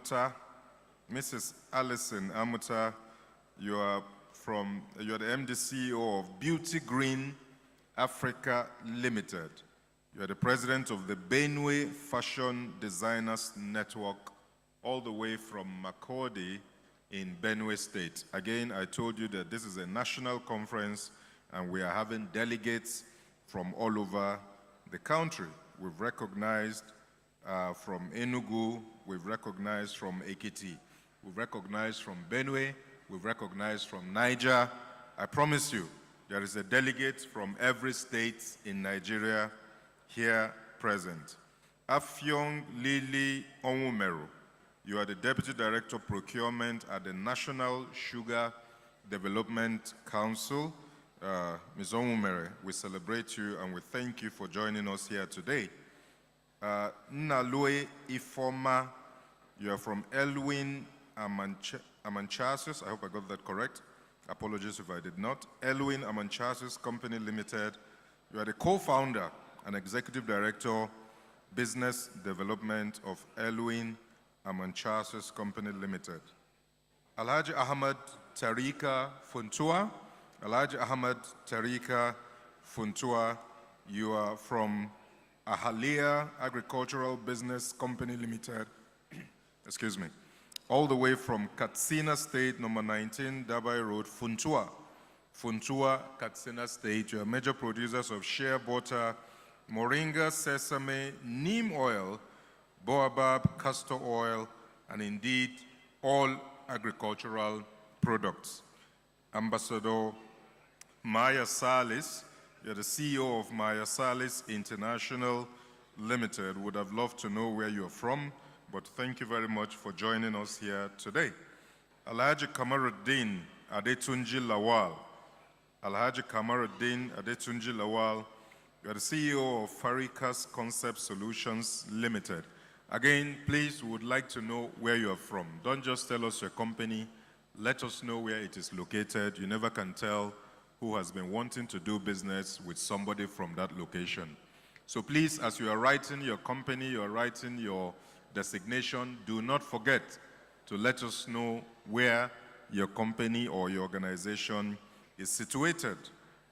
Amuta. Mrs. Alison Amuta, you are the MD CEO of Beauty Green Africa Limited. You are the president of the Benue Fashion Designers Network, all the way from Makurdi in Benue State. Again, I told you that this is a national conference and we are having delegates from all over the country. We've recognized from Enugu, we've recognized from Ekiti, we've recognized from Benue, we've recognized from Niger. I promise you, there is a delegate from every state in Nigeria here present. Afyong Lili Onwumeru, you are the Deputy Director of Procurement at the National Sugar Development Council. Ms. Onwumeru, we celebrate you and we thank you for joining us here today. Nalue Ifoma, you are from Elwin Amanchasis. I hope I got that correct. Apologies if I did not. Elwin Amanchasis Company Limited. You are the co-founder and executive director, business development of Elwin Amanchasis Company Limited. Alhaji Ahmad Tarika Funtua. Alhaji Ahmad Tarika Funtua, you are from Ahalia Agricultural Business Company Limited. Excuse me. All the way from Katsina State, number 19, Dabai Road, Funtua. Funtua, Katsina State. You are major producers of shea butter, moringa, sesame, neem oil, baobab, castor oil, and indeed all agricultural products. Ambassador Maya Salis, you're the CEO of Maya Salis International Limited. Would have loved to know where you're from, but thank you very much for joining us here today. Alhaji Kamaruddin Adetunji Lawal. Alhaji Kamaruddin Adetunji Lawal, you're the CEO of Farikas Concept Solutions Limited. Again, please, we would like to know where you are from. Don't just tell us your company, let us know where it is located. You never can tell who has been wanting to do business with somebody from that location. So please, as you are writing your company, you are writing your designation, do not forget to let us know where your company or your organization is situated.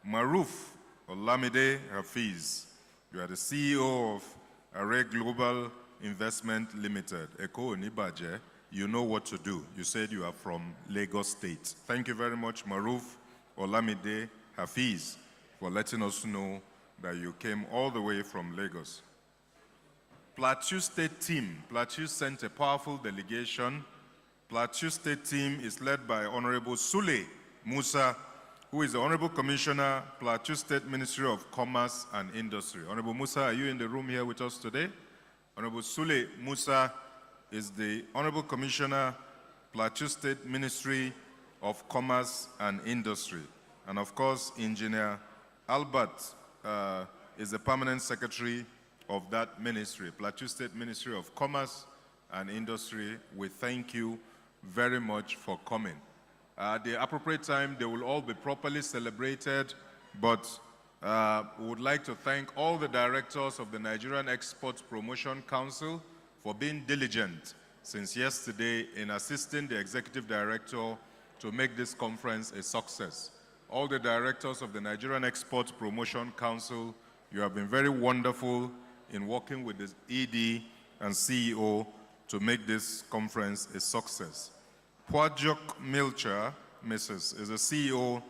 Maruf Olamide Hafiz, you are the CEO of Array Global Investment Limited, Eko Onibaje. You know what to do. You said you are from Lagos State. Thank you very much, Maruf Olamide Hafiz, for letting us know that you came all the way from Lagos. Plateau State team. Plateau sent a powerful delegation. Plateau State team is led by Honorable Sule Musa, who is the Honorable Commissioner, Plateau State Ministry of Commerce and Industry. Honorable Musa, are you in the room here with us today? Honorable Sule Musa is the Honorable Commissioner, Plateau State Ministry of Commerce and Industry. And of course, Engineer Albert is the Permanent Secretary of that ministry, Plateau State Ministry of Commerce and Industry. We thank you very much for coming. At the appropriate time, they will all be properly celebrated, but we would like to thank all the directors of the Nigerian Export Promotion Council for being diligent since yesterday in assisting the executive director to make this conference a success. All the directors of the Nigerian Export Promotion Council, you have been very wonderful in working with the ED and CEO to make this conference a success. Pwajok Milcha, Mrs., is the CEO,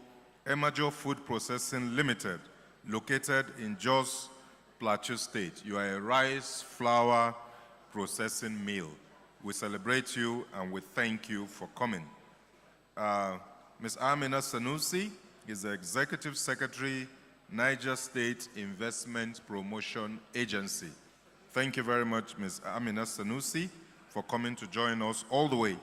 Emajo Food Processing Limited, located in Jos, Plateau State. You are a rice flour processing mill. We celebrate you and we thank you for coming. Ms. Amina Sanusi is the Executive Secretary, Niger State Investment Promotion Agency. Thank you very much, Ms. Amina Sanusi, for coming to join us all the way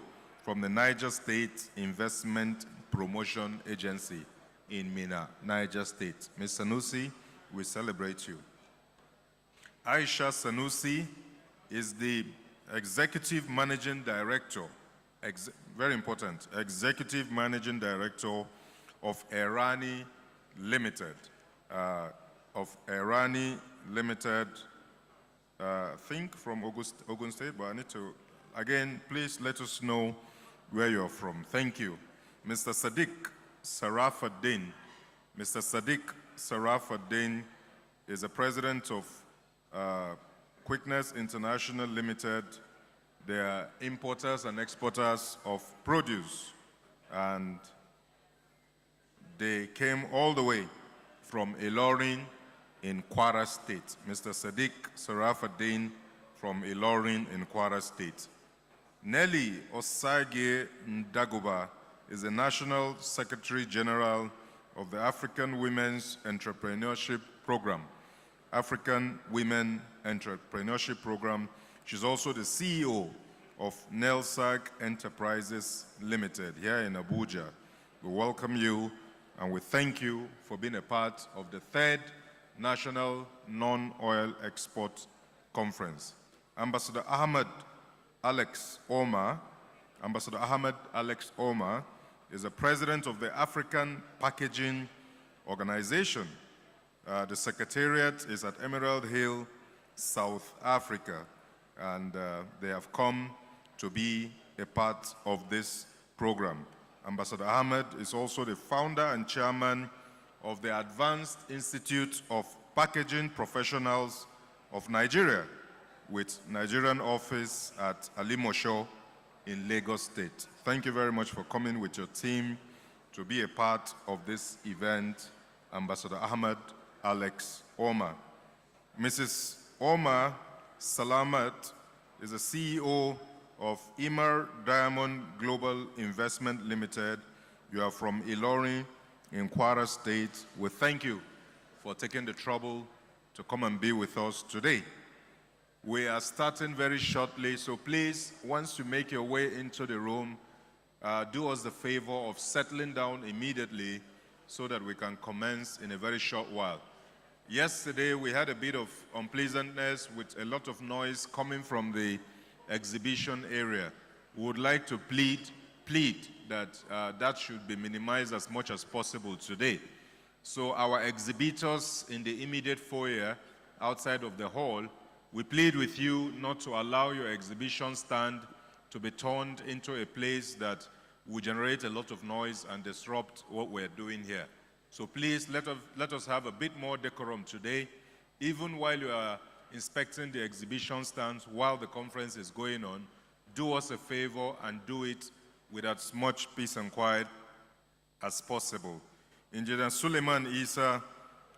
from the Niger State Investment Promotion Agency in Mina, Niger State. Ms. Sanusi, we celebrate you. Aisha Sanusi is the Executive Managing Director, very important, Executive Managing Director of Erani Limited. I think from Ogun State, but I need to Again, please let us know where you're from. Thank you. Mr. Sadiq Sarafuddin. Mr. Sadiq Sarafuddin is the president of Quickness International Limited. They are importers and exporters of produce, and they came all the way from Ilorin in Kwara State. Mr. Sadiq Sarafuddin from Ilorin in Kwara State. Nelly Osage Ndaguba is the National Secretary General of the African Women's Entrepreneurship Program. African Women Entrepreneurship Program. She's also the CEO of Nelsag Enterprises Limited here in Abuja. We welcome you and we thank you for being a part of the 3rd National Non-Oil Export Conference. Ambassador Ahmed Alex Omar is the president of the African Packaging Organization. The secretariat is at Emerald Hill, South Africa, and they have come to be a part of this program. Ambassador Ahmed is also the founder and chairman of the Advanced Institute of Packaging Professionals of Nigeria, with Nigerian office at Alimosho in Lagos State. Thank you very much for coming with your team to be a part of this event, Ambassador Ahmed Alex Omar. Mrs. Omar Salamat is the CEO of Imar Diamond Global Investment Limited. You are from Ilorin in Kwara State. We thank you for taking the trouble to come and be with us today. We are starting very shortly, so please, once you make your way into the room, do us the favor of settling down immediately so that we can commence in a very short while. Yesterday, we had a bit of unpleasantness with a lot of noise coming from the exhibition area. We would like to plead that that should be minimized as much as possible today. So our exhibitors in the immediate foyer outside of the hall, we plead with you not to allow your exhibition stand to be turned into a place that will generate a lot of noise and disrupt what we're doing here. So please let us have a bit more decorum today, even while you are inspecting the exhibition stands while the conference is going on. Do us a favor and do it with as much peace and quiet as possible. Engineer Suleiman Isa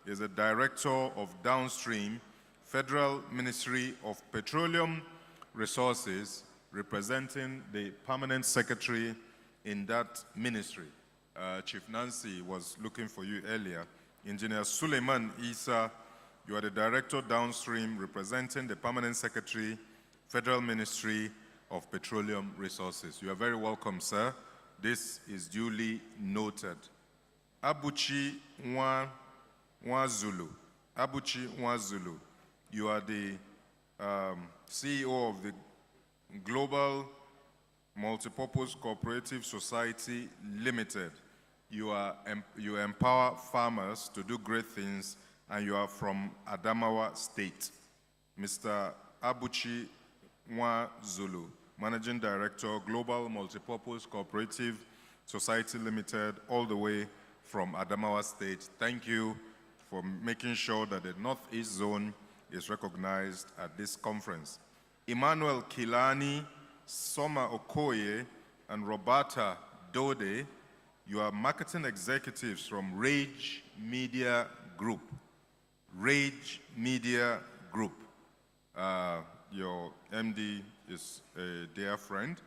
is a director of Downstream, Federal Ministry of Petroleum Resources, representing the permanent secretary in that ministry. Chief Nancy was looking for you earlier. Engineer Suleiman Isa, you are the director Downstream, representing the permanent secretary, Federal Ministry of Petroleum Resources. You are very welcome, sir. This is duly noted. Abuchi Nwazulu. Abuchi Nwazulu, you are the CEO of the Global Multipurpose Cooperative Society Limited. You empower farmers to do great things, and you are from Adamawa State. Mr. Abuchi Nwazulu, Managing Director, Global Multipurpose Cooperative Society Limited, all the way from Adamawa State. Thank you for making sure that the Northeast Zone is recognized at this conference. Emmanuel Kilani, Soma Okoye, and Roberta Dode, you are marketing executives from Rage Media Group. Rage Media Group. Your MD is a dear friend,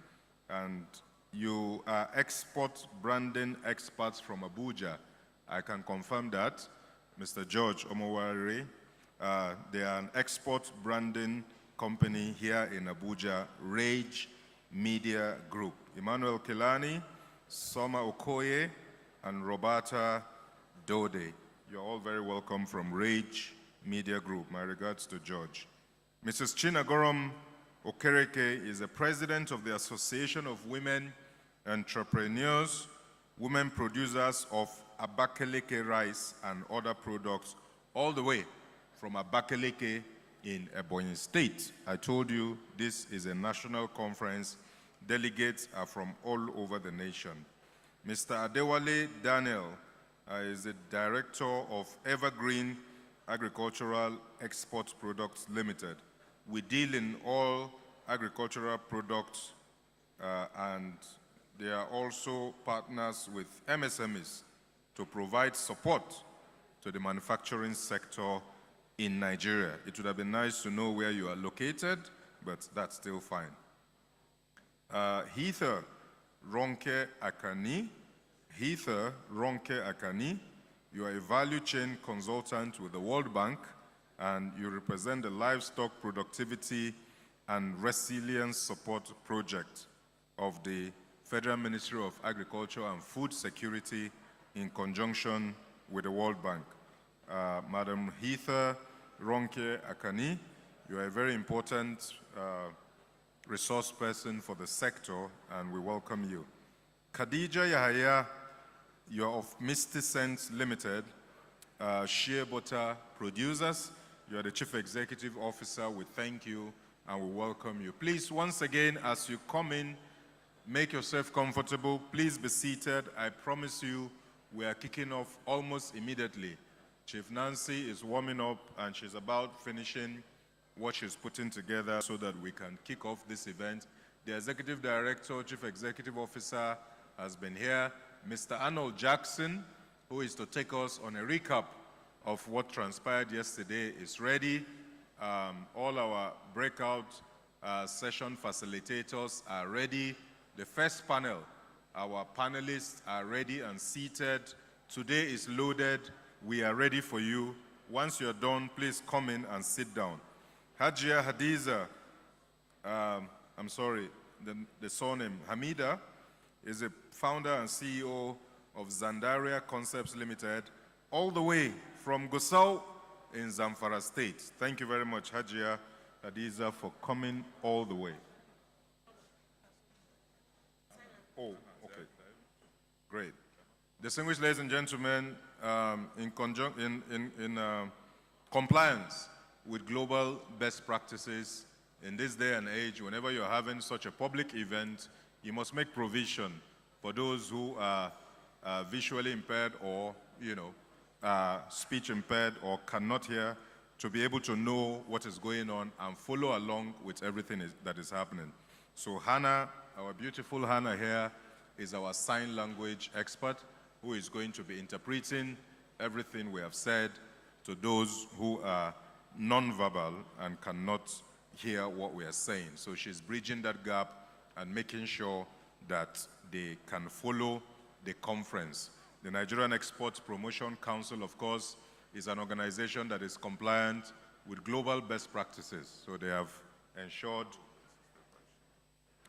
and you are export branding experts from Abuja. I can confirm that. Mr. George Omowari, they are an export branding company here in Abuja, Rage Media Group. Emmanuel Kilani, Soma Okoye, and Roberta Dode. You're all very welcome from Rage Media Group. My regards to George. Mrs. Chinagorom Okereke is the president of the Association of Women Entrepreneurs, Women Producers of Abakaliki Rice and other products, all the way from Abakaliki in Ebonyi State. I told you this is a national conference. Delegates are from all over the nation. Mr. Adewale Daniel is the Director of Evergreen Agricultural Export Products Limited. We deal in all agricultural products and they are also partners with MSMEs to provide support to the manufacturing sector in Nigeria. It would have been nice to know where you are located, but that's still fine. Heather Ronke Akani. Heather Ronke Akani, you are a value chain consultant with the World Bank and you represent the Livestock Productivity and Resilience Support Project of the Federal Ministry of Agriculture and Food Security in conjunction with the World Bank. Madam Heather Ronke Akani, you are a very important resource person for the sector and we welcome you. Khadija Yahaya, you are of Misty Scents Limited, shea butter producers. You are the Chief Executive Officer. We thank you and we welcome you. Please, once again, as you come in, make yourself comfortable. Please be seated. I promise you, we are kicking off almost immediately. Chief Nancy is warming up and she's about finishing what she's putting together so that we can kick off this event. The Executive Director, Chief Executive Officer has been here. Mr. Arnold Jackson, who is to take us on a recap of what transpired yesterday, is ready. All our breakout session facilitators are ready. The first panel, our panelists are ready and seated. Today is loaded. We are ready for you. Once you're done, please come in and sit down. Hajia Hadiza, I'm sorry, the surname Hamida, is a founder and CEO of Zandaria Concepts Limited, all the way from Gusau in Zamfara State. Thank you very much, Hajia Hadiza, for coming all the way. Oh, okay. Great. Distinguished ladies and gentlemen, in compliance with global best practices, in this day and age, whenever you're having such a public event, you must make provision for those who are visually impaired or, speech impaired or cannot hear to be able to know what is going on and follow along with everything that is happening. So Hannah, our beautiful Hannah here, is our sign language expert who is going to be interpreting everything we have said to those who are non-verbal and cannot hear what we are saying. So she's bridging that gap and making sure that they can follow the conference. The Nigerian Export Promotion Council, of course, is an organization that is compliant with global best practices. So they have ensured,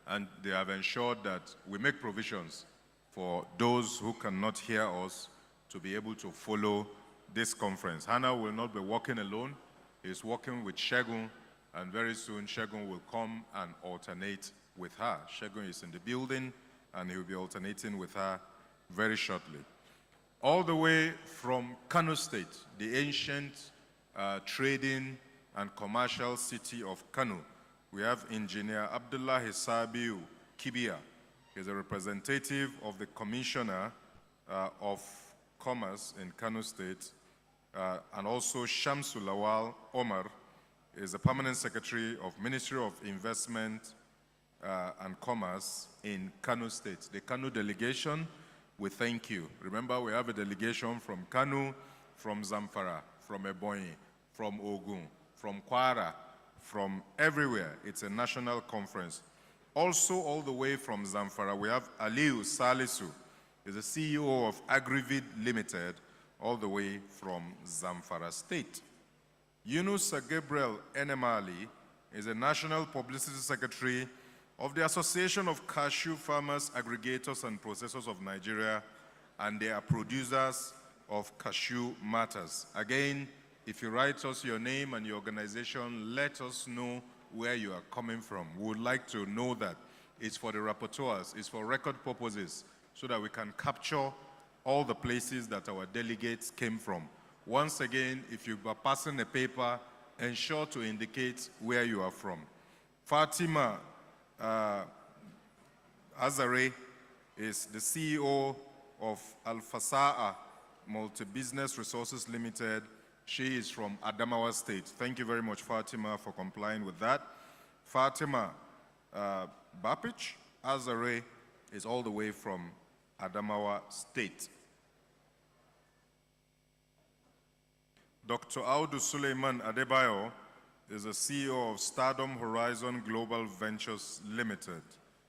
that we make provisions for those who cannot hear us to be able to follow this conference. Hannah will not be walking alone. He's working with Shegun, and very soon Shegun will come and alternate with her. Shegun is in the building, and he will be alternating with her very shortly. All the way from Kano State, the ancient trading and commercial city of Kano, we have Engineer Abdullah Hisabiu Kibia. He's a representative of the Commissioner of Commerce in Kano State, and also Shamsul Lawal Omar is the Permanent Secretary of Ministry of Investment and Commerce in Kano State. The Kano delegation, we thank you. Remember, we have a delegation from Kano, from Zamfara, from Ebonyi, from Ogun, from Kwara, from everywhere. It's a national conference. Also, all the way from Zamfara, we have Aliu Salisu, is the CEO of Agrivid Limited, all the way from Zamfara State. Yunusa Gabriel Enemali is a National Publicity Secretary of the Association of Cashew Farmers, Aggregators and Processors of Nigeria, and they are producers of cashew matters. Again, if you write us your name and your organization, let us know where you are coming from. We would like to know that. It's for the rapporteurs, it's for record purposes, so that we can capture all the places that our delegates came from. Once again, if you are passing a paper ensure to indicate where you are from. Fatima Azare is the CEO of Al-Fasa'a Multi-Business Resources Limited. She is from Adamawa State. Thank you very much, Fatima, for complying with that. Fatima Bapich Azare is all the way from Adamawa State. Dr. Audu Suleiman Adebayo is the CEO of Stardom Horizon Global Ventures Limited.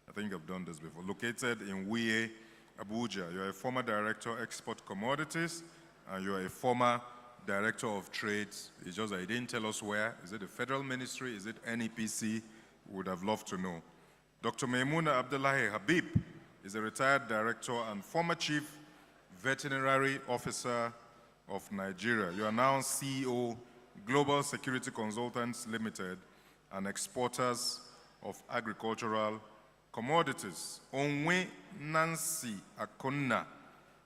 I think I've done this before. Located in Wuye, Abuja. You're a former director of export commodities, and you're a former director of trades. It's just that he didn't tell us where. Is it the federal ministry? Is it NEPC? We would have loved to know. Dr. Maimuna Abdullahi Habib is a retired director and former chief veterinary officer of Nigeria. You are now CEO, Global Security Consultants Limited, and exporters of agricultural commodities. Onwe Nancy Akonna,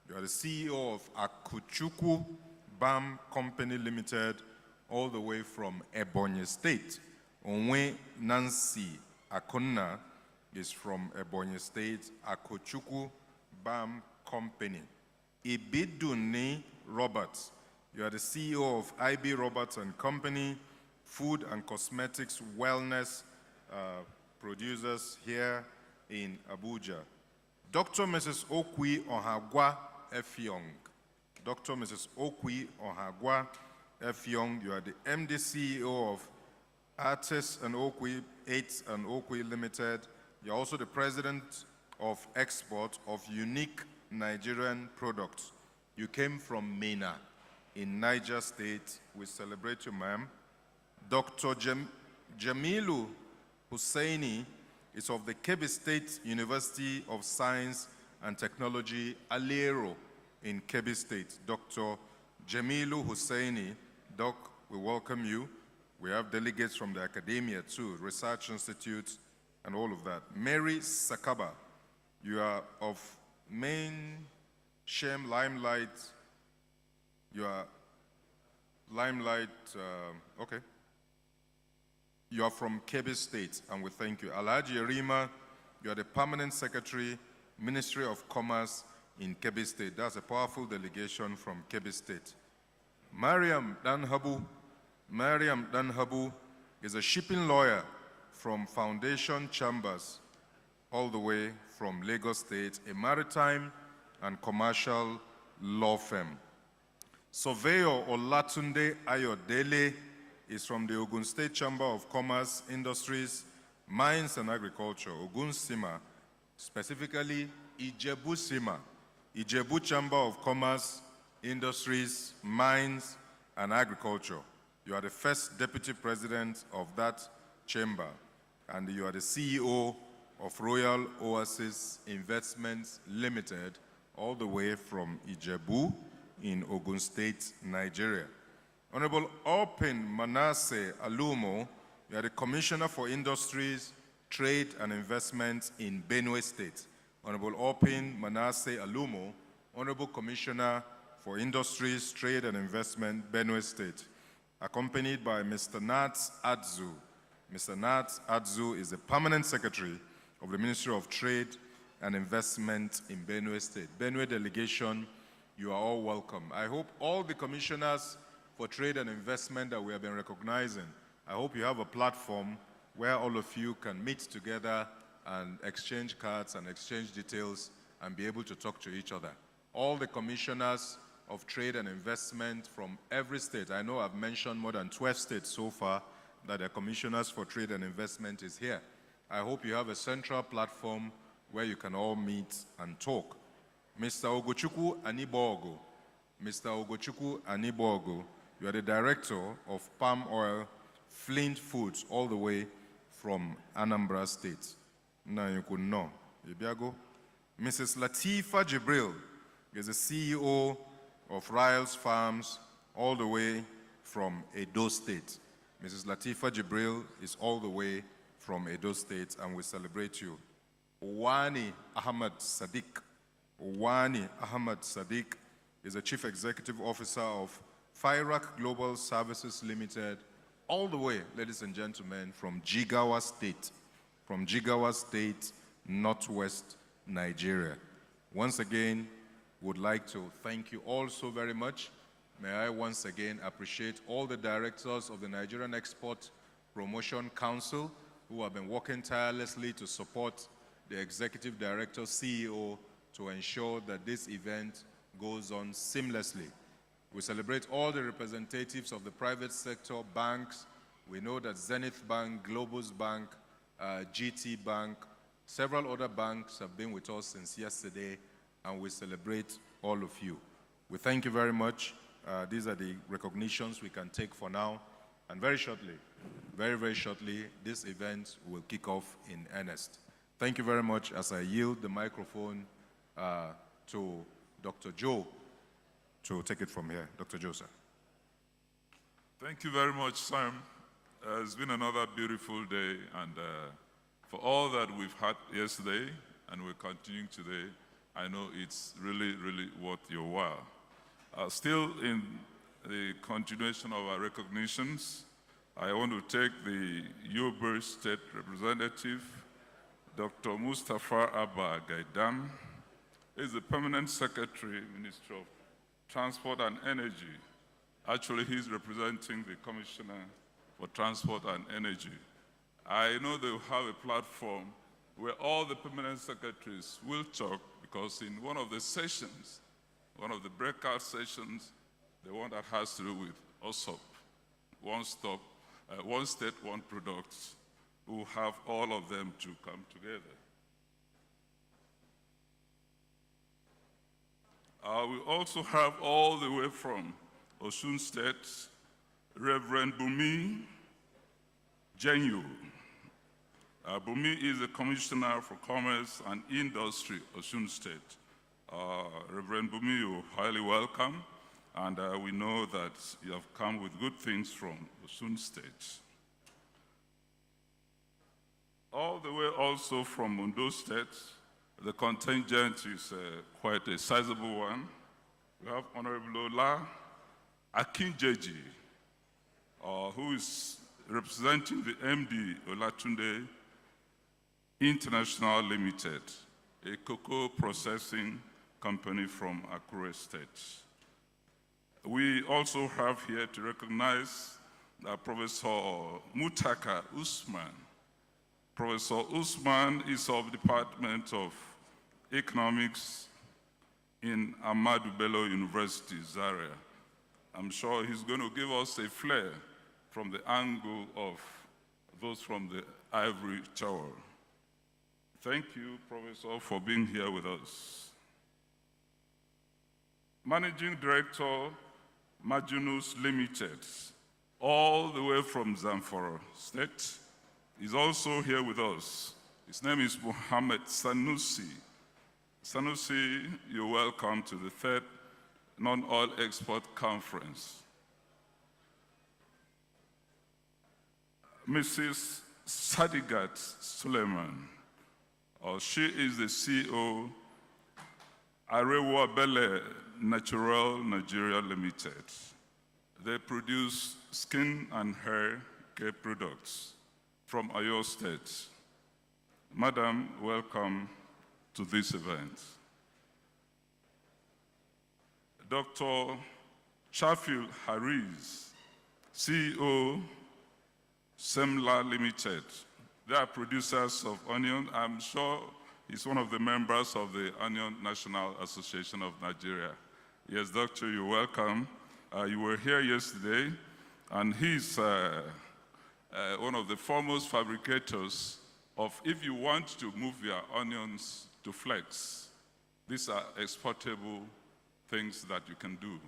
you are the CEO of Akuchukwu BAM Company Limited, all the way from Ebonyi State. Onwe Nancy Akonna is from Ebonyi State, Akuchukwu BAM Company. Ibidunni Roberts, you are the CEO of IB Roberts and Company, food and cosmetics wellness producers here in Abuja. Dr. Mrs. Okwi Ohagwa Efyong. Dr. Mrs. Okwi Ohagwa Efyong, you are the MD CEO of Artists and Okwi, Aids and Okwi Limited. You're also the president of export of Unique Nigerian Products. You came from Mina in Niger State. We celebrate you, ma'am. Dr. Jamilu Hussaini is of the Kebbi State University of Science and Technology, Alero in Kebbi State. Dr. Jamilu Hussaini, Doc, we welcome you. We have delegates from the academia too, research institutes, and all of that. Mary Sakaba, you are of Main Shem Limelight. You are Limelight, okay. You are from Kebbi State, and we thank you. Alhaji Yerima, you are the Permanent Secretary, Ministry of Commerce in Kebbi State. That's a powerful delegation from Kebbi State. Mariam Danhabu is a shipping lawyer from Foundation Chambers, all the way from Lagos State, a maritime and commercial law firm. Surveyor Olatunde Ayodele is from the Ogun State Chamber of Commerce, Industries, Mines and Agriculture, Ogun Sima, specifically Ijebu Sima, Ijebu Chamber of Commerce, Industries, Mines and Agriculture. You are the first deputy president of that chamber, and you are the CEO of Royal Oasis Investments Limited, all the way from Ijebu in Ogun State, Nigeria. Honorable Open Manasseh Alumo, you are the Commissioner for Industries, Trade and Investment in Benue State. Honorable Open Manasseh Alumo, Honorable Commissioner for Industries, Trade and Investment, Benue State, accompanied by Mr. Nats Adzu. Mr. Nats Adzu is the Permanent Secretary of the Ministry of Trade and Investment in Benue State. Benue delegation, you are all welcome. I hope all the commissioners for trade and investment that we have been recognizing, I hope you have a platform where all of you can meet together and exchange cards and exchange details and be able to talk to each other. All the commissioners of trade and investment from every state, I know I've mentioned more than 12 states so far that the commissioners for trade and investment is here. I hope you have a central platform where you can all meet and talk. Mr. Ogochukwu Anibogo. Mr. Ogochukwu Anibogo, you are the director of palm oil, Flint Foods, all the way from Anambra State. Now you could know. Mrs. Latifa Jibril is the CEO of Riles Farms, all the way from Edo State. Mrs. Latifa Jibril is all the way from Edo State, and we celebrate you. Wani Ahmad Sadiq. Wani Ahmad Sadiq is the Chief Executive Officer of FIRAC Global Services Limited, all the way, ladies and gentlemen, from Jigawa State, Northwest Nigeria. Once again, would like to thank you all so very much. May I once again appreciate all the directors of the Nigerian Export Promotion Council who have been working tirelessly to support the Executive Director, CEO, to ensure that this event goes on seamlessly. We celebrate all the representatives of the private sector, banks. We know that Zenith Bank, Globus Bank, GT Bank, several other banks have been with us since yesterday, and we celebrate all of you. We thank you very much. These are the recognitions we can take for now. And very shortly, very, very shortly, this event will kick off in earnest. Thank you very much as I yield the microphone to Dr. Joe to take it from here. Dr. Joe, sir. Thank you very much, Sam. It's been another beautiful day, and for all that we've had yesterday and we're continuing today, I know it's really, really worth your while. Still in the continuation of our recognitions, I want to take the Yobe State Representative, Dr. Mustafa Abba Gaidan. He's the Permanent Secretary, Ministry of Transport and Energy. Actually, he's representing the Commissioner for Transport and Energy. I know they will have a platform where all the permanent secretaries will talk, because in one of the sessions, one of the breakout sessions, the one that has to do with OSOP, one state, one product, we'll have all of them to come together. We also have all the way from Osun State, Reverend Bumi Jenyu. Bumi is the Commissioner for Commerce and Industry, Osun State. Reverend Bumi, you're highly welcome, and we know that you have come with good things from Osun State. All the way also from Ondo State, the contingent is quite a sizable one. We have Honorable Ola Akinjeji, who is representing the MD Olatunde International Limited, a cocoa processing company from Akure State. We also have here to recognize Professor Mutaka Usman. Professor Usman is of the Department of Economics in Ahmadu Bello University, Zaria. I'm sure he's going to give us a flair from the angle of those from the ivory tower. Thank you, Professor, for being here with us. Managing Director, Majunus Limited, all the way from Zamfara State, is also here with us. His name is Mohammed Sanusi. Sanusi, you're welcome to the third Non-Oil Export Conference. Mrs. Sadigat Suleiman, she is the CEO, Arewa Bele Natural Nigeria Limited. They produce skin and hair care products from Oyo State. Madam, welcome to this event. Dr. Shafil Hariz, CEO, Semla Limited. They are producers of onion. I'm sure he's one of the members of the Onion National Association of Nigeria. Yes, doctor, you're welcome. You were here yesterday, and he's one of the foremost fabricators of, if you want to move your onions to flex, these are exportable things that you can do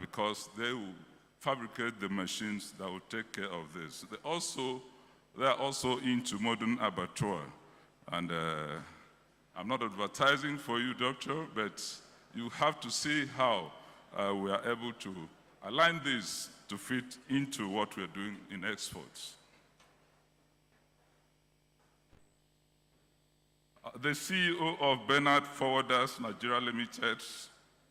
because they will fabricate the machines that will take care of this. They are also into modern abattoir. And I'm not advertising for you, doctor, but you have to see how we are able to align this to fit into what we're doing in exports. The CEO of Bernard Forwarders Nigeria Limited,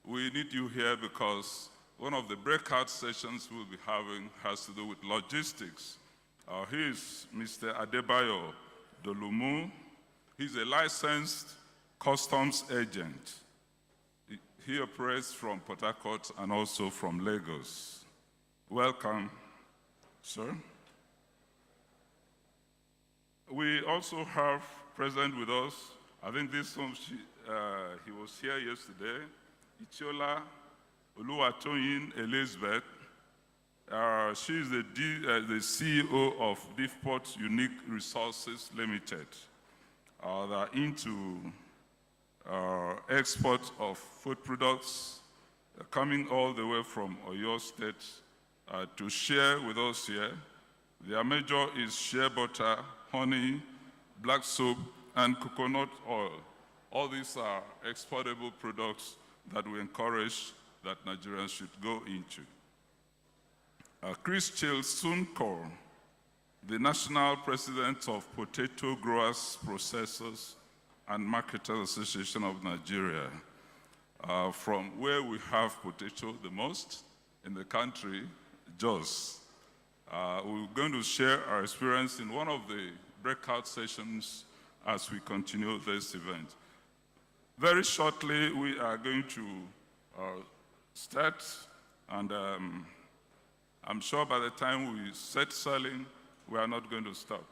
we need you here because one of the breakout sessions we'll be having has to do with logistics. He is Mr. Adebayo Dolumu. He's a licensed customs agent. He operates from Port Harcourt and also from Lagos. Welcome, sir. We also have present with us, I think this one, he was here yesterday, Ichiola Oluwatoyin Elizabeth. She's the CEO of Deeport Unique Resources Limited. They're into export of food products coming all the way from Oyo State to share with us here. Their major is shea butter, honey, black soap, and coconut oil. All these are exportable products that we encourage that Nigerians should go into. Chris Chilsunko, the National President of Potato Growers, Processors, and Marketers Association of Nigeria, from where we have potato the most in the country, Jos. We're going to share our experience in one of the breakout sessions as we continue this event. Very shortly, we are going to start, and I'm sure by the time we set selling, we are not going to stop.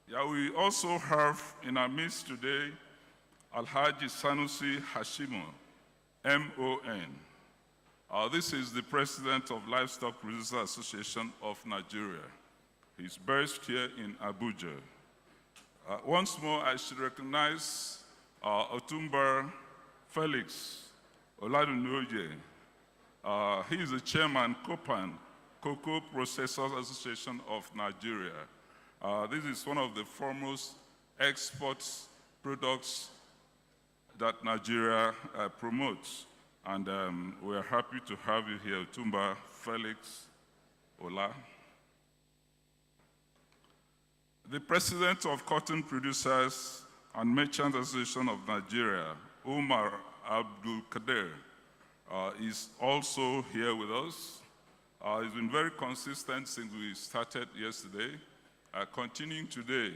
Yeah, we also have in our midst today Alhaji Sanusi Hashimo, MON. This is the president of Livestock Producers Association of Nigeria. He's based here in Abuja. Once more, I should recognize Otumba Felix Oladunoye. He is the chairman, COPAN, Cocoa Processors Association of Nigeria. This is one of the foremost export products that Nigeria promotes. And we're happy to have you here, Otumba Felix Ola. The president of Cotton Producers and Merchants Association of Nigeria, Umar Abdul Kader, is also here with us. He's been very consistent since we started yesterday. Continuing today,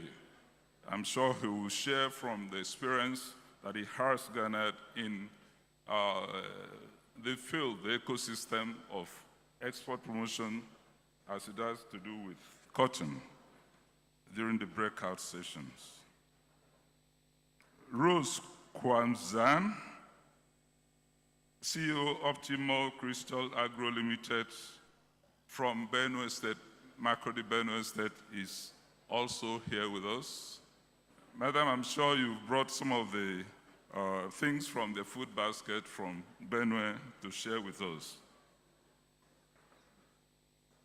I'm sure he will share from the experience that he has garnered in the field, the ecosystem of export promotion as it has to do with cotton during the breakout sessions. Rose Kwanzan, CEO Optimal Crystal Agro Limited from Benue State, Makurdi Benue State, is also here with us. Madam, I'm sure you've brought some of the things from the food basket from Benue to share with us.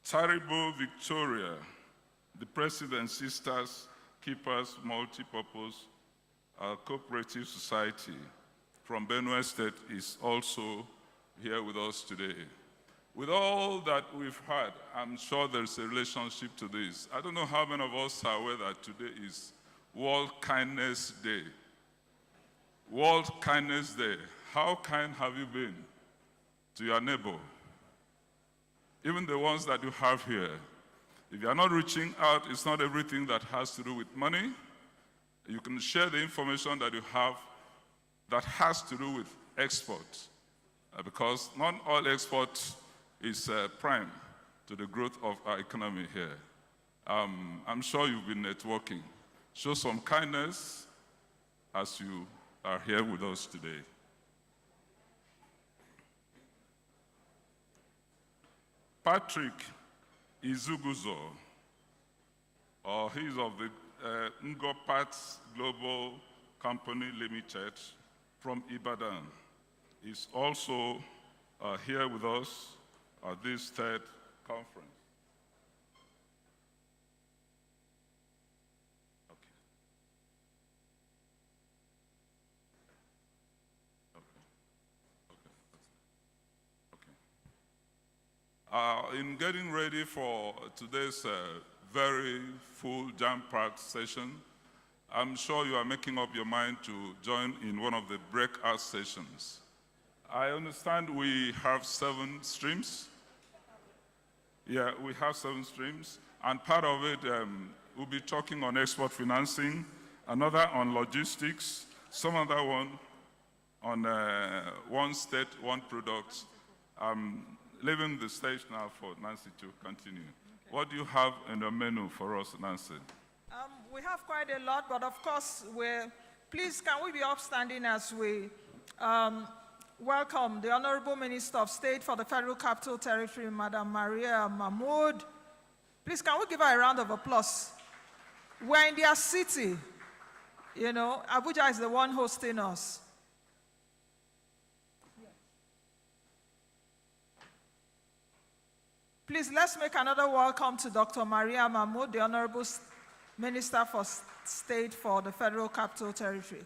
Taribo Victoria, the President Sisters Keepers Multipurpose Cooperative Society from Benue State, is also here with us today. With all that we've had, I'm sure there's a relationship to this. I don't know how many of us are aware that today is World Kindness Day. World Kindness Day. How kind have you been to your neighbor? Even the ones that you have here. If you are not reaching out, it's not everything that has to do with money. You can share the information that you have that has to do with export, because not all export is prime to the growth of our economy here. I'm sure you've been networking. Show some kindness as you are here with us today. Patrick Izuguzo, he's of the Ngopat Global Company Limited from Ibadan. He's also here with us at this third conference. In getting ready for today's very full jam-packed session, I'm sure you are making up your mind to join in one of the breakout sessions. I understand we have 7 streams. Yeah, we have 7 streams. And part of it, we'll be talking on export financing, another on logistics, some other one on one state, one product. I'm leaving the stage now for Nancy to continue. Okay. What do you have in the menu for us, Nancy? We have quite a lot, but of course, please can we be upstanding as we welcome the Honorable Minister of State for the Federal Capital Territory, Madam Maria Mahmood. Please, can we give her a round of applause? We're in their city. You know, Abuja is the one hosting us. Please, let's make another welcome to Dr. Maria Mahmood, the Honorable Minister for State for the Federal Capital Territory.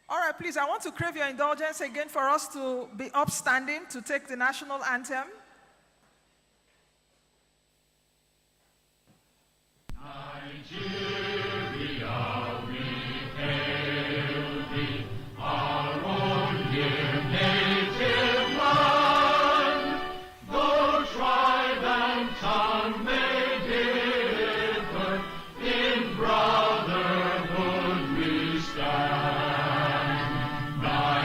All right, please, I want to crave your indulgence again for us to be upstanding to take the national anthem. Nigeria, we hail thee, our own dear native land. Though tribe and tongue may differ, in brotherhood we stand.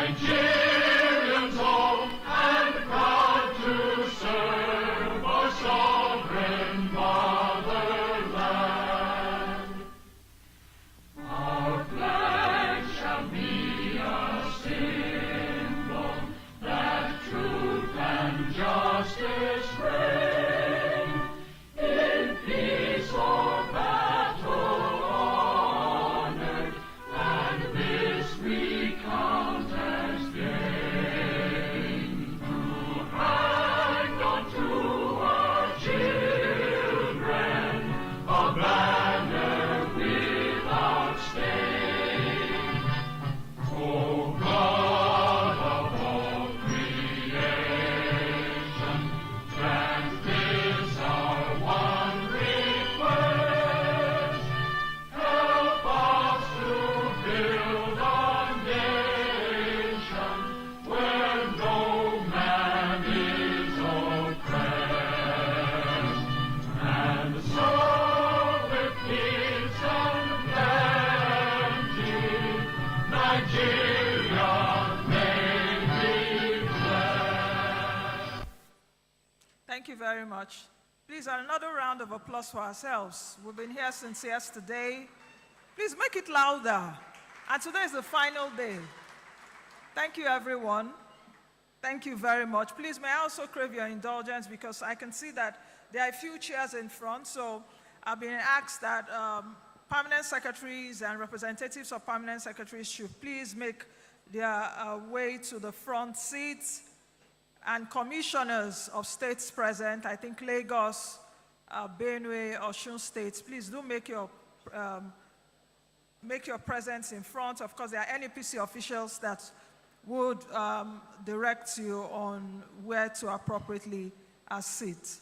Nigerians all and proud to serve our sovereign motherland. Our flag shall be a symbol that truth and justice reign. In peace or battle honored, and this we count as gain. To hang on to our children a banner without stain. O God of all creation, grant this our one request. Help us to build a nation where no man is oppressed, and so with peace and plenty, Nigeria may be blessed. Thank you very much. Please, another round of applause for ourselves. We've been here since yesterday. Please make it louder. And today is the final day. Thank you, everyone. Thank you very much. Please, may I also crave your indulgence because I can see that there are a few chairs in front. So I've been asked that permanent secretaries and representatives of permanent secretaries should please make their way to the front seats. And commissioners of states present, I think Lagos, Benue, Osun states, please do make your presence in front. Of course, there are NEPC officials that would direct you on where to appropriately sit.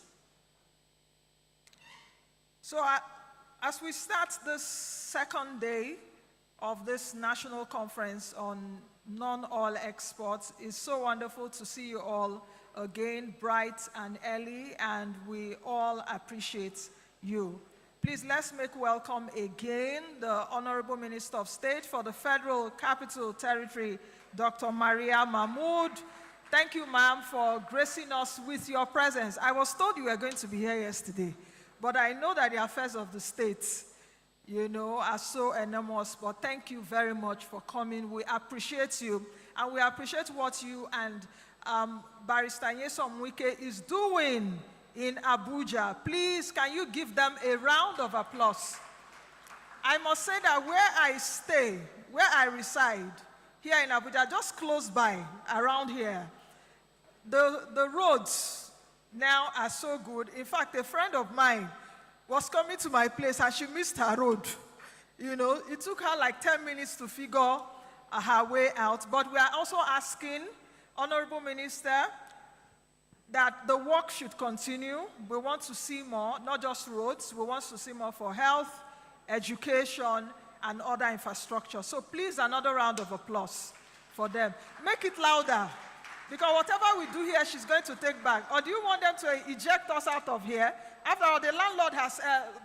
So as we start this second day of this national conference on non-oil exports, it's so wonderful to see you all again, bright and early, and we all appreciate you. Please, let's make welcome again the Honorable Minister of State for the Federal Capital Territory, Dr. Maria Mahmood. Thank you, ma'am, for gracing us with your presence. I was told you were going to be here yesterday, but I know that the affairs of the states, you know, are so enormous, but thank you very much for coming. We appreciate you, and we appreciate what you and Barrister Nyesom Wike is doing in Abuja. Please, can you give them a round of applause? I must say that where I stay, where I reside, here in Abuja, just close by, around here, the roads now are so good. In fact, a friend of mine was coming to my place and she missed her road. You know, it took her like 10 minutes to figure her way out. But we are also asking, Honorable Minister, that the work should continue. We want to see more, not just roads. We want to see more for health, education, and other infrastructure. So please, another round of applause for them. Make it louder. Because whatever we do here, she's going to take back. Or do you want them to eject us out of here? After all, the landlord has,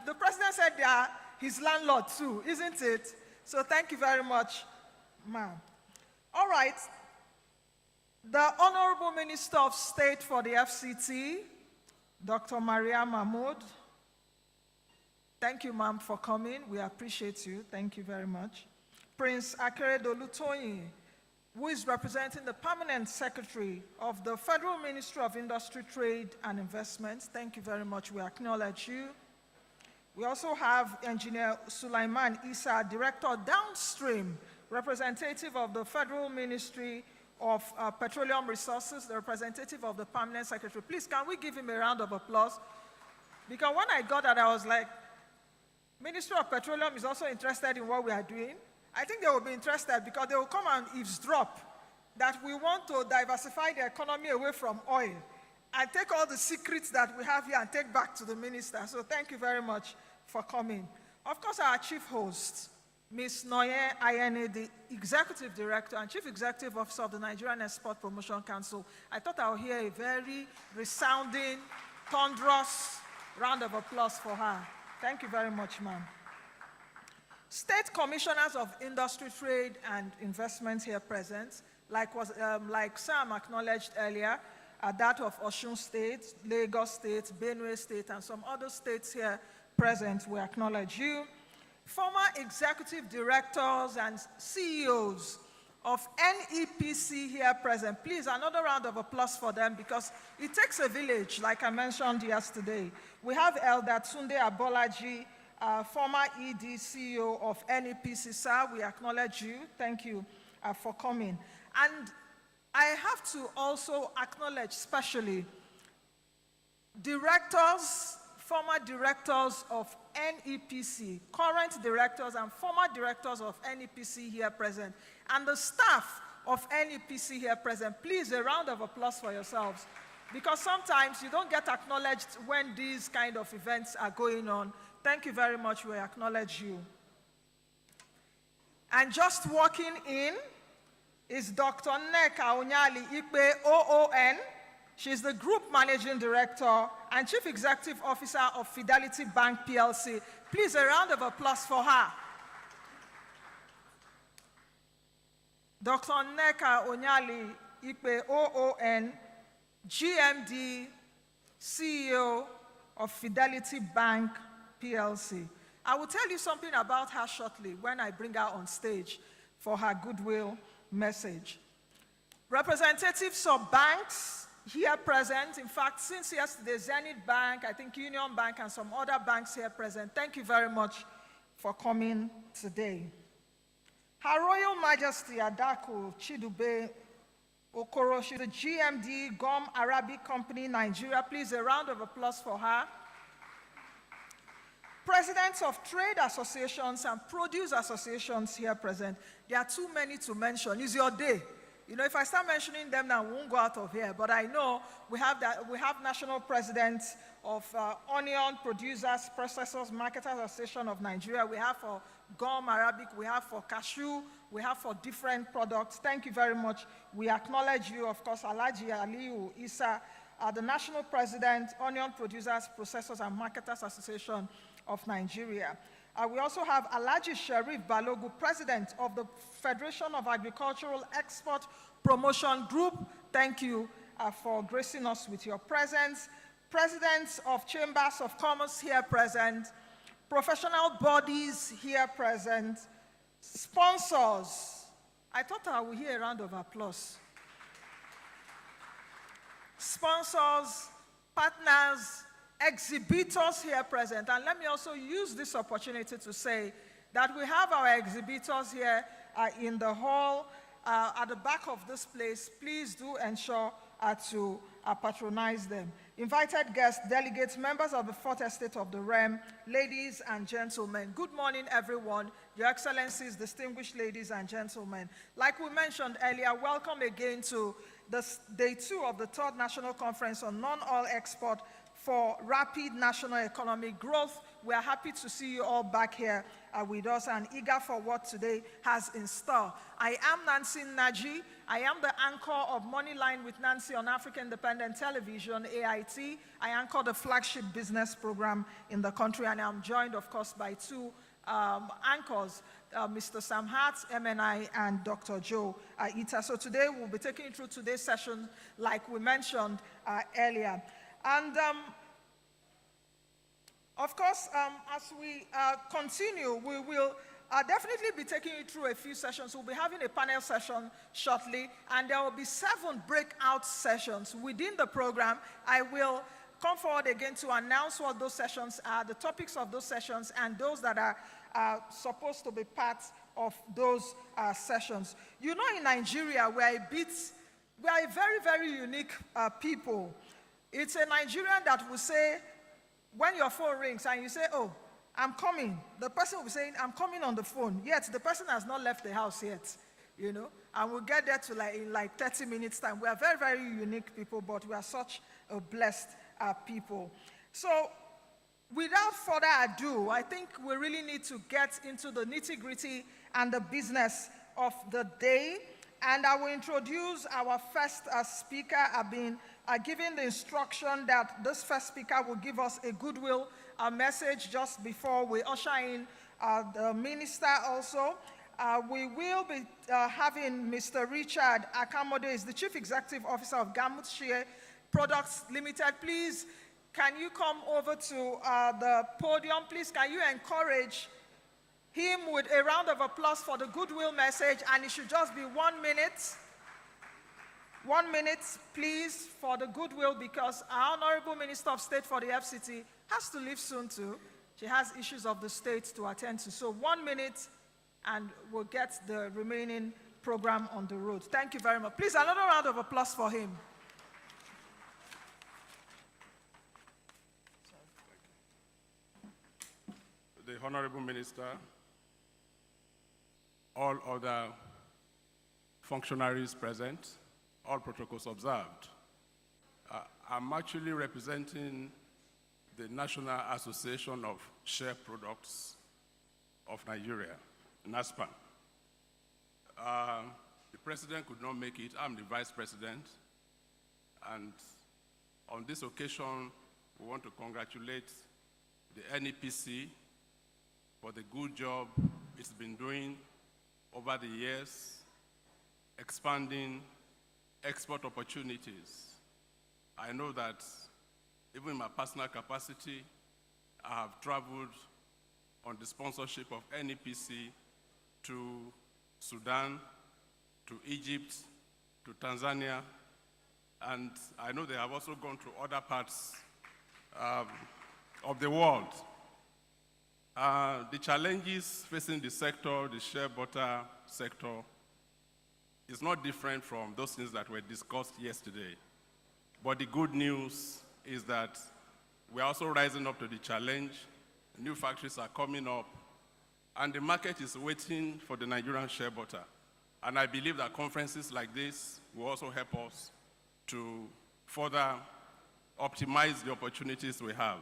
the president said they are his landlord too, isn't it? So thank you very much, ma'am. All right. The Honorable Minister of State for the FCT, Dr. Maria Mahmood. Thank you, ma'am, for coming. We appreciate you. Thank you very much. Prince Akeredolu Toyin, who is representing the Permanent Secretary of the Federal Ministry of Industry, Trade and Investment. Thank you very much. We acknowledge you. We also have Engineer Sulaiman Issa, Director Downstream, representative of the Federal Ministry of Petroleum Resources, the representative of the Permanent Secretary. Please, can we give him a round of applause? Because when I got that, I was like, Ministry of Petroleum is also interested in what we are doing. I think they will be interested because they will come and eavesdrop that we want to diversify the economy away from oil and take all the secrets that we have here and take back to the minister. So thank you very much for coming. Of course, our chief host, Ms. Noye Ayene, the Executive Director and Chief Executive Officer of the Nigerian Export Promotion Council. I thought I would hear a very resounding, thunderous round of applause for her. Thank you very much, ma'am. State Commissioners of Industry, Trade and Investment here present, like Sam acknowledged earlier, that of Osun State, Lagos State, Benue State, and some other states here present, we acknowledge you. Former executive directors and CEOs of NEPC here present, please, another round of applause for them because it takes a village, like I mentioned yesterday. We have Elder Tunde Abolaji, former ED CEO of NEPC, sir. We acknowledge you. Thank you for coming. And I have to also acknowledge especially directors, former directors of NEPC, current directors and former directors of NEPC here present, and the staff of NEPC here present. Please, a round of applause for yourselves, because sometimes you don't get acknowledged when these kind of events are going on. Thank you very much. We acknowledge you. And just walking in is Dr. Nneka Onyali Ikpe, OON. She's the Group Managing Director and Chief Executive Officer of Fidelity Bank PLC. Please, a round of applause for her. Dr. Nneka Onyali Ikpe, OON, GMD, CEO of Fidelity Bank PLC. I will tell you something about her shortly when I bring her on stage for her goodwill message. Representatives of banks here present. In fact, since yesterday, Zenith Bank, I think Union Bank, and some other banks here present. Thank you very much for coming today. Her Royal Majesty Adaku Chidube Okoro, she's the GMD Gum Arabic Company, Nigeria. Please, a round of applause for her. Presidents of trade associations and produce associations here present. There are too many to mention. It's your day. You know, if I start mentioning them now, we won't go out of here. But I know we have national presidents of Onion Producers, Processors, Marketers Association of Nigeria. We have for gum Arabic. We have for cashew. We have for different products. Thank you very much. We acknowledge you, of course, Alhaji Aliyu Isa, the national president, Onion Producers, Processors, and Marketers Association of Nigeria. We also have Alhaji Sharif Balogu, president of the Federation of Agricultural Export Promotion Group. Thank you for gracing us with your presence. Presidents of Chambers of Commerce here present. Professional bodies here present. Sponsors. I thought I would hear a round of applause. Sponsors, partners, exhibitors here present. And let me also use this opportunity to say that we have our exhibitors here in the hall at the back of this place. Please do ensure to patronize them. Invited guests, delegates, members of the Fourth Estate of the Realm, ladies and gentlemen. Good morning, everyone. Your Excellencies, distinguished ladies and gentlemen. Like we mentioned earlier, welcome again to Day 2 of the 3rd National Conference on Non-Oil Export for Rapid National Economic Growth. We are happy to see you all back here with us and eager for what today has in store. I am Nancy Naji. I am the anchor of Moneyline with Nancy on African Independent Television, AIT. I anchor the flagship business program in the country, and I'm joined, of course, by two anchors, Mr. Sam Hart, MNI, and Dr. Joe Ita. So today we'll be taking you through today's session like we mentioned earlier. And of course, as we continue, we will definitely be taking you through a few sessions. We'll be having a panel session shortly, and there will be 7 breakout sessions within the program. I will come forward again to announce what those sessions are, the topics of those sessions, and those that are supposed to be part of those sessions. You know, in Nigeria, we are a very, very unique people. It's a Nigerian that will say, when your phone rings and you say, oh, I'm coming, the person will be saying, I'm coming on the phone, yet the person has not left the house yet, you know, and we'll get there to in 30 minutes time. We are very, very unique people, but we are such a blessed people. So without further ado, I think we really need to get into the nitty-gritty and the business of the day. And I will introduce our first speaker. I've been given the instruction that this first speaker will give us a goodwill message just before we usher in the minister also. We will be having Mr. Richard Akamode, is the Chief Executive Officer of Gamut Shea Products Limited. Please, can you come over to the podium? Please, can you encourage him with a round of applause for the goodwill message? And it should just be 1 minute. 1 minute, please, for the goodwill, because our Honorable Minister of State for the FCT has to leave soon too. She has issues of the state to attend to. So 1 minute, and we'll get the remaining program on the road. Thank you very much. Please, another round of applause for him. The Honorable Minister, all other functionaries present, all protocols observed. I'm actually representing the National Association of Shea Products of Nigeria, NASPA. The president could not make it. I'm the vice president. And on this occasion, we want to congratulate the NEPC for the good job it's been doing over the years, expanding export opportunities. I know that even in my personal capacity, I have traveled on the sponsorship of NEPC to Sudan, to Egypt, to Tanzania, and I know they have also gone to other parts of the world. The challenges facing the sector, the shea butter sector, is not different from those things that were discussed yesterday. But the good news is that we're also rising up to the challenge. New factories are coming up, and the market is waiting for the Nigerian shea butter. And I believe that conferences like this will also help us to further optimize the opportunities we have.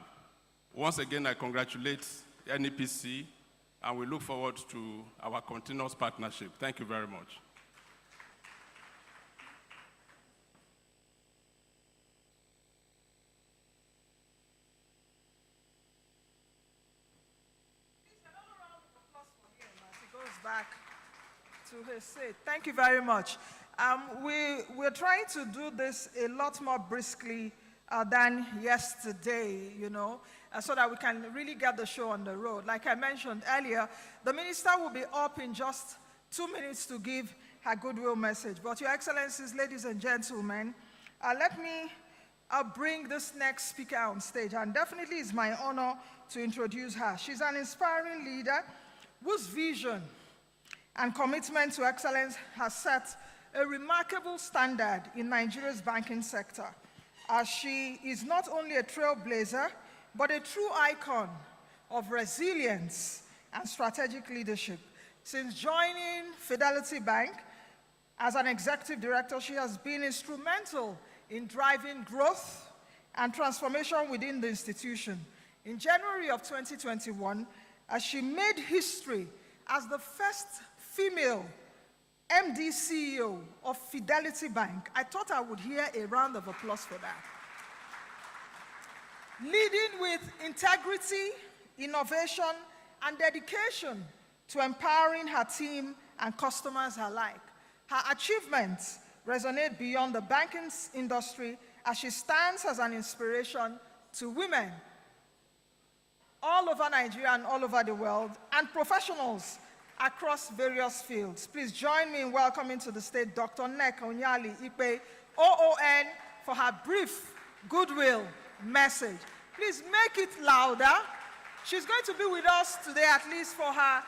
Once again, I congratulate NEPC, and we look forward to our continuous partnership. Thank you very much. Back to his seat. Thank you very much. We're trying to do this a lot more briskly than yesterday, you know, so that we can really get the show on the road. Like I mentioned earlier, the minister will be up in just 2 minutes to give her goodwill message. But Your Excellencies, ladies and gentlemen, let me bring this next speaker on stage, and definitely it's my honor to introduce her. She's an inspiring leader whose vision and commitment to excellence has set a remarkable standard in Nigeria's banking sector, as she is not only a trailblazer, but a true icon of resilience and strategic leadership. Since joining Fidelity Bank as an executive director, she has been instrumental in driving growth and transformation within the institution. In January of 2021, as she made history as the first female MD CEO of Fidelity Bank. I thought I would hear a round of applause for that. Leading with integrity, innovation, and dedication to empowering her team and customers alike. Her achievements resonate beyond the banking industry as she stands as an inspiration to women all over Nigeria and all over the world, and professionals across various fields. Please join me in welcoming to the stage Dr. Nneka Onyali Ikpe, OON, for her brief goodwill message. Please make it louder. She's going to be with us today, at least for her,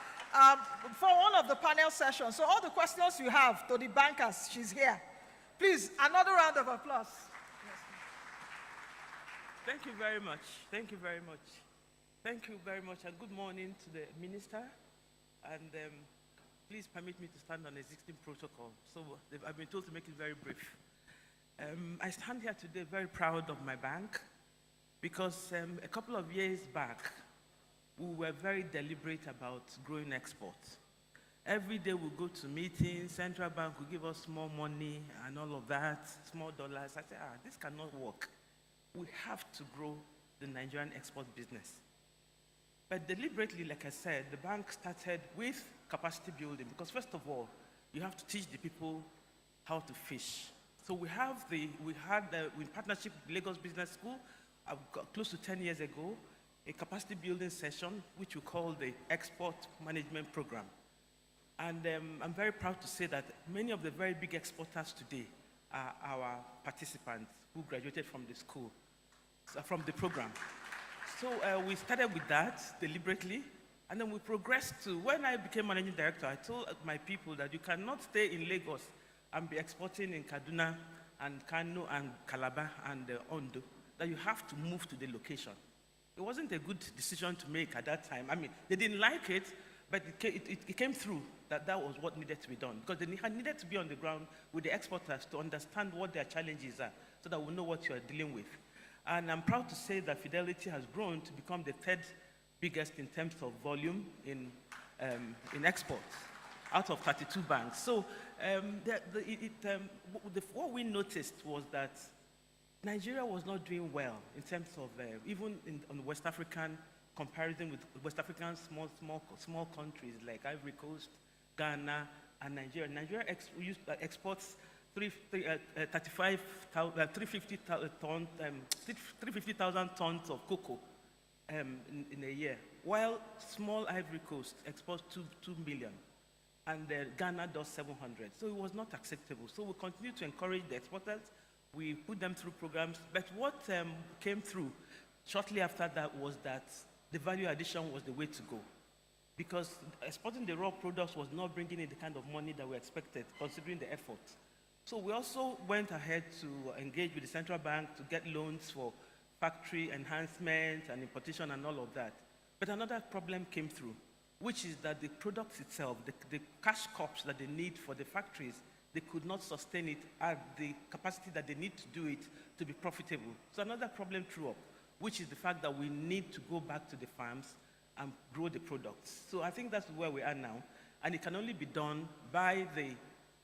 for one of the panel sessions. So all the questions you have to the bankers, she's here. Please, another round of applause. Yes, thank you very much. Thank you very much. Thank you very much, and good morning to the minister. And please permit me to stand on existing protocol. So I've been told to make it very brief. I stand here today very proud of my bank because a couple of years back, we were very deliberate about growing exports. Every day we go to meetings, central bank will give us more money and all of that, small dollars. I said, this cannot work. We have to grow the Nigerian export business. But deliberately, like I said, the bank started with capacity building because first of all, you have to teach the people how to fish. So we had in partnership with Lagos Business School, close to 10 years ago, a capacity building session, which we call the Export Management Program. And I'm very proud to say that many of the very big exporters today are our participants who graduated from the school, from the program. So we started with that deliberately, and then we progressed to, when I became managing director, I told my people that you cannot stay in Lagos and be exporting in Kaduna and Kano and Calabar and Ondo, that you have to move to the location. It wasn't a good decision to make at that time. I mean, they didn't like it, but it came through that that was what needed to be done, because they needed to be on the ground with the exporters to understand what their challenges are, so that we know what you are dealing with. And I'm proud to say that Fidelity has grown to become the third biggest in terms of volume in exports, out of 32 banks. So what we noticed was that Nigeria was not doing well in terms of, even on West African comparison with West African small countries like Ivory Coast, Ghana, and Nigeria. Nigeria exports 350,000 tons of cocoa in a year, while small Ivory Coast exports 2 million, and Ghana does 700. So it was not acceptable. So we continue to encourage the exporters. We put them through programs. But what came through shortly after that was that the value addition was the way to go, because exporting the raw products was not bringing in the kind of money that we expected, considering the effort. So we also went ahead to engage with the central bank to get loans for factory enhancement and importation and all of that. But another problem came through, which is that the products itself, the cash crops that they need for the factories, they could not sustain it at the capacity that they need to do it to be profitable. So another problem threw up, which is the fact that we need to go back to the farms and grow the products. So I think that's where we are now. And it can only be done by the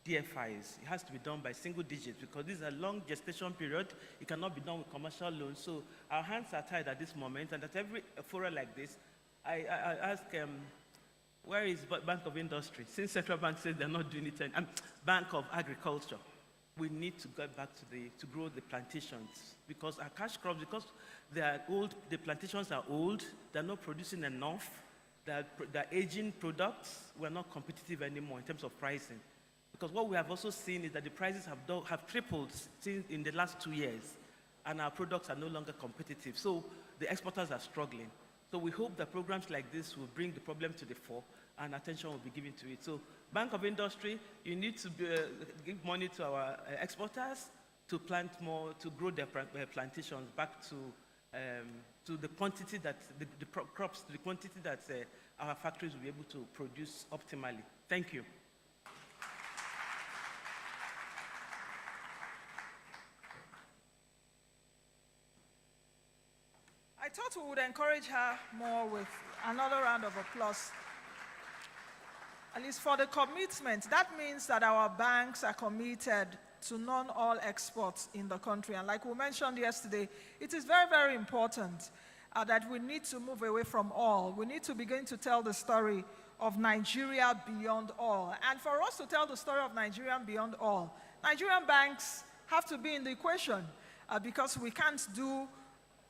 DFIs. It has to be done by single digits because this is a long gestation period. It cannot be done with commercial loans. So our hands are tied at this moment, and at every forum like this, I ask, where is Bank of Industry? Since Central Bank says they're not doing it, Bank of Agriculture. We need to get back to grow the plantations, because our cash crops, because they are old, the plantations are old, they're not producing enough, they're aging products, we're not competitive anymore in terms of pricing. Because what we have also seen is that the prices have tripled since in the last 2 years, and our products are no longer competitive. So the exporters are struggling. So we hope that programs like this will bring the problem to the fore, and attention will be given to it. So Bank of Industry, you need to give money to our exporters to plant more, to grow their plantations back to the quantity that, the crops, the quantity that our factories will be able to produce optimally. Thank you. I thought we would encourage her more with Another round of applause. At least for the commitment, that means that our banks are committed to non-oil exports in the country. And like we mentioned yesterday, it is very, very important that we need to move away from oil. We need to begin to tell the story of Nigeria beyond oil. And for us to tell the story of Nigeria beyond oil, Nigerian banks have to be in the equation because we can't do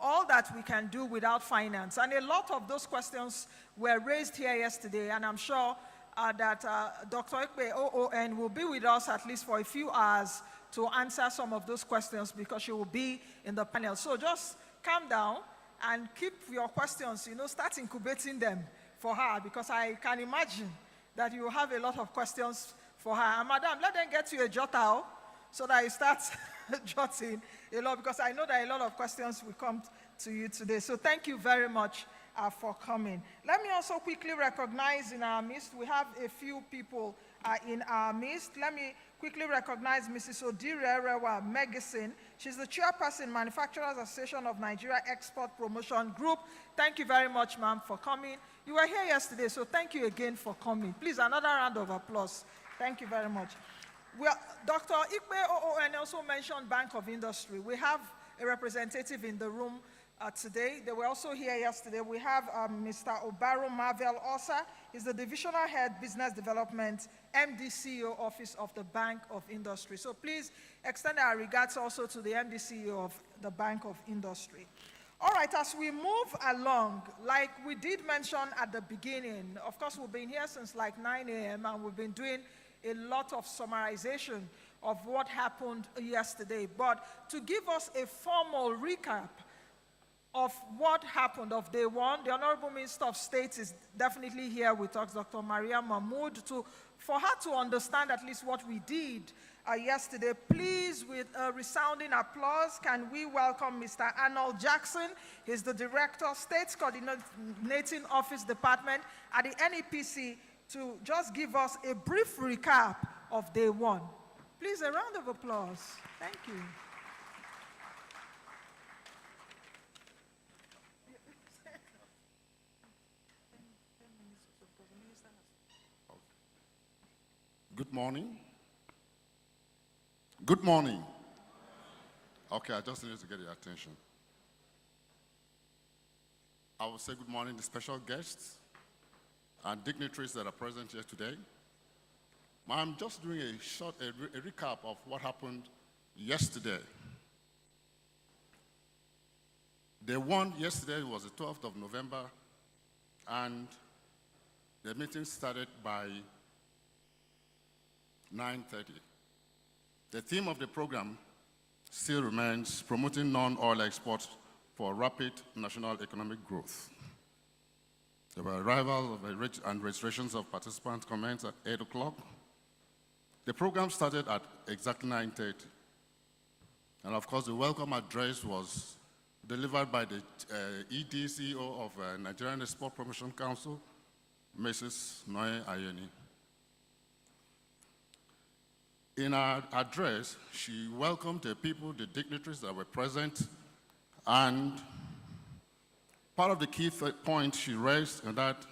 all that we can do without finance. And a lot of those questions were raised here yesterday, and I'm sure that Dr. Ekpe OON will be with us at least for a few hours to answer some of those questions because she will be in the panel. So just calm down and keep your questions, start incubating them for her because I can imagine that you have a lot of questions for her. And madam, let them get you a jotter so that you start jotting a lot because I know that a lot of questions will come to you today. So thank you very much for coming. Let me also quickly recognize in our midst, we have a few people in our midst. Let me quickly recognize Mrs. Odire Rewa Megasin. She's the chairperson, Manufacturers Association of Nigeria Export Promotion Group. Thank you very much, ma'am, for coming. You were here yesterday, so thank you again for coming. Please, another round of applause. Thank you very much. Well, Dr. Ikpe OON also mentioned Bank of Industry. We have a representative in the room today. They were also here yesterday. We have Mr. Obaro Marvel Osa. He's the Divisional Head, Business Development, MD CEO Office of the Bank of Industry. So please extend our regards also to the MD CEO of the Bank of Industry. All right, as we move along, like we did mention at the beginning, of course, we've been here since like 9 a.m. and we've been doing a lot of summarization of what happened yesterday. But to give us a formal recap of what happened of day one, the Honorable Minister of State is definitely here with us, Dr. Maria Mahmood, for her to understand at least what we did yesterday. Please, with a resounding applause, can we welcome Mr. Arnold Jackson? He's the Director, State Coordinating Office Department at the NEPC, to just give us a brief recap of day one. Please, a round of applause. Thank you. Good morning. Good morning. Okay, I just needed to get your attention. I will say good morning to special guests and dignitaries that are present here today. I'm just doing a short recap of what happened yesterday. Day one yesterday was the 12th of November, and the meeting started by 9:30. The theme of the program still remains promoting non-oil exports for rapid national economic growth. There were arrivals and registrations of participants commenced at 8 o'clock. The program started at exactly 9:30. And of course, the welcome address was delivered by the ED CEO of Nigerian Export Promotion Council, Mrs. Noe Ayeni. In her address, she welcomed the people, the dignitaries that were present, and part of the key points she raised in that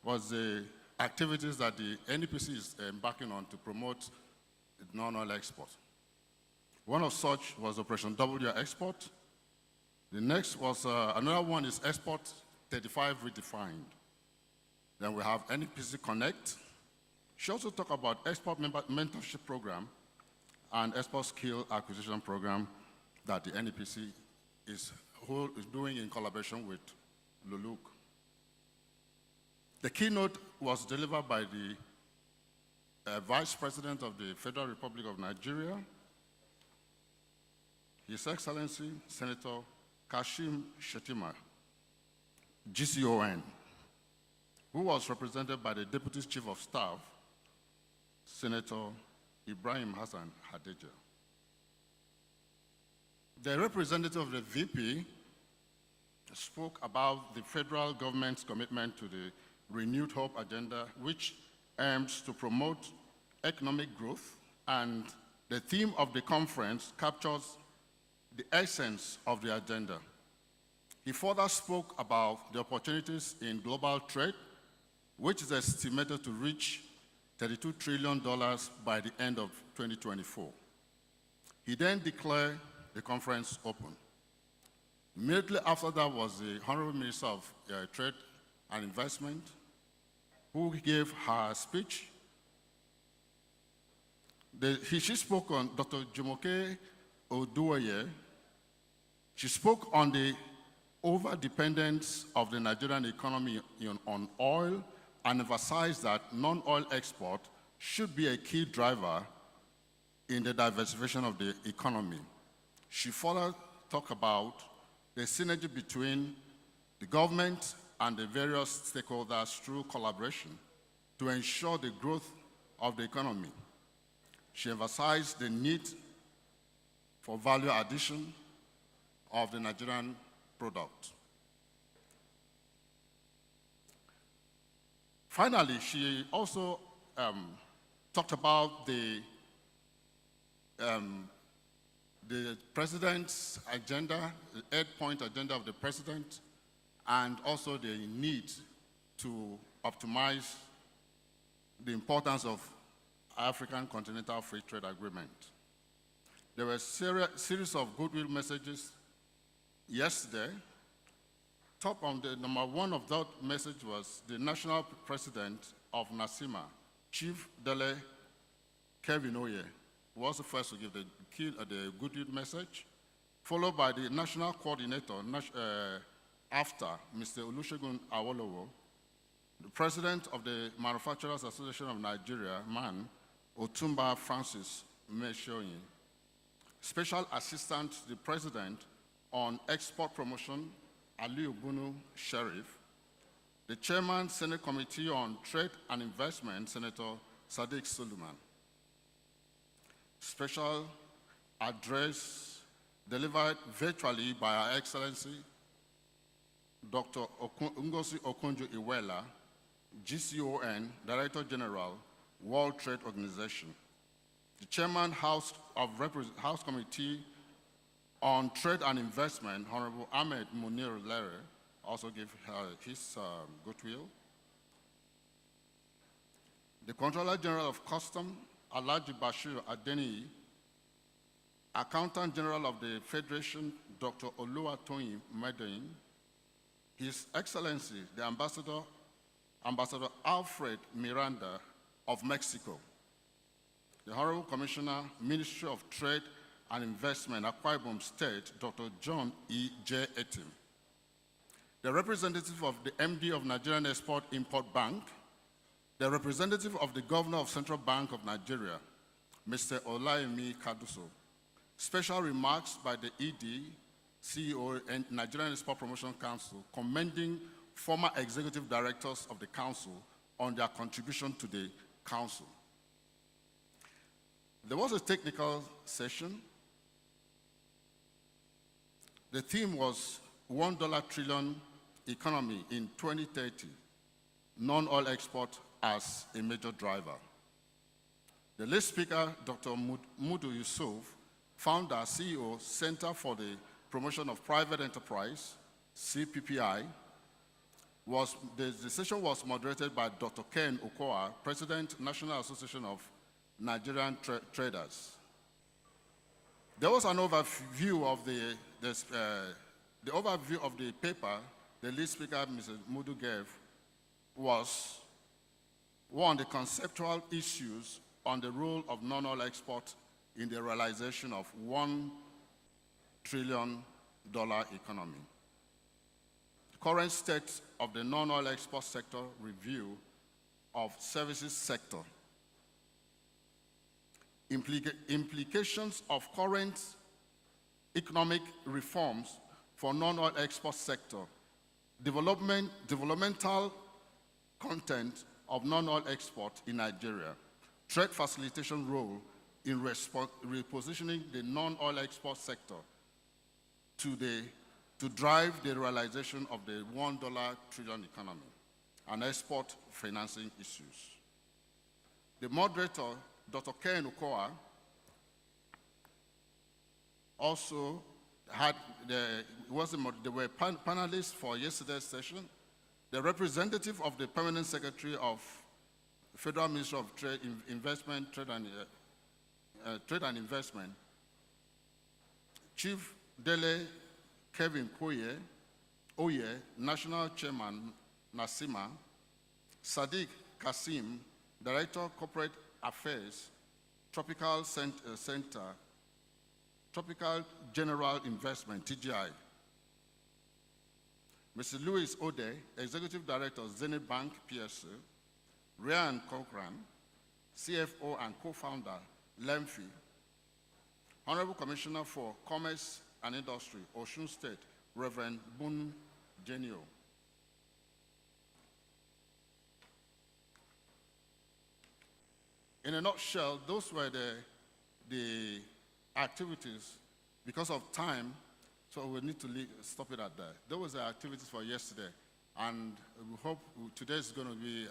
was the activities that the NEPC is embarking on to promote non-oil export. One of such was Operation Double Your Export. The next was, another one is Export 35 Redefined. Then we have NEPC Connect. She also talked about Export Mentorship Program and Export Skill Acquisition Program that the NEPC is doing in collaboration with Luluk. The keynote was delivered by the Vice President of the Federal Republic of Nigeria, His Excellency Senator Kashim Shettima, GCON, who was represented by the Deputy Chief of Staff, Senator Ibrahim Hassan Hadeja. The representative of the VP spoke about the federal government's commitment to the Renewed Hope Agenda, which aims to promote economic growth, and the theme of the conference captures the essence of the agenda. He further spoke about the opportunities in global trade, which is estimated to reach $32 trillion by the end of 2024. He then declared the conference open. Immediately after that was the Honorable Minister of Trade and Investment, who gave her speech. She spoke on Dr. Jumoke Oduoye. She spoke on the over-dependence of the Nigerian economy on oil and emphasized that non-oil export should be a key driver in the diversification of the economy. She further talked about the synergy between the government and the various stakeholders through collaboration to ensure the growth of the economy. She emphasized the need for value addition of the Nigerian product. Finally, she also talked about the president's agenda, the 8-point agenda of the president, and also the need to optimize the importance of African Continental Free Trade Agreement. There were a series of goodwill messages yesterday. Top on the number one of that message was the national president of NASIMA, Chief Dele Kevin Oye, who was the first to give the goodwill message, followed by the national coordinator after Mr. Olusegun Awolowo, the president of the Manufacturers Association of Nigeria, MAN, Otumba Francis Meshoyin, special assistant to the president on export promotion, Ali Obunu Sheriff, the chairman, Senate Committee on Trade and Investment, Senator Sadiq Suleiman. Special address delivered virtually by Her Excellency Dr. Ngozi Okonjo-Iweala, GCON, Director General, World Trade Organization. The chairman, House Committee on Trade and Investment, Honorable Ahmed Munir Lere, also gave his goodwill. The Controller General of Custom, Alhaji Bashir Adeniyi, Accountant General of the Federation, Dr. Oluwatoyin Medein, His Excellency, the Ambassador Alfred Miranda of Mexico, the Honorable Commissioner, Ministry of Trade and Investment, Akwa Ibom State, Dr. John E. J. Etim, the representative of the MD of Nigerian Export-Import Bank, the representative of the Governor of Central Bank of Nigeria, Mr. Olayemi Kaduso. Special remarks by the ED, CEO, and Nigerian Export Promotion Council, commending former executive directors of the council on their contribution to the council. There was a technical session. The theme was $1 trillion economy in 2030, non-oil export as a major driver. The late speaker, Dr. Mudu Yusuf, founder, CEO, Center for the Promotion of Private Enterprise, CPPI, the session was moderated by Dr. Ken Okoa, President, National Association of Nigerian Traders. There was an overview of the overview of the paper the lead speaker, Mr. Mudu, gave was one, the conceptual issues on the role of non-oil export in the realization of $1 trillion economy. The current state of the non-oil export sector review of services sector. Implications of current economic reforms for non-oil export sector. Developmental content of non-oil export in Nigeria. Trade facilitation role in repositioning the non-oil export sector to drive the realization of the $1 trillion economy and export financing issues. The moderator, Dr. Ken Okoa, also there were panelists for yesterday's session. The representative of the Permanent Secretary of Federal Ministry of Trade, Trade and Investment, Chief Dele Kevin Oye, National Chairman Nasima, Sadiq Kasim, Director Corporate Affairs, Tropical General Investment, TGI. Mr. Louis Ode, Executive Director, Zenith Bank, PSC. Ryan Cochran, CFO and co-founder, Lemfi. Honorable Commissioner for Commerce and Industry, Osun State, Reverend Bun Genio. In a nutshell, those were the activities. Because of time, so we need to stop it at that. Those were the activities for yesterday. And we hope today is going to be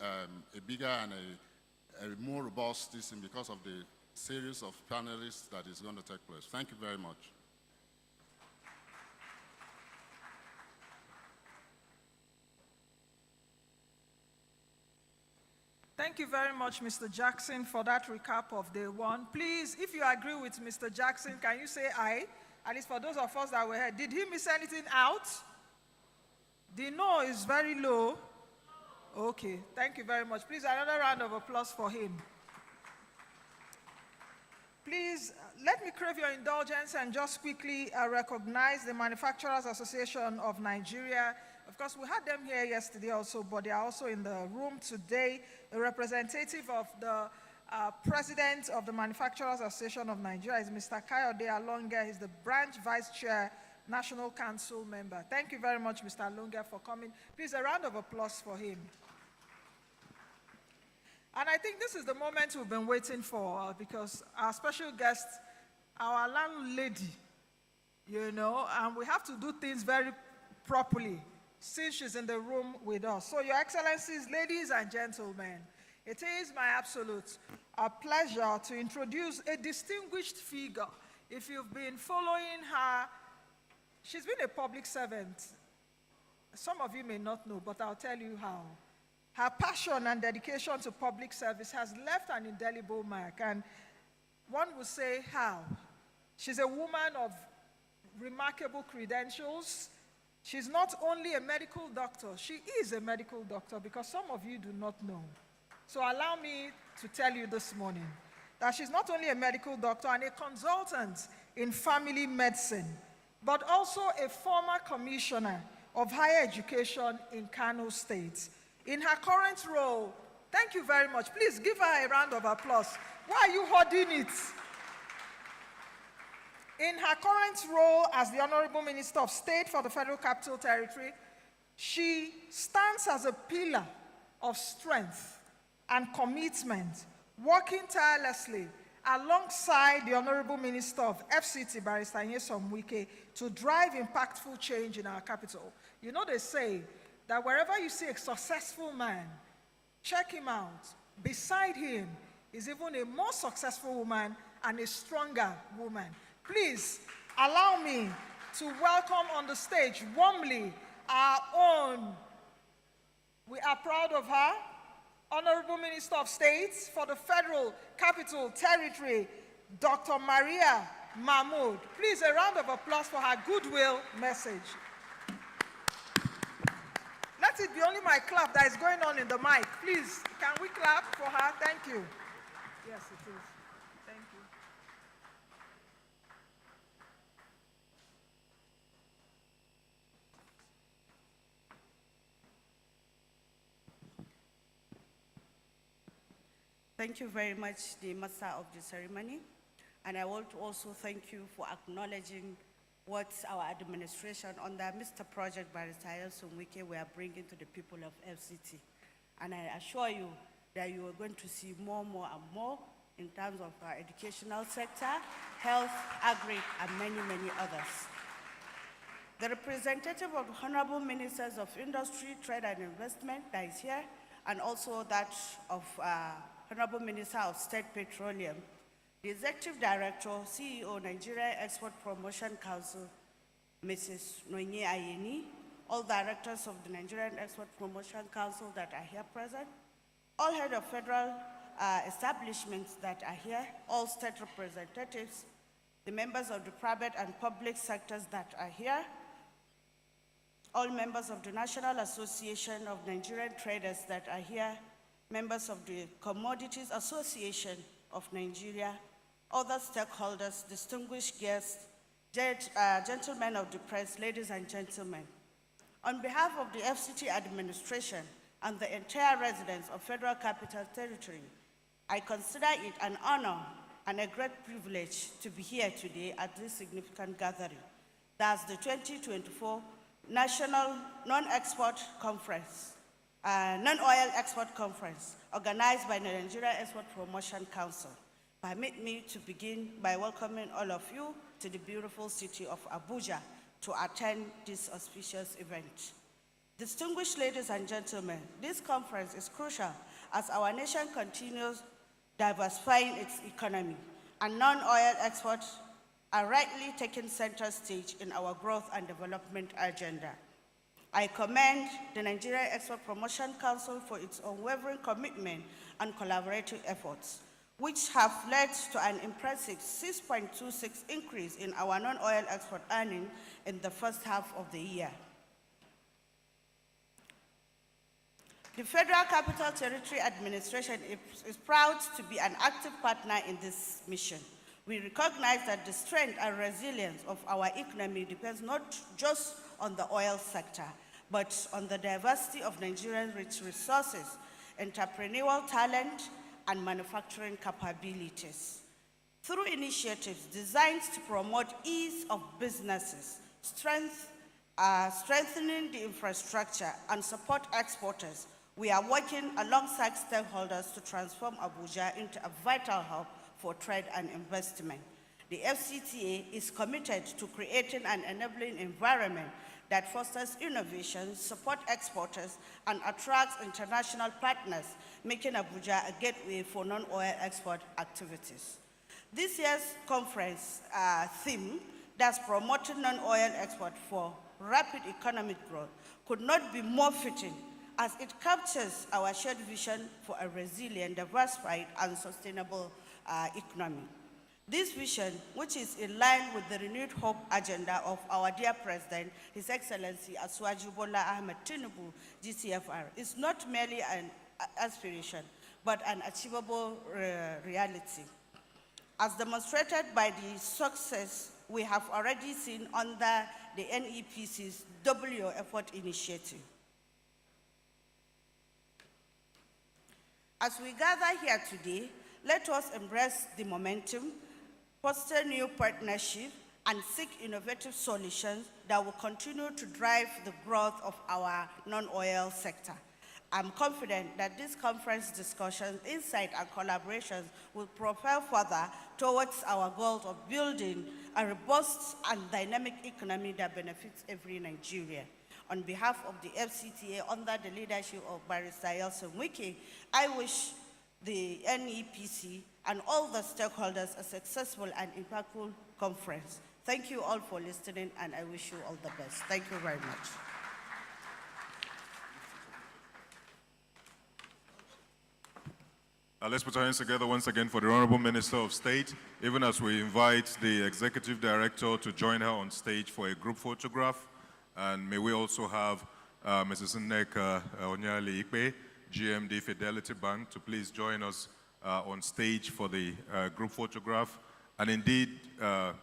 a bigger and a more robust season because of the series of panelists that is going to take place. Thank you very much. Thank you very much, Mr. Jackson, for that recap of day one. Please, if you agree with Mr. Jackson, can you say aye? At least for those of us that were here. Did he miss anything out? The no is very low. Okay, thank you very much. Please, another round of applause for him. Please, let me crave your indulgence and just quickly recognize the Manufacturers Association of Nigeria. Of course, we had them here yesterday also, but they are also in the room today. The representative of the president of the Manufacturers Association of Nigeria is Mr. Kayode Alonge. He's the branch vice chair, National Council member. Thank you very much, Mr. Alonge, for coming. Please, a round of applause for him. And I think this is the moment we've been waiting for because our special guest, our landlady, and we have to do things very properly since she's in the room with us. So, Your Excellencies, ladies and gentlemen, it is my absolute pleasure to introduce a distinguished figure. If you've been following her, she's been a public servant. Some of you may not know, but I'll tell you how. Her passion and dedication to public service has left an indelible mark, and one would say how. She's a woman of remarkable credentials. She's not only a medical doctor, she is a medical doctor because some of you do not know. So allow me to tell you this morning that she's not only a medical doctor and a consultant in family medicine, but also a former commissioner of higher education in Kano State. In her current role, thank you very much. Please give her a round of applause. Why are you holding it? In her current role as the Honorable Minister of State for the Federal Capital Territory, she stands as a pillar of strength and commitment, working tirelessly alongside the Honorable Minister of FCT, Barrister Nyesom Wike, to drive impactful change in our capital. You know, they say that wherever you see a successful man, check him out. Beside him is even a more successful woman and a stronger woman. Please allow me to welcome on the stage warmly our own, we are proud of her, Honorable Minister of State for the Federal Capital Territory, Dr. Maria Mahmood. Please, a round of applause for her goodwill message. Let it be only my clap that is going on in the mic. Please, can we clap for her? Thank you. Yes, it is. Thank you. Thank you very much, the master of the ceremony. And I want to also thank you for acknowledging what our administration under Mr. Project Barrister Nyesom Wike we are bringing to the people of FCT. And I assure you that you are going to see more and more in terms of our educational sector, health, agri, and many others. The representative of Honorable Ministers of Industry, Trade and Investment that is here, and also that of Honorable Minister of State Petroleum, the Executive Director, CEO, Nigeria Export Promotion Council, Mrs. Noinye Ayeni, all directors of the Nigerian Export Promotion Council that are here present, all head of federal establishments that are here, all state representatives, the members of the private and public sectors that are here, all members of the National Association of Nigerian Traders that are here, members of the Commodities Association of Nigeria, other stakeholders, distinguished guests, gentlemen of the press, ladies and gentlemen. On behalf of the FCT administration and the entire residents of Federal Capital Territory, I consider it an honor and a great privilege to be here today at this significant gathering. That's the 2024 National Non-Export Conference, Non-Oil Export Conference, organized by the Nigerian Export Promotion Council. Permit me to begin by welcoming all of you to the beautiful city of Abuja to attend this auspicious event. Distinguished ladies and gentlemen, this conference is crucial as our nation continues diversifying its economy, and non-oil exports are rightly taking center stage in our growth and development agenda. I commend the Nigerian Export Promotion Council for its unwavering commitment and collaborative efforts, which have led to an impressive 6.26% increase in our non-oil export earnings in the first half of the year. The Federal Capital Territory Administration is proud to be an active partner in this mission. We recognize that the strength and resilience of our economy depends not just on the oil sector, but on the diversity of Nigerian rich resources, entrepreneurial talent, and manufacturing capabilities. Through initiatives designed to promote ease of businesses, strengthening the infrastructure, and support exporters, we are working alongside stakeholders to transform Abuja into a vital hub for trade and investment. The FCTA is committed to creating an enabling environment that fosters innovation, supports exporters, and attracts international partners, making Abuja a gateway for non-oil export activities. This year's conference theme, that's promoting non-oil export for rapid economic growth, could not be more fitting as it captures our shared vision for a resilient, diversified, and sustainable economy. This vision, which is in line with the renewed hope agenda of our dear President, His Excellency Asuwaju Bola Ahmed Tinubu, GCFR, is not merely an aspiration, but an achievable reality. As demonstrated by the success we have already seen under the NEPC's W Effort Initiative. As we gather here today, let us embrace the momentum, foster new partnerships, and seek innovative solutions that will continue to drive the growth of our non-oil sector. I'm confident that this conference discussions, insight, and collaborations will propel further towards our goal of building a robust and dynamic economy that benefits every Nigerian. On behalf of the FCTA, under the leadership of Barrister Yeltsin Wike, I wish the NEPC and all the stakeholders a successful and impactful conference. Thank you all for listening, and I wish you all the best. Thank you very much. Let's put our hands together once again for the Honorable Minister of State, even as we invite the Executive Director to join her on stage for a group photograph. And may we also have Mrs. Nneka Onyali Ikpe, GMD Fidelity Bank, to please join us on stage for the group photograph. And indeed, Her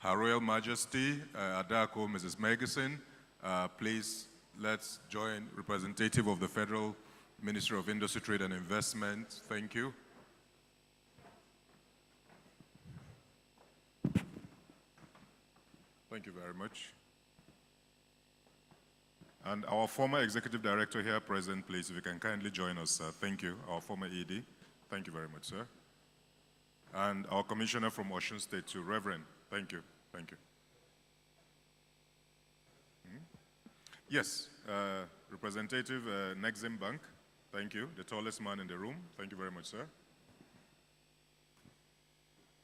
Royal Majesty, Adako, Mrs. Megison, please let's join representative of the Federal Ministry of Industry, Trade and Investment. Thank you. Thank you very much. And our former executive director here present, please, if you can kindly join us, sir. Thank you. Our former ED. Thank you very much, sir. And our commissioner from Osun State, too, Reverend. Thank you. Thank you. Yes, Representative Nexim Bank. Thank you. The tallest man in the room. Thank you very much, sir.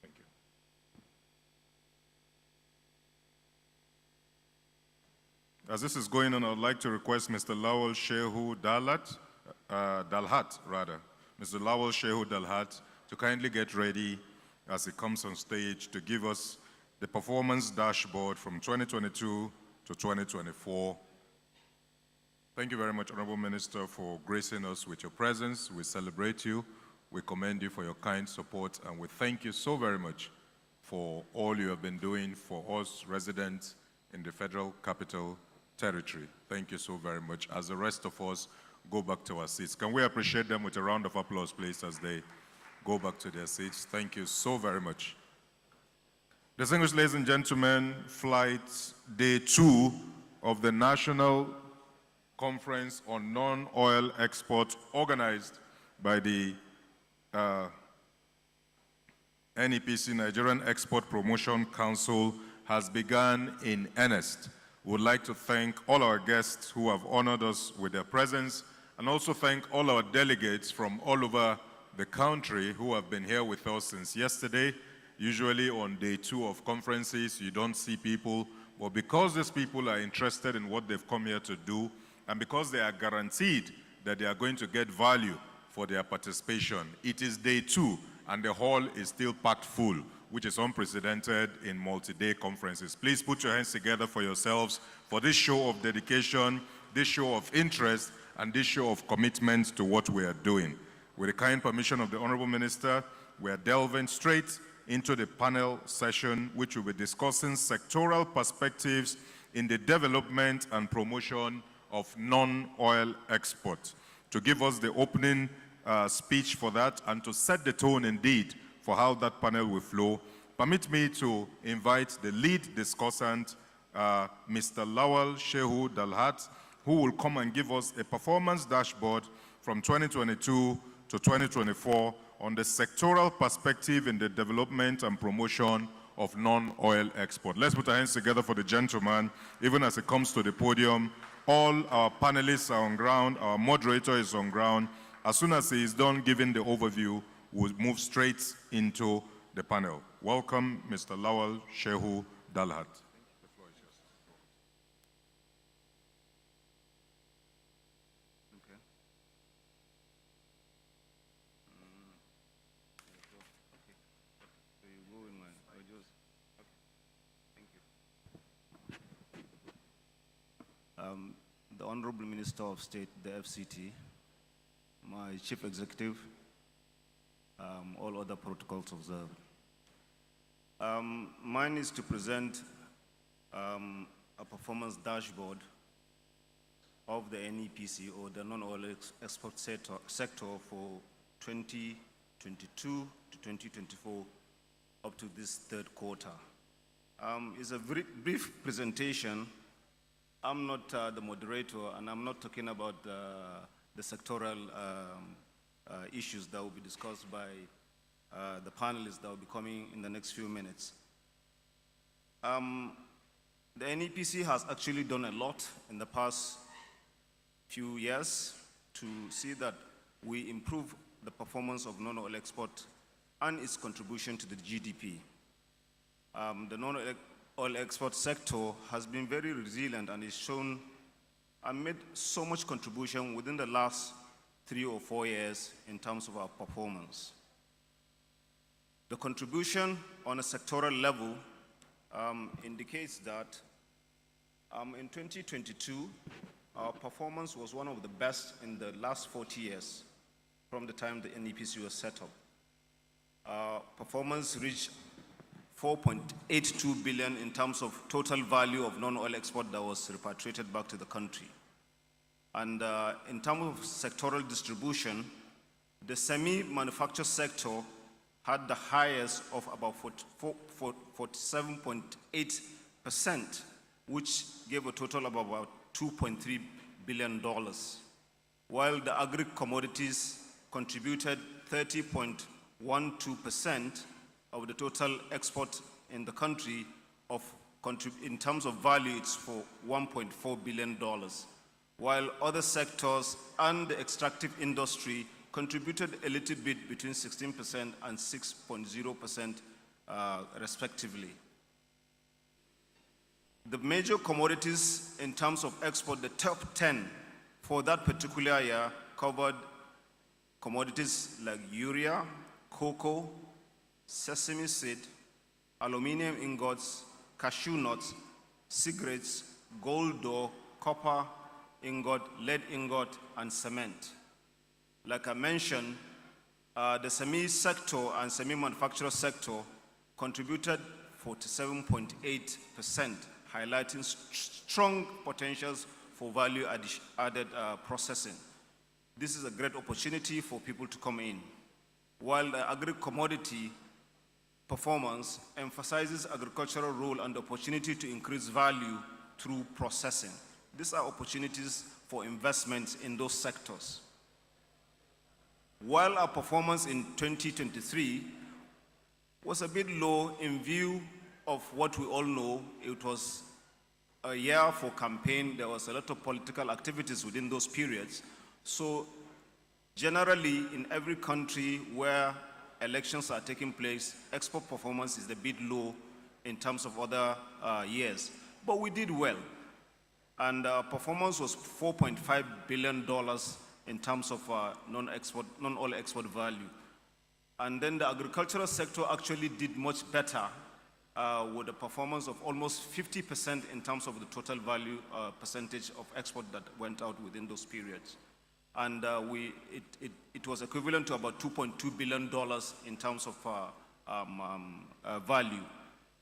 Thank you. As this is going on, I would like to request Mr. Lawal Shehu Dalhat, Mr. Lawal Shehu Dalhat, to kindly get ready as he comes on stage to give us the performance dashboard from 2022 to 2024. Thank you very much, Honorable Minister, for gracing us with your presence. We celebrate you. We commend you for your kind support, and we thank you so very much for all you have been doing for us residents in the Federal Capital Territory. Thank you so very much. As the rest of us go back to our seats, can we appreciate them with a round of applause, please, as they go back to their seats? Thank you so very much. Distinguished ladies and gentlemen, flight day 2 of the National Conference on Non-Oil Exports organized by the NEPC, Nigerian Export Promotion Council, has begun in earnest. We would like to thank all our guests who have honored us with their presence, and also thank all our delegates from all over the country who have been here with us since yesterday. Usually on day 2 of conferences, you don't see people, but because these people are interested in what they've come here to do, and because they are guaranteed that they are going to get value for their participation, it is day 2, and the hall is still packed full, which is unprecedented in multi-day conferences. Please put your hands together for yourselves for this show of dedication, this show of interest, and this show of commitment to what we are doing. With the kind permission of the Honorable Minister, we are delving straight into the panel session, which will be discussing sectoral perspectives in the development and promotion of non-oil export. To give us the opening speech for that and to set the tone indeed for how that panel will flow, permit me to invite the lead discussant, Mr. Lawal Shehu Dalhat, who will come and give us a performance dashboard from 2022 to 2024 on the sectoral perspective in the development and promotion of non-oil export. Let's put our hands together for the gentleman. Even as he comes to the podium, all our panelists are on ground, our moderator is on ground. As soon as he is done giving the overview, we'll move straight into the panel. Welcome, Mr. Lawal Shehu Dalhat. The floor is yours. Okay. Okay. So you go in my, I just, okay. Thank you. The Honorable Minister of State, the FCT, my Chief Executive, all other protocols observed. Mine is to present a performance dashboard of the NEPC, or the non-oil export sector for 2022 to 2024 up to this third quarter. It's a very brief presentation. I'm not the moderator, and I'm not talking about the sectoral issues that will be discussed by the panelists that will be coming in the next few minutes. The NEPC has actually done a lot in the past few years to see that we improve the performance of non-oil export and its contribution to the GDP. The non-oil export sector has been very resilient and is shown and made so much contribution within the last 3 or 4 years in terms of our performance. The contribution on a sectoral level indicates that in 2022, our performance was one of the best in the last 40 years from the time the NEPC was set up. Our performance reached 4.82 billion in terms of total value of non-oil export that was repatriated back to the country. And in terms of sectoral distribution, the semi-manufacture sector had the highest of about 47.8%, which gave a total of about $2.3 billion, while the agri-commodities contributed 30.12% of the total export in the country. In terms of value, it's for $1.4 billion, while other sectors and the extractive industry contributed a little bit between 16% and 6.0%, respectively. The major commodities in terms of export, the top 10 for that particular year covered commodities like urea, cocoa, sesame seed, aluminum ingots, cashew nuts, cigarettes, gold ore, copper ingot, lead ingot, and cement. Like I mentioned, the semi-sector and semi-manufacturer sector contributed 47.8%, highlighting strong potentials for value-added processing. This is a great opportunity for people to come in. While the agri-commodity performance emphasizes agricultural role and the opportunity to increase value through processing. These are opportunities for investments in those sectors. While our performance in 2023 was a bit low in view of what we all know, it was a year for campaign. There was a lot of political activities within those periods. So generally, in every country where elections are taking place, export performance is a bit low in terms of other years. But we did well. And performance was $4.5 billion in terms of non-oil export value. And then the agricultural sector actually did much better with a performance of almost 50% in terms of the total value percentage of export that went out within those periods. And it was equivalent to about $2.2 billion in terms of value,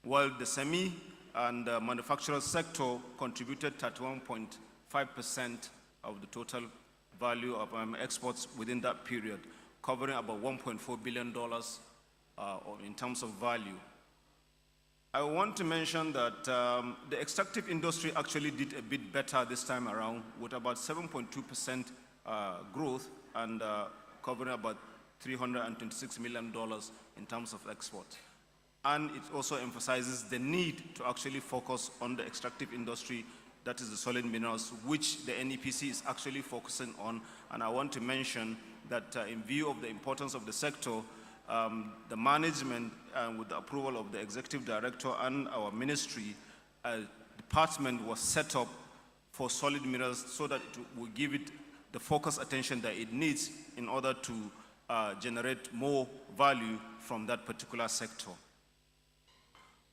while the semi and manufacturer sector contributed 31.5% of the total value of exports within that period, covering about $1.4 billion in terms of value. I want to mention that the extractive industry actually did a bit better this time around with about 7.2% growth and covering about $326 million in terms of export. And it also emphasizes the need to actually focus on the extractive industry, that is the solid minerals, which the NEPC is actually focusing on. And I want to mention that in view of the importance of the sector, the management, with the approval of the executive director and our ministry, a department was set up for solid minerals so that it will give it the focus attention that it needs in order to generate more value from that particular sector.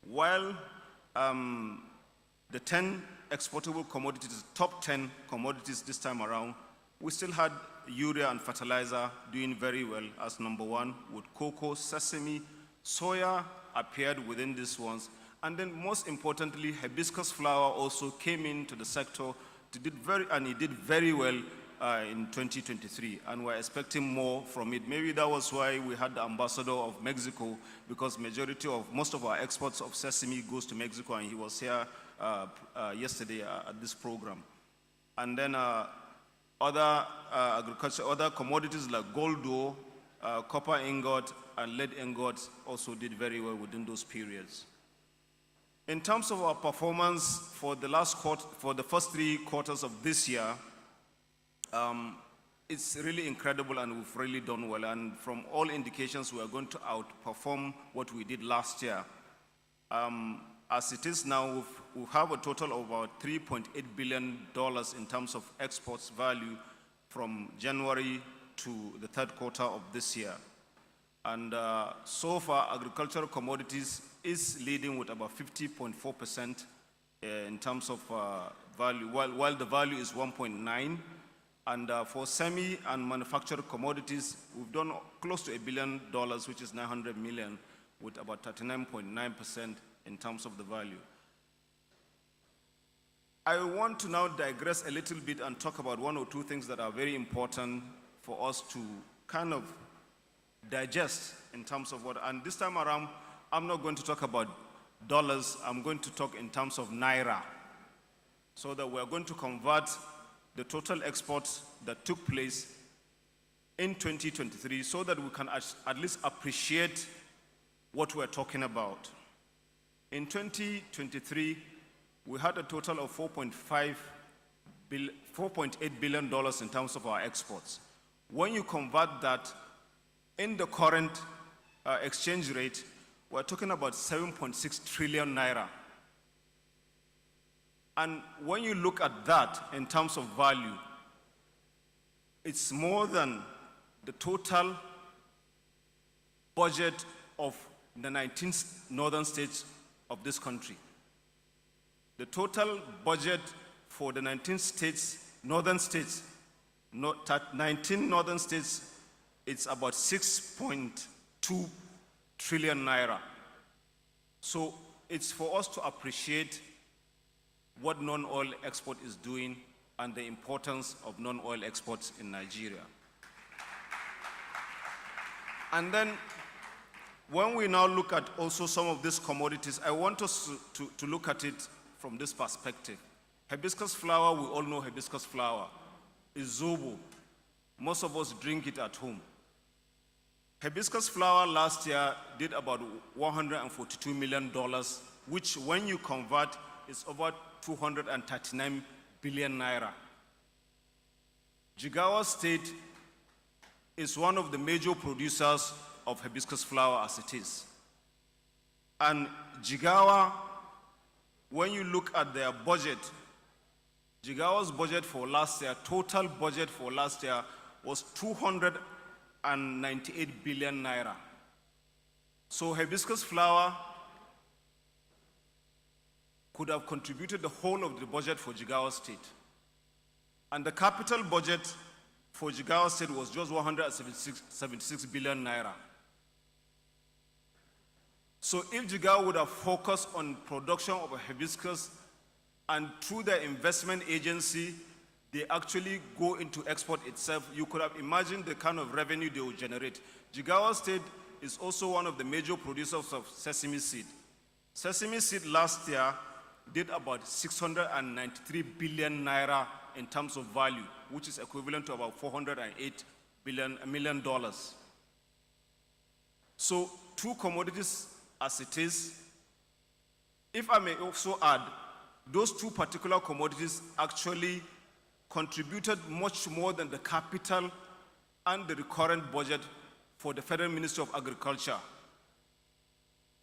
While the 10 exportable commodities, top 10 commodities this time around, we still had urea and fertilizer doing very well as number one, with cocoa, sesame, soya appeared within these ones. And then most importantly, hibiscus flower also came into the sector, it did very well in 2023, and we're expecting more from it. Maybe that was why we had the ambassador of Mexico, because most of our exports of sesame goes to Mexico, and he was here yesterday at this program. And then other commodities like gold ore, copper ingot, and lead ingots also did very well within those periods. In terms of our performance for the first 3 quarters of this year, it's really incredible, and we've really done well. And from all indications, we are going to outperform what we did last year. As it is now, we have a total of about $3.8 billion in terms of exports value from January to the 3rd quarter of this year. And so far, agricultural commodities is leading with about 50.4% in terms of value, while the value is 1.9. And for semi and manufactured commodities, we've done close to $1 billion, which is 900 million, with about 39.9% in terms of the value. I want to now digress a little bit and talk about 1 or 2 things that are very important for us to kind of digest in terms of what, and this time around, I'm not going to talk about dollars, I'm going to talk in terms of naira, so that we're going to convert the total exports that took place in 2023 so that we can at least appreciate what we're talking about. In 2023, we had a total of $4.8 billion in terms of our exports. When you convert that in the current exchange rate, we're talking about 7.6 trillion naira. And when you look at that in terms of value, it's more than the total budget of the 19 northern states of this country. The total budget for the 19 states, northern states, 19 northern states, it's about 6.2 trillion naira. So it's for us to appreciate what non-oil export is doing and the importance of non-oil exports in Nigeria. And then when we now look at also some of these commodities, I want us to look at it from this perspective. Hibiscus flower, we all know hibiscus flower is zobo. Most of us drink it at home. Hibiscus flower last year did about $142 million, which when you convert is over 239 billion naira. Jigawa State is one of the major producers of hibiscus flower as it is. And Jigawa, when you look at their budget, Jigawa's budget for last year, total budget for last year was 298 billion naira. So hibiscus flower could have contributed the whole of the budget for Jigawa State. And the capital budget for Jigawa State was just 176 billion naira. So if Jigawa would have focused on production of a hibiscus and through their investment agency, they actually go into export itself, you could have imagined the kind of revenue they would generate. Jigawa State is also one of the major producers of sesame seed. Sesame seed last year did about 693 billion naira in terms of value, which is equivalent to about $408 million. So two commodities as it is. If I may also add, those two particular commodities actually contributed much more than the capital and the recurrent budget for the Federal Ministry of Agriculture.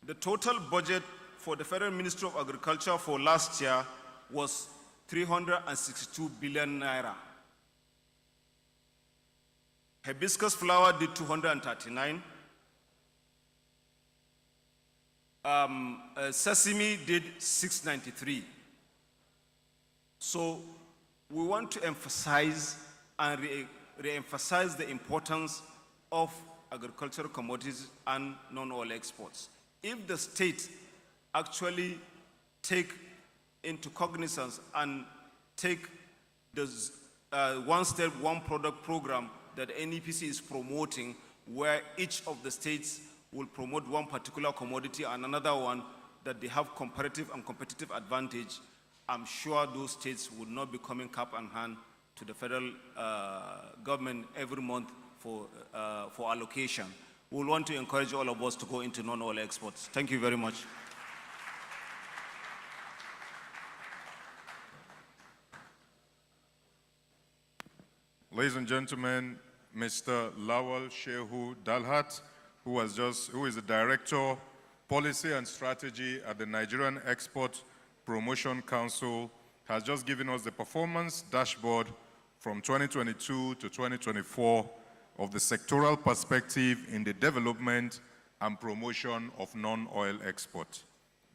The total budget for the Federal Ministry of Agriculture for last year was 362 billion naira. Hibiscus flower did 239. Sesame did 693. So we want to emphasize and re-emphasize the importance of agricultural commodities and non-oil exports. If the state actually take into cognizance and take the one step, one product program that NEPC is promoting, where each of the states will promote one particular commodity and another one that they have comparative and competitive advantage, I'm sure those states would not be coming cap in hand to the federal government every month for allocation. We want to encourage all of us to go into non-oil exports. Thank you very much. Ladies and gentlemen, Mr. Lawal Shehu Dalhat, who is the Director, Policy and Strategy at the Nigerian Export Promotion Council, has just given us the performance dashboard from 2022 to 2024 of the sectoral perspective in the development and promotion of non-oil export.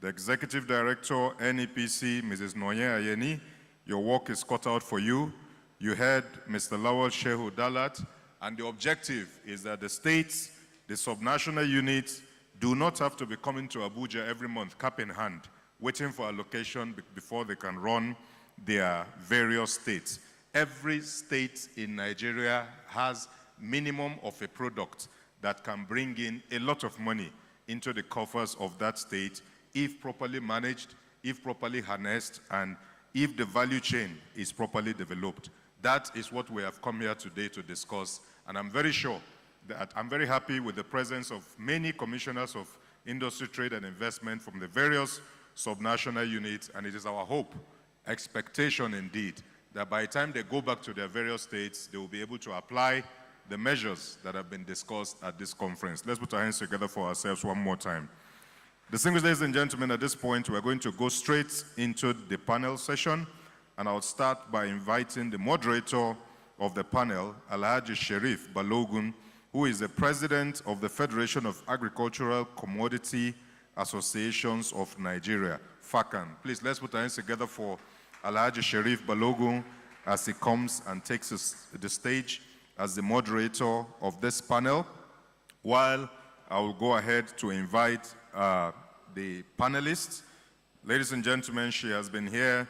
The Executive Director, NEPC, Mrs. Noye Ayeni, your work is cut out for you. You heard Mr. Lawal Shehu Dalhat, and the objective is that the states, the subnational units, do not have to be coming to Abuja every month, cap in hand, waiting for allocation before they can run their various states. Every state in Nigeria has minimum of a product that can bring in a lot of money into the coffers of that state if properly managed, if properly harnessed, and if the value chain is properly developed. That is what we have come here today to discuss, and I'm very sure that I'm very happy with the presence of many commissioners of industry, trade, and investment from the various subnational units, and it is our hope, expectation indeed, that by the time they go back to their various states, they will be able to apply the measures that have been discussed at this conference. Let's put our hands together for ourselves one more time. Distinguished ladies and gentlemen, at this point, we're going to go straight into the panel session, and I'll start by inviting the moderator of the panel, Alhaji Sherif Balogun, who is the president of the Federation of Agricultural Commodity Associations of Nigeria, FACAN. Please, let's put our hands together for Alhaji Sherif Balogun as he comes and takes the stage as the moderator of this panel, while I will go ahead to invite the panelists. Ladies and gentlemen, she has been here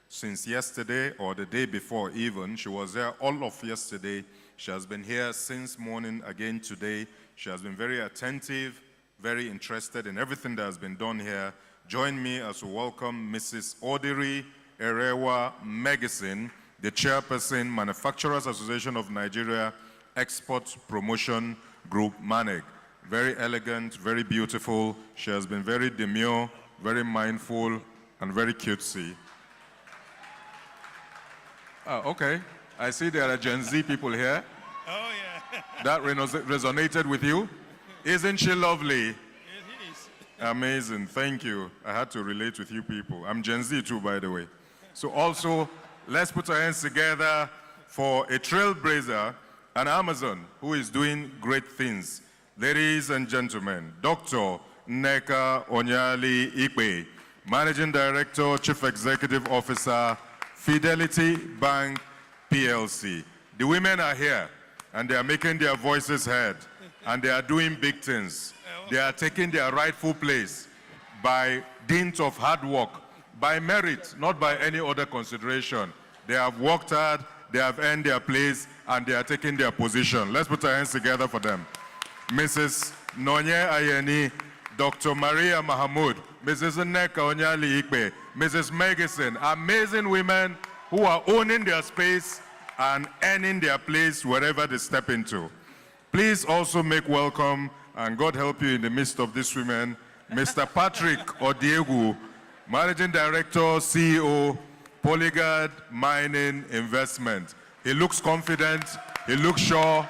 since yesterday or the day before even. She was there all of yesterday. She has been here since morning again today. She has been very attentive, very interested in everything that has been done here. Join me as we welcome Mrs. Odiri Erewa Megasin, the chairperson, Manufacturers Association of Nigeria, Export Promotion Group, MANEG. Very elegant, very beautiful. She has been very demure, very mindful, and very cutesy. Oh, okay. I see there are Gen Z people here. Oh, yeah. That resonated with you? Isn't she lovely? It is. Amazing, thank you. I had to relate with you people. I'm Gen Z too, by the way. So also, let's put our hands together for a trailblazer, an Amazon who is doing great things. Ladies and gentlemen, Dr. Nneka Onyali Ikpe, Managing Director, Chief Executive Officer, Fidelity Bank PLC. The women are here, and they are making their voices heard, and they are doing big things. They are taking their rightful place by dint of hard work, by merit, not by any other consideration. They have worked hard, they have earned their place, and they are taking their position. Let's put our hands together for them. Mrs. Nonye Ayeni, Dr. Maria Mahamoud, Mrs. Nneka Onyali Ikpe, Mrs. Megison, amazing women who are owning their space and earning their place wherever they step into. Please also make welcome, and God help you in the midst of these women, Mr. Patrick Odiegu, Managing Director, CEO, Polyguard Mining Investment. He looks confident, he looks sure,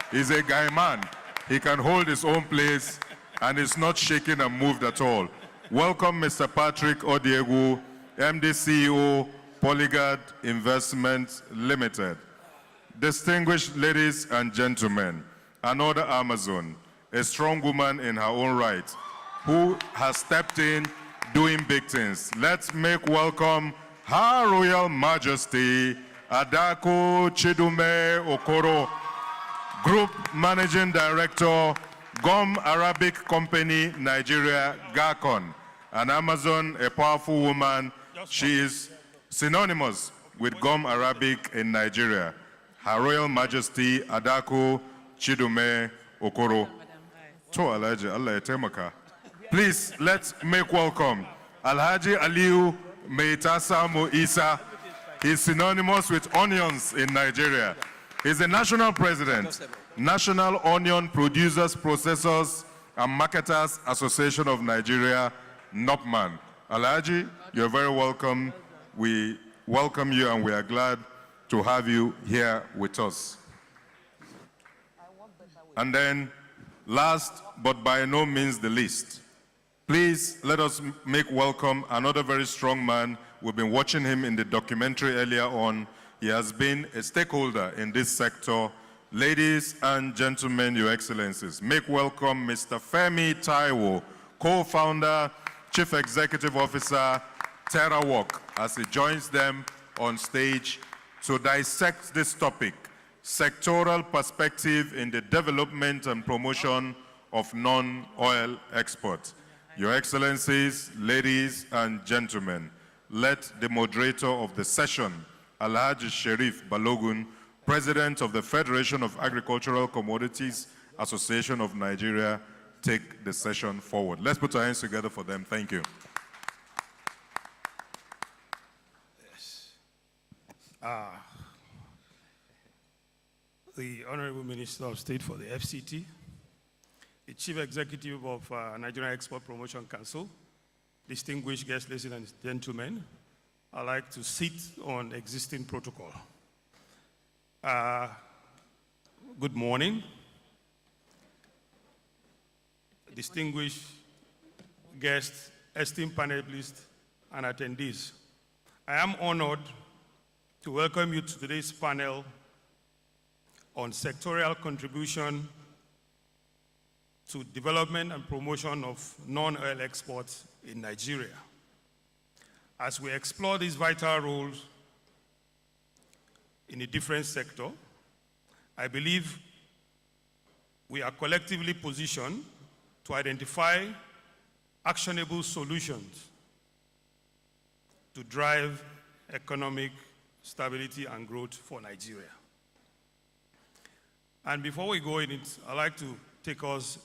he's a guy man. He can hold his own place and is not shaken and moved at all. Welcome, Mr. Patrick Odiegu, MD CEO, Polyguard Investment Limited. Distinguished ladies and gentlemen, another Amazon, a strong woman in her own right, who has stepped in doing big things. Let's make welcome Her Royal Majesty Adako Chidume Okoro, Group Managing Director, GOM Arabic Company, Nigeria, GACON. An Amazon, a powerful woman. She is synonymous with GOM Arabic in Nigeria. Her Royal Majesty Adako Chidume Okoro. Please, let's make welcome Alhaji Aliu Meitasamu Isa. He's synonymous with onions in Nigeria. He's the national president, National Onion Producers, Processors, and Marketers Association of Nigeria, NOPMAN. Alhaji, you're very welcome. We welcome you, and we are glad to have you here with us. And then, last but by no means the least, please let us make welcome another very strong man. We've been watching him in the documentary earlier on. He has been a stakeholder in this sector. Ladies and gentlemen, Your Excellencies, make welcome Mr. Femi Taiwo, co-founder, Chief Executive Officer, TerraWalk, as he joins them on stage to dissect this topic, sectoral perspective in the development and promotion of non-oil export. Your Excellencies, ladies and gentlemen, let the moderator of the session, Alhaji Sherif Balogun, President of the Federation of Agricultural Commodities Association of Nigeria, take the session forward. Let's put our hands together for them. Thank you. Yes. The Honorable Minister of State for the FCT, the Chief Executive of Nigerian Export Promotion Council, distinguished guests, ladies and gentlemen, I'd like to sit on existing protocol. Good morning. Distinguished guests, esteemed panelists, and attendees. I am honored to welcome you to today's panel on sectorial contribution to development and promotion of non-oil exports in Nigeria. As we explore these vital roles in a different sector, I believe we are collectively positioned to identify actionable solutions to drive economic stability and growth for Nigeria. And before we go in it, I'd like to take us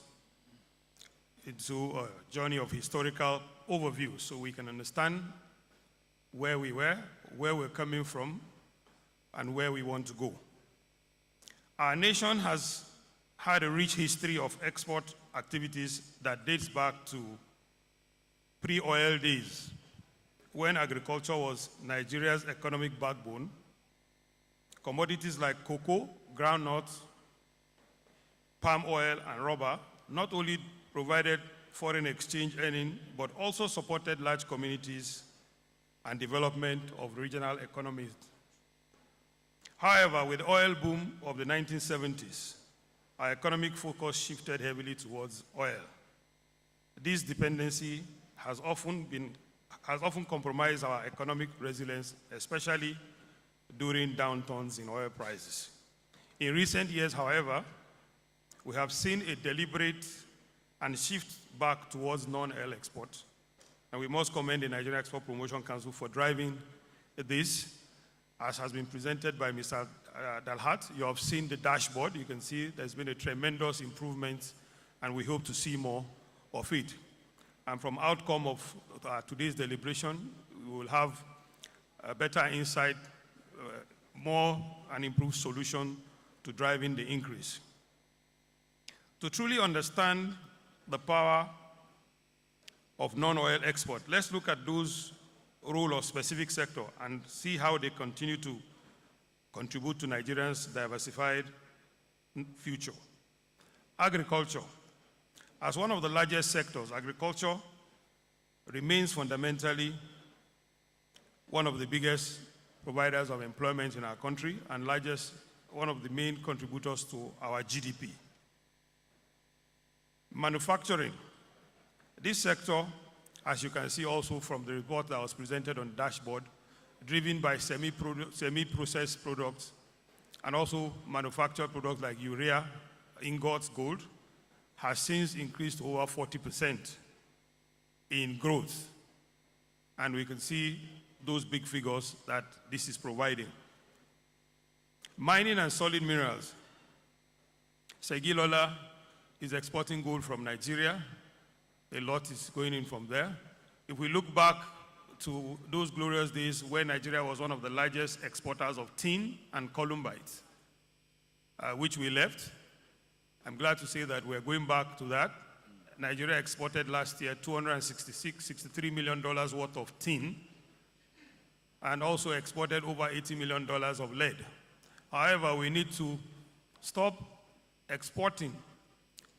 into a journey of historical overview so we can understand where we were, where we're coming from, and where we want to go. Our nation has had a rich history of export activities that dates back to pre-oil days, when agriculture was Nigeria's economic backbone. Commodities like cocoa, groundnuts, palm oil, and rubber not only provided foreign exchange earning, but also supported large communities and development of regional economies. However, with the oil boom of the 1970s, our economic focus shifted heavily towards oil. This dependency has often compromised our economic resilience, especially during downturns in oil prices. In recent years, however, we have seen a deliberate and shift back towards non-oil export. And we must commend the Nigerian Export Promotion Council for driving this, as has been presented by Mr. Dalhat. You have seen the dashboard. You can see there's been a tremendous improvement, and we hope to see more of it. And from outcome of today's deliberation, we will have a better insight, more and improved solution to driving the increase. To truly understand the power of non-oil export, let's look at those role of specific sector and see how they continue to contribute to Nigerians' diversified future. Agriculture. As one of the largest sectors, agriculture remains fundamentally one of the biggest providers of employment in our country and one of the main contributors to our GDP. Manufacturing. This sector, as you can see also from the report that was presented on the dashboard, driven by semi-processed products and also manufactured products like urea, ingots, gold, has since increased over 40% in growth. And we can see those big figures that this is providing. Mining and solid minerals. Segilola is exporting gold from Nigeria. A lot is going in from there. If we look back to those glorious days when Nigeria was one of the largest exporters of tin and columbite, which we left, I'm glad to say that we're going back to that. Nigeria exported last year $63 million worth of tin and also exported over $80 million of lead. However, we need to stop exporting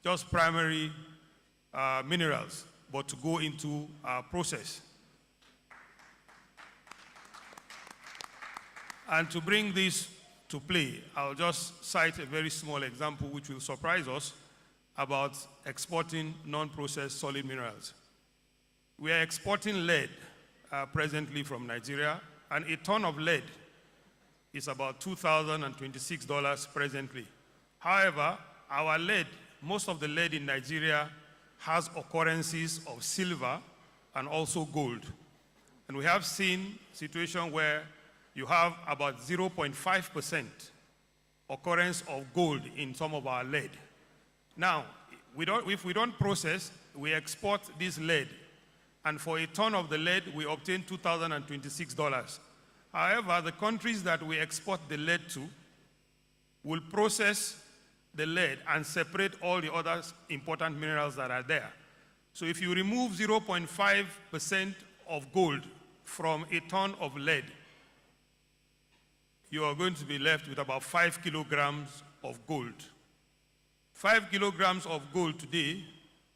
just primary minerals, but to go into process. And to bring this to play, I'll just cite a very small example which will surprise us about exporting non-processed solid minerals. We are exporting lead presently from Nigeria, and a ton of lead is about $2,026 presently. However, our lead, most of the lead in Nigeria has occurrences of silver and also gold. And we have seen a situation where you have about 0.5% occurrence of gold in some of our lead. Now, if we don't process, we export this lead. And for a ton of the lead, we obtain $2,026. However, the countries that we export the lead to will process the lead and separate all the other important minerals that are there. So if you remove 0.5% of gold from a ton of lead, you are going to be left with about 5 kilograms of gold. 5 kilograms of gold today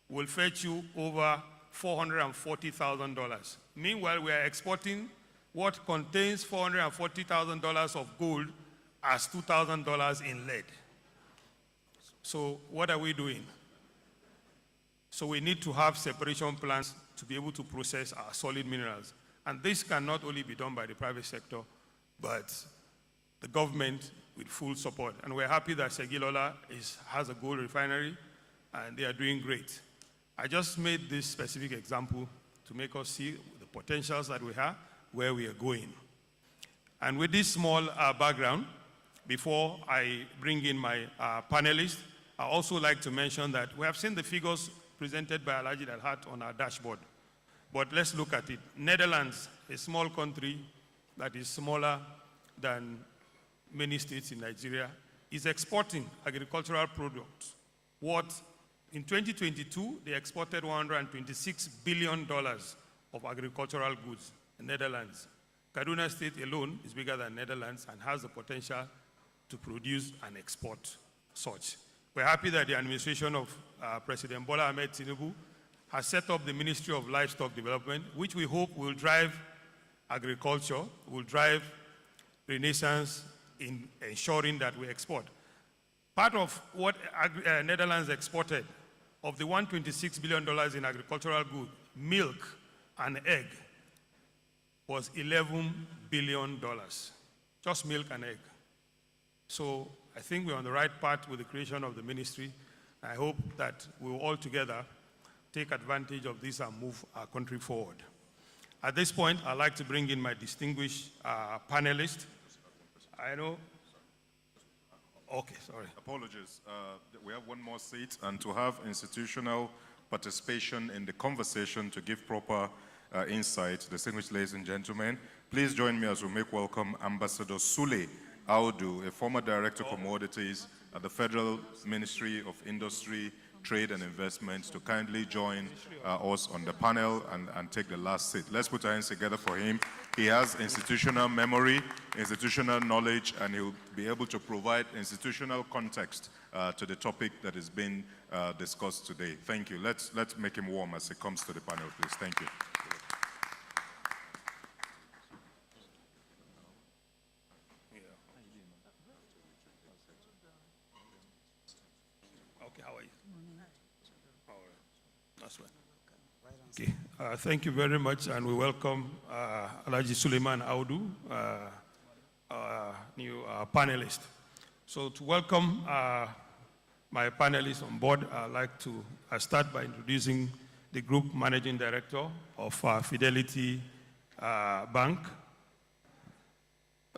will fetch you over $440,000. Meanwhile, we are exporting what contains $440,000 of gold as $2,000 in lead. So what are we doing? So we need to have separation plants to be able to process our solid minerals. And this can not only be done by the private sector, but the government with full support. And we're happy that Segilola has a gold refinery, and they are doing great. I just made this specific example to make us see the potentials that we have, where we are going. And with this small background, before I bring in my panelists, I also like to mention that we have seen the figures presented by Alhaji Dalhat on our dashboard. But let's look at it. Netherlands, a small country that is smaller than many states in Nigeria, is exporting agricultural products. What, in 2022, they exported $126 billion of agricultural goods in Netherlands. Kaduna State alone is bigger than Netherlands and has the potential to produce and export such. We're happy that the administration of President Bola Ahmed Tinubu has set up the Ministry of Livestock Development, which we hope will drive agriculture, will drive renaissance in ensuring that we export. Part of what Netherlands exported, of the $126 billion in agricultural goods, milk and egg, was $11 billion. Just milk and egg. So I think we're on the right path with the creation of the ministry. I hope that we will all together take advantage of this and move our country forward. At this point, I'd like to bring in my distinguished panelists. I know. Okay, sorry. Apologies. We have one more seat, and to have institutional participation in the conversation to give proper insight, distinguished ladies and gentlemen, please join me as we make welcome Ambassador Sule Audu, a former Director of Commodities at the Federal Ministry of Industry, Trade and Investment, to kindly join us on the panel and take the last seat. Let's put our hands together for him. He has institutional memory, institutional knowledge, and he'll be able to provide institutional context to the topic that is being discussed today. Thank you. Let's make him warm as he comes to the panel, please. Thank you. Okay, how are you? All right. That's right. Okay. Thank you very much, and we welcome Alhaji Suleiman Audu, our new panelist. So to welcome my panelists on board, I'd like to start by introducing the Group Managing Director of Fidelity Bank,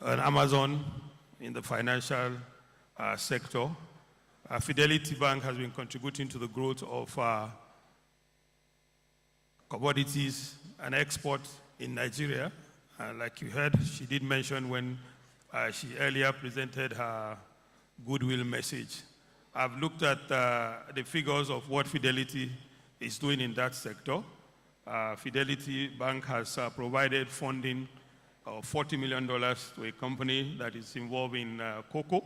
an Amazon in the financial sector. Fidelity Bank has been contributing to the growth of commodities and export in Nigeria. Like you heard, she did mention when she earlier presented her goodwill message. I've looked at the figures of what Fidelity is doing in that sector. Fidelity Bank has provided funding of $40 million to a company that is involved in cocoa,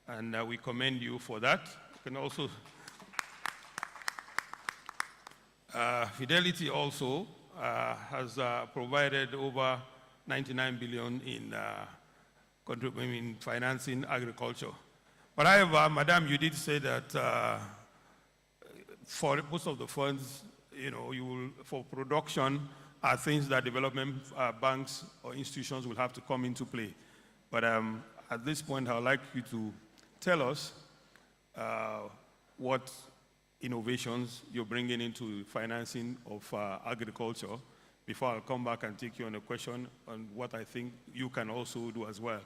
and we commend you for that. You can also Fidelity also has provided over $99 billion in financing agriculture. But however, Madam, you did say that for most of the funds, for production are things that development banks or institutions will have to come into play. But at this point, I would like you to tell us what innovations you're bringing into financing of agriculture before I'll come back and take you on a question on what I think you can also do as well.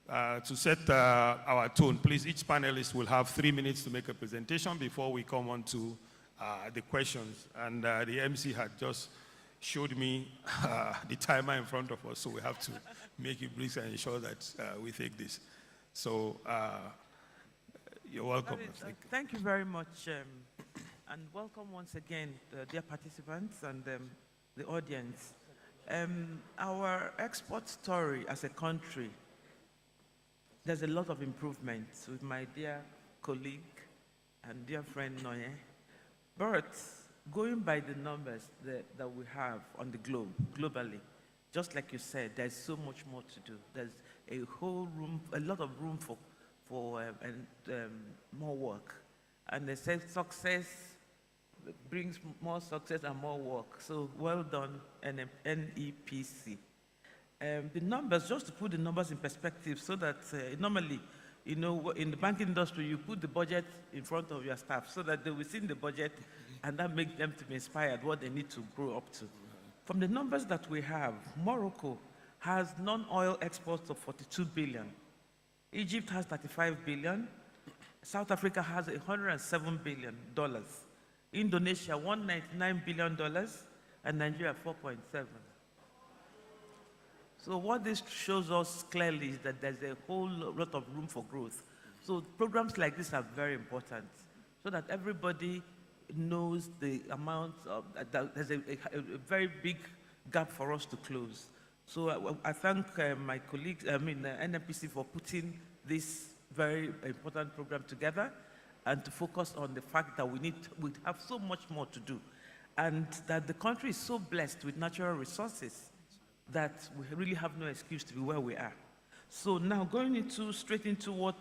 To set our tone, please, each panelist will have 3 minutes to make a presentation before we come on to the questions. And the MC had just showed me the timer in front of us, so we have to make it brief and ensure that we take this. So you're welcome. Thank you very much, and welcome once again, dear participants and the audience. Our export story as a country, there's a lot of improvements with my dear colleague and dear friend Noye. But going by the numbers that we have on the globe, globally, just like you said, there's so much more to do. There's a lot of room for more work. And they say success brings more success and more work. So well done, NEPC. The numbers, just to put the numbers in perspective, so that normally, you know, in the banking industry, you put the budget in front of your staff so that they will see the budget and that makes them to be inspired what they need to grow up to. From the numbers that we have, Morocco has non-oil exports of 42 billion. Egypt has 35 billion. South Africa has $107 billion. Indonesia, $199 billion, and Nigeria, 4.7. So what this shows us clearly is that there's a whole lot of room for growth. So programs like this are very important, so that everybody knows the amount of, that there's a very big gap for us to close. So I thank my colleagues, NEPC, for putting this very important program together and to focus on the fact that we have so much more to do, and that the country is so blessed with natural resources that we really have no excuse to be where we are. So now going straight into what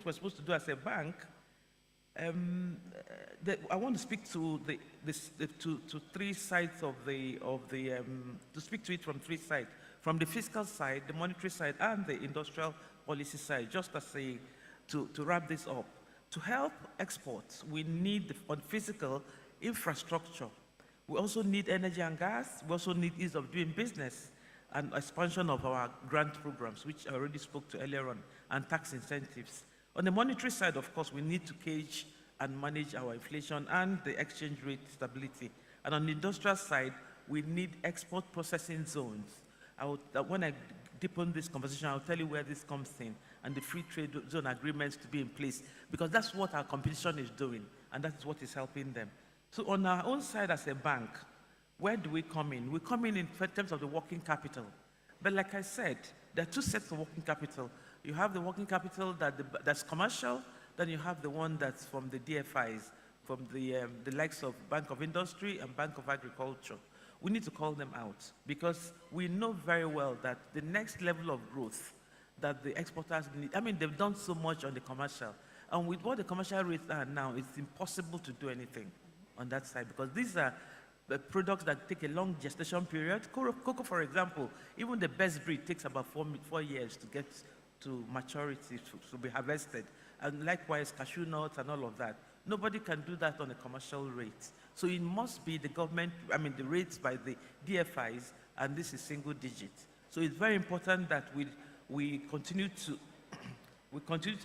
we're supposed to do as a bank, I want to speak to three sides to speak to it from three sides: from the fiscal side, the monetary side, and the industrial policy side. Just to wrap this up, to help exports, we need on physical infrastructure. We also need energy and gas. We also need ease of doing business and expansion of our grant programs, which I already spoke to earlier on, and tax incentives. On the monetary side, of course, we need to gauge and manage our inflation and the exchange rate stability. And on the industrial side, we need export processing zones. When I deepen this conversation, I'll tell you where this comes in, and the free trade zone agreements to be in place, because that's what our competition is doing, and that's what is helping them. So on our own side as a bank, where do we come in? We come in terms of the working capital. But like I said, there are two sets of working capital. You have the working capital that's commercial, then you have the one that's from the DFIs, from the likes of Bank of Industry and Bank of Agriculture. We need to call them out, because we know very well that the next level of growth that the exporters need, they've done so much on the commercial, and with what the commercial rates are now, it's impossible to do anything on that side, because these are the products that take a long gestation period. Cocoa, for example, even the best breed takes about 4 years to get to maturity, to be harvested. And likewise, cashew nuts and all of that. Nobody can do that on a commercial rate. So it must be the government, the rates by the DFIs, and this is single digit. So it's very important that we continue to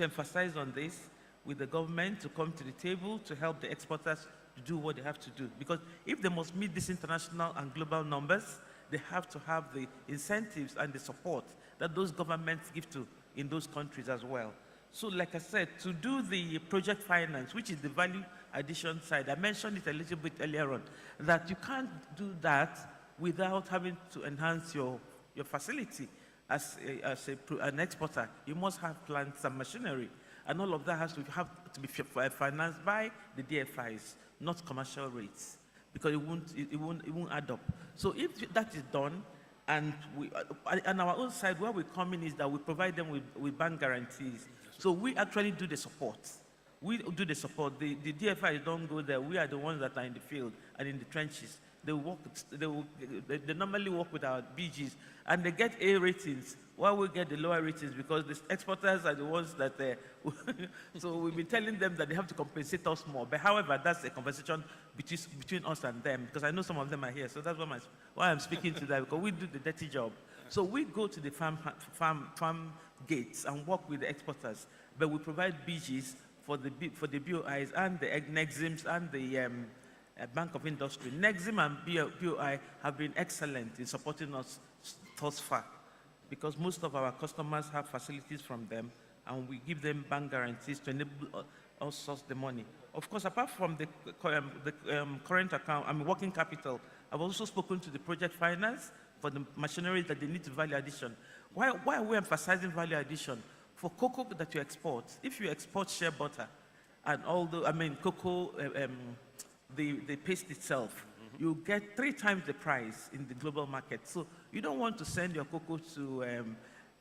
emphasize on this with the government, to come to the table to help the exporters to do what they have to do. Because if they must meet these international and global numbers, they have to have the incentives and the support that those governments give to in those countries as well. So like I said, to do the project finance, which is the value addition side, I mentioned it a little bit earlier on, that you can't do that without having to enhance your facility as an exporter. You must have plants and machinery, and all of that has to be financed by the DFIs, not commercial rates, because it won't add up. So if that is done, and on our own side, where we come in is that we provide them with bank guarantees. So we actually do the support. We do the support. The DFIs don't go there. We are the ones that are in the field and in the trenches. They normally work with our BGs, and they get A ratings, while we get the lower ratings, because the exporters are the ones that, so we've been telling them that they have to compensate us more. But however, that's a conversation between us and them, because I know some of them are here, so that's why I'm speaking to them, because we do the dirty job. So we go to the farm gates and work with the exporters, but we provide BGs for the BOIs and the NEXIMs and the Bank of Industry. NEXIM and BOI have been excellent in supporting us thus far, because most of our customers have facilities from them, and we give them bank guarantees to enable us source the money. Of course, apart from the current account, working capital, I've also spoken to the project finance for the machinery that they need to value addition. Why are we emphasizing value addition? For cocoa that you export, if you export shea butter, and although, cocoa, the paste itself, you get 3 times the price in the global market. So you don't want to send your cocoa to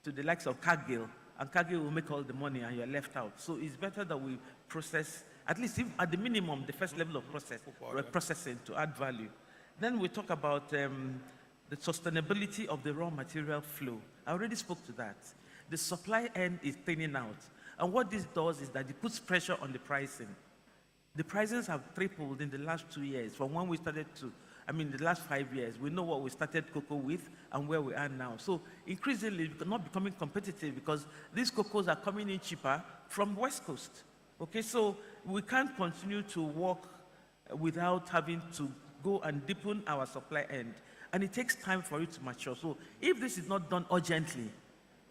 the likes of Cargill, and Cargill will make all the money and you're left out. So it's better that we process, at least at the minimum, the first level of processing to add value. Then we talk about the sustainability of the raw material flow. I already spoke to that. The supply end is thinning out. And what this does is that it puts pressure on the pricing. The prices have tripled in the last 2 years from when we started to, the last 5 years. We know what we started cocoa with and where we are now. So increasingly, we're not becoming competitive because these cocoas are coming in cheaper from West Coast. Okay, so we can't continue to work without having to go and deepen our supply end. And it takes time for it to mature. So if this is not done urgently,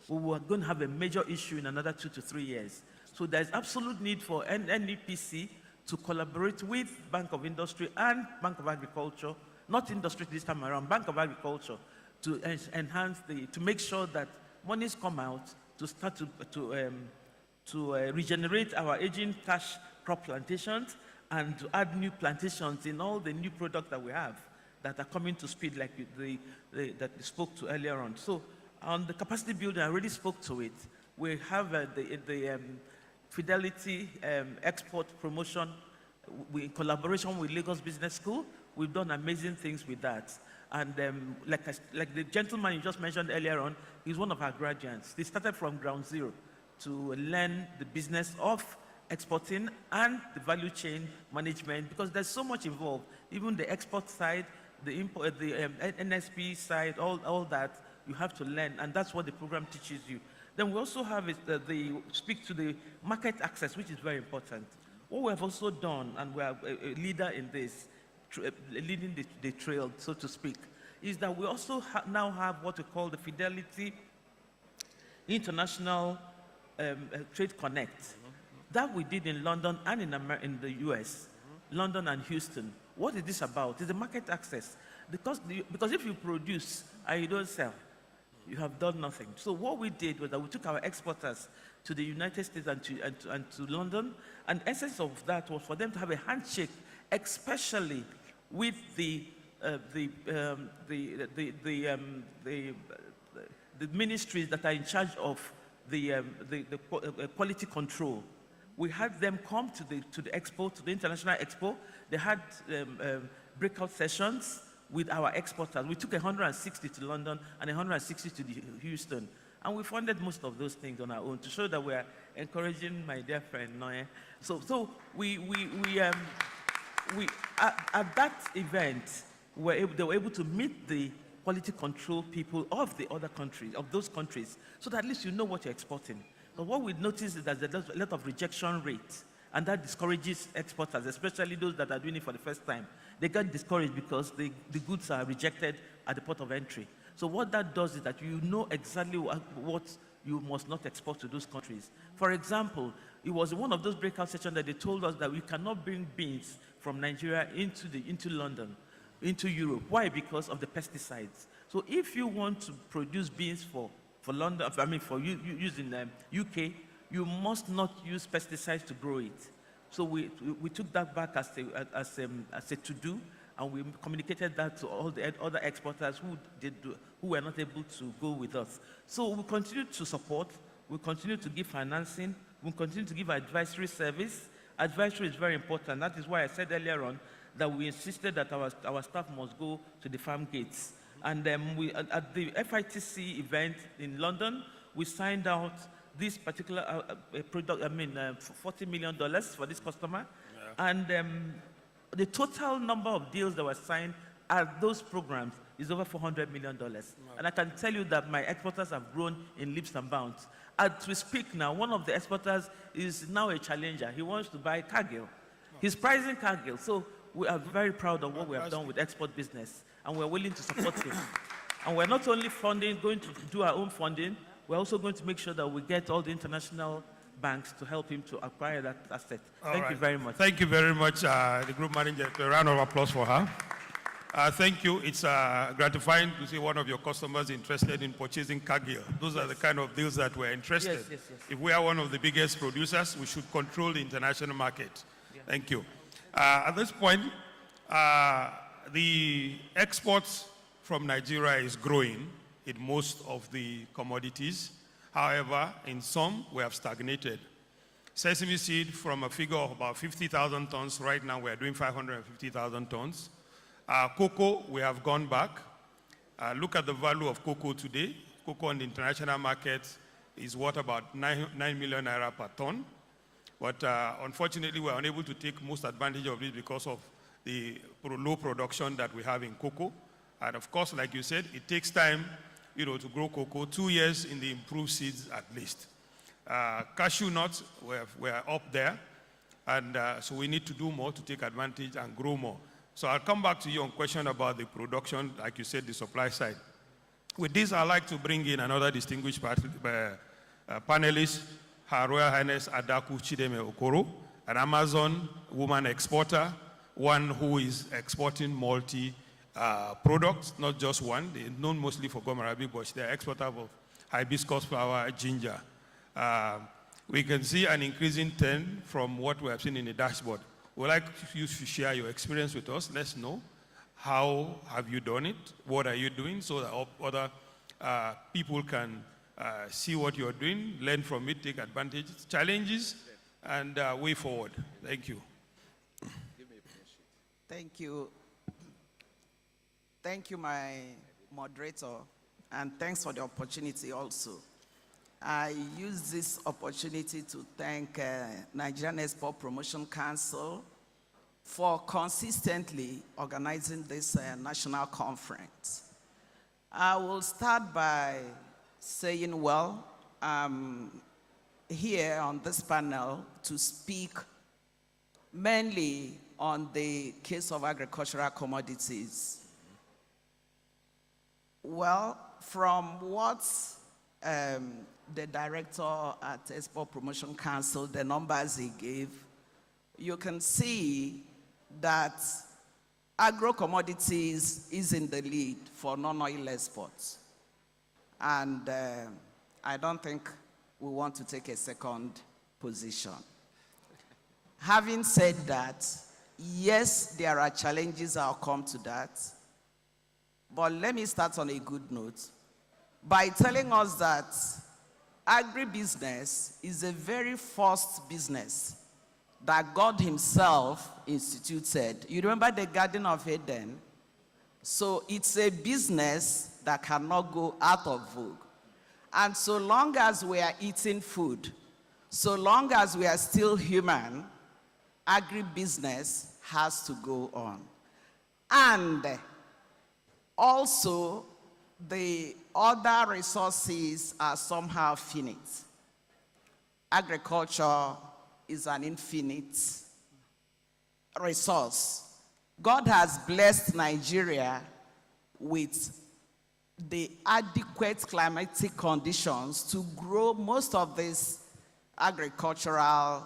we are going to have a major issue in another 2 to 3 years. So there's absolute need for NEPC to collaborate with Bank of Industry and Bank of Agriculture, not industry this time around, Bank of Agriculture, to enhance to make sure that monies come out to start to regenerate our aging cash crop plantations and to add new plantations in all the new products that we have that are coming to speed like that we spoke to earlier on. So on the capacity building, I already spoke to it. We have the Fidelity export promotion. In collaboration with Lagos Business School, we've done amazing things with that. And like the gentleman you just mentioned earlier on, he's one of our graduates. They started from ground zero to learn the business of exporting and the value chain management because there's so much involved. Even the export side, the import, the NSP side, all that you have to learn, and that's what the program teaches you. Then we also have speak to the market access, which is very important. What we have also done, and we are a leader in this, leading the trail, so to speak, is that we also now have what we call the Fidelity International Trade Connect. That we did in London and in the US, London and Houston. What is this about? It's the market access. Because if you produce and you don't sell, you have done nothing. So what we did was that we took our exporters to the United States and to London, and the essence of that was for them to have a handshake, especially with the ministries that are in charge of the quality control. We had them come to the expo, to the international expo. They had breakout sessions with our exporters. We took 160 to London and 160 to Houston. And we funded most of those things on our own to show that we are encouraging my dear friend Noye. So at that event, they were able to meet the quality control people of the other countries, of those countries, so that at least you know what you're exporting. But what we noticed is that there's a lot of rejection rate, and that discourages exporters, especially those that are doing it for the first time. They get discouraged because the goods are rejected at the port of entry. So what that does is that you know exactly what you must not export to those countries. For example, it was one of those breakout sessions that they told us that we cannot bring beans from Nigeria into London, into Europe. Why? Because of the pesticides. So if you want to produce beans for London, for use in UK, you must not use pesticides to grow it. So we took that back as a to-do, and we communicated that to all the other exporters who were not able to go with us. So we continue to support, we continue to give financing, we continue to give advisory service. Advisory is very important. That is why I said earlier on that we insisted that our staff must go to the farm gates. And at the FITC event in London, we signed out this particular product, $40 million for this customer. Yeah. And the total number of deals that were signed at those programs is over $400 million. Wow. And I can tell you that my exporters have grown in leaps and bounds. As we speak now, one of the exporters is now a challenger. He wants to buy Cargill. Oh. He's pricing Cargill. So we are very proud of what we have done with export business, and we're willing to support him. And we're not only going to do our own funding, we're also going to make sure that we get all the international banks to help him to acquire that asset. Thank you very much. Thank you very much, the group manager. A round of applause for her. Thank you. It's gratifying to see one of your customers interested in purchasing Cargill. Those are the kind of deals that we're interested. Yes. If we are one of the biggest producers, we should control the international market. Yeah. Thank you. At this point, The exports from Nigeria is growing in most of the commodities. However, in some, we have stagnated. Sesame seed from a figure of about 50,000 tons, right now we are doing 550,000 tons. Cocoa, we have gone back. Look at the value of cocoa today. Cocoa on the international market is worth about 9 million naira per ton. But unfortunately, we're unable to take most advantage of it because of the low production that we have in cocoa. And of course, like you said, it takes time, to grow cocoa, 2 years in the improved seeds at least. Cashew nuts, we're up there. And so we need to do more to take advantage and grow more. So I'll come back to you on question about the production, like you said, the supply side. With this, I'd like to bring in another distinguished panelist, Her Royal Highness Adaku Chideme Okoro, an Amazon woman exporter, one who is exporting multi-products, not just one. They're known mostly for gum arabic, but they're exporter of hibiscus flower, ginger. We can see an increasing trend from what we have seen in the dashboard. We'd like you to share your experience with us. Let's know how have you done it, what are you doing, so that other people can see what you're doing, learn from it, take advantage, challenges, and way forward. Thank you. Thank you. Thank you, my moderator, and thanks for the opportunity also. I use this opportunity to thank Nigerian Export Promotion Council for consistently organizing this national conference. I will start by saying, well, I'm here on this panel to speak mainly on the case of agricultural commodities. Well, from what the director at Export Promotion Council, the numbers he gave, you can see that agro-commodities is in the lead for non-oil exports. And I don't think we want to take a second position. Having said that, yes, there are challenges, I'll come to that. But let me start on a good note by telling us that agribusiness is the very first business that God himself instituted. You remember the Garden of Eden? So it's a business that cannot go out of vogue. And so long as we are eating food, so long as we are still human, agribusiness has to go on. And also, the other resources are somehow finite. Agriculture is an infinite resource. God has blessed Nigeria with the adequate climatic conditions to grow most of these agricultural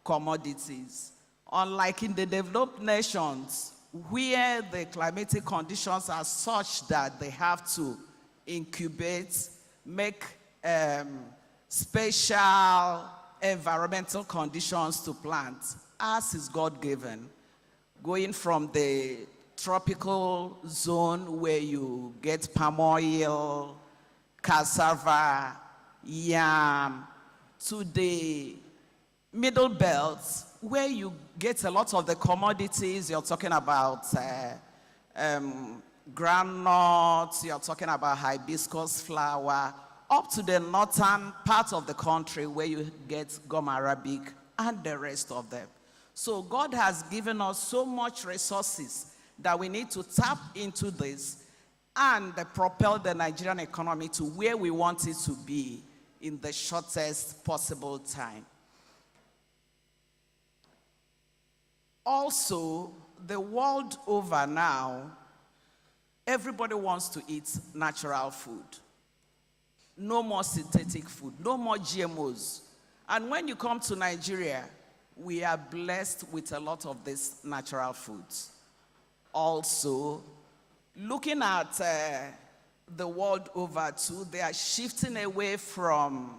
commodities. Unlike in the developed nations, where the climatic conditions are such that they have to incubate, make special environmental conditions to plant. Ours is God-given. Going from the tropical zone where you get palm oil, cassava, yam, to the middle belt, where you get a lot of the commodities. You're talking about groundnuts, you're talking about hibiscus flower, up to the northern part of the country where you get gum arabic and the rest of them. So God has given us so much resources that we need to tap into this and propel the Nigerian economy to where we want it to be in the shortest possible time. Also, the world over now, everybody wants to eat natural food. No more synthetic food, no more GMOs. And when you come to Nigeria, we are blessed with a lot of these natural foods. Also, looking at the world over too, they are shifting away from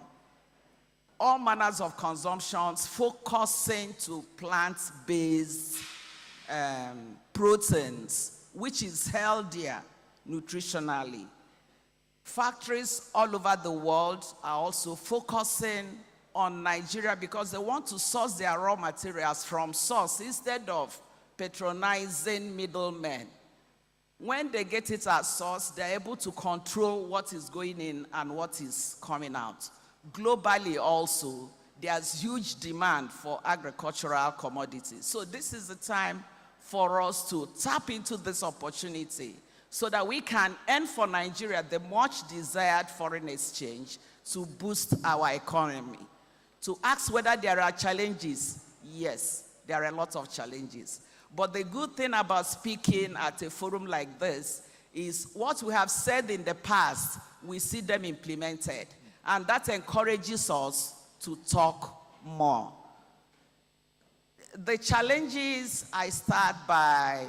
all manners of consumptions, focusing to plant-based proteins, which is healthier nutritionally. Factories all over the world are also focusing on Nigeria because they want to source their raw materials from source instead of patronizing middlemen. When they get it at source, they're able to control what is going in and what is coming out. Globally also, there's huge demand for agricultural commodities. So this is the time for us to tap into this opportunity so that we can earn for Nigeria the much desired foreign exchange to boost our economy. To ask whether there are challenges, yes, there are a lot of challenges. But the good thing about speaking at a forum like this is what we have said in the past, we see them implemented. And that encourages us to talk more. The challenges, I start by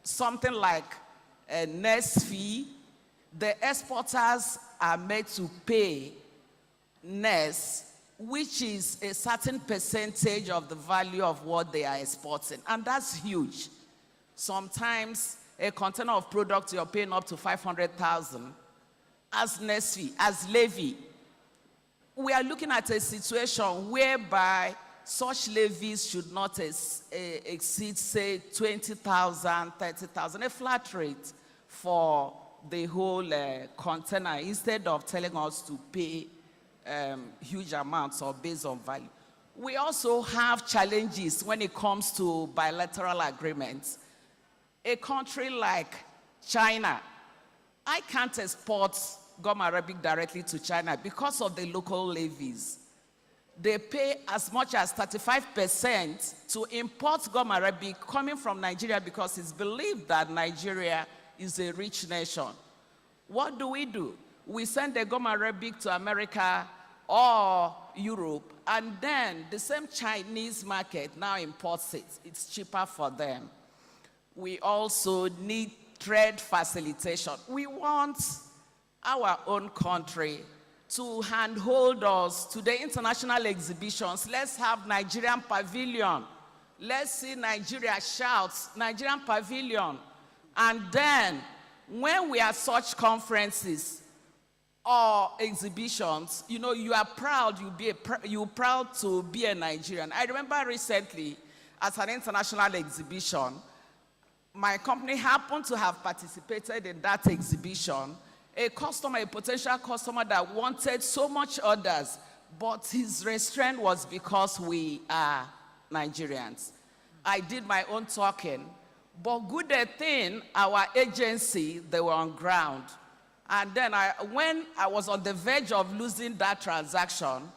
something like a NEPC fee. The exporters are made to pay NEPC, which is a certain percentage of the value of what they are exporting. And that's huge. Sometimes a container of product you're paying up to 500,000 as NEPC fee, as levy. We are looking at a situation whereby such levies should not exceed, say, 20,000, 30,000, a flat rate for the whole container, instead of telling us to pay huge amounts or based on value. We also have challenges when it comes to bilateral agreements. A country like China, I can't export gum arabic directly to China because of the local levies. They pay as much as 35% to import gum arabic coming from Nigeria because it's believed that Nigeria is a rich nation. What do? We send the gum arabic to America or Europe, and then the same Chinese market now imports it. It's cheaper for them. We also need trade facilitation. We want our own country to handhold us to the international exhibitions. Let's have Nigerian pavilion. Let's see Nigeria shout, Nigerian pavilion. And then, when we are such conferences or exhibitions, you know, you are proud, you're proud to be a Nigerian. I remember recently at an international exhibition, my company happened to have participated in that exhibition. A customer, a potential customer that wanted so much orders, but his restraint was because we are Nigerians. I did my own talking, but good thing, our agency, they were on ground. And then when I was on the verge of losing that transaction,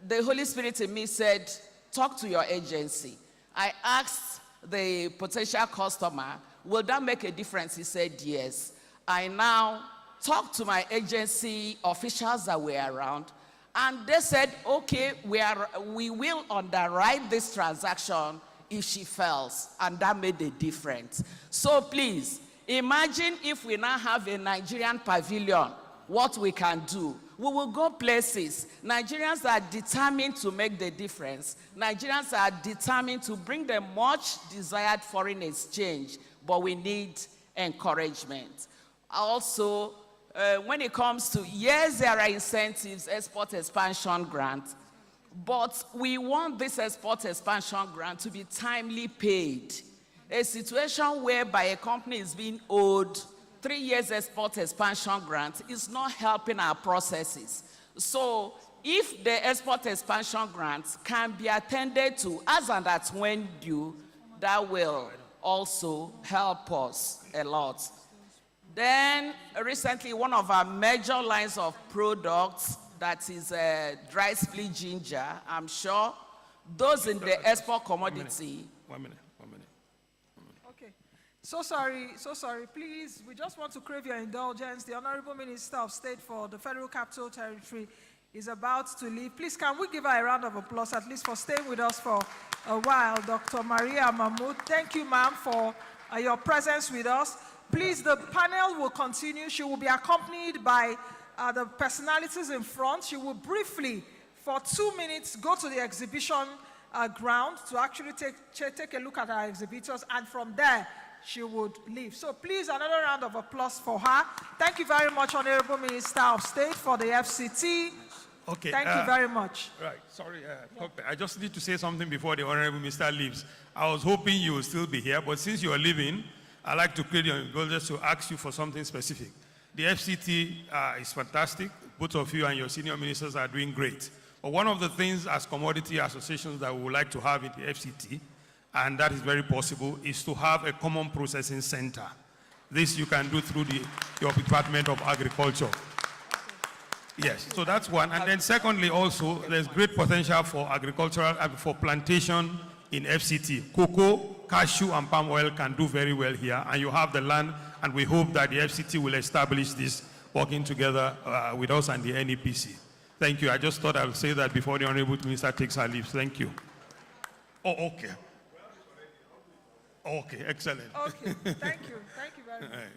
the Holy Spirit in me said, talk to your agency. I asked the potential customer, will that make a difference? He said, yes. I now talked to my agency officials that were around, and they said, okay, we will underwrite this transaction if she fails, and that made a difference. So please, imagine if we now have a Nigerian pavilion, what we can do. We will go places. Nigerians are determined to make the difference. Nigerians are determined to bring the much desired foreign exchange, but we need encouragement. Also, when it comes to, yes, there are incentives, export expansion grant, but we want this export expansion grant to be timely paid. A situation whereby a company is being owed 3 years export expansion grant is not helping our processes. So if the export expansion grants can be attended to as and at when due, that will also help us a lot. Then recently, one of our major lines of products, that is dry split ginger, I'm sure those in the export commodity. One minute. Okay. So sorry. Please, we just want to crave your indulgence. The Honorable Minister of State for the Federal Capital Territory is about to leave. Please, can we give her a round of applause, at least for staying with us for a while, Dr. Maria Mahmood. Thank you, ma'am, for your presence with us. Please, the panel will continue. She will be accompanied by the personalities in front. She will briefly, for 2 minutes, go to the exhibition ground to actually take a look at our exhibitors, and from there, she would leave. So please, another round of applause for her. Thank you very much, Honorable Minister of State, for the FCT. Okay. Thank you very much. Right, sorry, I just need to say something before the Honorable Minister leaves. I was hoping you will still be here, but since you are leaving, I'd like to create your indulgence to ask you for something specific. The FCT is fantastic. Both of you and your senior ministers are doing great. But one of the things as commodity associations that we would like to have in the FCT, and that is very possible, is to have a common processing center. This you can do through your Department of Agriculture. Yes, so that's one. And then secondly, also, there's great potential for agricultural, for plantation in FCT. Cocoa, cashew, and palm oil can do very well here, and you have the land, and we hope that the FCT will establish this working together with us and the NEPC. Thank you. I just thought I would say that before the Honorable Minister takes her leave. Thank you. Oh, okay. Okay, excellent. Okay, thank you. Thank you very much.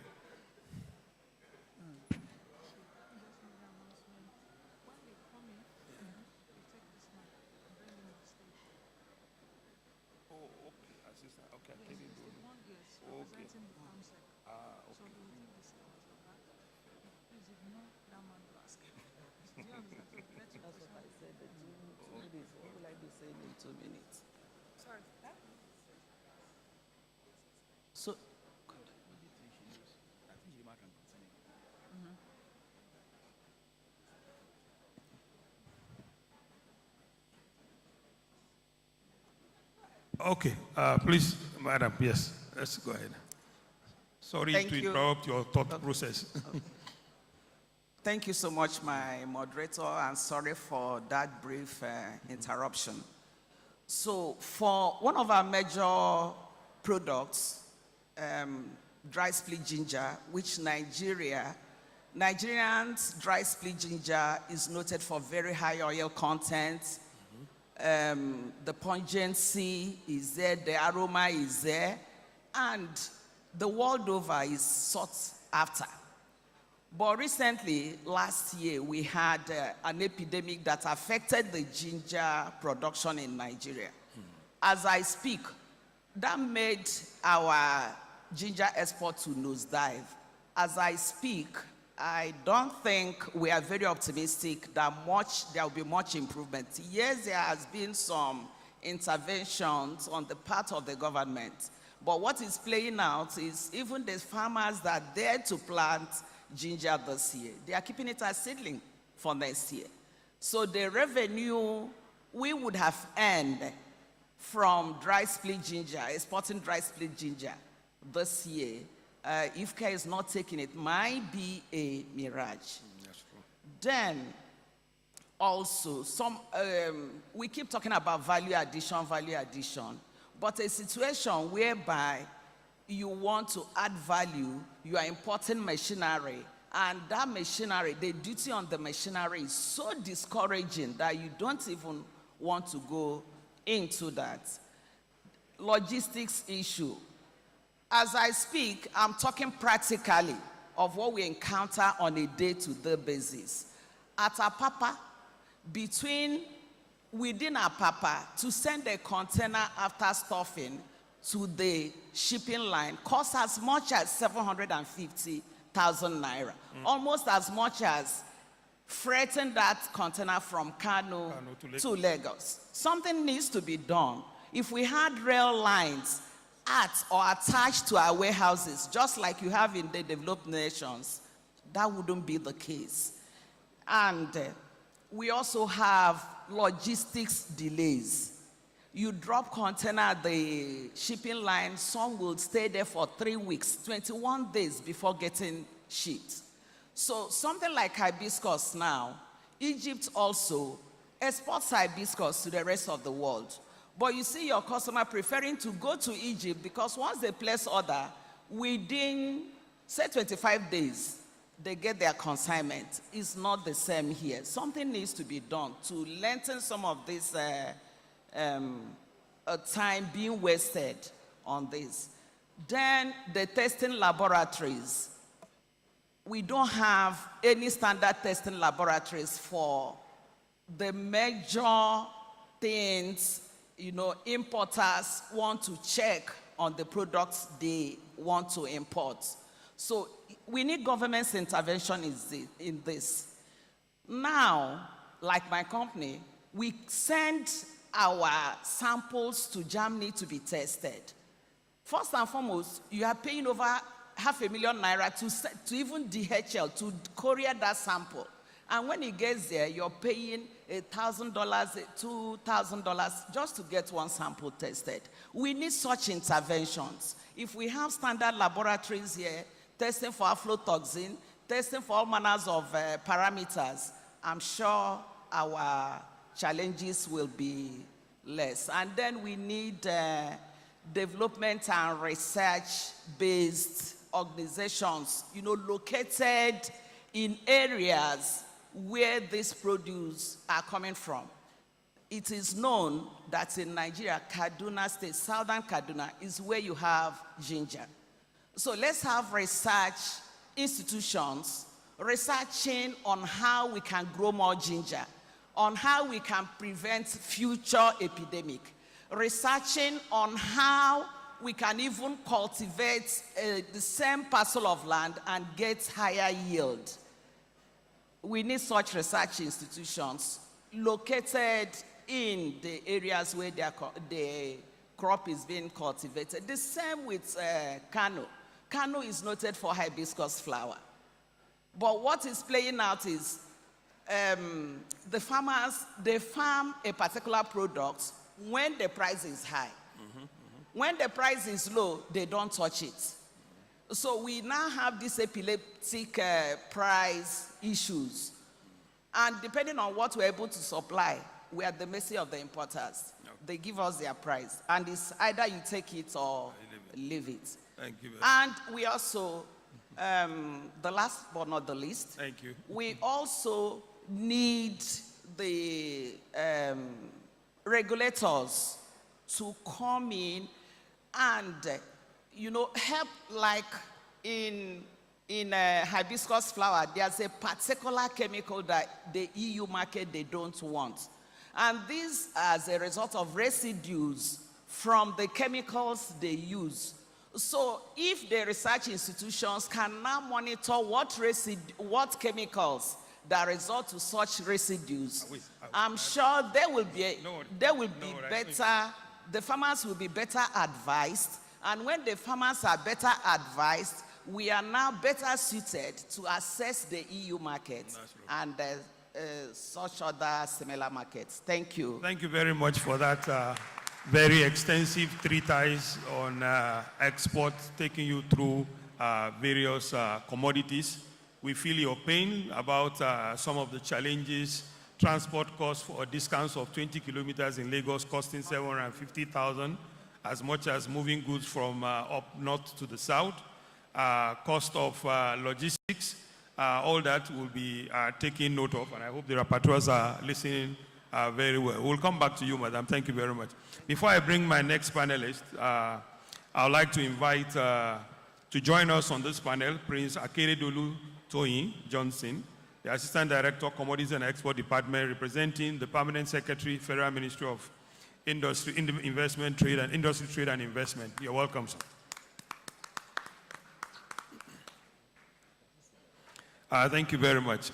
So, okay, please, Madam, yes, let's go ahead. Sorry Thank to you. interrupt your thought process. Thank you so much, my moderator, and sorry for that brief interruption. So, for one of our major products, dry split ginger, which Nigerians dry split ginger is noted for very high oil content. The pungency is there, the aroma is there, and the world over is sought after. But recently, last year, we had an epidemic that affected the ginger production in Nigeria. As I speak, that made our ginger export to nosedive. As I speak, I don't think we are very optimistic that there will be much improvement. Yes, there has been some interventions on the part of the government, but what is playing out is even the farmers that dare to plant ginger this year, they are keeping it as seedling for next year. So the revenue we would have earned from dry split ginger, exporting dry split ginger this year, if care is not taken, it might be a mirage. That's true. Then, also, we keep talking about value addition, but a situation whereby you want to add value, you are importing machinery, and that machinery, the duty on the machinery is so discouraging that you don't even want to go into that. Logistics issue. As I speak, I'm talking practically of what we encounter on a day-to-day basis. At Apapa, within Apapa, to send a container after stuffing to the shipping line costs as much as 750,000 naira, almost as much as freighting that container from Kano to Lagos. Something needs to be done. If we had rail lines at or attached to our warehouses, just like you have in the developed nations, that wouldn't be the case. And we also have logistics delays. You drop container at the shipping line, some will stay there for 3 weeks, 21 days before getting shipped. So something like hibiscus now, Egypt also exports hibiscus to the rest of the world. But you see your customer preferring to go to Egypt because once they place order, within, say, 25 days, they get their consignment. It's not the same here. Something needs to be done to lengthen some of this time being wasted on this. Then the testing laboratories. We don't have any standard testing laboratories for the major things importers want to check on the products they want to import. So we need government's intervention in this. Now, like my company, we send our samples to Germany to be tested. First and foremost, you are paying over ₦500,000 to even DHL to courier that sample. And when it gets there, you're paying $1,000, $2,000 just to get one sample tested. We need such interventions. If we have standard laboratories here, testing for aflatoxin, testing for all manners of parameters, I'm sure our challenges will be less. And then we need development and research-based organizations, located in areas where these produce are coming from. It is known that in Nigeria, Kaduna State, southern Kaduna, is where you have ginger. So let's have research institutions researching on how we can grow more ginger, on how we can prevent future epidemic, researching on how we can even cultivate the same parcel of land and get higher yield. We need such research institutions located in the areas where the crop is being cultivated. The same with Kano. Kano is noted for hibiscus flower. But what is playing out is the farmers, they farm a particular product when the price is high. When the price is low, they don't touch it. So we now have these epileptic price issues. And depending on what we're able to supply, we are at the mercy of the importers. Okay. They give us their price. And it's either you take it or leave it. Thank you. And we also, the last but not the least, Thank you. we also need the regulators to come in and, help, like in hibiscus flower, there's a particular chemical that the EU market, they don't want. And this as a result of residues from the chemicals they use. So if the research institutions can now monitor what chemicals that result to such residues, I'm sure they will be better, the farmers will be better advised. And when the farmers are better advised, we are now better suited to assess the EU market and such other similar markets. Thank you. Thank you very much for that very extensive treatise on export, taking you through various commodities. We feel your pain about some of the challenges, transport costs for discounts of 20 kilometers in Lagos costing 750,000, as much as moving goods from up north to the south, cost of logistics, all that will be taken note of, and I hope the rapporteurs are listening very well. We'll come back to you, madam. Thank you very much. Before I bring my next panelist, I would like to invite to join us on this panel, Prince Akeredolu Toyin Johnson, the Assistant Director, Commodities and Export Department, representing the Permanent Secretary, Federal Ministry of Industry, Investment, Trade and Industry, Trade and Investment. You're welcome, sir. Thank you very much.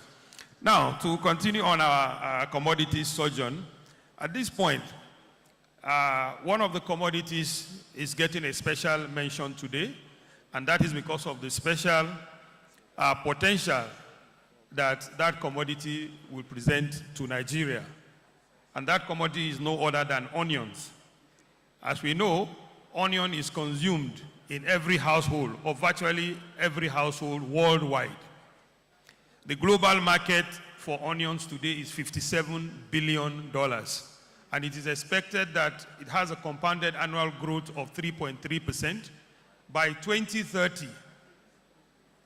Now, to continue on our commodities sojourn, at this point, one of the commodities is getting a special mention today, and that is because of the special potential that that commodity will present to Nigeria. And that commodity is no other than onions. As we know, onion is consumed in every household, or virtually every household worldwide. The global market for onions today is $57 billion. And it is expected that it has a compounded annual growth of 3.3%. By 2030,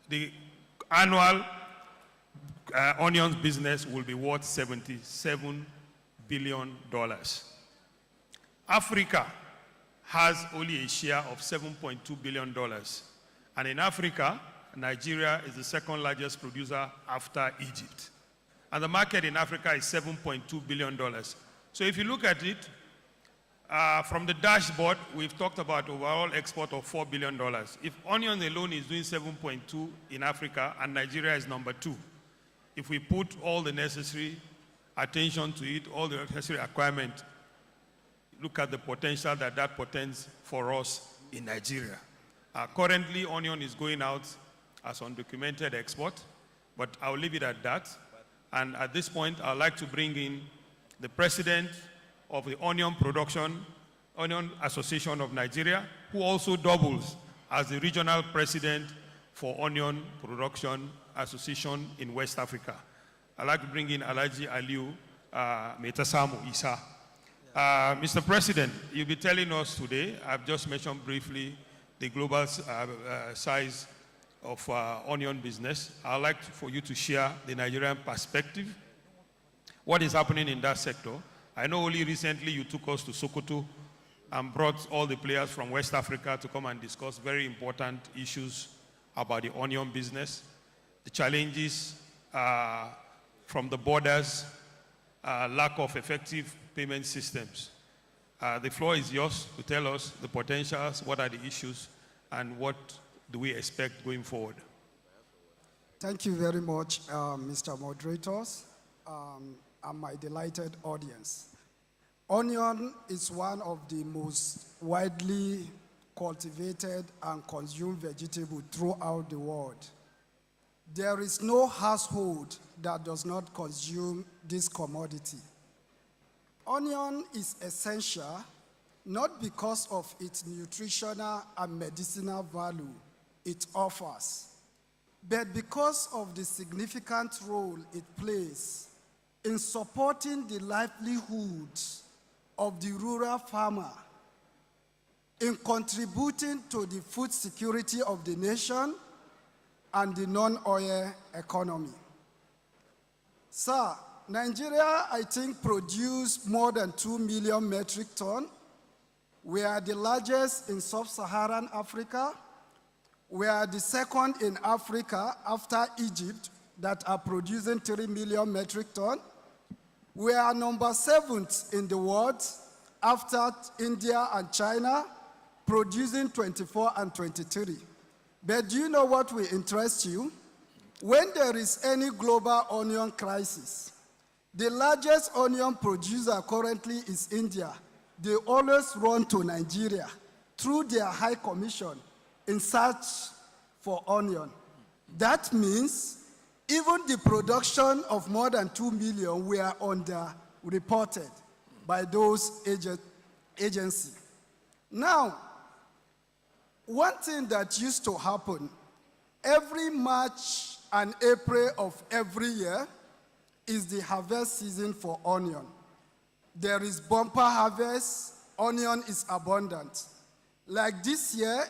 the annual onions business will be worth $77 billion. Africa has only a share of $7.2 billion. And in Africa, Nigeria is the second largest producer after Egypt. And the market in Africa is $7.2 billion. So if you look at it, From the dashboard, we've talked about overall export of $4 billion. If onion alone is doing 7.2 in Africa and Nigeria is number 2, if we put all the necessary attention to it, all the necessary requirement, look at the potential that that portends for us in Nigeria. Currently, onion is going out as undocumented export, but I'll leave it at that. And at this point, I'd like to bring in the president of the Onion Association of Nigeria, who also doubles as the regional president for Onion Production Association in West Africa. I'd like to bring in Alhaji Aliu Metasamu Isa. Mr. President, you'll be telling us today, I've just mentioned briefly the global size of onion business. I'd like for you to share the Nigerian perspective, what is happening in that sector. I know only recently you took us to Sokoto and brought all the players from West Africa to come and discuss very important issues about the onion business, the challenges from the borders, lack of effective payment systems. The floor is yours to tell us the potentials, what are the issues, and what do we expect going forward. Thank you very much, Mr. Moderators, and my delighted audience. Onion is one of the most widely cultivated and consumed vegetable throughout the world. There is no household that does not consume this commodity. Onion is essential not because of its nutritional and medicinal value it offers, but because of the significant role it plays in supporting the livelihoods of the rural farmer, in contributing to the food security of the nation and the non-oil economy. Sir, Nigeria, I think, produced more than 2 million metric tons. We are the largest in sub-Saharan Africa. We are the second in Africa after Egypt that are producing 3 million metric tons. We are number 7th in the world after India and China, producing 24 and 23. But do you know what will interest you? When there is any global onion crisis, the largest onion producer currently is India. They always run to Nigeria through their high commission in search for onion. That means even the production of more than 2 million were underreported by those agencies. Now, one thing that used to happen, every March and April of every year is the harvest season for onion. There is bumper harvest, onion is abundant. Like this year,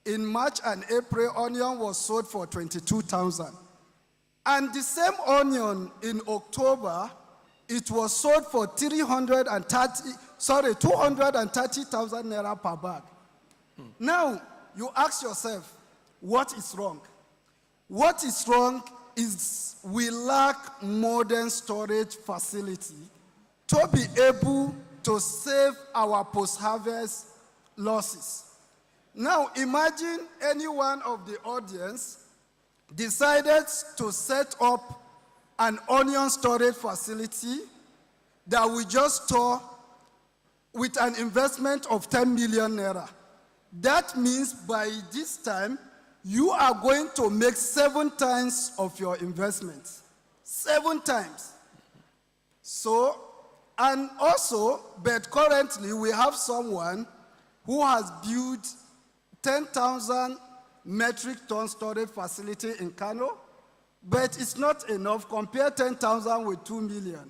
in March and April, onion was sold for 22,000. And the same onion in October, it was sold for 230,000 naira per bag. Now, you ask yourself, what is wrong? What is wrong is we lack modern storage facility to be able to save our post-harvest losses. Now, imagine any one of the audience decided to set up an onion storage facility that we just store with an investment of 10 million naira. That means by this time, you are going to make 7 times of your investment. 7 times. So, and also, but currently we have someone who has built 10,000 metric ton storage facility in Kano, but it's not enough. Compare 10,000 with 2 million.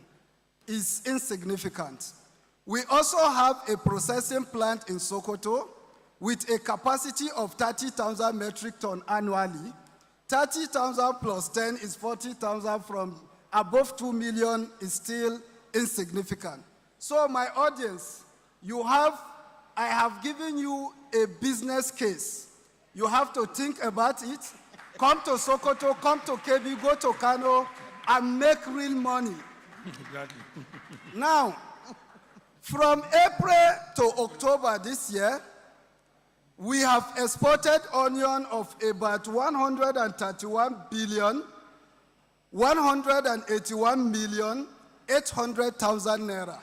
It's insignificant. We also have a processing plant in Sokoto with a capacity of 30,000 metric ton annually. 30,000 plus 10 is 40,000. From above 2 million is still insignificant. So my audience, I have given you a business case. You have to think about it. Come to Sokoto, come to Kebbi, go to Kano, and make real money. Exactly. Now, From April to October this year, we have exported onion of about 131 billion, 181 million, 800,000 naira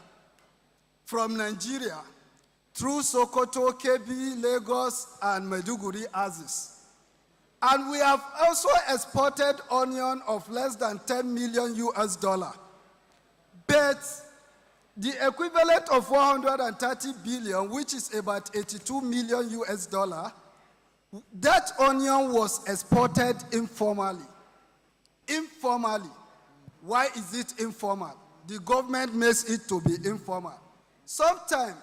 from Nigeria through Sokoto, Kebbi, Lagos, and Maiduguri Aziz. And we have also exported onion of less than 10 million US dollar. But the equivalent of 430 billion, which is about 82 million US dollar, that onion was exported informally. Informally. Why is it informal? The government makes it to be informal. Sometimes,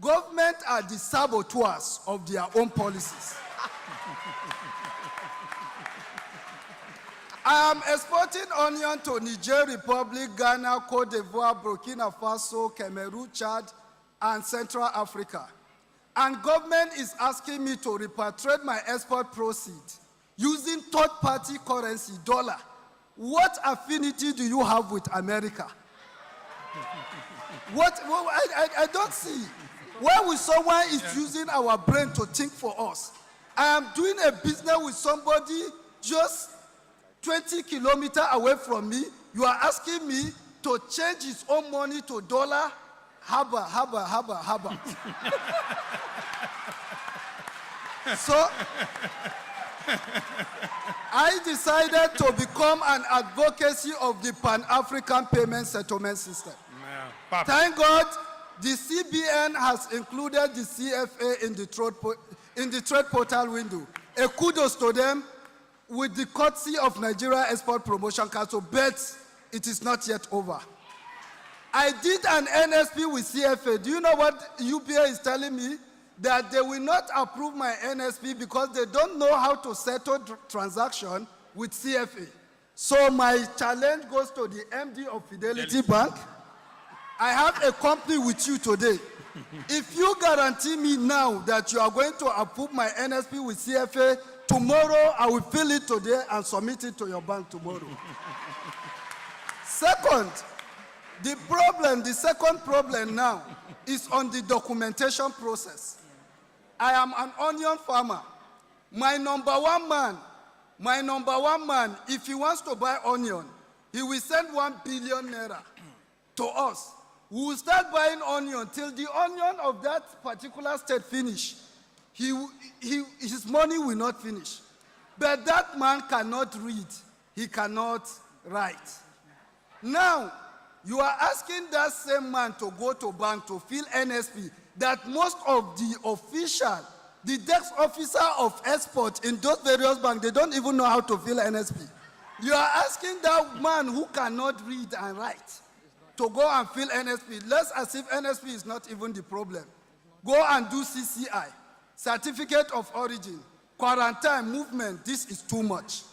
government are the saboteurs of their own policies. I am exporting onion to Niger Republic, Ghana, Cote d'Ivoire, Burkina Faso, Cameroon, Chad, and Central Africa. And government is asking me to repatriate my export proceeds using third-party currency, dollar. What affinity do you have with America? I don't see. Why would someone is using our brain to think for us? I am doing a business with somebody just 20 kilometers away from me. You are asking me to change his own money to dollar? Haba. So, I decided to become an advocacy of the Pan-African Payment Settlement System. Thank God, the CBN has included the CFA in the trade portal window. A kudos to them with the courtesy of Nigeria Export Promotion Council, but it is not yet over. I did an NSP with CFA. Do you know what UPA is telling me? That they will not approve my NSP because they don't know how to settle transaction with CFA. So my challenge goes to the MD of Fidelity Bank. I have a company with you today. If you guarantee me now that you are going to approve my NSP with CFA, tomorrow I will fill it today and submit it to your bank tomorrow. Second, the second problem now is on the documentation process. I am an onion farmer. My number one man, if he wants to buy onion, he will send 1 billion naira to us. We will start buying onion till the onion of that particular state finish. His money will not finish. But that man cannot read. He cannot write. Now, you are asking that same man to go to bank to fill NSP that most of the official, the desk officer of export in those various banks, they don't even know how to fill NSP. You are asking that man who cannot read and write to go and fill NSP. Let's as if NSP is not even the problem. Go and do CCI, Certificate of Origin, quarantine, movement. This is too much.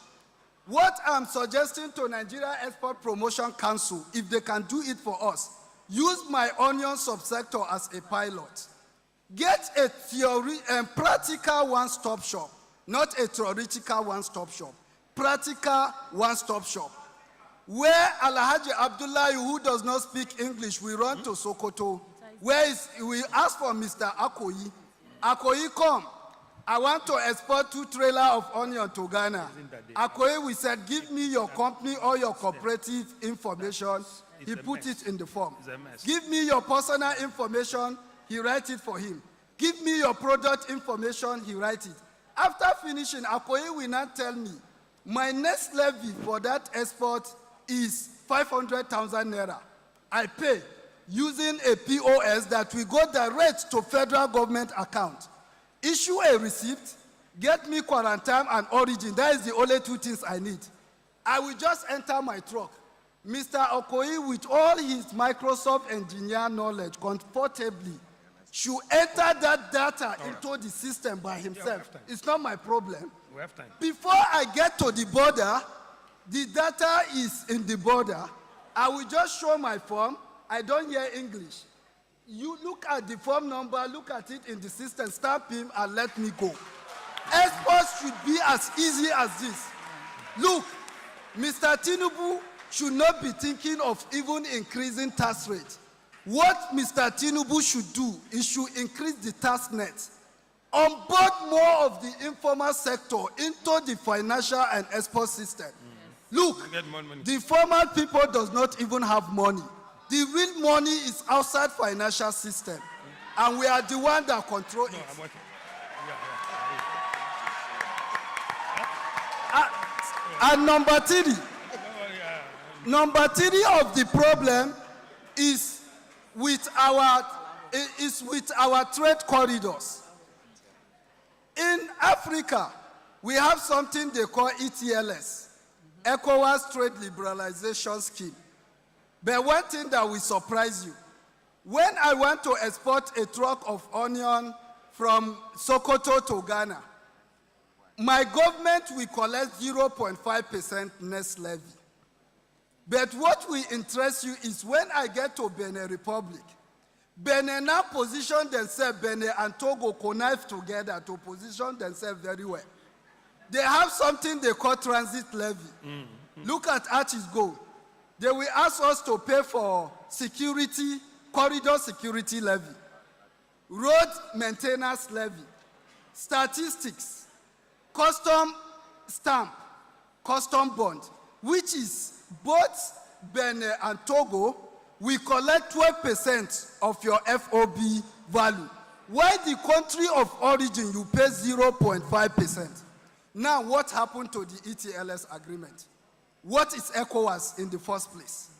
What I'm suggesting to Nigeria Export Promotion Council, if they can do it for us, use my onion subsector as a pilot. Get a theory and practical one-stop shop, not a theoretical one-stop shop. Practical one-stop shop. Where Alhaji Abdullahi, who does not speak English, will run to Sokoto. We ask for Mr. Akoyi. Akoyi, come. I want to export 2 trailers of onion to Ghana. Akoyi, we said, give me your company or your cooperative information. He put it in the form. Give me your personal information. He writes it for him. Give me your product information. He writes it. After finishing, Akoyi will not tell me, my next levy for that export is 500,000 naira. I pay using a POS that will go direct to federal government account. Issue a receipt, get me quarantine and origin. That is the only 2 things I need. I will just enter my truck. Mr. Okoye, with all his Microsoft engineer knowledge, comfortably should enter that data into the system by himself. It's not my problem. We have time. Before I get to the border, the data is in the border. I will just show my form. I don't hear English. You look at the form number, look at it in the system, stamp him, and let me go. Exports should be as easy as this. Look, Mr. Tinubu should not be thinking of even increasing tax rate. What Mr. Tinubu should do is should increase the tax net, onboard more of the informal sector into the financial and export system. Look, the formal people does not even have money. The real money is outside financial system, and we are the one that control it. And number three of the problem is with our trade corridors. In Africa, we have something they call ETLS, ECOWAS Trade Liberalization Scheme. But one thing that will surprise you, when I want to export a truck of onion from Sokoto to Ghana, my government will collect 0.5% net levy. But what will interest you is when I get to Benin Republic, Benin now position themselves, Benin and Togo connive together to position themselves very well. They have something they call transit levy. Look at Archie's goal. They will ask us to pay for security, corridor security levy, road maintenance levy, statistics, custom stamp, custom bond, which is both Benin and Togo, we collect 12% of your FOB value. While the country of origin, you pay 0.5%. Now, what happened to the ETLS agreement? What is ECOWAS in the first place?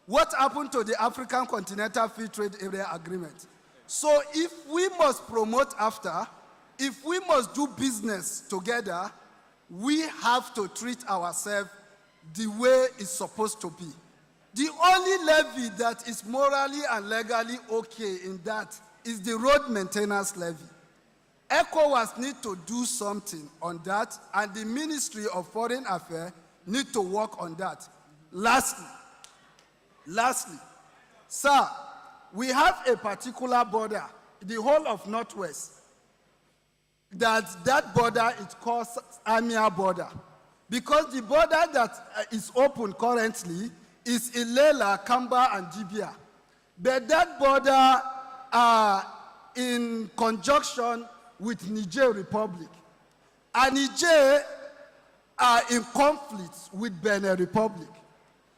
What happened to the African Continental Free Trade Area Agreement? So if we must promote after, if we must do business together, we have to treat ourselves the way it's supposed to be. The only levy that is morally and legally okay in that is the road maintenance levy. ECOWAS need to do something on that, and the Ministry of Foreign Affairs need to work on that. Lastly, sir, we have a particular border, the whole of Northwest, that border is called Amia border. Because the border that is open currently is Ilela, Kamba, and Jibia. But that border in conjunction with Niger Republic. And Niger are in conflict with Benin Republic.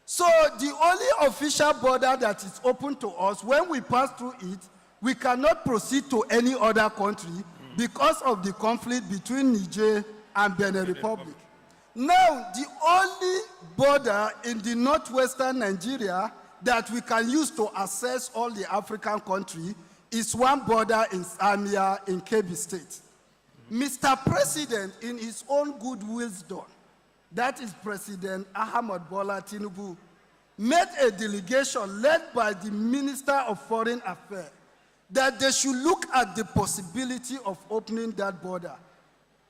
So the only official border that is open to us, when we pass through it, we cannot proceed to any other country because of the conflict between Niger and Benin Republic. Now, the only border in the northwestern Nigeria that we can use to access all the African countries is one border in Amia in Kebbi State. Mr. President, in his own goodwill done, that is President Ahmed Bola Tinubu, made a delegation led by the Minister of Foreign Affairs that they should look at the possibility of opening that border.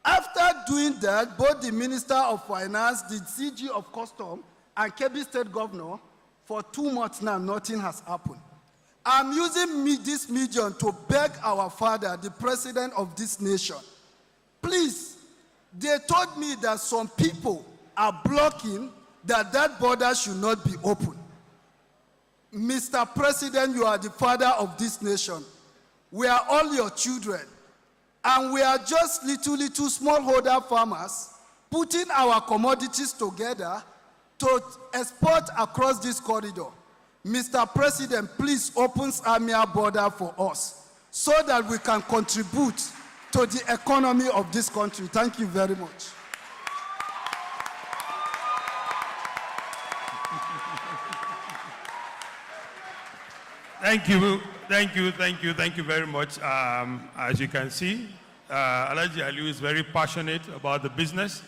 After doing that, both the Minister of Finance, the CG of Custom, and Kebbi State Governor, for 2 months now, nothing has happened. I'm using this medium to beg our father, the president of this nation. Please, they told me that some people are blocking that border should not be open. Mr. President, you are the father of this nation. We are all your children. And we are just little smallholder farmers putting our commodities together to export across this corridor. Mr. President, please open Amia border for us so that we can contribute to the economy of this country. Thank you very much. Thank you very much. As you can see, Alhaji Aliu is very passionate about the business,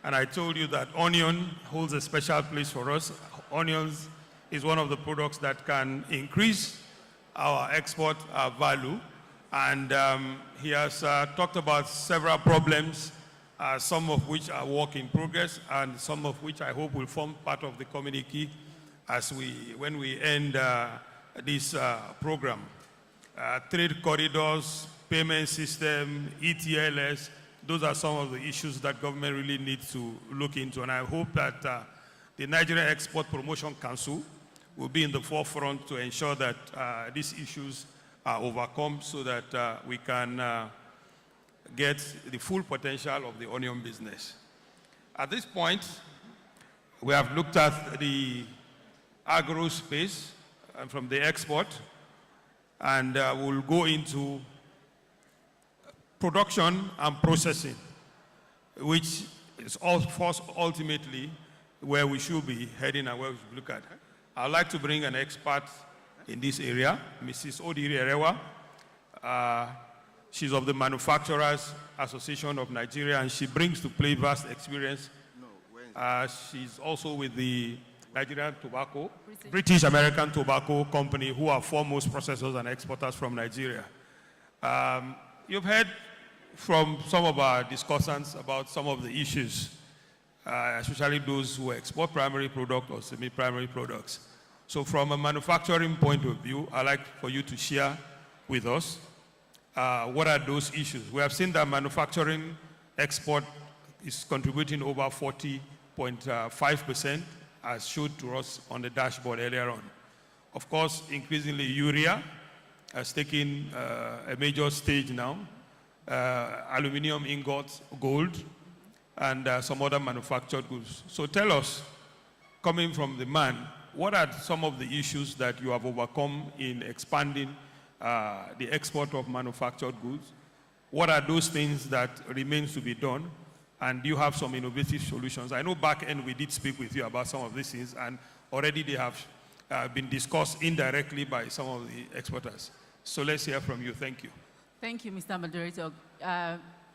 and I told you that onion holds a special place for us. Onions is one of the products that can increase our export value, and he has talked about several problems, some of which are work in progress, and some of which I hope will form part of the communique when we end this program. Trade corridors, payment system, ETLS, those are some of the issues that government really needs to look into. And I hope that the Nigerian Export Promotion Council will be in the forefront to ensure that these issues are overcome so that we can get the full potential of the onion business. At this point, we have looked at the agro space and from the export, and we'll go into production and processing, which is ultimately where we should be heading and where we should look at. I'd like to bring an expert in this area, Mrs. Odiri Erewa. She's of the Manufacturers Association of Nigeria, and she brings to play vast experience. She's also with the Nigerian Tobacco, British American Tobacco Company, who are foremost processors and exporters from Nigeria. You've heard from some of our discussants about some of the issues, especially those who export primary product or semi-primary products. So from a manufacturing point of view, I'd like for you to share with us what are those issues. We have seen that manufacturing export is contributing over 40.5%, as showed to us on the dashboard earlier on. Of course, increasingly urea has taken a major stage now, aluminum ingots, gold, and some other manufactured goods. So tell us, coming from the man, what are some of the issues that you have overcome in expanding the export of manufactured goods? What are those things that remains to be done? And do you have some innovative solutions? I know back end we did speak with you about some of these things, and already they have been discussed indirectly by some of the exporters. So let's hear from you. Thank you. Thank you, Mr. Moderator.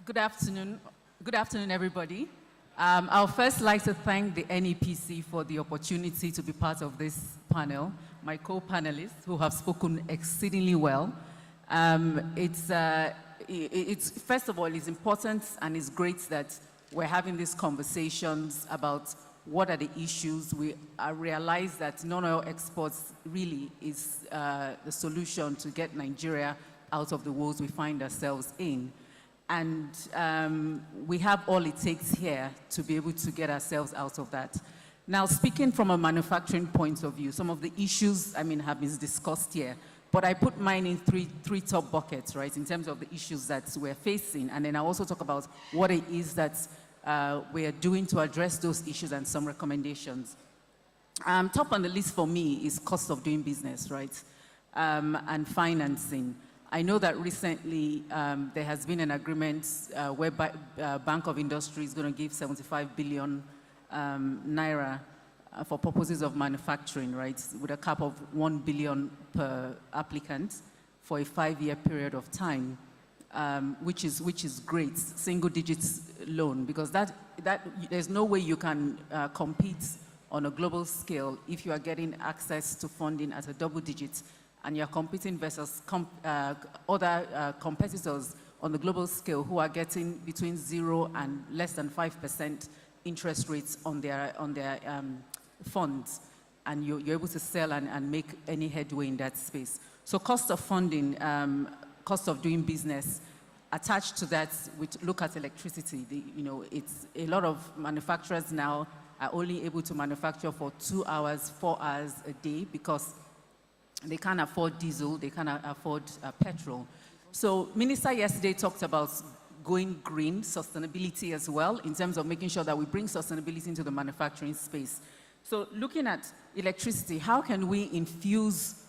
Good afternoon. Good afternoon, everybody. I'll first like to thank the NEPC for the opportunity to be part of this panel, my co-panelists who have spoken exceedingly well. First of all, it's important and it's great that we're having these conversations about what are the issues. We realize that non-oil exports really is the solution to get Nigeria out of the woes we find ourselves in. And we have all it takes here to be able to get ourselves out of that. Now, speaking from a manufacturing point of view, some of the issues, have been discussed here, but I put mine in three top buckets, right, in terms of the issues that we're facing. And then I also talk about what it is that we are doing to address those issues and some recommendations. Top on the list for me is cost of doing business, right, and financing. I know that recently there has been an agreement whereby Bank of Industry is going to give 75 billion naira for purposes of manufacturing, right, with a cap of 1 billion per applicant for a 5-year period of time, which is great, single digits loan, because there's no way you can compete on a global scale if you are getting access to funding at a double digit and you're competing versus other competitors on the global scale who are getting between 0 and less than 5% interest rates on their funds, and you're able to sell and make any headway in that space. So cost of funding, cost of doing business, attached to that, we look at electricity. It's a lot of manufacturers now are only able to manufacture for 2 hours, 4 hours a day because they can't afford diesel, they can't afford petrol. So Minister yesterday talked about going green, sustainability as well, in terms of making sure that we bring sustainability into the manufacturing space. So looking at electricity, how can we infuse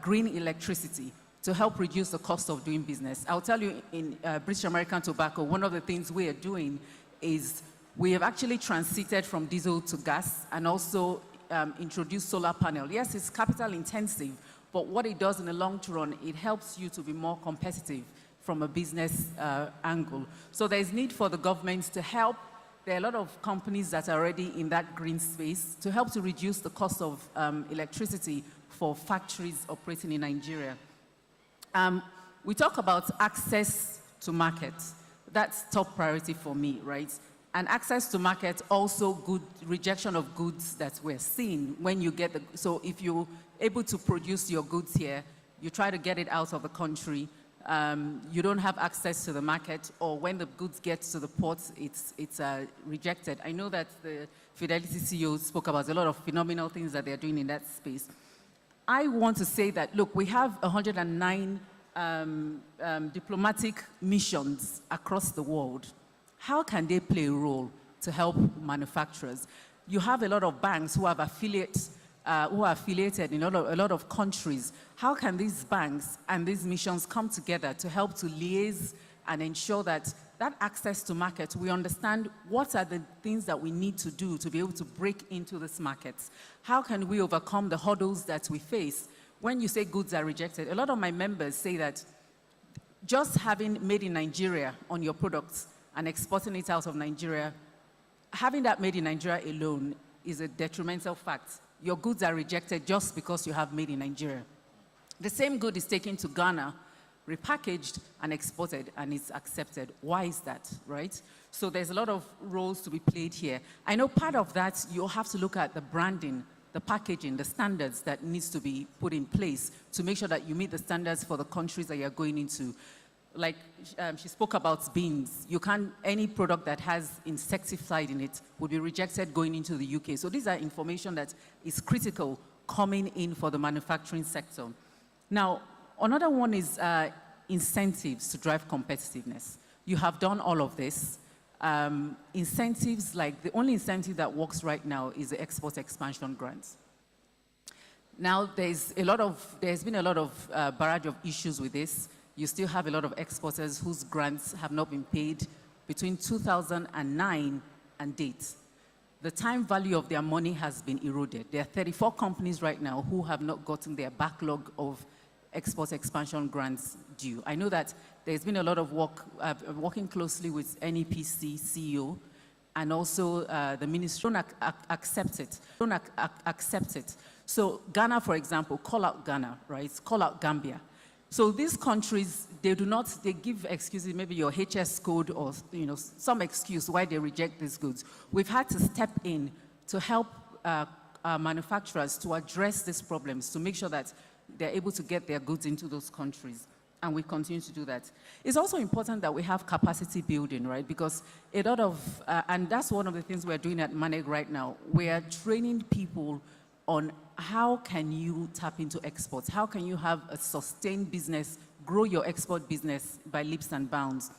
green electricity to help reduce the cost of doing business? I'll tell you, in British American Tobacco, one of the things we are doing is we have actually transited from diesel to gas and also introduced solar panel. Yes, it's capital intensive, but what it does in the long run, it helps you to be more competitive from a business angle. So there's need for the government to help. There are a lot of companies that are already in that green space to help to reduce the cost of electricity for factories operating in Nigeria. We talk about access to market. That's top priority for me, right? And access to market, also good rejection of goods that we're seeing when you get so if you're able to produce your goods here, you try to get it out of the country, you don't have access to the market, or when the goods get to the ports, it's rejected. I know that the Fidelity CEO spoke about a lot of phenomenal things that they're doing in that space. I want to say that, look, we have 109 diplomatic missions across the world. How can they play a role to help manufacturers? You have a lot of banks who have affiliates, who are affiliated in a lot of countries. How can these banks and these missions come together to help to liaise and ensure that that access to market, we understand what are the things that we need to do to be able to break into this markets? How can we overcome the hurdles that we face? When you say goods are rejected, a lot of my members say that just having made in Nigeria on your products and exporting it out of Nigeria, having that made in Nigeria alone is a detrimental fact. Your goods are rejected just because you have made in Nigeria. The same good is taken to Ghana, repackaged and exported, and it's accepted. Why is that, right? So there's a lot of roles to be played here. I know part of that, you'll have to look at the branding, the packaging, the standards that needs to be put in place to make sure that you meet the standards for the countries that you're going into. Like she spoke about beans. You can't, any product that has insecticide in it would be rejected going into the UK. So these are information that is critical coming in for the manufacturing sector. Now, another one is incentives to drive competitiveness. You have done all of this. Incentives, like the only incentive that works right now is the export expansion grants. Now, there's been a lot of barrage of issues with this. You still have a lot of exporters whose grants have not been paid between 2009 and date. The time value of their money has been eroded. There are 34 companies right now who have not gotten their backlog of export expansion grants due. I know that there's been a lot of work, working closely with NEPC CEO and also the ministry. Don't accept it. Don't accept it. So Ghana, for example, call out Ghana, right? Call out Gambia. So these countries, they give excuses, maybe your HS code or some excuse why they reject these goods. We've had to step in to help manufacturers to address these problems, to make sure that they're able to get their goods into those countries. And we continue to do that. It's also important that we have capacity building, right? Because a lot of, and that's one of the things we're doing at MANEG right now. We're training people on how can you tap into exports? How can you have a sustained business, grow your export business by leaps and bounds?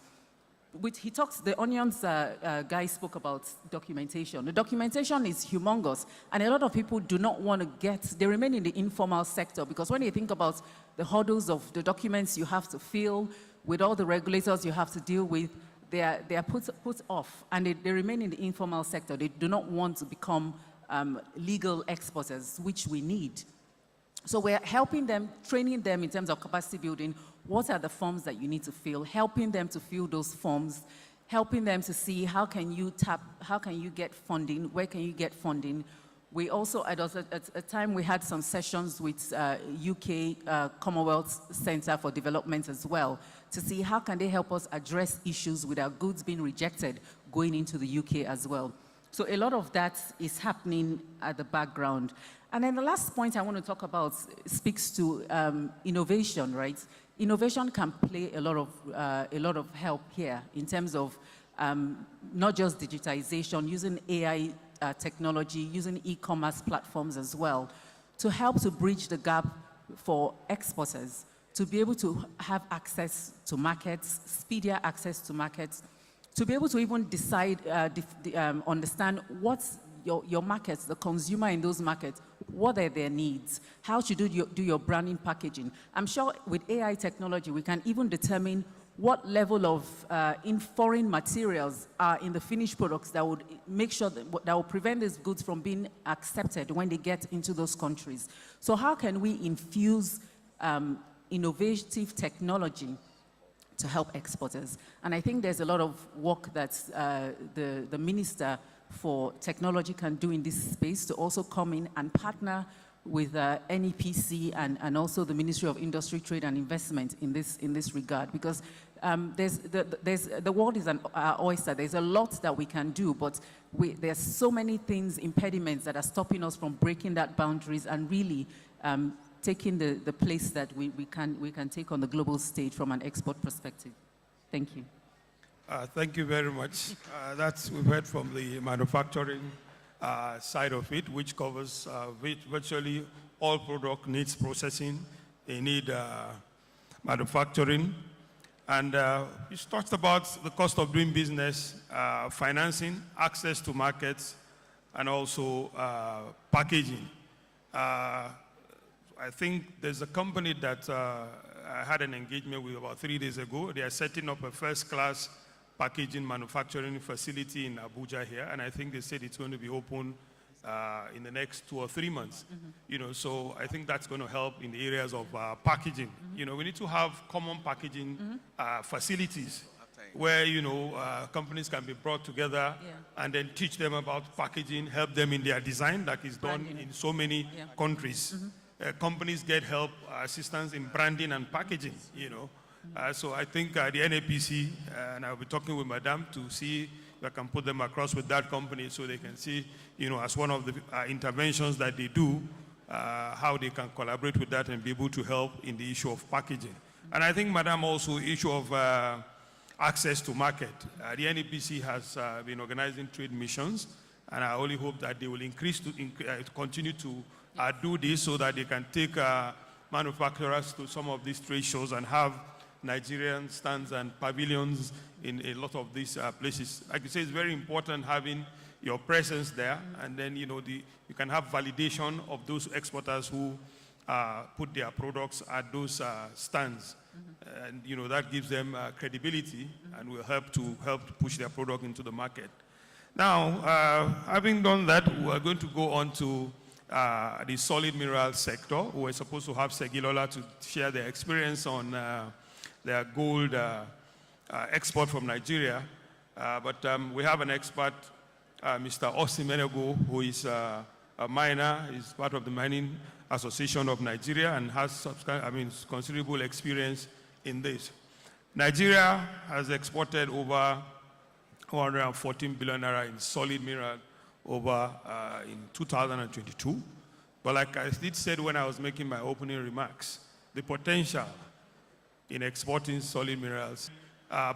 The Onions guy spoke about documentation. The documentation is humongous, and a lot of people do not want to they remain in the informal sector, because when you think about the hurdles of the documents you have to fill, with all the regulators you have to deal with, they are put off, and they remain in the informal sector. They do not want to become legal exporters, which we need. So we're helping them, training them in terms of capacity building. What are the forms that you need to fill? Helping them to fill those forms, helping them to see how can you get funding, where can you get funding. We also, at a time, we had some sessions with UK Commonwealth Centre for Development as well, to see how can they help us address issues with our goods being rejected going into the UK as well. So a lot of that is happening at the background. And then the last point I want to talk about speaks to innovation, right? Innovation can play a lot of help here in terms of not just digitization, using AI technology, using e-commerce platforms as well, to help to bridge the gap for exporters, to be able to have access to markets, speedier access to markets, to be able to even decide, understand what's your markets, the consumer in those markets, what are their needs? How should you do your branding packaging? I'm sure with AI technology, we can even determine what level of foreign materials are in the finished products that would make sure that will prevent these goods from being accepted when they get into those countries. So how can we infuse innovative technology to help exporters? And I think there's a lot of work that the Minister for Technology can do in this space, to also come in and partner with NEPC and also the Ministry of Industry, Trade and Investment in this regard, because the world is an oyster. There's a lot that we can do, but there's so many things, impediments that are stopping us from breaking that boundaries and really taking the place that we can take on the global stage from an export perspective. Thank you. Thank you very much. We've heard from the manufacturing side of it, which covers virtually all product needs processing. They need manufacturing. And you talked about the cost of doing business, financing, access to markets, and also packaging. I think there's a company that I had an engagement with about 3 days ago. They are setting up a first-class packaging manufacturing facility in Abuja here, and I think they said it's going to be open in the next 2 or 3 months. You know, so I think that's going to help in the areas of packaging. You know, we need to have common packaging facilities where, you know, companies can be brought together and then teach them about packaging, help them in their design, like is done in so many countries. Companies get help, assistance in branding and packaging, you know. So I think the NEPC, and I'll be talking with Madam to see if I can put them across with that company so they can see, you know, as one of the interventions that they do, how they can collaborate with that and be able to help in the issue of packaging. And I think, Madam, also issue of access to market. The NEPC has been organizing trade missions, and I only hope that they will continue to do this so that they can take manufacturers to some of these trade shows and have Nigerian stands and pavilions in a lot of these places. Like you say, it's very important having your presence there, and then, you know, you can have validation of those exporters who put their products at those stands. And, you know, that gives them credibility and will help to push their product into the market. Now, having done that, we're going to go on to the solid mineral sector. We're supposed to have Segilola to share their experience on their gold export from Nigeria. But we have an expert, Mr. Austin Menego, who is a miner. He's part of the Mining Association of Nigeria and has considerable experience in this. Nigeria has exported over 114 billion naira in solid mineral in 2022. But like I did said when I was making my opening remarks, the potential in exporting solid minerals,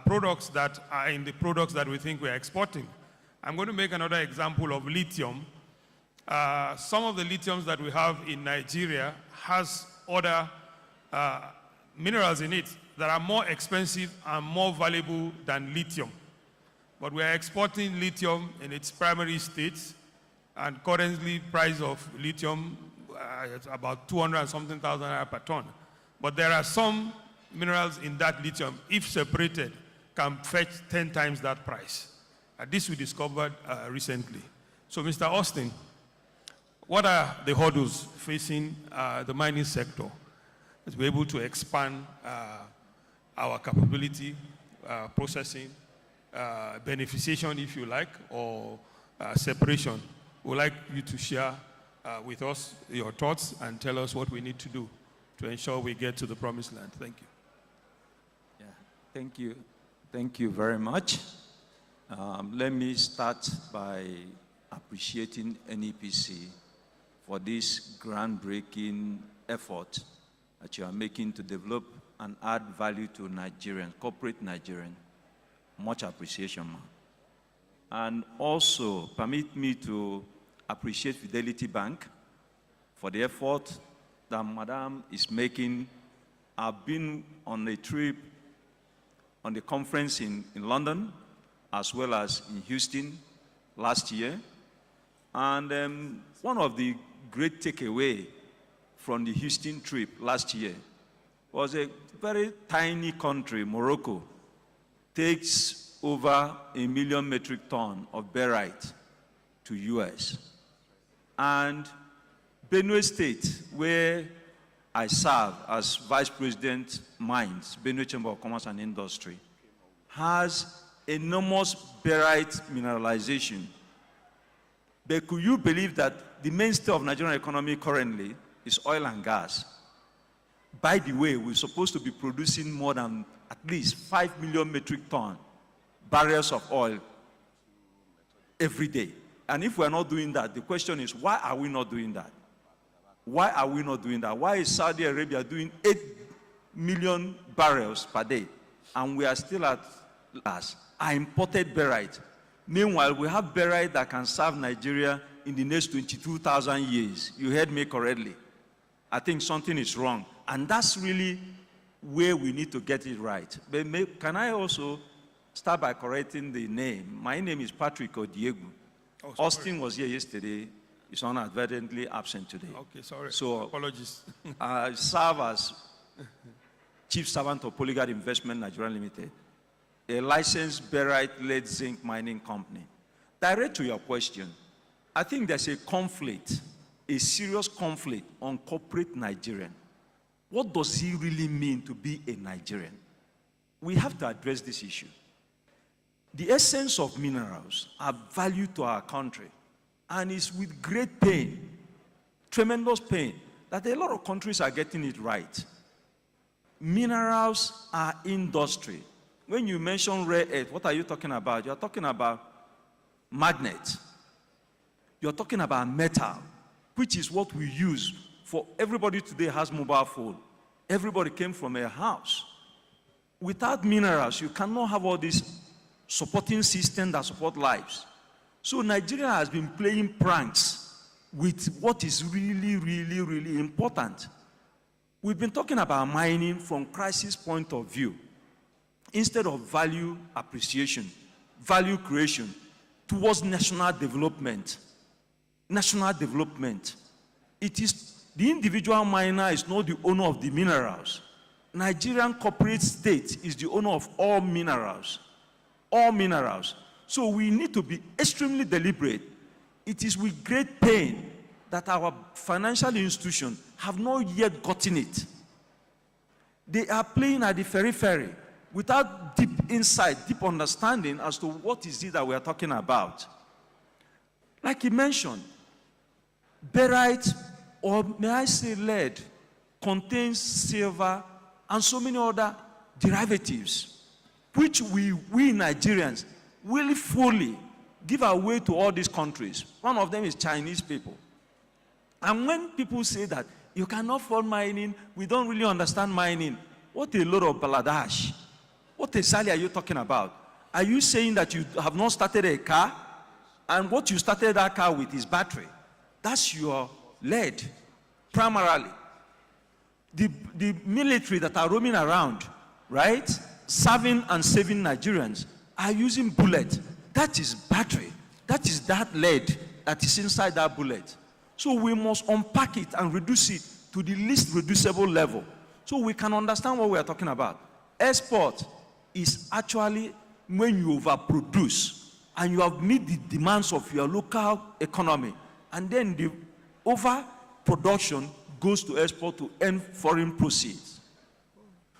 products that are in the products that we think we're exporting. I'm going to make another example of lithium. Some of the lithiums that we have in Nigeria has other minerals in it that are more expensive and more valuable than lithium. But we are exporting lithium in its primary states, and currently price of lithium is about 200 and something thousand naira per ton. But there are some minerals in that lithium, if separated, can fetch 10 times that price. This we discovered recently. So, Mr. Austin, what are the hurdles facing the mining sector to be able to expand our capability, processing, beneficiation, if you like, or separation? We'd like you to share with us your thoughts and tell us what we need to do to ensure we get to the promised land. Thank you. Yeah, thank you. Thank you very much. Let me start by appreciating NEPC for this groundbreaking effort that you are making to develop and add value to Nigerians, corporate Nigerians. Much appreciation, ma'am. And also, permit me to appreciate Fidelity Bank for the effort that Madam is making. I've been on a trip on the conference in London, as well as in Houston last year. And one of the great takeaway from the Houston trip last year was a very tiny country, Morocco, takes over 1 million metric tons of barite to US. And Benue State, where I serve as Vice President Mines, Benue Chamber of Commerce and Industry, has enormous barite mineralization. But could you believe that the mainstay of Nigerian economy currently is oil and gas? By the way, we're supposed to be producing more than at least 5 million metric ton barrels of oil every day. And if we're not doing that, the question is, why are we not doing that? Why are we not doing that? Why is Saudi Arabia doing 8 million barrels per day? And we are still at last. I imported barite. Meanwhile, we have barite that can serve Nigeria in the next 22,000 years. You heard me correctly. I think something is wrong. And that's really where we need to get it right. But can I also start by correcting the name? My name is Patrick Odiegu. Oh, Austin was here yesterday. He's inadvertently absent today. Okay, sorry. So, apologies. I serve as Chief Servant of Polygon Investment Nigeria Limited, a licensed barite lead zinc mining company. Direct to your question, I think there's a conflict, a serious conflict on corporate Nigerian. What does he really mean to be a Nigerian? We have to address this issue. The essence of minerals are value to our country, and it's with great pain, tremendous pain, that a lot of countries are getting it right. Minerals are industry. When you mention rare earth, what are you talking about? You're talking about magnet. You're talking about metal, which is what we use for everybody today has mobile phone. Everybody came from a house. Without minerals, you cannot have all these supporting systems that support lives. So Nigeria has been playing pranks with what is really, really, really important. We've been talking about mining from crisis point of view, instead of value appreciation, value creation towards national development. National development. It is the individual miner is not the owner of the minerals. Nigerian corporate state is the owner of all minerals. All minerals. So we need to be extremely deliberate. It is with great pain that our financial institutions have not yet gotten it. They are playing at the periphery without deep insight, deep understanding as to what is it that we are talking about. Like he mentioned, barite, or may I say lead, contains silver and so many other derivatives, which we Nigerians will fully give away to all these countries. One of them is Chinese people. And when people say that you cannot fund mining, we don't really understand mining, what a load of baladash. What exactly are you talking about? Are you saying that you have not started a car, and what you started that car with is battery? That's your lead, primarily. The military that are roaming around, right, serving and saving Nigerians, are using bullet. That is battery. That is that lead that is inside that bullet. So we must unpack it and reduce it to the least reducible level so we can understand what we are talking about. Export is actually when you overproduce and you have met the demands of your local economy, and then the overproduction goes to export to earn foreign proceeds.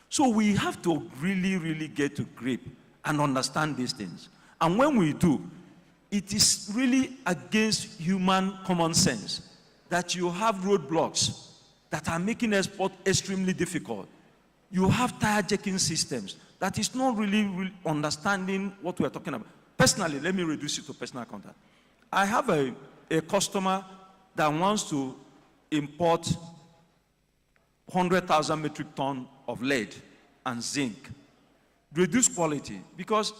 So we have to really, really get to grip and understand these things. And when we do, it is really against human common sense that you have roadblocks that are making export extremely difficult. You have tire-jacking systems that is not really understanding what we're talking about. Personally, let me reduce it to personal contact. I have a customer that wants to import 100,000 metric tons of lead and zinc. Reduce quality, because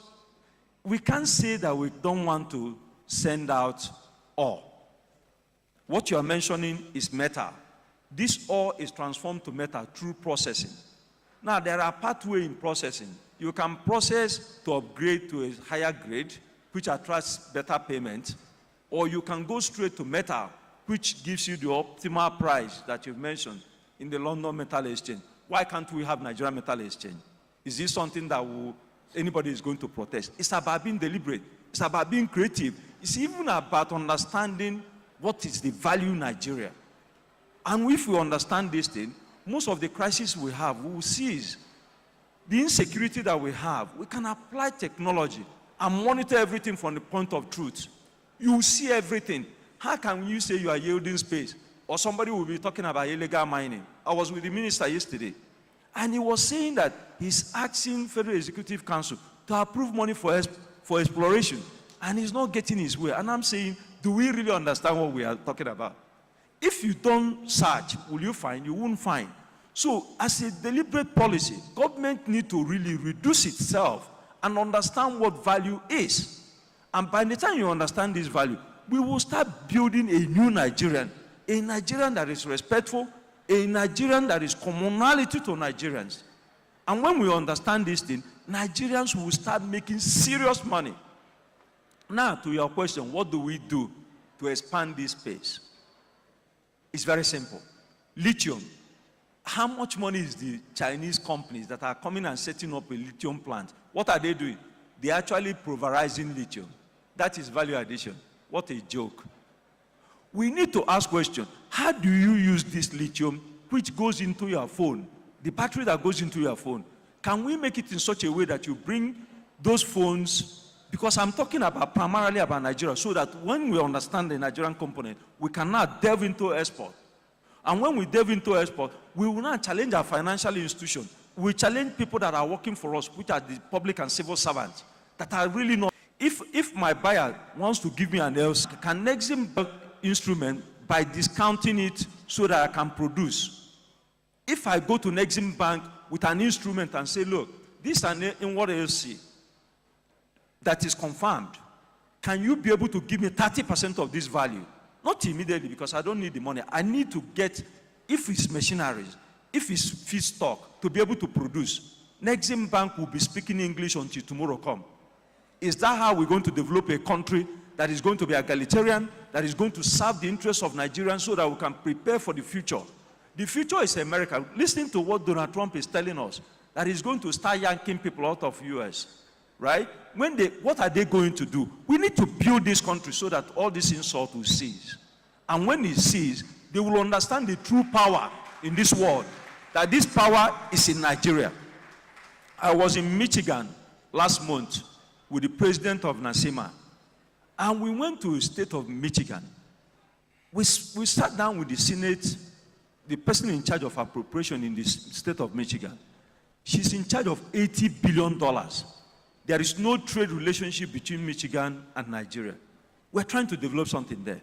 we can't say that we don't want to send out ore. What you are mentioning is metal. This ore is transformed to metal through processing. Now, there are pathways in processing. You can process to upgrade to a higher grade, which attracts better payment, or you can go straight to metal, which gives you the optimal price that you've mentioned in the London Metal Exchange. Why can't we have Nigeria Metal Exchange? Is this something that anybody is going to protest? It's about being deliberate. It's about being creative. It's even about understanding what is the value in Nigeria. And if we understand this thing, most of the crises we have, we will seize. The insecurity that we have, we can apply technology and monitor everything from the point of truth. You will see everything. How can you say you are yielding space? Or somebody will be talking about illegal mining. I was with the minister yesterday, and he was saying that he's asking Federal Executive Council to approve money for exploration, and he's not getting his way. And I'm saying, do we really understand what we are talking about? If you don't search, will you find? You won't find. So as a deliberate policy, government need to really reduce itself and understand what value is. And by the time you understand this value, we will start building a new Nigerian, a Nigerian that is respectful, a Nigerian that is commonality to Nigerians. And when we understand this thing, Nigerians will start making serious money. Now, to your question, what do we do to expand this space? It's very simple. Lithium. How much money is the Chinese companies that are coming and setting up a lithium plant? What are they doing? They're actually pulverizing lithium. That is value addition. What a joke. We need to ask questions. How do you use this lithium which goes into your phone? The battery that goes into your phone. Can we make it in such a way that you bring those phones, because I'm talking about primarily about Nigeria, so that when we understand the Nigerian component, we can now delve into export. And when we delve into export, we will not challenge our financial institution. We challenge people that are working for us, which are the public and civil servants, that are really not. If my buyer wants to give me an LC, can Exim instrument by discounting it so that I can produce. If I go to Exim Bank with an instrument and say, look, this is an inward LC that is confirmed, can you be able to give me 30% of this value? Not immediately, because I don't need the money. I need to get, if it's machineries, if it's feedstock, to be able to produce. Exim Bank will be speaking English until tomorrow come. Is that how we're going to develop a country that is going to be egalitarian, that is going to serve the interests of Nigerians so that we can prepare for the future? The future is America. Listening to what Donald Trump is telling us, that he's going to start yanking people out of US, right? What are they going to do? We need to build this country so that all this insult will cease. And when it ceases, they will understand the true power in this world, that this power is in Nigeria. I was in Michigan last month with the president of NASEMA, and we went to the state of Michigan. We sat down with the Senate, the person in charge of appropriation in the state of Michigan. She's in charge of $80 billion. There is no trade relationship between Michigan and Nigeria. We're trying to develop something there.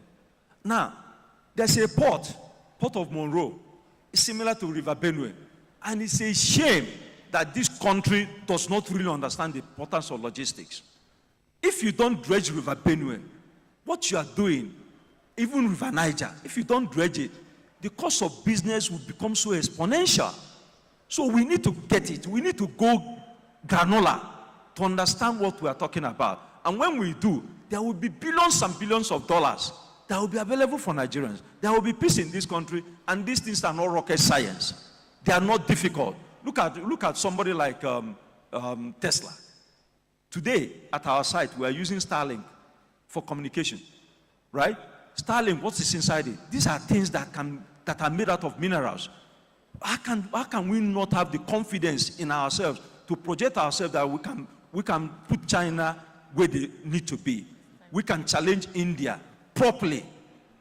Now, there's a port of Monroe. It's similar to River Benue. And it's a shame that this country does not really understand the importance of logistics. If you don't dredge River Benue, what you are doing, even River Niger, if you don't dredge it, the cost of business will become so exponential. So we need to get it. We need to go granular to understand what we are talking about. And when we do, there will be billions and billions of dollars that will be available for Nigerians. There will be peace in this country, and these things are not rocket science. They are not difficult. Look at somebody like Tesla. Today, at our site, we are using Starlink for communication, right? Starlink, what is inside it? These are things that are made out of minerals. How can we not have the confidence in ourselves to project ourselves that we can put China where they need to be? We can challenge India properly.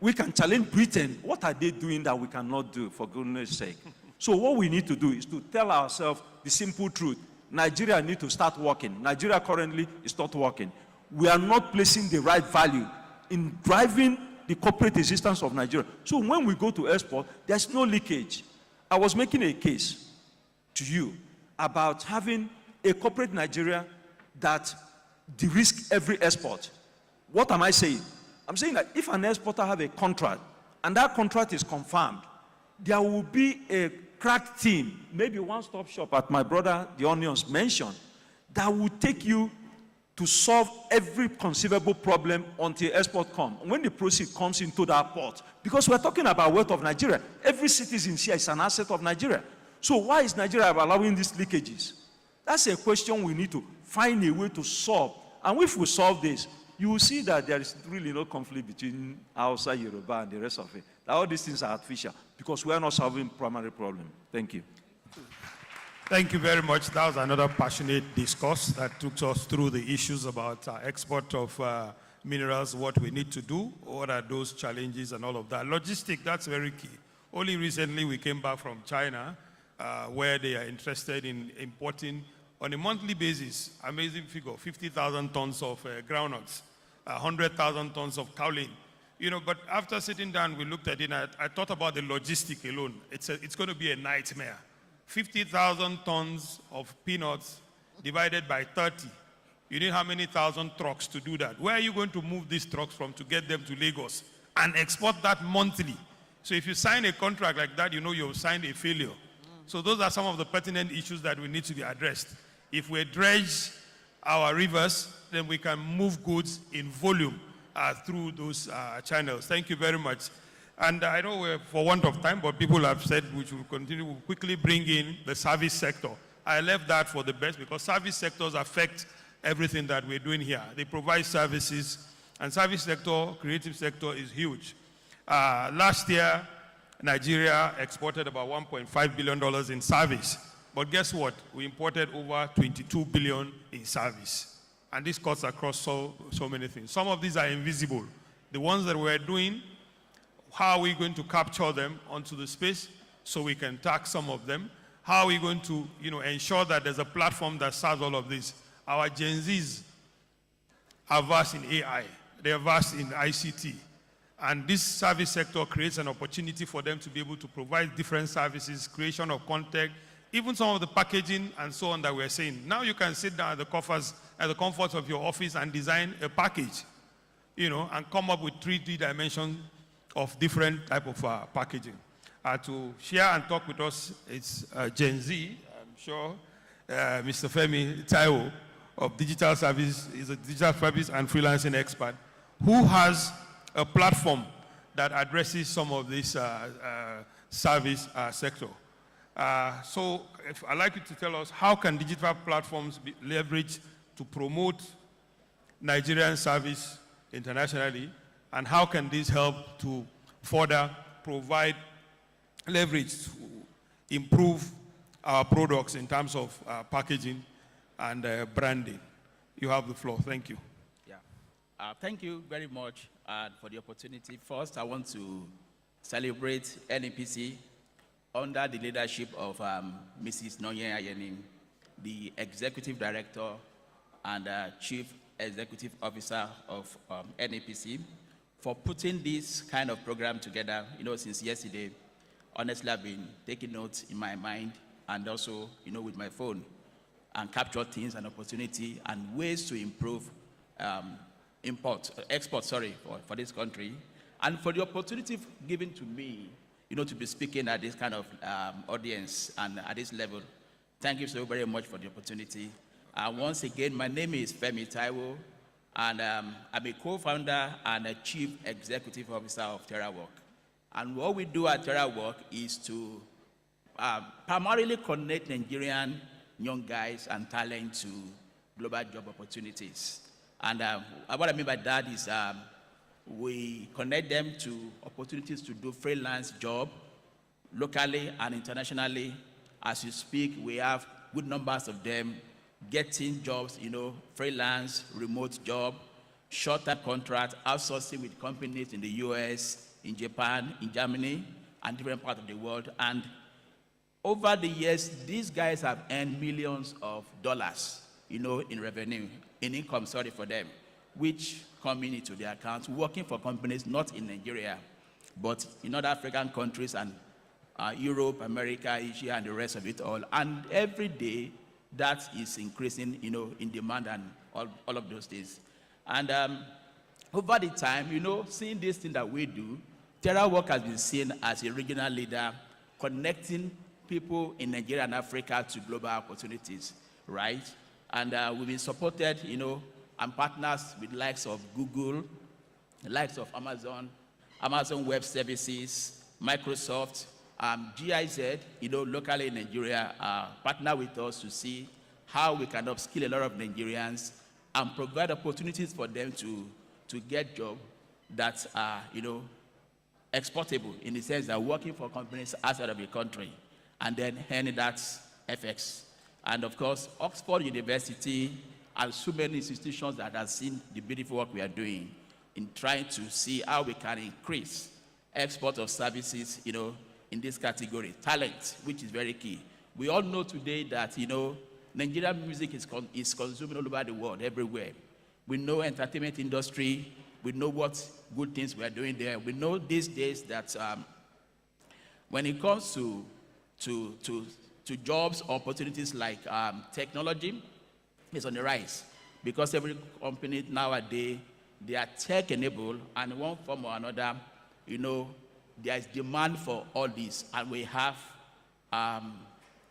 We can challenge Britain. What are they doing that we cannot do, for goodness sake? So what we need to do is to tell ourselves the simple truth. Nigeria needs to start working. Nigeria currently is not working. We are not placing the right value in driving the corporate existence of Nigeria. So when we go to export, there's no leakage. I was making a case to you about having a corporate Nigeria that de-risks every export. What am I saying? I'm saying that if an exporter have a contract, and that contract is confirmed, there will be a crack team, maybe one-stop shop, at my brother the Onions mentioned, that will take you to solve every conceivable problem until export comes. When the proceed comes into that port, because we're talking about wealth of Nigeria, every citizen here is an asset of Nigeria. So why is Nigeria allowing these leakages? That's a question we need to find a way to solve. And if we solve this, you will see that there is really no conflict between Hausa, Yoruba, and the rest of it. All these things are artificial because we are not solving primary problem. Thank you. Thank you very much. That was another passionate discourse that took us through the issues about export of minerals, what we need to do, what are those challenges and all of that. Logistics, that's very key. Only recently we came back from China where they are interested in importing on a monthly basis, amazing figure, 50,000 tons of groundnuts, 100,000 tons of kaolin. You know, but after sitting down, we looked at it, and I thought about the logistic alone. It's going to be a nightmare. 50,000 tons of peanuts divided by 30. You need how many thousand trucks to do that? Where are you going to move these trucks from to get them to Lagos and export that monthly? So if you sign a contract like that, you know you've signed a failure. So those are some of the pertinent issues that we need to be addressed. If we dredge our rivers, then we can move goods in volume through those channels. Thank you very much. And I know we're for want of time, but people have said we should continue to quickly bring in the service sector. I left that for the best because service sectors affect everything that we're doing here. They provide services, and service sector, creative sector is huge. Last year, Nigeria exported about $1.5 billion in service. But guess what? We imported over $22 billion in service. And this cuts across so many things. Some of these are invisible. The ones that we're doing, how are we going to capture them onto the space so we can tax some of them? How are we going to ensure that there's a platform that serves all of this? Our Gen Zs are versed in AI. They are versed in ICT. And this service sector creates an opportunity for them to be able to provide different services, creation of content, even some of the packaging and so on that we're saying. Now you can sit down at the comfort of your office and design a package, and come up with 3D dimensions of different type of packaging. To share and talk with us, it's Gen Z, I'm sure, Mr. Femi Taiwo of Digital Service, is a digital service and freelancing expert, who has a platform that addresses some of this service sector. So I'd like you to tell us, how can digital platforms be leveraged to promote Nigerian service internationally, and how can this help to further provide leverage to improve our products in terms of packaging and branding? You have the floor. Thank you. Yeah. Thank you very much for the opportunity. First, I want to celebrate NEPC under the leadership of Mrs. Nonye Ayenim, the Executive Director and Chief Executive Officer of NEPC, for putting this kind of program together. Since yesterday, honestly, I've been taking notes in my mind and also, with my phone, and capture things and opportunity and ways to improve export, for this country, and for the opportunity given to me, to be speaking at this kind of audience and at this level. Thank you so very much for the opportunity. Once again, my name is Femi Taiwo, and I'm a co-founder and a chief executive officer of TerraWork. And what we do at TerraWork is to primarily connect Nigerian young guys and talent to global job opportunities. And what I mean by that is we connect them to opportunities to do freelance job locally and internationally. As you speak, we have good numbers of them getting jobs, freelance, remote job, short-term contract, outsourcing with companies in the US, in Japan, in Germany, and different parts of the world. And over the years, these guys have earned millions of dollars, in revenue, in income, for them, which come into their accounts, working for companies not in Nigeria, but in other African countries and Europe, America, Asia, and the rest of it all. And every day, that is increasing, in demand and all of those things. And over the time, seeing this thing that we do, TerraWork has been seen as a regional leader, connecting people in Nigeria and Africa to global opportunities, right? And we've been supported, and partners with the likes of Google, the likes of Amazon, Amazon Web Services, Microsoft, GIZ, locally in Nigeria, partner with us to see how we can upskill a lot of Nigerians and provide opportunities for them to get jobs that are, exportable, in the sense that working for companies outside of the country and then earning that FX. And of course, Oxford University and so many institutions that have seen the beautiful work we are doing in trying to see how we can increase export of services, in this category, talent, which is very key. We all know today that, Nigerian music is consumed all over the world, everywhere. We know entertainment industry, We know what good things we are doing there. We know these days that when it comes to jobs, opportunities like technology, is on the rise, because every company nowadays, they are tech-enabled, and in one form or another, there is demand for all this, and we have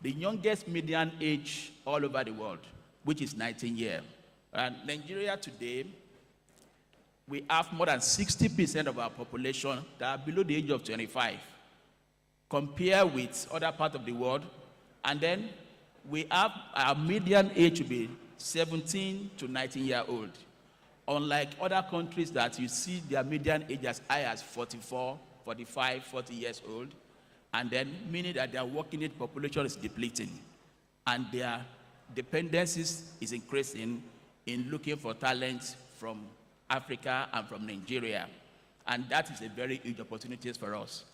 the youngest median age all over the world, which is 19 years. And Nigeria today, we have more than 60% of our population that are below the age of 25, compared with other parts of the world. And then we have our median age to be 17 to 19-year-old. Unlike other countries that you see their median age as high as 44, 45, 40 years old, and then meaning that their working age population is depleting, and their dependencies is increasing in looking for talent from Africa and from Nigeria. And that is a very huge opportunity for us.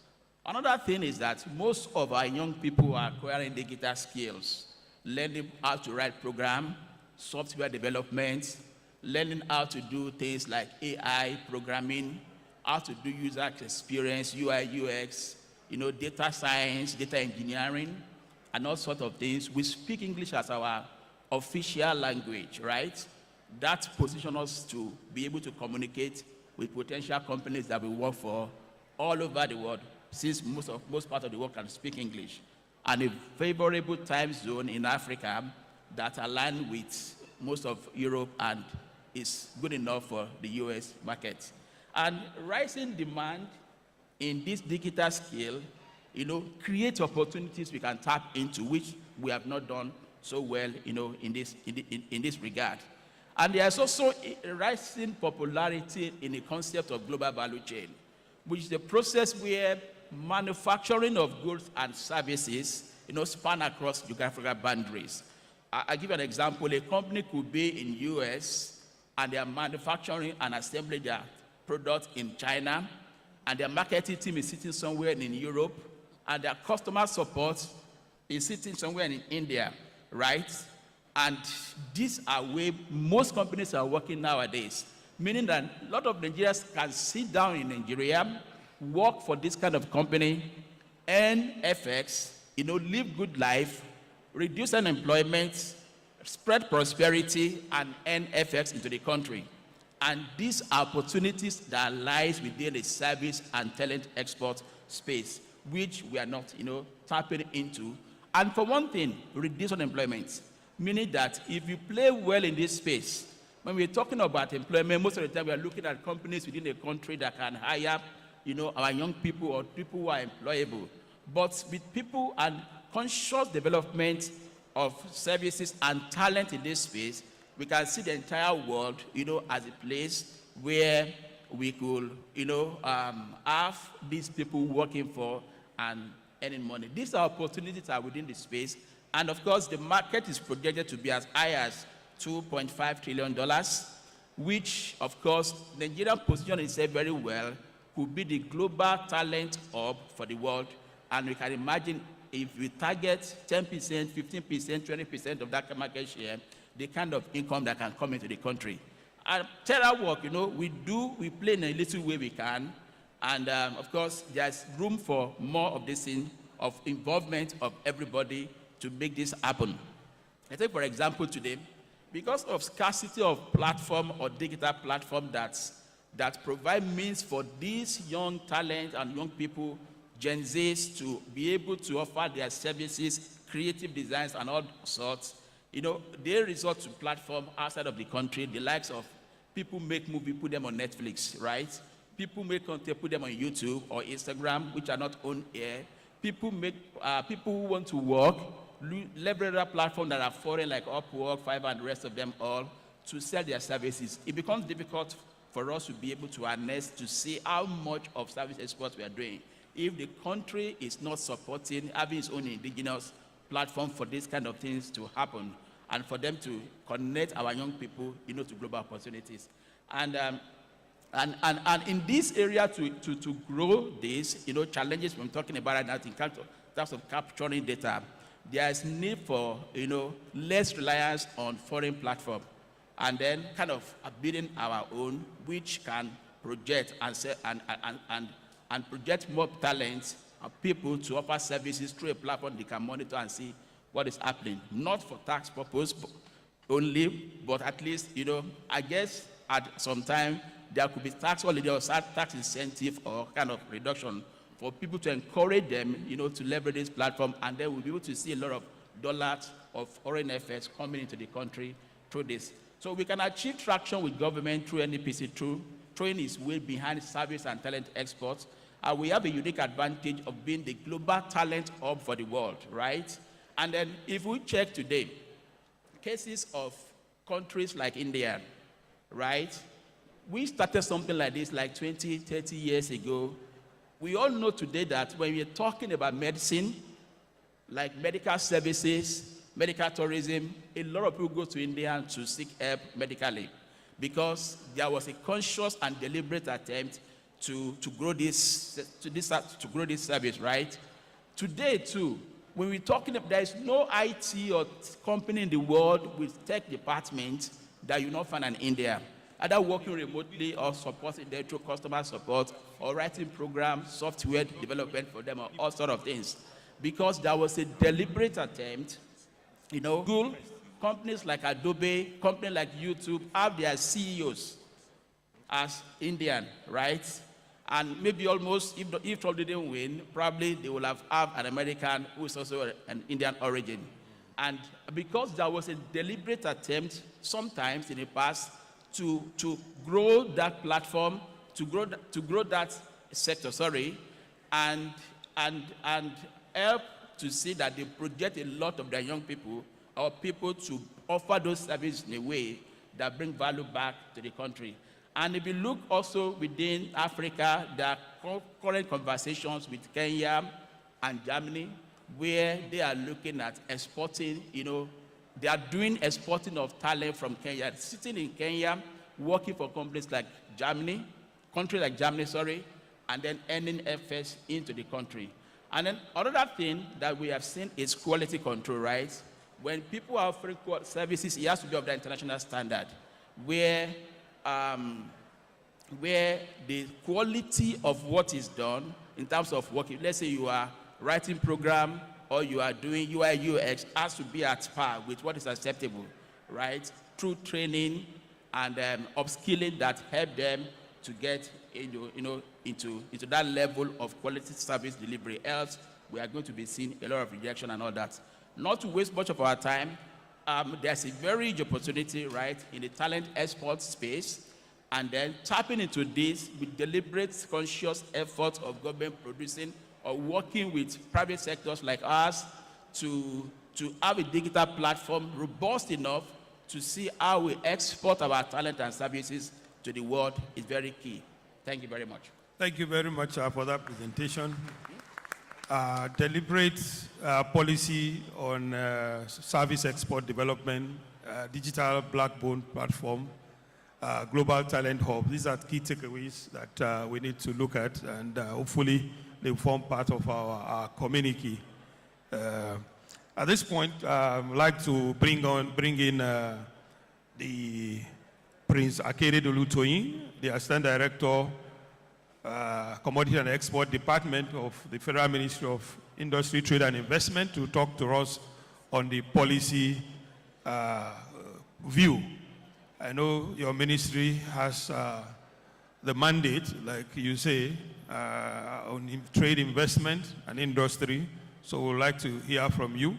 Another thing is that most of our young people are acquiring digital skills, learning how to write programs, software development, learning how to do things like AI programming, how to do user experience, UI, UX, data science, data engineering, and all sorts of things. We speak English as our official language, right? That positions us to be able to communicate with potential companies that we work for all over the world, since most part of the world can speak English. And a favorable time zone in Africa that aligns with most of Europe and is good enough for the US market. And rising demand in this digital scale, create opportunities we can tap into, which we have not done so well, in this regard. And there's also a rising popularity in the concept of global value chain, which is the process where manufacturing of goods and services, span across geographical boundaries. I'll give you an example. A company could be in US, and they are manufacturing and assembling their product in China, and their marketing team is sitting somewhere in Europe, and their customer support is sitting somewhere in India, right? And these are where most companies are working nowadays, meaning that a lot of Nigerians can sit down in Nigeria, work for this kind of company, earn FX, live good life, reduce unemployment, spread prosperity, and earn FX into the country. And these are opportunities that lies within the service and talent export space, which we are not, tapping into. And for one thing, reduce unemployment, meaning that if you play well in this space, when we're talking about employment, most of the time we are looking at companies within the country that can hire, our young people or people who are employable. But with people and conscious development of services and talent in this space, we can see the entire world, as a place where we could, have these people working for and earning money. These are opportunities that are within the space. And of course, the market is projected to be as high as $2.5 trillion, which, of course, Nigeria position itself very well, could be the global talent hub for the world. And we can imagine if we target 10%, 15%, 20% of that market share, the kind of income that can come into the country. And telework, we play in a little way we can. And of course, there's room for more of this thing, of involvement of everybody to make this happen. I take, for example, today, because of scarcity of platform or digital platform that provide means for these young talent and young people, Gen Zs, to be able to offer their services, creative designs and all sorts, they resort to platform outside of the country, the likes of people make movies, put them on Netflix, right? People make content, put them on YouTube or Instagram, which are not on air. People who want to work, leverage a platform that are foreign, like Upwork, Fiverr, and the rest of them all, to sell their services. It becomes difficult for us to be able to harness, to see how much of service exports we are doing, if the country is not supporting having its own indigenous platform for these kind of things to happen, and for them to connect our young people, to global opportunities. And in this area, to grow this, challenges I'm talking about right now in terms of capturing data, there is need for, less reliance on foreign platform, and then kind of building our own, which can project and project more talent and people to offer services through a platform they can monitor and see what is happening. Not for tax purpose only, but at least, I guess at some time there could be tax holiday or tax incentive or kind of reduction for people to encourage them, to leverage this platform, and then we'll be able to see a lot of dollars of foreign effects coming into the country through this. So we can achieve traction with government through NEPC, through throwing its weight behind service and talent exports. And we have a unique advantage of being the global talent hub for the world, right? And then if we check today, cases of countries like India, right? We started something like this like 20, 30 years ago. We all know today that when we're talking about medicine, like medical services, medical tourism, a lot of people go to India to seek help medically because there was a conscious and deliberate attempt to grow this service, right? Today too, when we're talking about, there is no IT or company in the world with tech department that you not find in India, either working remotely or supporting them through customer support or writing programs, software development for them, or all sort of things. Because there was a deliberate attempt, Google, companies like Adobe, companies like YouTube have their CEOs as Indian, right? And maybe almost, if Trump didn't win, probably they will have an American who is also an Indian origin. And because there was a deliberate attempt, sometimes in the past, to grow that platform, to grow that sector, and help to see that they project a lot of their young people or people to offer those services in a way that bring value back to the country. And if you look also within Africa, there are current conversations with Kenya and Germany where they are looking at exporting, they are doing exporting of talent from Kenya, sitting in Kenya, working for countries like Germany, and then earning FS into the country. And then another thing that we have seen is quality control, right? When people are offering services, it has to be of the international standard, where the quality of what is done in terms of working, let's say you are writing program or you are doing UI UX, has to be at par with what is acceptable, right? Through training and upskilling that help them to get into that level of quality service delivery. Else, we are going to be seeing a lot of rejection and all that. Not to waste much of our time, there's a very huge opportunity, right, in the talent export space, and then tapping into this with deliberate, conscious efforts of government producing or working with private sectors like us to have a digital platform robust enough to see how we export our talent and services to the world is very key. Thank you very much. Thank you very much for that presentation. Deliberate policy on service export development, digital backbone platform, global talent hub. These are key takeaways that we need to look at, and hopefully they form part of our community. At this point, I'd like to bring in the Prince Akere Dolutoyin, the Assistant Director, Commodity and Export Department of the Federal Ministry of Industry, Trade and Investment, to talk to us on the policy view. I know your ministry has the mandate, like you say, on trade, investment and industry. So we'd like to hear from you.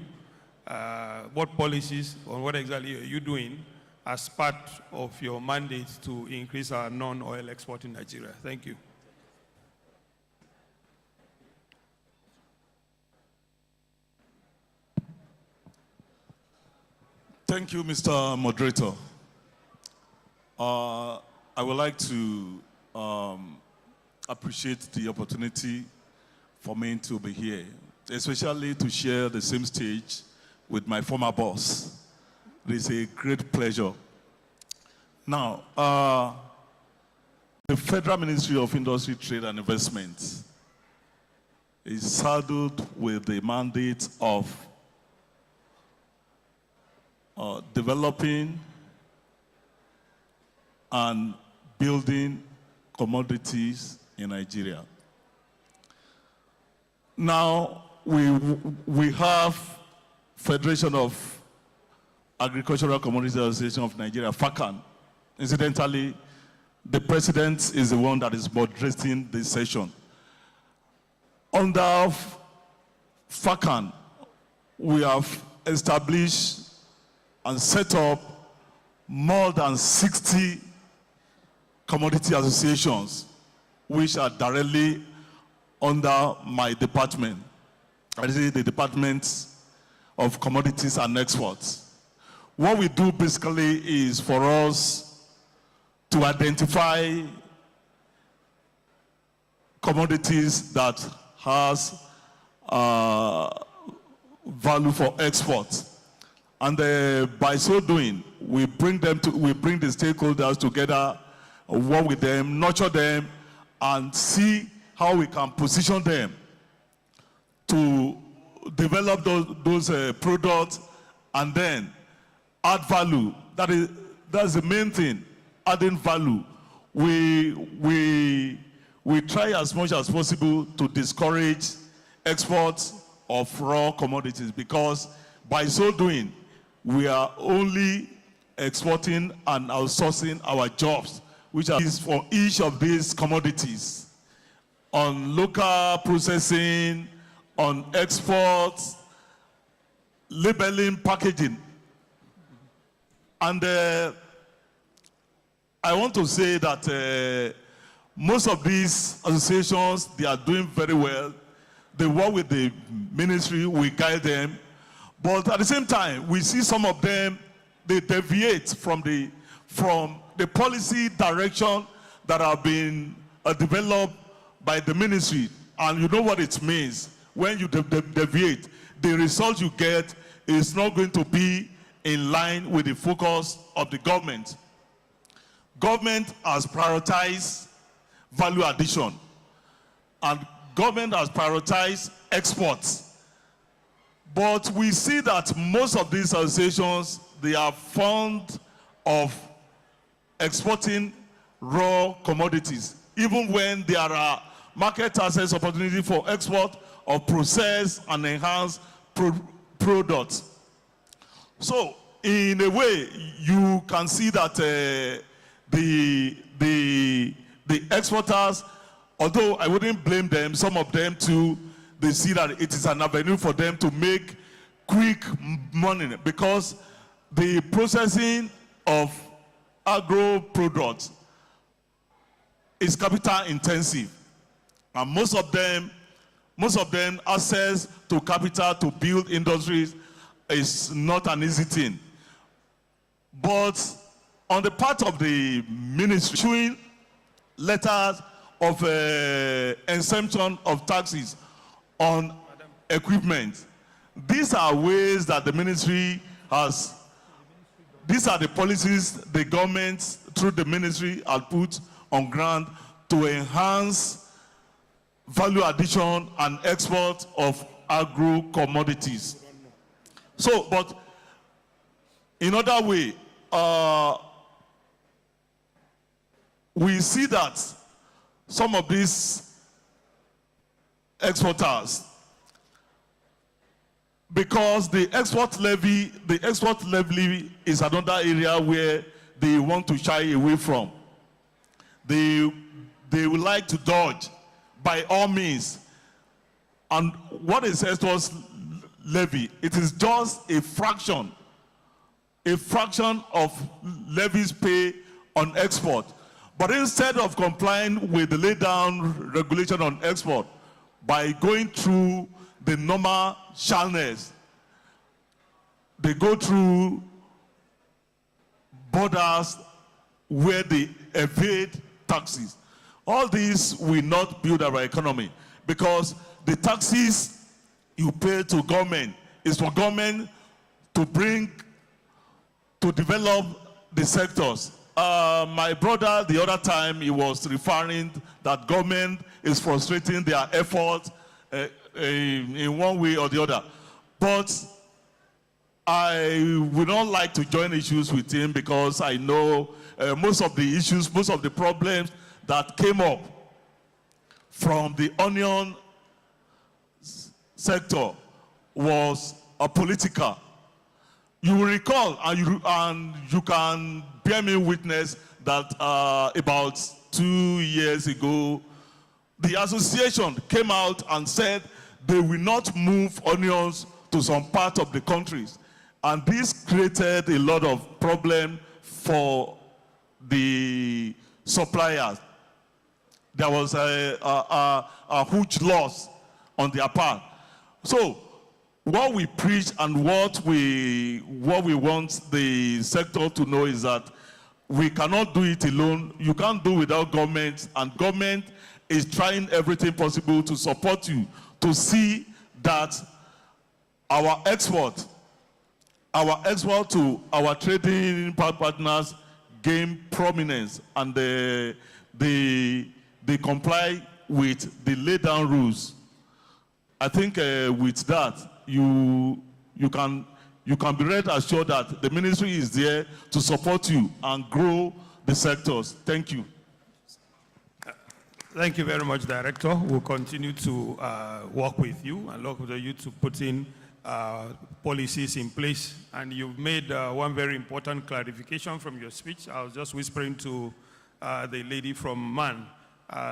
What policies or what exactly are you doing as part of your mandate to increase our non-oil export in Nigeria? Thank you. Thank you, Mr. Moderator. I would like to appreciate the opportunity for me to be here, especially to share the same stage with my former boss. It is a great pleasure. Now, the Federal Ministry of Industry, Trade and Investment is saddled with the mandate of developing and building commodities in Nigeria. Now, we have Federation of Agricultural Commodities Association of Nigeria, FACAN. Incidentally, the president is the one that is moderating this session. Under FACAN, we have established and set up more than 60 commodity associations, which are directly under my department. I say the Department of Commodities and Exports. What we do basically is for us to identify commodities that has value for export. And by so doing, we bring the stakeholders together, work with them, nurture them, and see how we can position them to develop those products and then add value. That's the main thing, adding value. We try as much as possible to discourage exports of raw commodities, because by so doing, we are only exporting and outsourcing our jobs, which are for each of these commodities, on local processing, on exports, labeling, packaging. And I want to say that most of these associations, they are doing very well. They work with the ministry, we guide them. But at the same time, we see some of them, they deviate from the policy direction that have been developed by the ministry. And you know what it means. When you deviate, the result you get is not going to be in line with the focus of the government. Government has prioritized value addition, and government has prioritized exports. But we see that most of these associations, they are fond of exporting raw commodities, even when there are market access opportunity for export of processed and enhanced products. So, in a way, you can see that the exporters, although I wouldn't blame them, some of them too, they see that it is an avenue for them to make quick money, because the processing of agro products is capital intensive. And most of them access to capital to build industries is not an easy thing. But on the part of the ministry, issuing letters of exemption of taxes on equipment, these are ways that the ministry has, these are the policies the government through the ministry has put on ground to enhance value addition and export of agro commodities. So, but in other way, we see that some of these exporters, because the export levy is another area where they want to shy away from. They would like to dodge by all means. And what is export levy? It is just a fraction of levies paid on export. But instead of complying with the laid down regulation on export by going through the normal channels, they go through borders where they evade taxes. All these will not build our economy, because the taxes you pay to government is for government to develop the sectors. My brother, the other time, he was referring that government is frustrating their efforts in one way or the other. But I would not like to join issues with him, because I know most of the issues, most of the problems that came up from the onion sector was political. You will recall, and you can bear me witness, that about 2 years ago, the association came out and said they will not move onions to some part of the countries. And this created a lot of problem for the suppliers. There was a huge loss on their part. So what we preach and what we want the sector to know is that we cannot do it alone. You can't do without government, and government is trying everything possible to support you to see that our export to our trading partners gain prominence, and they comply with the laid down rules. I think with that, you can be rest assured that the ministry is there to support you and grow the sectors. Thank you. Thank you very much, Director. We'll continue to work with you and work with you to put in policies in place. And you've made one very important clarification from your speech. I was just whispering to the lady from MAN,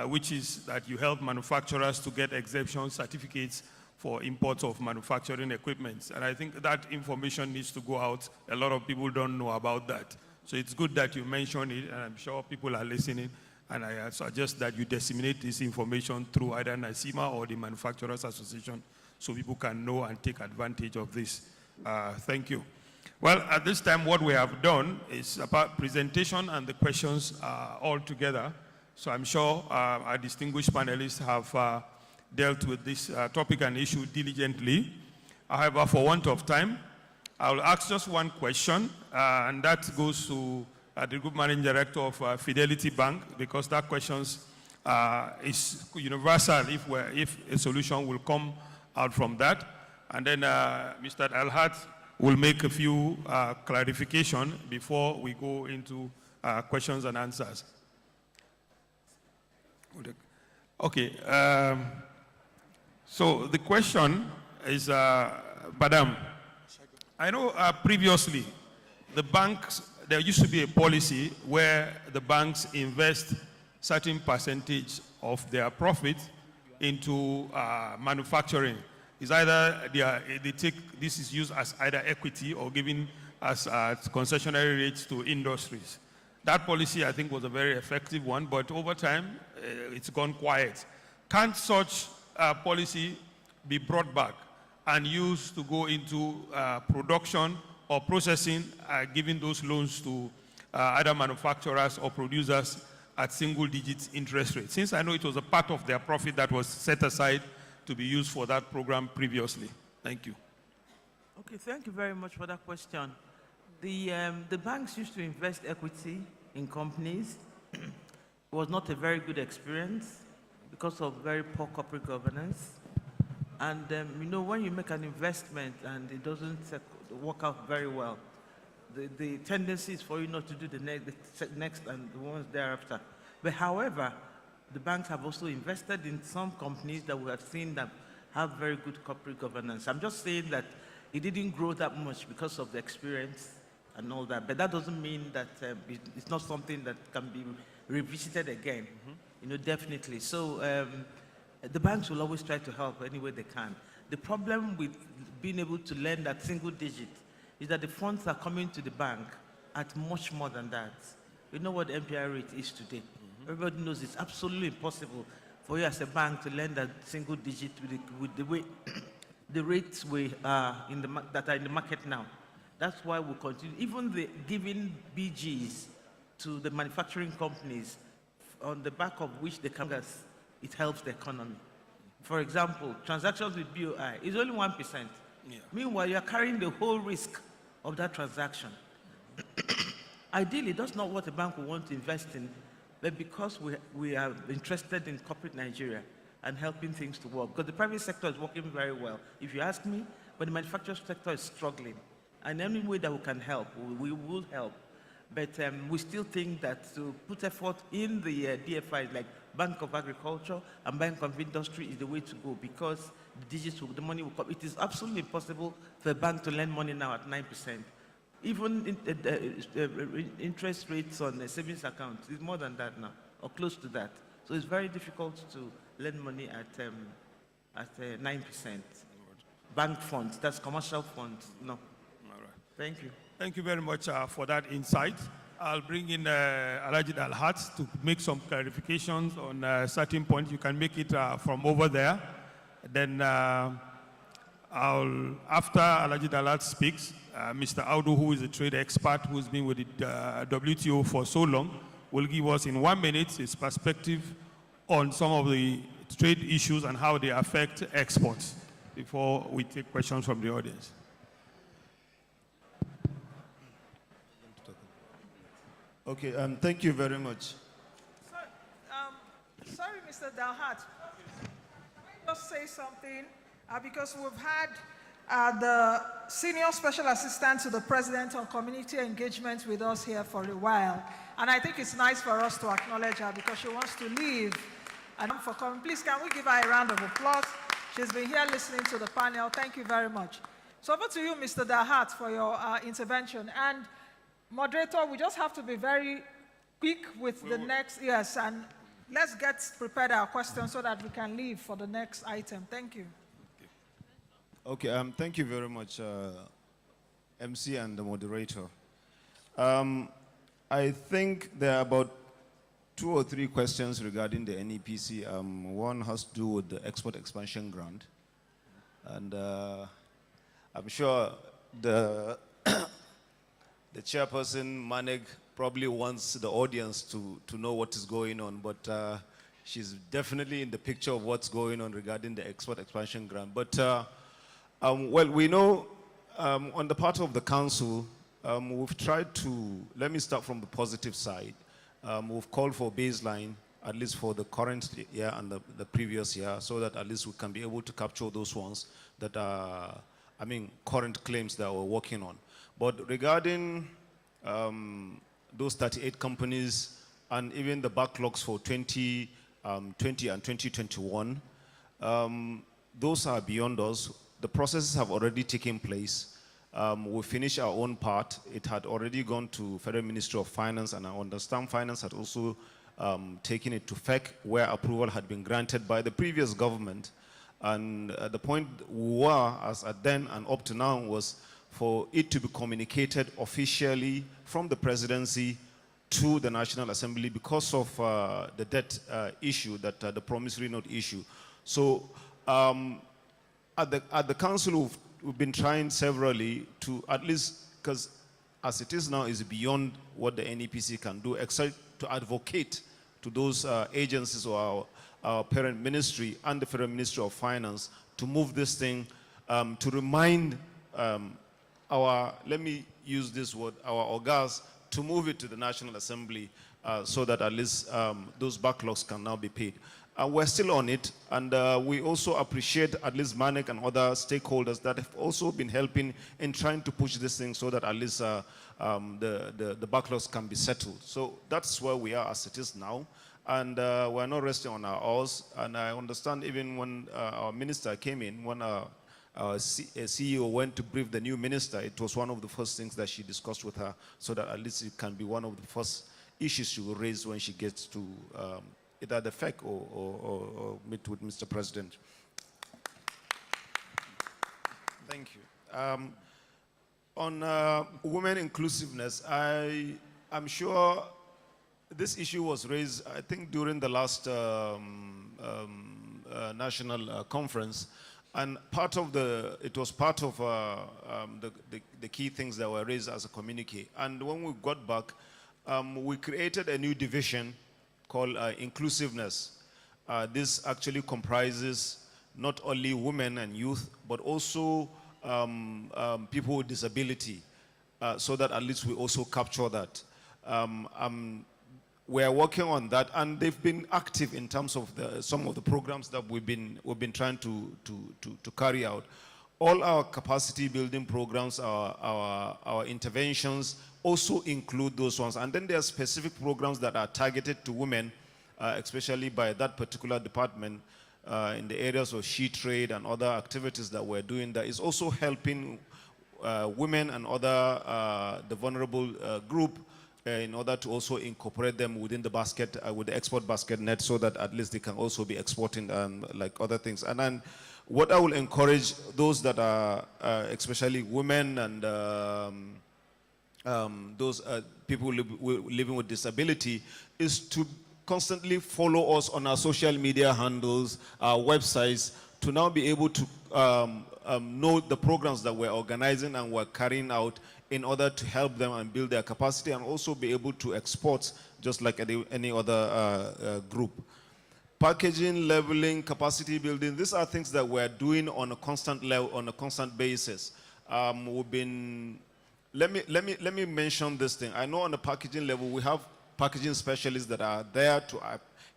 which is that you help manufacturers to get exemption certificates for imports of manufacturing equipment. And I think that information needs to go out. A lot of people don't know about that. So it's good that you mentioned it, and I'm sure people are listening. And I suggest that you disseminate this information through either NACIMA or the Manufacturers Association so people can know and take advantage of this. Thank you. Well, at this time, what we have done is about presentation and the questions all together. So I'm sure our distinguished panelists have dealt with this topic and issue diligently. However, for want of time, I will ask just one question, and that goes to the Group Managing Director of Fidelity Bank, because that question is universal if a solution will come out from that. And then Mr. Alhat will make a few clarification before we go into questions and answers. Okay. So the question is, Badam, I know previously the banks, there used to be a policy where the banks invest certain percentage of their profit into manufacturing. It's either they take, this is used as either equity or given as concessionary rates to industries. That policy, I think, was a very effective one, but over time, it's gone quiet. Can't such policy be brought back and used to go into production or processing, giving those loans to either manufacturers or producers at single-digit interest rates? Since I know it was a part of their profit that was set aside to be used for that program previously. Thank you. Okay, thank you very much for that question. The banks used to invest equity in companies. It was not a very good experience because of very poor corporate governance. And you know, when you make an investment and it doesn't work out very well, the tendency is for you not to do the next and the ones thereafter. But however, the banks have also invested in some companies that we have seen that have very good corporate governance. I'm just saying that it didn't grow that much because of the experience and all that. But that doesn't mean that it's not something that can be revisited again. You know, definitely. So the banks will always try to help any way they can. The problem with being able to lend at single digit is that the funds are coming to the bank at much more than that. You know what the MPR rate is today. Everybody knows it's absolutely impossible for you as a bank to lend at single digit with the way the rates that are in the market now. That's why we continue. Even giving BGs to the manufacturing companies on the back of which they come, it helps the economy. For example, transactions with BOI is only 1%. Yeah. Meanwhile, you are carrying the whole risk of that transaction. Ideally, that's not what a bank would want to invest in, but because we are interested in corporate Nigeria and helping things to work. Because the private sector is working very well, if you ask me, but the manufacturing sector is struggling. And any way that we can help, we will help. But we still think that to put effort in the DFIs like Bank of Agriculture and Bank of Industry is the way to go, because the money will come. It is absolutely impossible for a bank to lend money now at 9%. Even interest rates on a savings account is more than that now, or close to that. So it's very difficult to lend money at 9%. Bank funds, that's commercial funds, no. All right. Thank you. Thank you very much for that insight. I'll bring in Alhaji Dalhat to make some clarifications on certain points. You can make it from over there. Then after Alhaji Dalhat speaks, Mr. Audu, who is a trade expert who's been with the WTO for so long, will give us in 1 minute his perspective on some of the trade issues and how they affect exports before we take questions from the audience. Okay, thank you very much. Sorry, Mr. Dalhat. Can I just say something? Because we've had the Senior Special Assistant to the President on Community Engagement with us here for a while. And I think it's nice for us to acknowledge her because she wants to leave. And for coming, please, can we give her a round of applause? She's been here listening to the panel. Thank you very much. So over to you, Mr. Dalhat, for your intervention. And moderator, we just have to be very quick with the next, yes, and let's get prepared our questions so that we can leave for the next item. Thank you. Okay, thank you very much, MC and the moderator. I think there are about 2 or 3 questions regarding the NEPC. One has to do with the export expansion grant. And I'm sure the chairperson, Manek, probably wants the audience to know what is going on, but she's definitely in the picture of what's going on regarding the export expansion grant. But, well, we know on the part of the council, we've tried to, let me start from the positive side. We've called for baseline, at least for the current year and the previous year, so that at least we can be able to capture those ones that are, current claims that we're working on. But regarding those 38 companies and even the backlogs for 2020 and 2021, those are beyond us. The processes have already taken place. We finished our own part. It had already gone to Federal Ministry of Finance, and I understand Finance had also taken it to FEC, where approval had been granted by the previous government. And the point we were, as at then and up to now, was for it to be communicated officially from the presidency to the National Assembly because of the debt issue, that the promissory note issue. So at the council, we've been trying severally to at least, because as it is now, is beyond what the NEPC can do, except to advocate to those agencies or our parent ministry and the Federal Ministry of Finance to move this thing, to remind let me use this word, our orgas, to move it to the National Assembly so that at least those backlogs can now be paid. We're still on it, and we also appreciate at least Manek and other stakeholders that have also been helping in trying to push this thing so that at least the backlogs can be settled. So that's where we are as it is now, and we're not resting on our oars. And I understand even when our minister came in, when our CEO went to brief the new minister, it was one of the first things that she discussed with her, so that at least it can be one of the first issues she will raise when she gets to either the FEC or meet with Mr. President. Thank you. On women inclusiveness, I'm sure this issue was raised, I think, during the last national conference, and it was part of the key things that were raised as a communique. And when we got back, we created a new division called inclusiveness. This actually comprises not only women and youth, but also people with disability, so that at least we also capture that. We are working on that, and they've been active in terms of some of the programs that we've been trying to carry out. all our capacity building programs, our interventions also include those ones. And then there are specific programs that are targeted to women, especially by that particular department in the areas of she trade and other activities that we're doing that is also helping women and other the vulnerable group in order to also incorporate them within the basket, with the export basket net, so that at least they can also be exporting like other things. And then what I will encourage those that are, especially women and those people living with disability, is to constantly follow us on our social media handles, our websites, to now be able to know the programs that we're organizing and we're carrying out in order to help them and build their capacity, and also be able to export just like any other group. Packaging, labeling, capacity building, these are things that we're doing on a constant level, on a constant basis. We've been, let me mention this thing. I know on the packaging level, we have packaging specialists that are there to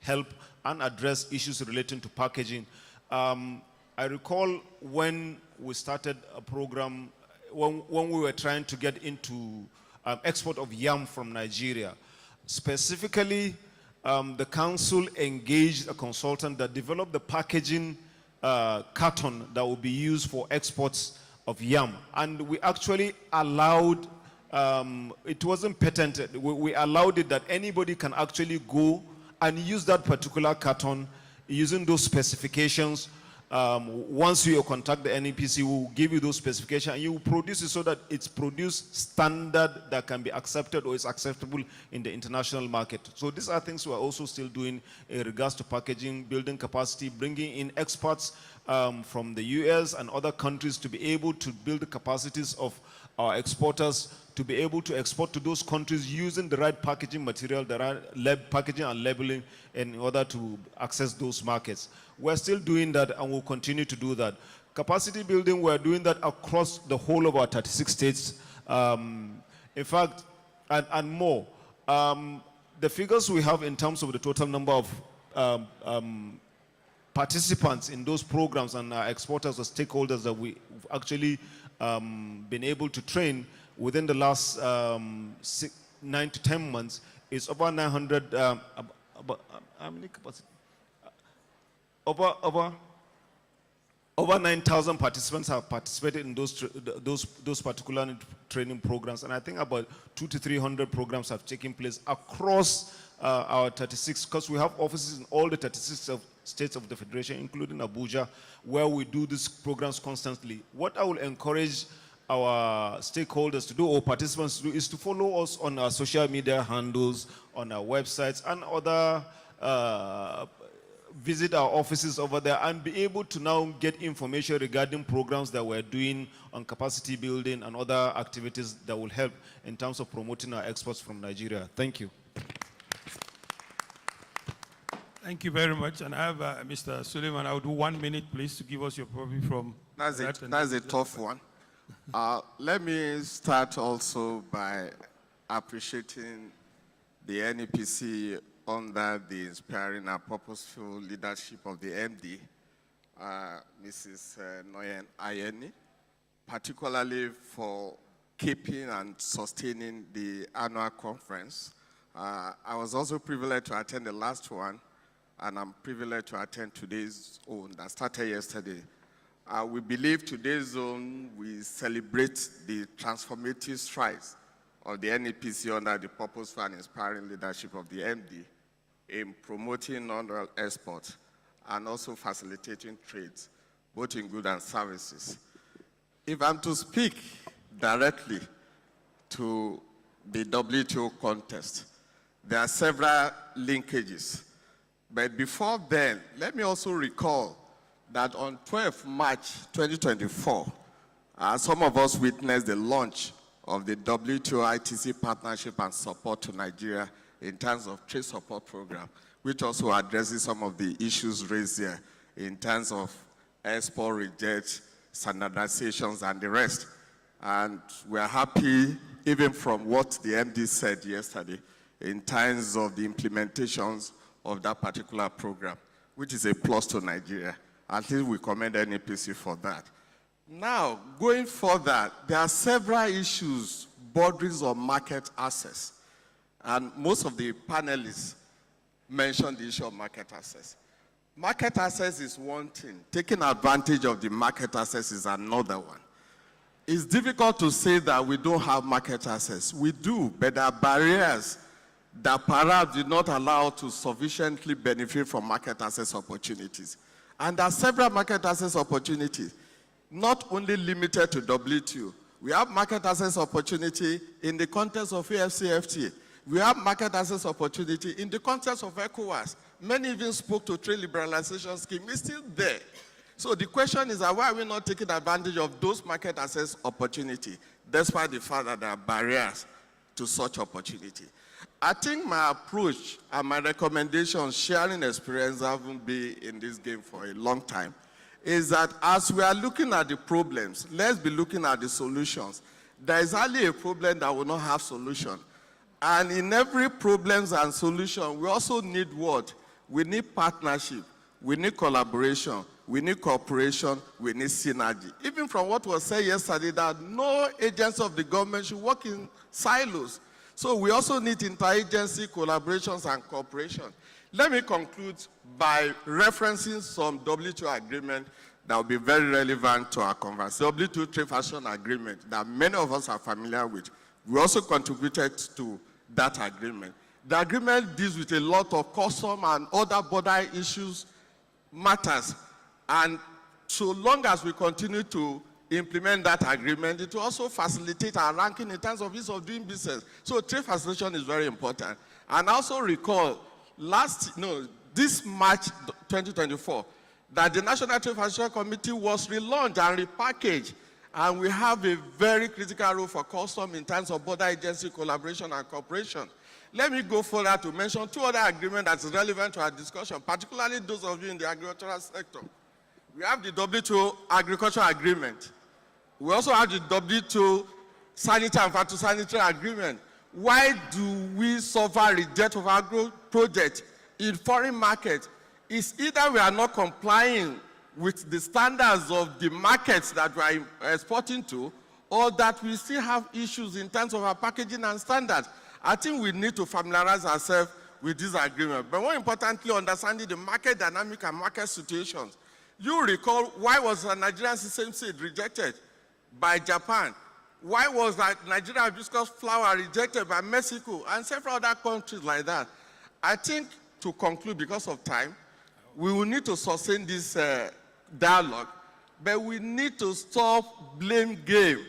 help and address issues relating to packaging. I recall when we started a program, when we were trying to get into export of yam from Nigeria. Specifically, the council engaged a consultant that developed the packaging carton that will be used for exports of yam. And we actually allowed, it wasn't patented, we allowed it that anybody can actually go and use that particular carton using those specifications. Once you contact the NEPC, we'll give you those specifications and you produce it so that it's produced standard that can be accepted or is acceptable in the international market. So these are things we're also still doing in regards to packaging, building capacity, bringing in experts from the US and other countries to be able to build the capacities of our exporters to be able to export to those countries using the right packaging material, the right packaging and labeling in order to access those markets. We're still doing that and we'll continue to do that. Capacity building, we're doing that across the whole of our 36 states. In fact, and more. The figures we have in terms of the total number of participants in those programs and exporters or stakeholders that we've actually been able to train within the last 9 to 10 months is over 900, how many capacity? Over 9,000 participants have participated in those particular training programs, and I think about 200 to 300 programs have taken place across our 36, because we have offices in all the 36 states of the Federation, including Abuja, where we do these programs constantly. What I will encourage our stakeholders to do, or participants to do, is to follow us on our social media handles, on our websites, and other, visit our offices over there and be able to now get information regarding programs that we're doing on capacity building and other activities that will help in terms of promoting our exports from Nigeria. Thank you. Thank you very much. And I have Mr. Suleiman. I'll do 1 minute, please, to give us your probably from. That's a tough one. Let me start also by appreciating the NEPC under the inspiring and purposeful leadership of the MD, Mrs. Noyen Ayeni, particularly for keeping and sustaining the annual conference. I was also privileged to attend the last one, and I'm privileged to attend today's own that started yesterday. We believe today's zone we celebrate the transformative strides of the NEPC under the purposeful and inspiring leadership of the MD in promoting non-oil exports and also facilitating trades, both in goods and services. If I'm to speak directly to the WTO contest, there are several linkages. But before then, let me also recall that on 12 March 2024, some of us witnessed the launch of the WTO ITC partnership and support to Nigeria in terms of trade support program, which also addresses some of the issues raised here in terms of export rejects, standardizations, and the rest. And we're happy, even from what the MD said yesterday, in terms of the implementations of that particular program, which is a plus to Nigeria. I think we commend NEPC for that. Now, going further, there are several issues bordering on market access. And most of the panelists mentioned the issue of market access. Market access is one thing. Taking advantage of the market access is another one. It's difficult to say that we don't have market access. We do, but there are barriers that perhaps did not allow us to sufficiently benefit from market access opportunities. And there are several market access opportunities, not only limited to WTO. We have market access opportunity in the context of AFCFTA. We have market access opportunity in the context of ECOWAS. Many even spoke to trade liberalization scheme. It's still there. So the question is, why are we not taking advantage of those market access opportunity, despite the fact that there are barriers to such opportunity? I think my approach and my recommendation, sharing experience, haven't been in this game for a long time, is that as we are looking at the problems, let's be looking at the solutions. There is hardly a problem that will not have solution. And in every problems and solution, we also need what? We need partnership, we need collaboration, we need cooperation, we need synergy. Even from what was said yesterday, that no agency of the government should work in silos. So we also need interagency collaborations and cooperation. Let me conclude by referencing some WTO agreement that will be very relevant to our conversation. WTO Trade Facilitation Agreement that many of us are familiar with. We also contributed to that agreement. The agreement deals with a lot of custom and other border issues, matters. And so long as we continue to implement that agreement, it will also facilitate our ranking in terms of ease of doing business. So trade facilitation is very important. And also recall, this March 2024, that the National Trade Facilitation Committee was relaunched and repackaged. And we have a very critical role for custom in terms of border agency collaboration and cooperation. Let me go further to mention two other agreements that is relevant to our discussion, particularly those of you in the agricultural sector. We have the WTO Agriculture Agreement. We also have the WTO Sanitary and Phytosanitary Agreement. Why do we suffer reject of agro projects in foreign markets? It's either we are not complying with the standards of the markets that we are exporting to, or that we still have issues in terms of our packaging and standards. I think we need to familiarize ourselves with this agreement. But more importantly, understanding the market dynamic and market situations. You recall, why was the Nigerian sesame seed rejected by Japan? Why was that Nigerian hibiscus flower rejected by Mexico and several other countries like that? I think, to conclude, because of time, we will need to sustain this dialogue, but we need to stop blame game.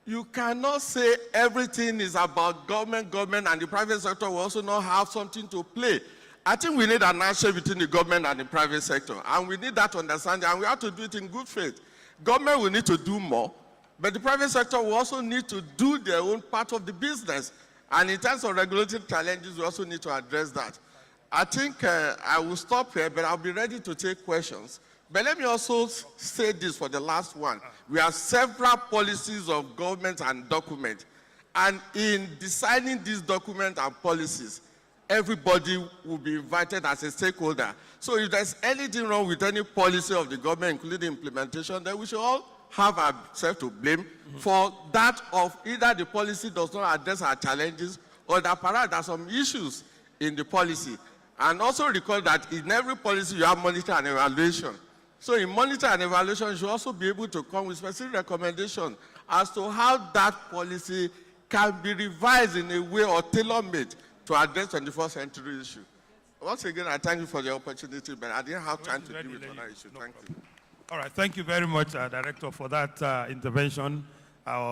You cannot say everything is about government, and the private sector will also not have something to play. I think we need an answer between the government and the private sector, and we need that understanding, and we have to do it in good faith. Government will need to do more, but the private sector will also need to do their own part of the business. And in terms of regulatory challenges, we also need to address that. I think I will stop here, but I'll be ready to take questions. But let me also say this for the last one. We have several policies of government and documents. And in deciding these documents and policies, everybody will be invited as a stakeholder. So if there's anything wrong with any policy of the government, including implementation, then we should all have ourselves to blame for that of either the policy does not address our challenges or that perhaps there are some issues in the policy. And also recall that in every policy you have monitor and evaluation. So in monitor and evaluation, you should also be able to come with specific recommendations as to how that policy can be revised in a way or tailor-made to address 21st century issue. Once again, I thank you for the opportunity, but I didn't have time to deal with another issue. Thank you. All right, thank you very much, Director, for that intervention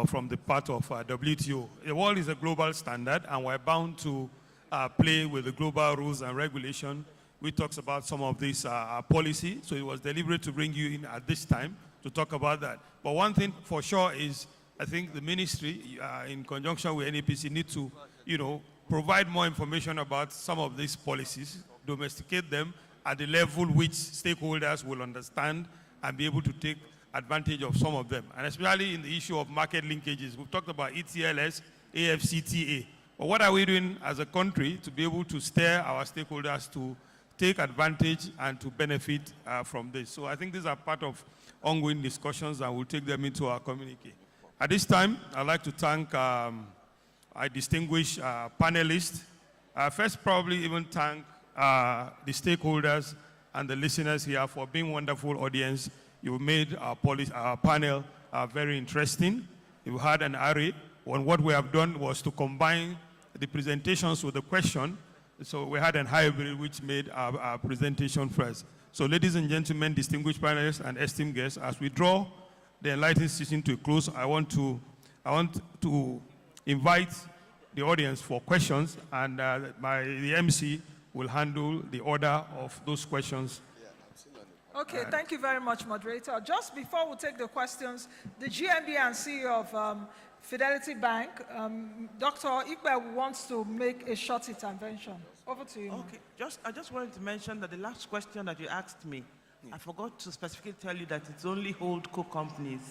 from the part of WTO. The world is a global standard, and we're bound to play with the global rules and regulation. We talked about some of this policy, so it was deliberate to bring you in at this time to talk about that. But one thing for sure is, I think the ministry, in conjunction with NEPC, need to, provide more information about some of these policies, domesticate them at the level which stakeholders will understand and be able to take advantage of some of them. And especially in the issue of market linkages. We've talked about ETLS, AFCTA. But what are we doing as a country to be able to steer our stakeholders to take advantage and to benefit from this. So I think these are part of ongoing discussions, and we'll take them into our communique. At this time, I'd like to thank our distinguished panelists. First, probably even thank the stakeholders and the listeners here for being wonderful audience. You made our panel very interesting. You had an array. And what we have done was to combine the presentations with the question. So we had a hybrid which made our presentation first. So ladies and gentlemen, distinguished panelists and esteemed guests, as we draw the enlightening session to a close, I want to invite the audience for questions, and the MC will handle the order of those questions. Okay, thank you very much, moderator. Just before we take the questions, the GMD and CEO of Fidelity Bank, Dr. Ikpe wants to make a short intervention. Over to you. Okay, I just wanted to mention that the last question that you asked me, I forgot to specifically tell you that it's only holdco companies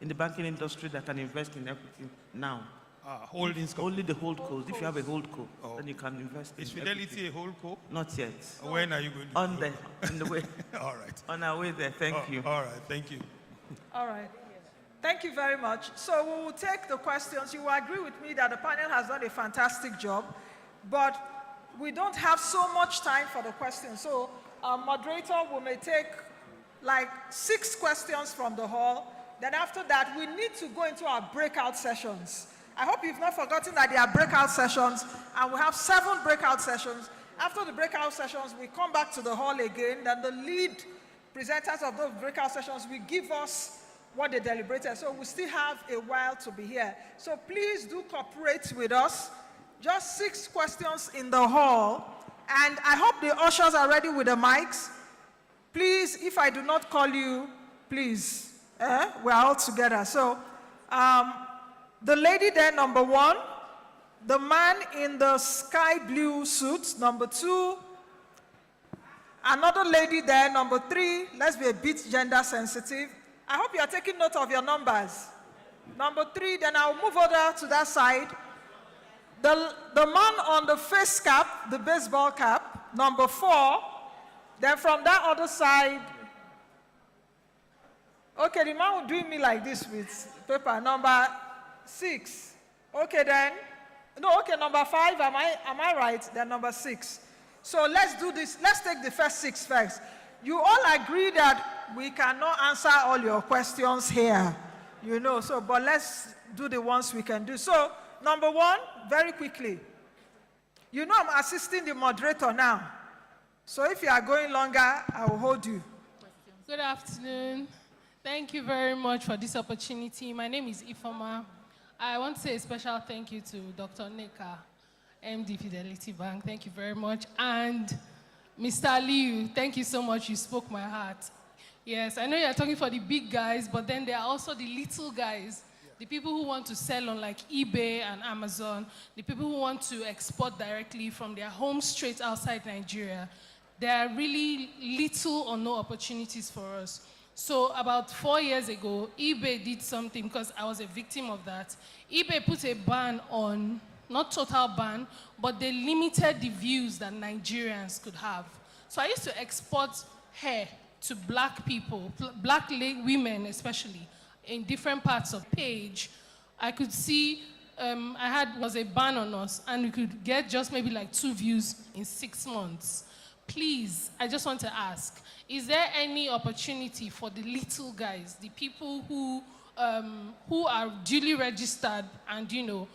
in the banking industry that can invest in equity now. Holdings. Only the holdcos. If you have a holdco, then you can invest. Is in Fidelity equity. a holdco? Not yet. When are you going to? On the way. All right. On our way there. Thank you. All right. Thank you. All right. Thank you very much. So we will take the questions. You will agree with me that the panel has done a fantastic job, but we don't have so much time for the questions. So our moderator may take like 6 questions from the hall. Then after that, we need to go into our breakout sessions. I hope you've not forgotten that there are breakout sessions, and we have 7 breakout sessions. After the breakout sessions, we come back to the hall again. Then the lead presenters of those breakout sessions will give us what they deliberated. So we still have a while to be here. So please do cooperate with us. Just 6 questions in the hall. And I hope the ushers are ready with the mics. Please, if I do not call you, please. We're all together. So the lady there, number 1. The man in the sky blue suit, number 2. Another lady there, number 3. Let's be a bit gender sensitive. I hope you are taking note of your numbers. Number 3, then I'll move over to that side. The man on the face cap, the baseball cap, number 4. Then from that other side, okay, the man will do me like this with paper. Number 6. Okay, then. No, okay, number 5. Am I right? Then number 6. So let's do this. Let's take the first 6 first. You all agree that we cannot answer all your questions here, you know, so, but let's do the ones we can do. So, number 1, very quickly. You know I'm assisting the moderator now. So if you are going longer, I will hold you. Good afternoon. Thank you very much for this opportunity. My name is Ifoma. I want to say a special thank you to Dr. Neka, MD Fidelity Bank. Thank you very much. And Mr. Liu, thank you so much. You spoke my heart. Yes, I know you're talking for the big guys, but then there are also the little guys, the people who want to sell on like eBay and Amazon, the people who want to export directly from their home straight outside Nigeria. There are really little or no opportunities for us. So about 4 years ago, eBay did something because I was a victim of that. eBay put a ban on, not total ban, but they limited the views that Nigerians could have. So I used to export hair to black people, black women especially, in different parts of the page. I could see was a ban on us, and we could get just maybe like 2 views in 6 months. Please, I just want to ask, is there any opportunity for the little guys, the people who are duly registered and, you know,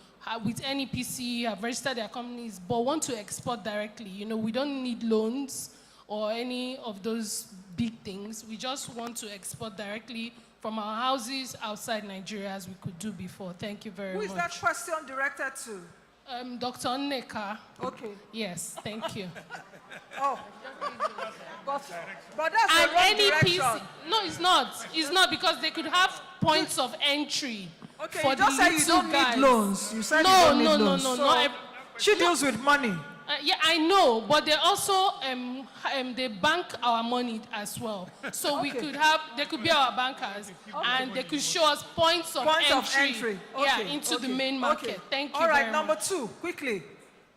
with NEPC, have registered their companies, but want to export directly? You know, we don't need loans or any of those big things. We just want to export directly from our houses outside Nigeria as we could do before. Thank you very much. Who is that question directed to? Dr. Neka. Okay. Yes, thank you. Oh. But that's the wrong direction. No, it's not. It's not, because they could have points of entry. Okay, for you just said you don't guys. need loans. You said you don't need loans. No. She deals with money. Yeah, I know, but they also they bank our money as well. So we could have, they could be our bankers, and they could show us points of entry. Yeah, into the main market. Thank you. All right, very number much. 2, quickly.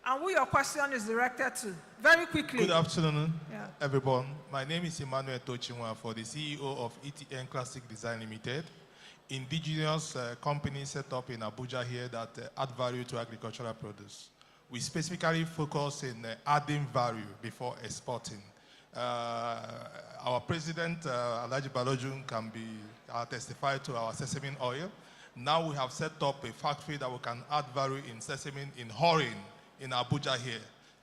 And who your question is directed to? Very quickly. Good afternoon, Yeah. everyone. My name is Emmanuel Tochinwa, for the CEO of ETN Classic Design Limited, indigenous company set up in Abuja here that add value to agricultural produce. We specifically focus in adding value before exporting. Our president, Alhaji Balojun, can be testify to our sesame oil. Now we have set up a factory that we can add value in sesame in Horin, in Abuja here.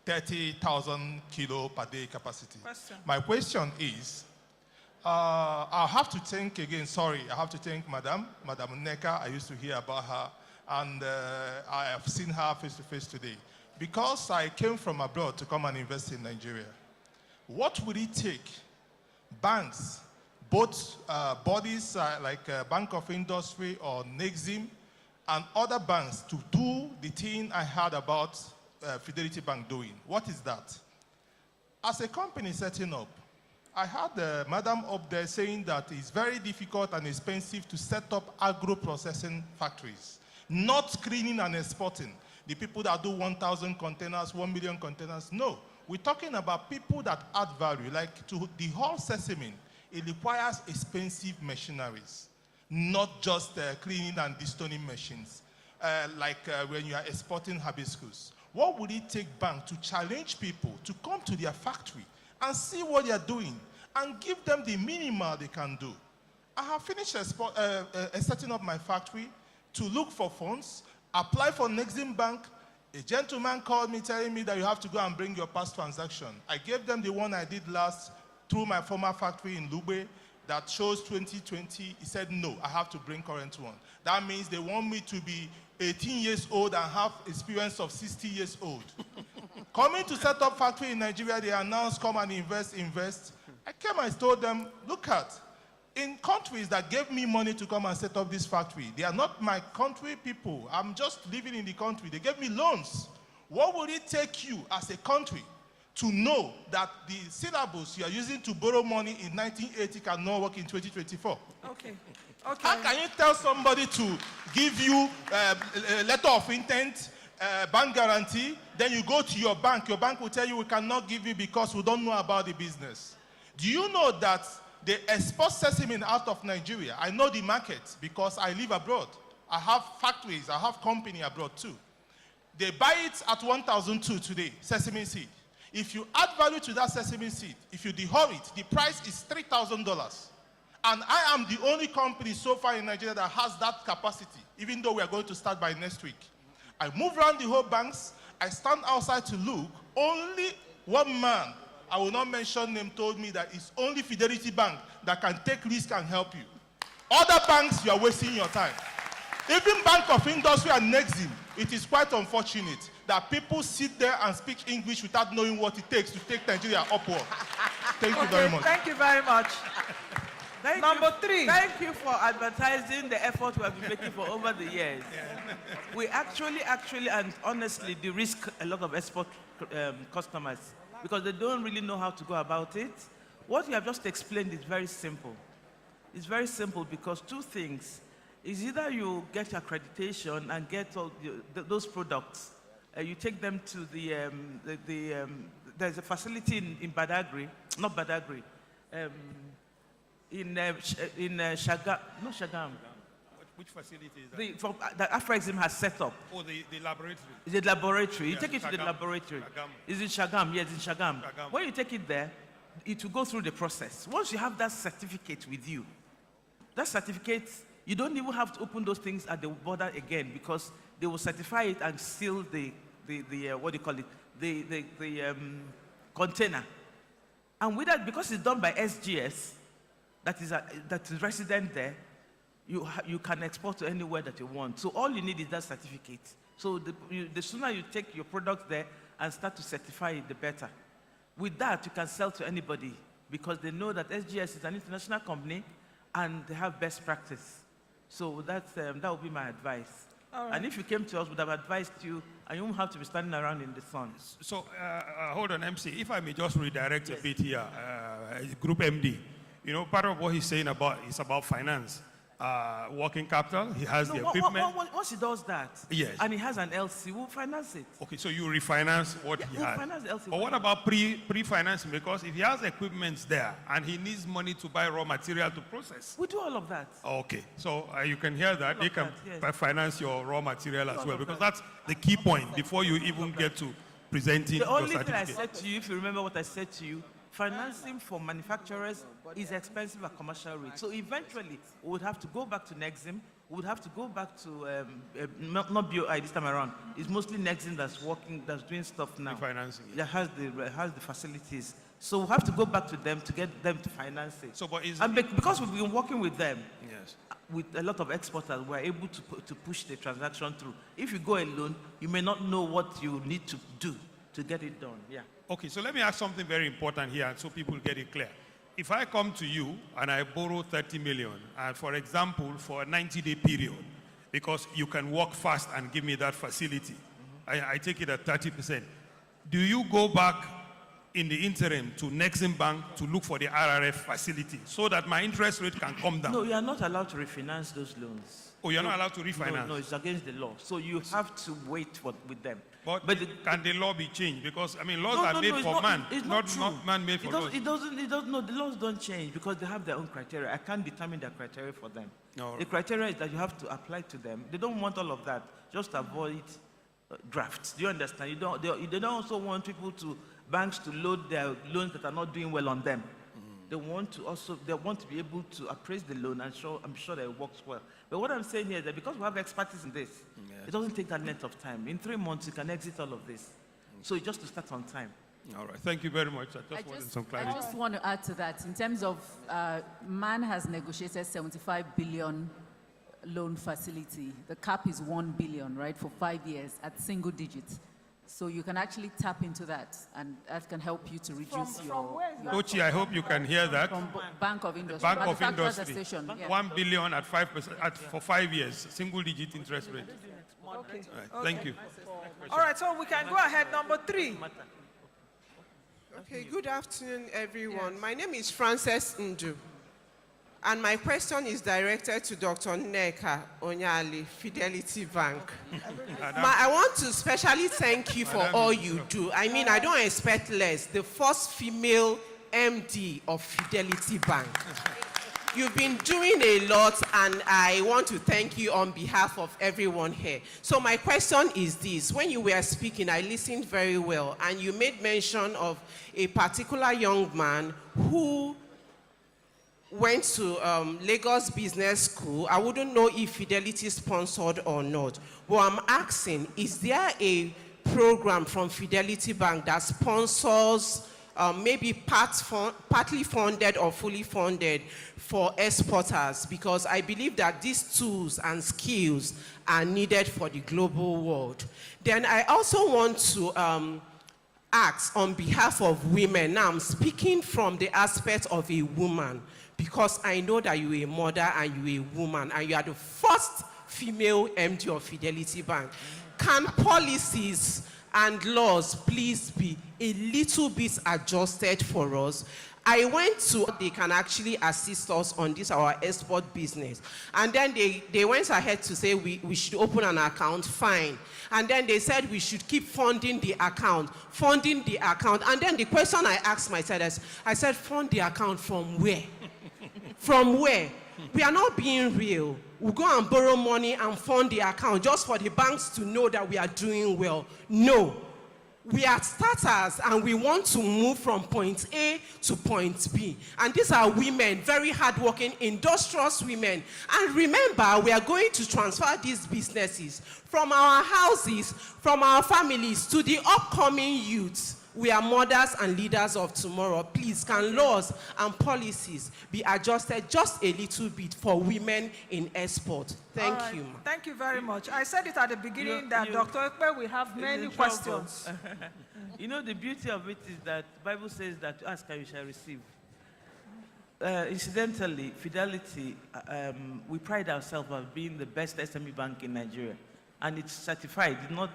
30,000 kilo per day capacity. My question is, I have to thank again, sorry, I have to thank Madam Neka. I used to hear about her, and I have seen her face to face today. Because I came from abroad to come and invest in Nigeria, what would it take banks, both bodies like Bank of Industry or Nexim, and other banks to do the thing I heard about Fidelity Bank doing? What is that? As a company setting up, I heard Madam up there saying that it's very difficult and expensive to set up agro-processing factories, not screening and exporting. The people that do 1,000 containers, 1 million containers, no. We're talking about people that add value, like to the whole sesame. It requires expensive machineries, not just cleaning and destoning machines, like when you are exporting hibiscus. What would it take bank to challenge people to come to their factory and see what they are doing and give them the minimal they can do? I have finished setting up my factory to look for funds, apply for Nexim Bank. A gentleman called me telling me that you have to go and bring your past transaction. I gave them the one I did last through my former factory in Lube that shows 2020. He said, no, I have to bring current one. That means they want me to be 18 years old and have experience of 60 years old. Coming to set up factory in Nigeria, they announced, come and invest. I came and told them, look at, in countries that gave me money to come and set up this factory, they are not my country people. I'm just living in the country. They gave me loans. What would it take you as a country to know that the syllabus you are using to borrow money in 1980 cannot work in 2024? Okay. How can you tell somebody to give you a letter of intent, bank guarantee, then you go to your bank will tell you we cannot give you because we don't know about the business? Do you know that they export sesame out of Nigeria? I know the market because I live abroad. I have factories, I have company abroad too. They buy it at 1,002 today, sesame seed. If you add value to that sesame seed, if you dehull it, the price is $3,000. And I am the only company so far in Nigeria that has that capacity, even though we are going to start by next week. I move around the whole banks. I stand outside to look. Only one man, I will not mention name, told me that it's only Fidelity Bank that can take risk and help you. Other banks, you are wasting your time. Even Bank of Industry and Nexim, it is quite unfortunate that people sit there and speak English without knowing what it takes to take Nigeria upward. Thank you very much. Thank you very much. Number 3. Thank you for advertising the effort we have been making for over the years. We actually, and honestly, de-risk a lot of export customers because they don't really know how to go about it. What you have just explained is very simple. It's very simple because two things. Is either you get accreditation and get all those products, you take them to there's a facility in Badagry, not Badagry, in Shagam, not Shagam. Which facility is that? That Afrexim has set up. Oh, the laboratory. Is it laboratory? Yeah, You take it to the Shagam. laboratory. Shagam. Is it Shagam? Yes, in Shagam. Shagam. When you take it there, it will go through the process. Once you have that certificate with you, that certificate, you don't even have to open those things at the border again because they will certify it and seal the what do you call it, the container. And with that, because it's done by SGS, that is resident there, you can export to anywhere that you want. So all you need is that certificate. So the sooner you take your product there and start to certify it, the better. With that, you can sell to anybody because they know that SGS is an international company and they have best practice. So that would be my advice. All right. And if you came to us, we would have advised you, and you won't have to be standing around in the sun. So, hold on, MC. If I may just redirect a bit here, Group MD. You know, part of what he's saying is about finance. working capital, he has the No, equipment. once he does that, Yes. and he has an LC, we'll finance it. Okay, so you refinance what he we'll has. finance the LC. But what about pre-financing? Because if he has equipment there and he needs money to buy raw material to process. We do all of that. Okay, so you can hear that. All They of can that, yes. finance your raw material as All well, of because that. that's the key point before you even get to presenting The your only thing I certificate. said to you, if you remember what I said to you, financing for manufacturers is expensive at commercial rates. So eventually, we would have to go back to Nexim. We would have to go back to, not BOI this time around. It's mostly Nexim that's working, that's doing stuff now. Financing. That has the facilities. So we'll have to go back to them to get them to finance it. So, but is and because we've been working with them, yes, with a lot of exporters, we're able to push the transaction through. If you go alone, you may not know what you need to do to get it done. Yeah. Okay, so let me ask something very important here so people get it clear. If I come to you and I borrow 30 million, for example, for a 90-day period, because you can work fast and give me that facility, I take it at 30%. Do you go back in the interim to Nexim Bank to look for the RRF facility so that my interest rate can come down? No, you are not allowed to refinance those loans. Oh, you're not allowed to refinance? No, it's against the law. So you have to wait with them. But can the law be changed? Because, I mean, laws No, are no, made no, for it's man, it's not man made for laws. It doesn't, no, the laws don't change because they have their own criteria. I can't determine their criteria for them. No. The criteria is that you have to apply to them. They don't want all of that, just avoid drafts. Do you understand? They don't also want banks to load their loans that are not doing well on them. They want to be able to appraise the loan and I'm sure that it works well. But what I'm saying here is that because we have expertise in this, it doesn't take that length of time. In 3 months, you can exit all of this. So it's just to start on time. All right, thank you very much. I just wanted some clarity. I just want to add to that. In terms of, MAN has negotiated 75 billion loan facility. The cap is 1 billion, right, for 5 years at single digits. So you can actually tap into that, and that can help you to reduce your... Tochi, I hope you can hear that. From Bank of Industry. Bank of Manufacturers Industry. Association, yeah. 1 billion at 5% for 5 years, single-digit interest rate. Okay. Right, thank you. All right, so we can go ahead. Number 3. Okay, good afternoon, everyone. Yes. My name is Frances Ndu, and my question is directed to Dr. Nneka Onyali, Fidelity Bank. I want to specially thank you for all you do. I mean, I don't expect less. The first female MD of Fidelity Bank. You've been doing a lot, and I want to thank you on behalf of everyone here. So my question is this. When you were speaking, I listened very well, and you made mention of a particular young man who went to Lagos Business School. I wouldn't know if Fidelity sponsored or not. But I'm asking, is there a program from Fidelity Bank that sponsors maybe partly funded or fully funded for exporters? Because I believe that these tools and skills are needed for the global world. Then I also want to ask on behalf of women. Now I'm speaking from the aspect of a woman, because I know that you're a mother and you're a woman and you are the first female MD of Fidelity Bank. Can policies and laws please be a little bit adjusted for us? I went to, they can actually assist us on this, our export business. And then they went ahead to say we should open an account, fine. And then they said we should keep funding the account. And then the question I asked myself is, I said, fund the account from where? From where? We are not being real. We go and borrow money and fund the account just for the banks to know that we are doing well. No. We are starters and we want to move from point A to point B. And these are women, very hardworking, industrious women. And remember, we are going to transfer these businesses from our houses, from our families to the upcoming youths. We are mothers and leaders of tomorrow. Please, can laws and policies be adjusted just a little bit for women in export? Thank you. Thank you very much. I said it at the beginning that Dr. Ekpe, we have many questions. You know, the beauty of it is that the Bible says that ask and you shall receive. Incidentally, Fidelity, we pride ourselves on being the best SME bank in Nigeria. And it's certified, it's not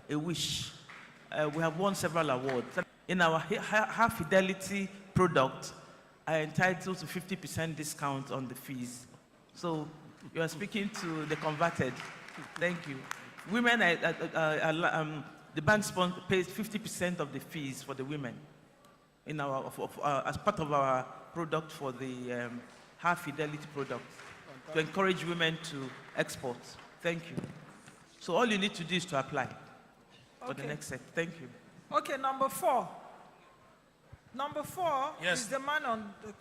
a wish. We have won several awards. In our half Fidelity product, are entitled to 50% discount on the fees. So You are speaking to the converted. Thank you. Women, the bank pays 50% of the fees for the women in our, as part of our product for the high fidelity product to encourage women to export. Thank you. So all you need to do is to apply for the next set. Thank you. Okay, number 4. Number 4 Yes. is the man on the...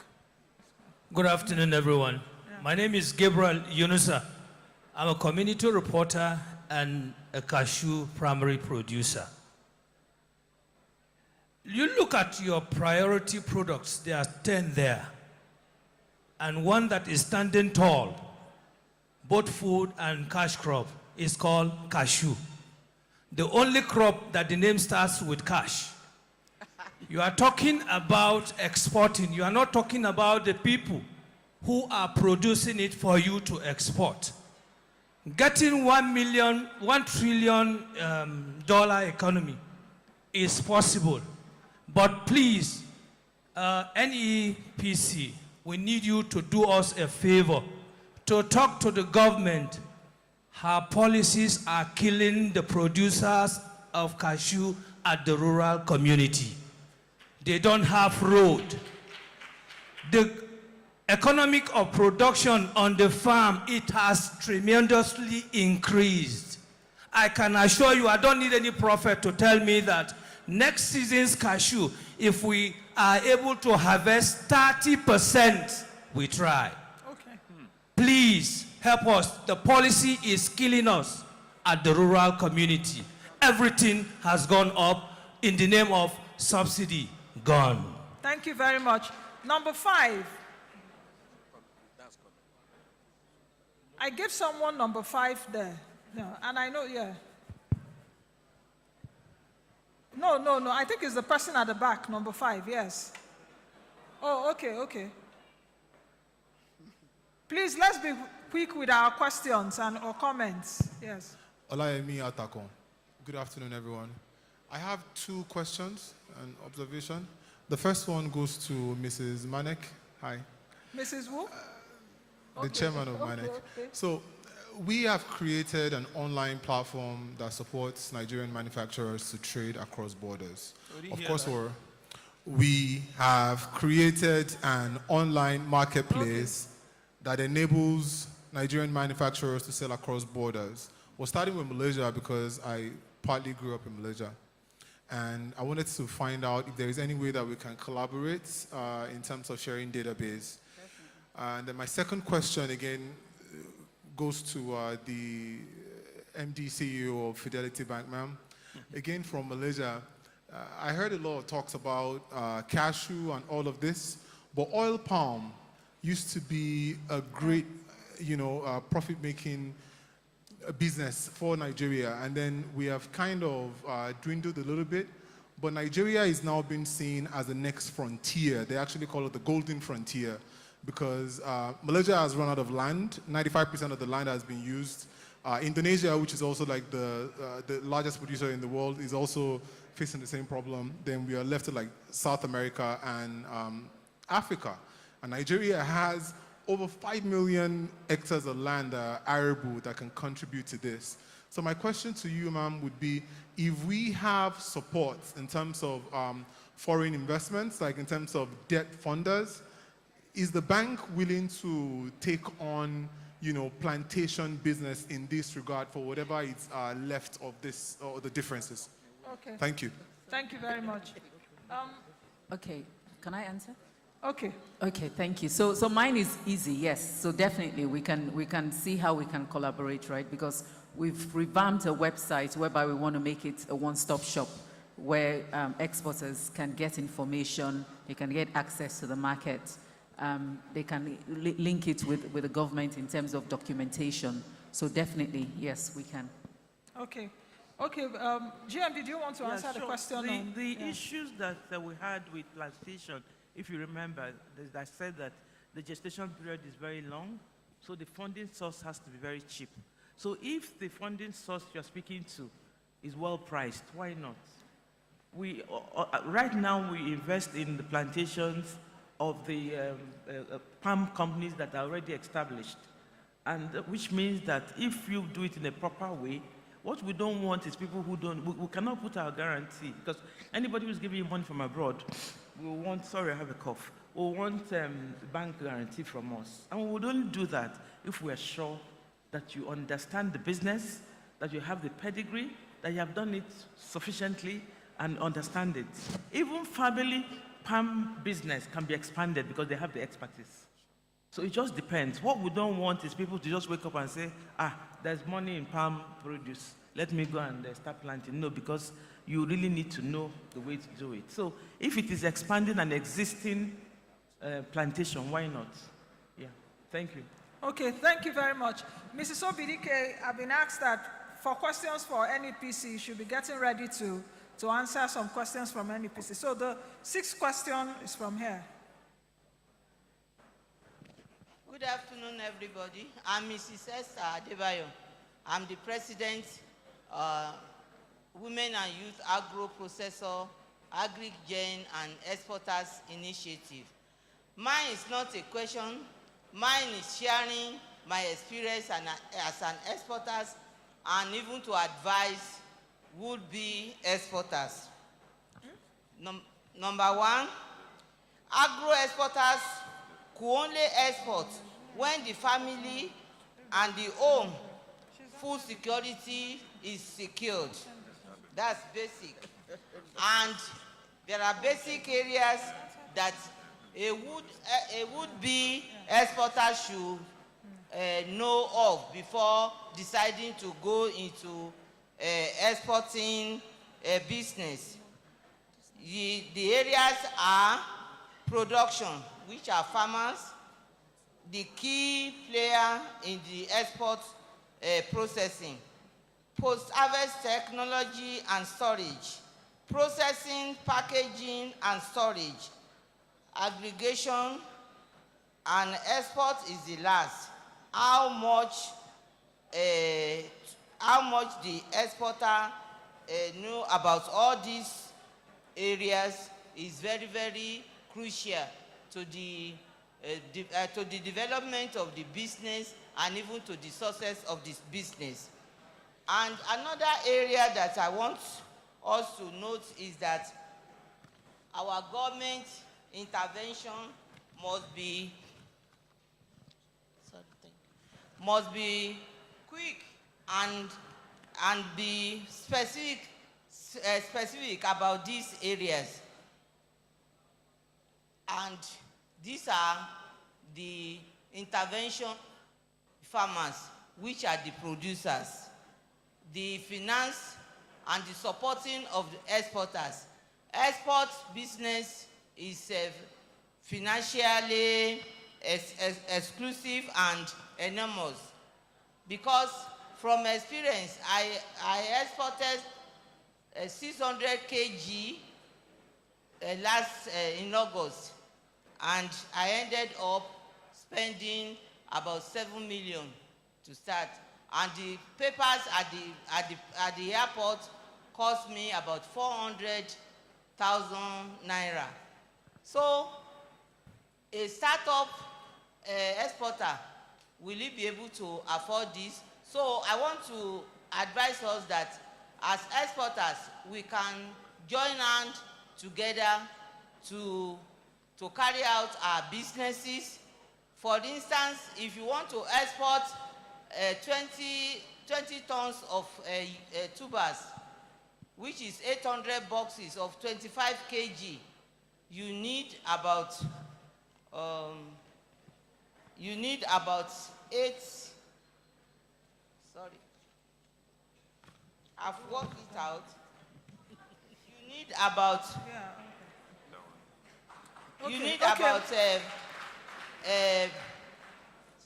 Good afternoon, everyone. Yeah. My name is Gabriel Yunusa. I'm a community reporter and a cashew primary producer. You look at your priority products, there are 10 there. And one that is standing tall, both food and cash crop, is called cashew. The only crop that the name starts with cash. You are talking about exporting. You are not talking about the people who are producing it for you to export. Getting $1 trillion economy is possible. But please, NEPC, we need you to do us a favor, to talk to the government. Her policies are killing the producers of cashew at the rural community. They don't have road. The economic of production on the farm, it has tremendously increased. I can assure you, I don't need any prophet to tell me that next season's cashew, if we are able to harvest 30%, we try. Okay. Please help us. The policy is killing us at the rural community. Everything has gone up in the name of subsidy. Gone. Thank you very much. Number 5. I gave someone number 5 there. No, and I know, yeah. No. I think it's the person at the back, number 5, yes. Oh, okay. Please, let's be quick with our questions and or comments. Yes. Olayemi Atakon. Good afternoon, everyone. I have 2 questions and observation. The first one goes to Mrs. Manek. Hi. Mrs. Wu? The chairman of Manek. Okay. So we have created an online platform that supports Nigerian manufacturers to trade across borders. Of course, we have created an online marketplace that enables Nigerian manufacturers to sell across borders. We're starting with Malaysia because I partly grew up in Malaysia. And I wanted to find out if there is any way that we can collaborate in terms of sharing database. And then my second question, again, goes to the MD CEO of Fidelity Bank, ma'am. Again, from Malaysia, I heard a lot of talks about cashew and all of this, but oil palm used to be a great, profit-making business for Nigeria, and then we have kind of dwindled a little bit, but Nigeria is now being seen as the next frontier. They actually call it the golden frontier because Malaysia has run out of land. 95% of the land has been used. Indonesia, which is also like the largest producer in the world, is also facing the same problem. Then we are left to like South America and Africa. And Nigeria has over 5 million hectares of land arable that can contribute to this. So my question to you, ma'am, would be, if we have support in terms of foreign investments, like in terms of debt funders, is the bank willing to take on, plantation business in this regard for whatever is left of this or the differences? Okay. Thank you. Thank you very much. Okay, can I answer? Okay. Okay, thank you. So mine is easy, yes. So definitely we can see how we can collaborate, right? Because we've revamped a website whereby we want to make it a one-stop shop where exporters can get information, they can get access to the market, they can link it with the government in terms of documentation. So definitely, yes, we can. Okay. GMD, do you want to answer the question? The issues that we had with plantation, if you remember, I said that the gestation period is very long, so the funding source has to be very cheap. So if the funding source you're speaking to is well priced, why not? We right now we invest in the plantations of the palm companies that are already established. And which means that if you do it in a proper way, what we don't want is people who don't, we cannot put our guarantee, because anybody who's giving you money from abroad will want, sorry, I have a cough, will want bank guarantee from us. And we would only do that if we're sure that you understand the business, that you have the pedigree, that you have done it sufficiently and understand it. Even family palm business can be expanded because they have the expertise. So it just depends. What we don't want is people to just wake up and say, there's money in palm produce. Let me go and start planting. No, because you really need to know the way to do it. So if it is expanding an existing plantation, why not? Yeah, thank you. Okay, thank you very much. Mrs. Obidike, I've been asked that for questions for NEPC, you should be getting ready to answer some questions from NEPC. So the 6th question is from here. Good afternoon, everybody. I'm Mrs. Esther Adebayo. I'm the president, Women and Youth Agro Processor, Agri-Gen and Exporters Initiative. Mine is not a question. Mine is sharing my experience as an exporter and even to advise would-be exporters. Number one, agro exporters could only export when the family and the home food security is secured. That's basic. And there are basic areas that a would-be exporter should know of before deciding to go into exporting business. The areas are production, which are farmers, the key player in the export processing, post-harvest technology and storage, processing, packaging and storage, aggregation, and export is the last. How much the exporter know about all these areas is very, very crucial to the development of the business and even to the success of this business. And another area that I want us to note is that our government intervention must be quick and be specific about these areas. And these are the intervention farmers, which are the producers, the finance and the supporting of the exporters. Export business is financially exclusive and enormous, because from experience, I exported 600 kg in August, and I ended up spending about 7 million to start. And the papers at the airport cost me about 400,000 naira. So a startup exporter, will he be able to afford this? So I want to advise us that as exporters, we can join hands together to carry out our businesses. For instance, if you want to export 20 tons of tubers, which is 800 boxes of 25 kg, you need about 8. Sorry, I've worked it out. You need about. You need about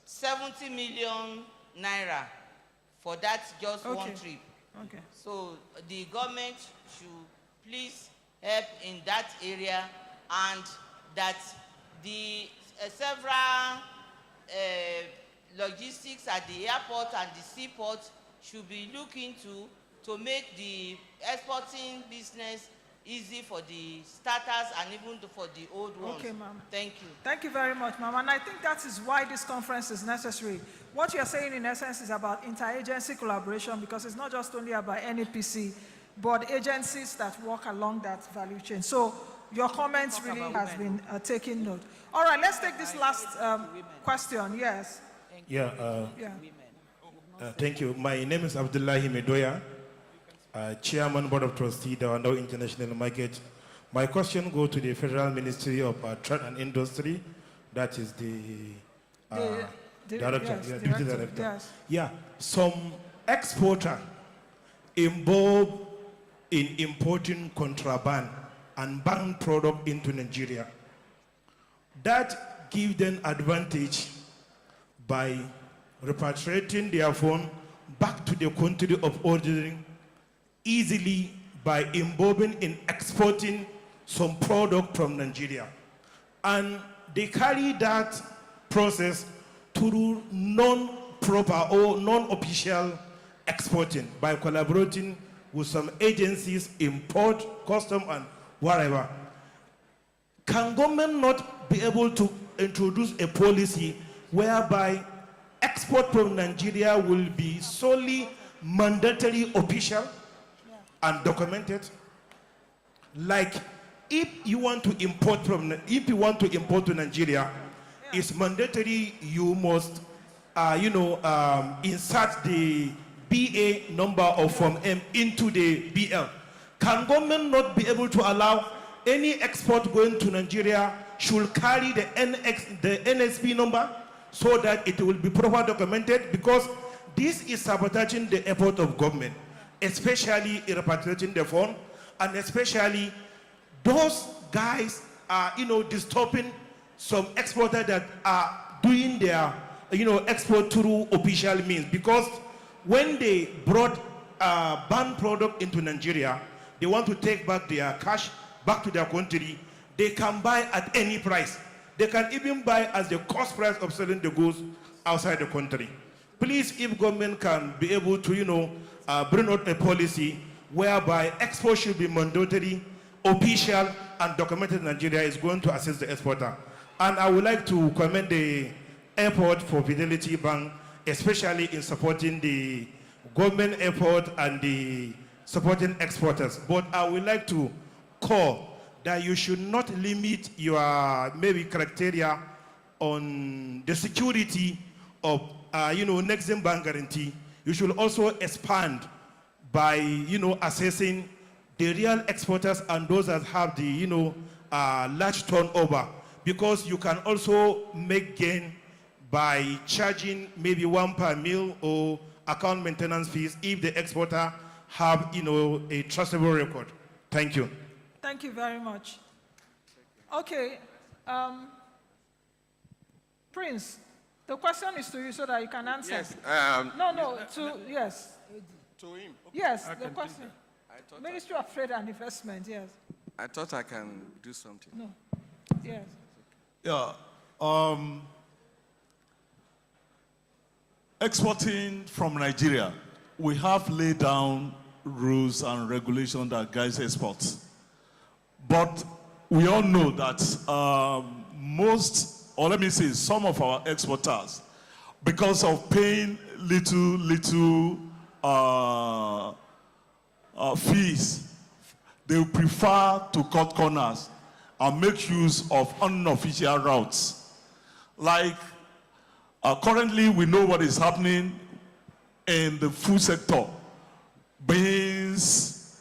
70 million naira for that just one trip. Okay. So the government should please help in that area, and that the several logistics at the airport and the seaport should be looking to make the exporting business easy for the starters and even for the old ones. Okay, ma'am. Thank you. Thank you very much, ma'am. And I think that is why this conference is necessary. What you're saying, in essence, is about interagency collaboration, because it's not just only about NEPC, but agencies that work along that value chain. So your comments really has been taken note. All right, let's take this last question. Yes. Thank you. My name is Abdullahi Medoya, Chairman, Board of Trustees, Dawando International Market. My question goes to the Federal Ministry of Trade and Industry, that is the director, yes, deputy director. Yes. Yeah, some exporter involved in importing contraband and banned product into Nigeria. That gives them advantage by repatriating their phone back to the country of origin easily by involving in exporting some product from Nigeria. And they carry that process through non-proper or non-official exporting by collaborating with some agencies, import, custom, and whatever. Can government not be able to introduce a policy whereby export from Nigeria will be solely mandatory, official, and documented? Like, if you want to import to Nigeria, it's mandatory. You must, insert the BA number of Form M into the BL. Can government not be able to allow any export going to Nigeria should carry the NSP number so that it will be properly documented? Because this is sabotaging the effort of government, especially repatriating the fund, and especially those guys are, disturbing some exporters that are doing their, export through official means. Because when they brought banned product into Nigeria, they want to take back their cash back to their country. They can buy at any price. They can even buy as the cost price of selling the goods outside the country. Please, if government can be able to, bring out a policy whereby export should be mandatory, official, and documented in Nigeria, is going to assist the exporter. And I would like to commend the effort for Fidelity Bank, especially in supporting the government effort and the supporting exporters. But I would like to call that you should not limit your maybe criteria on the security of Nexim Bank guarantee. You should also expand by assessing the real exporters and those that have the large turnover, because you can also make gain by charging maybe 1 per mil or account maintenance fees if the exporter have a trustable record. Thank you. Thank you very much. Okay, Prince, the question is to you so that you can answer. Yes. Yes. To him. Yes, the question. Ministry of Trade and Investment, yes. I thought I can do something. No. Yes. Yeah. Exporting from Nigeria, we have laid down rules and regulations that guide exports. But we all know that some of our exporters, because of paying little fees, they prefer to cut corners and make use of unofficial routes. Like currently, we know what is happening in the food sector: beans,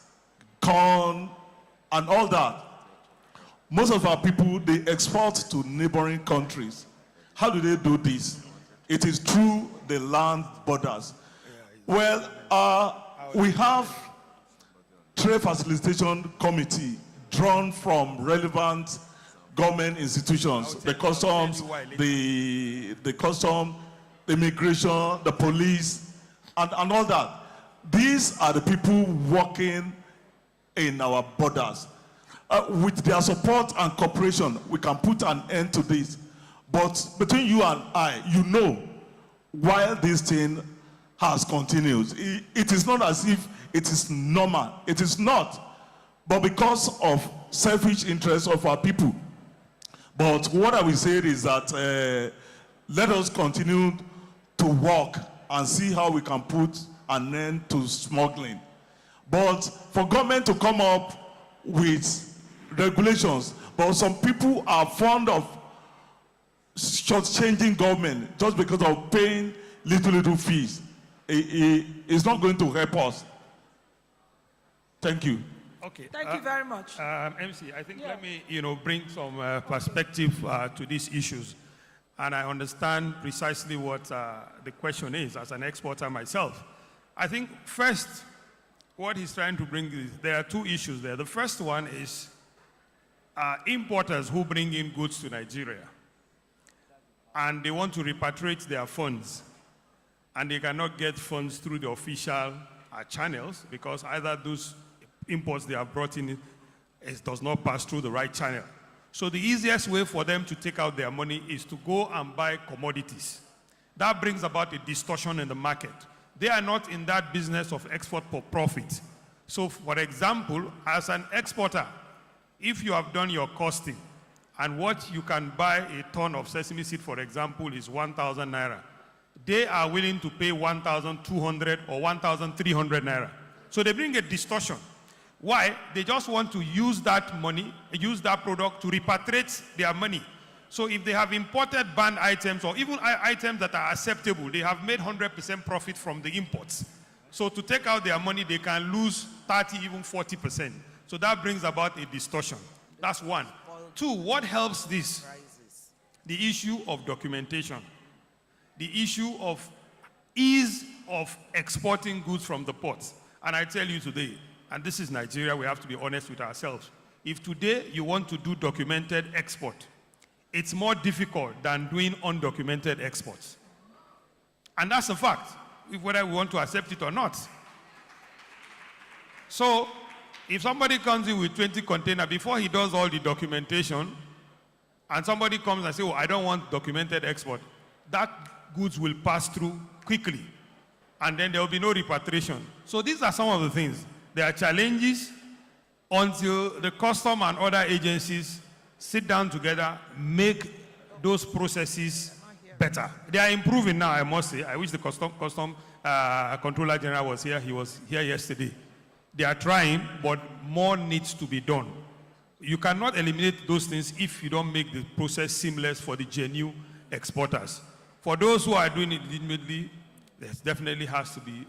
corn, and all that. Most of our people, they export to neighboring countries. How do they do this? It is through the land borders. Well, we have Trade Facilitation Committee drawn from relevant government institutions, the customs, the immigration, the police, and all that. These are the people working in our borders. With their support and cooperation, we can put an end to this. But between you and I, while this thing has continued, it is not as if it is normal. It is not. but because of selfish interests of our people. But what I will say is that let us continue to work and see how we can put an end to smuggling. But for government to come up with regulations, but some people are fond of short-changing government just because of paying little fees. It's not going to help us. Thank you. Okay. Thank you very much. MC, I think let me, bring some perspective to these issues. And I understand precisely what the question is as an exporter myself. I think first, what he's trying to bring is, there are two issues there. The first one is importers who bring in goods to Nigeria. And they want to repatriate their funds. And they cannot get funds through the official channels because either those imports they have brought in does not pass through the right channel. So the easiest way for them to take out their money is to go and buy commodities. That brings about a distortion in the market. They are not in that business of export for profit. So for example, as an exporter, if you have done your costing and what you can buy a ton of sesame seed, for example, is 1,000 naira, they are willing to pay 1,200 or 1,300 naira. So they bring a distortion. Why? They just want to use that money, use that product to repatriate their money. So if they have imported banned items or even items that are acceptable, they have made 100% profit from the imports. So to take out their money, they can lose 30, even 40%. So that brings about a distortion. That's one. Two, what helps this? The issue of documentation. The issue of ease of exporting goods from the ports. And I tell you today, and this is Nigeria, we have to be honest with ourselves. If today you want to do documented export, it's more difficult than doing undocumented exports. And that's a fact, whether we want to accept it or not. So, if somebody comes in with 20 containers, before he does all the documentation, and somebody comes and says, oh, I don't want documented export, that goods will pass through quickly, and then there will be no repatriation. So these are some of the things. There are challenges until the custom and other agencies sit down together, make those processes better. They are improving now, I must say. I wish the custom controller general was here. He was here yesterday. They are trying, but more needs to be done. You cannot eliminate those things if you don't make the process seamless for the genuine exporters. For those who are doing it legitimately, there definitely has to be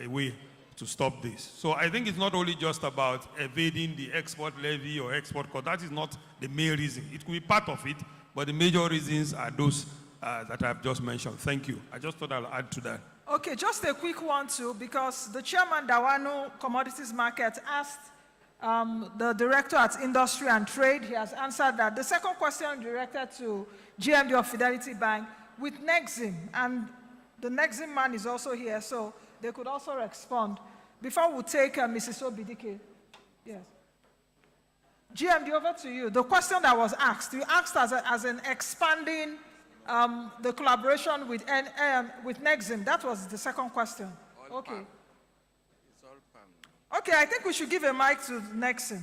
a way to stop this. So I think it's not only just about evading the export levy or export cost. That is not the main reason. It could be part of it, but the major reasons are those that I've just mentioned. Thank you. I just thought I'll add to that. Okay, just a quick one too, because the chairman Dawano Commodities Market asked the director at Industry and Trade. He has answered that. The second question directed to GMD of Fidelity Bank with Nexim, and the Nexim man is also here, so they could also respond. Before we take Mrs. Obidike. Yes. GMD, over to you. The question that was asked, you asked as an expanding the collaboration with Nexim. That was the second question. Okay. Okay, I think we should give a mic to Nexim.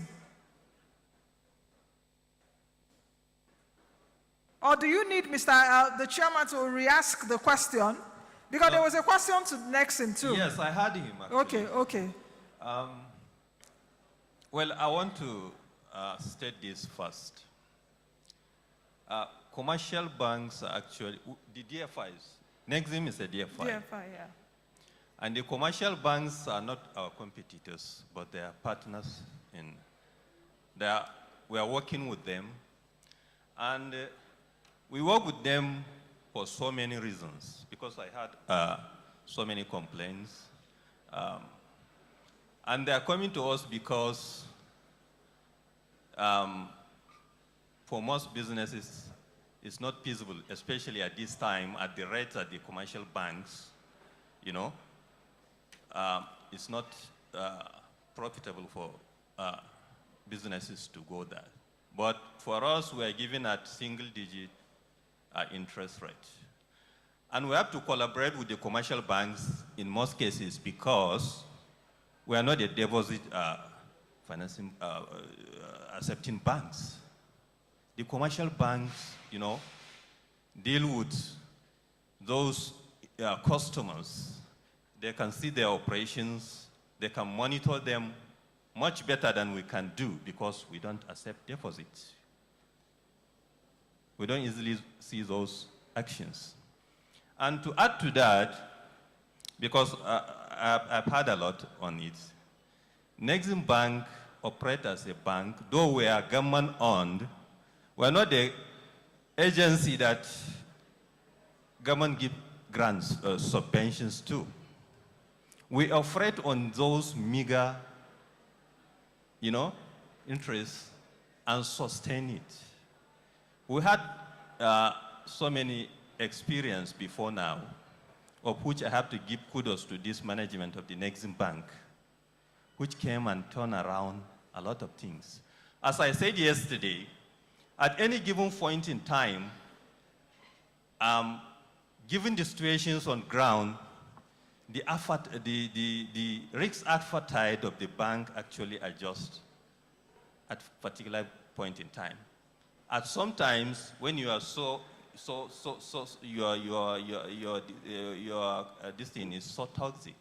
Or do you need the chairman to re-ask the question? Because there was a question to Nexim too. Yes, I heard him. Actually. Okay, okay. Well, I want to state this first. Commercial banks are actually, the DFIs, Nexim is a DFI. DFI, yeah. And the commercial banks are not our competitors, but they are partners in, we are working with them. And we work with them for so many reasons, because I had so many complaints. And they are coming to us because for most businesses, it's not feasible, especially at this time, at the rates at the commercial banks, you know, it's not profitable for businesses to go there. But for us, we are given at single-digit interest rate. And we have to collaborate with the commercial banks in most cases because we are not a deposit financing, accepting banks. The commercial banks, you know, deal with those customers. They can see their operations, they can monitor them much better than we can do because we don't accept deposits. We don't easily see those actions. And to add to that, because I've heard a lot on it, Nexim Bank operates as a bank, though we are government-owned. We're not the agency that government give grants, subventions to. We operate on those meager, you know, interests and sustain it. We had so many experience before now, of which I have to give kudos to this management of the Nexim Bank, which came and turned around a lot of things. As I said yesterday, at any given point in time, given the situations on ground, the risk appetite of the bank actually adjusts at a particular point in time. At some times, when you are this thing is so toxic,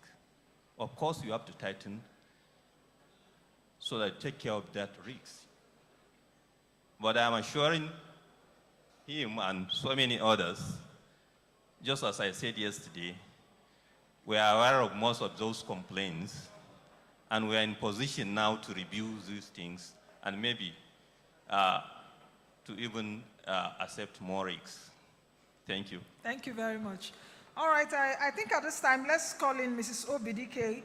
of course you have to tighten so that take care of that risk. But I'm assuring him and so many others, just as I said yesterday, we are aware of most of those complaints, and we are in position now to review these things and maybe to even accept more risks. Thank you. Thank you very much. All right, I think at this time, let's call in Mrs. Obidike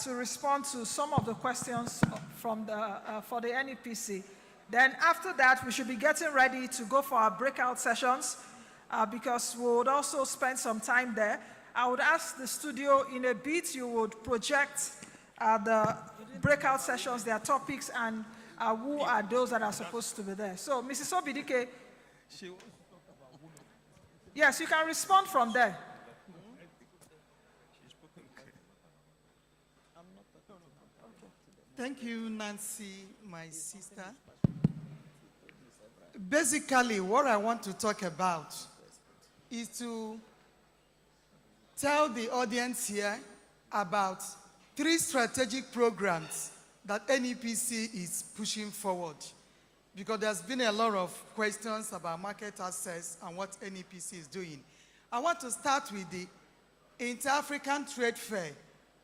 to respond to some of the questions from for the NEPC. Then after that, we should be getting ready to go for our breakout sessions because we would also spend some time there. I would ask the studio in a bit, you would project the breakout sessions, their topics, and who are those that are supposed to be there. So, Mrs. Obidike, yes, you can respond from there. Thank you, Nancy, my sister. Basically, what I want to talk about is to tell the audience here about 3 strategic programs that NEPC is pushing forward, because there's been a lot of questions about market access and what NEPC is doing. I want to start with the Inter-African Trade Fair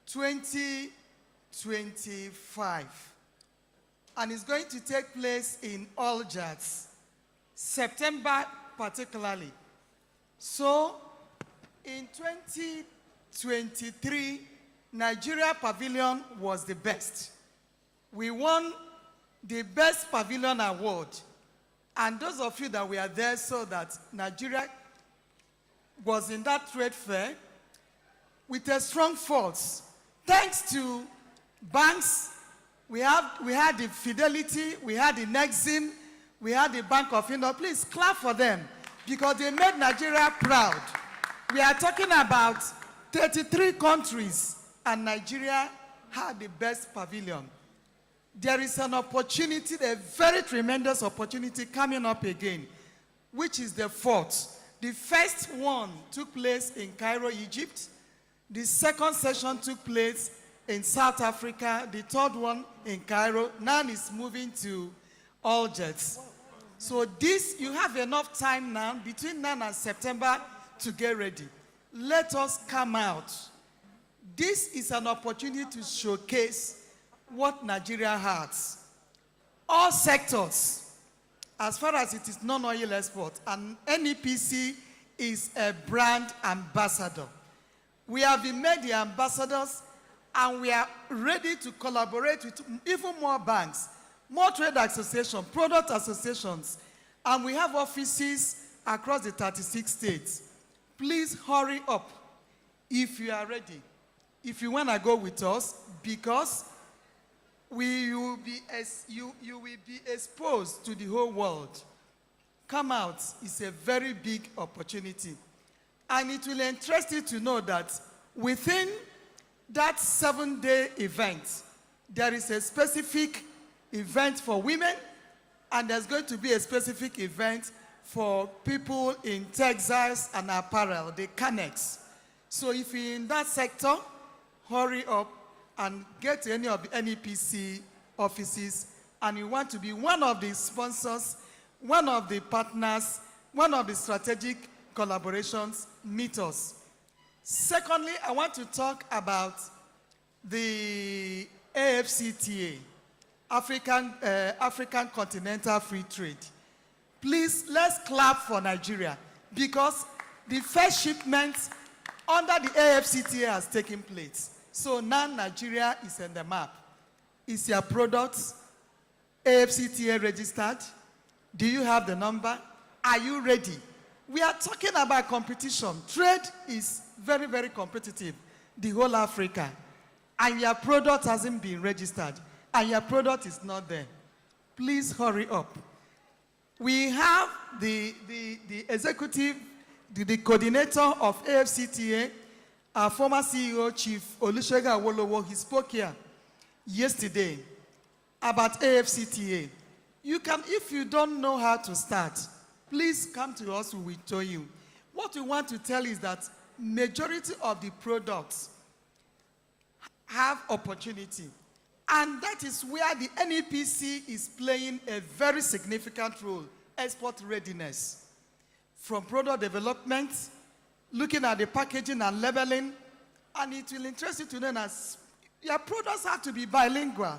2025, and it's going to take place in Algiers, September particularly. So in 2023, Nigeria Pavilion was the best. We won the Best Pavilion Award. And those of you that were there saw that Nigeria was in that trade fair with a strong force. Thanks to banks, we had the Fidelity, we had the Nexim, we had the Bank of India. Please clap for them because they made Nigeria proud. We are talking about 33 countries and Nigeria had the best pavilion. There is an opportunity, a very tremendous opportunity coming up again, which is the 4th. The first one took place in Cairo, Egypt. The second session took place in South Africa. The third one in Cairo. Now it's moving to Algiers. So this, you have enough time now, between now and September, to get ready. Let us come out. This is an opportunity to showcase what Nigeria has. All sectors, as far as it is non-oil export, and NEPC is a brand ambassador. We have been made the ambassadors, and we are ready to collaborate with even more banks, more trade associations, product associations, and we have offices across the 36 states. Please hurry up if you are ready, if you want to go with us, because you will be exposed to the whole world. Come out. It's a very big opportunity. And it will interest you to know that within that 7-day event, there is a specific event for women, and there's going to be a specific event for people in textiles and apparel, the CANEX. So if you're in that sector, hurry up and get to any of the NEPC offices, and you want to be one of the sponsors, one of the partners, one of the strategic collaborations, meet us. Secondly, I want to talk about the AFCTA, African Continental Free Trade. Please, let's clap for Nigeria, because the first shipment under the AFCTA has taken place. So now Nigeria is on the map. Is your product AFCTA registered? Do you have the number? Are you ready? We are talking about competition. Trade is very, very competitive, the whole Africa. And your product hasn't been registered, and your product is not there. Please hurry up. We have the executive, the coordinator of AFCTA, our former CEO, Chief Olusegun Awolowo. He spoke here yesterday about AFCTA. You can, if you don't know how to start, please come to us, we will tell you. What we want to tell is that majority of the products have opportunity. And that is where the NEPC is playing a very significant role, export readiness. From product development, looking at the packaging and labeling, and it will interest you to know that your products have to be bilingual.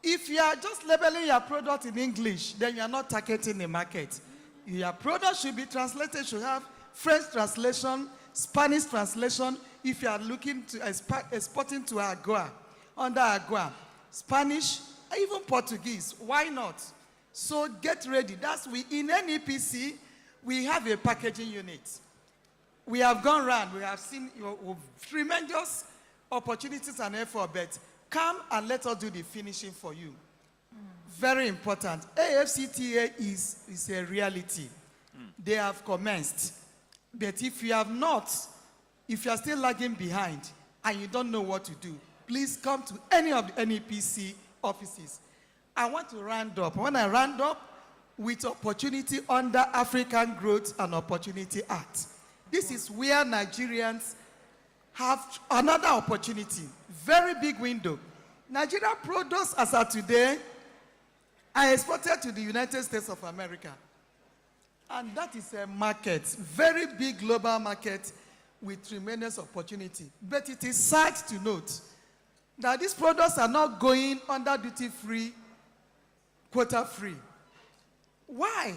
If you are just labeling your product in English, then you are not targeting the market. Your product should be translated, should have French translation, Spanish translation. If you are looking to exporting to AGOA, under AGOA, Spanish, even Portuguese, why not? So get ready. That's in NEPC, we have a packaging unit. We have gone around, we have seen tremendous opportunities and effort, but come and let us do the finishing for you. Very important. AFCTA is a reality. They have commenced. But if you have not, if you are still lagging behind and you don't know what to do, please come to any of the NEPC offices. I want to round up. When I round up with opportunity under African Growth and Opportunity Act, this is where Nigerians have another opportunity. Very big window. Nigeria products as of today are exported to the United States of America. And that is a market, very big global market with tremendous opportunity. But it is sad to note that these products are not going under duty-free, quota-free. Why?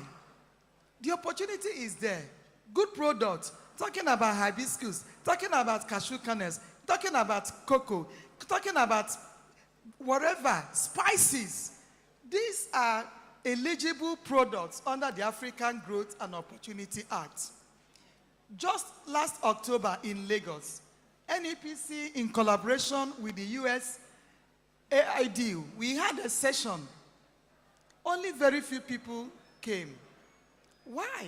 The opportunity is there. Good product. Talking about hibiscus, talking about cashew kernels, talking about cocoa, talking about whatever, spices. These are eligible products under the African Growth and Opportunity Act. Just last October in Lagos, NEPC, in collaboration with the US AID, we had a session. Only very few people came. Why?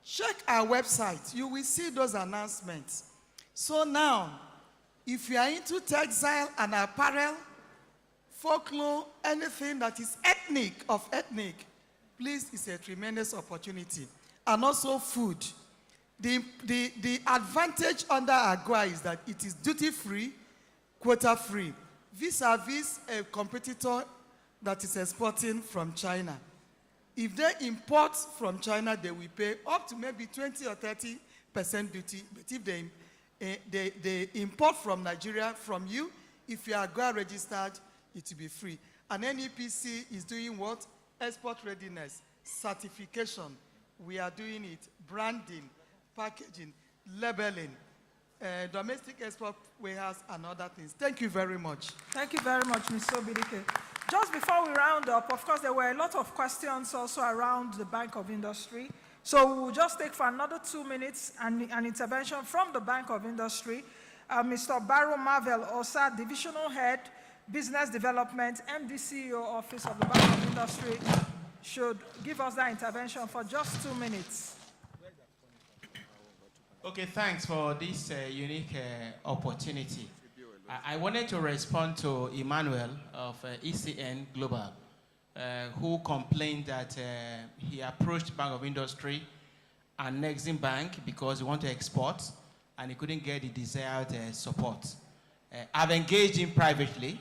Check our website. You will see those announcements. So now, if you are into textile and apparel, folklore, anything that is ethnic, please, it's a tremendous opportunity. And also food. The advantage under AGOA is that it is duty-free, quota-free, vis-a-vis a competitor that is exporting from China. If they import from China, they will pay up to maybe 20 or 30% duty. But if they import from Nigeria, from you, if you are AGOA registered, it will be free. And NEPC is doing what? Export readiness, certification. We are doing it. Branding, packaging, labeling, domestic export warehouse, and other things. Thank you very much. Thank you very much, Ms. Obidike. Just before we round up, of course, there were a lot of questions also around the Bank of Industry. So we'll just take for another 2 minutes an intervention from the Bank of Industry. Mr. Barrow Marvel Osa, Divisional Head, Business Development, MD CEO Office of the Bank of Industry, should give us that intervention for just 2 minutes. Okay, thanks for this unique opportunity. I wanted to respond to Emmanuel of ECN Global, who complained that he approached Bank of Industry and Nexim Bank because he wanted to export and he couldn't get the desired support. I've engaged him privately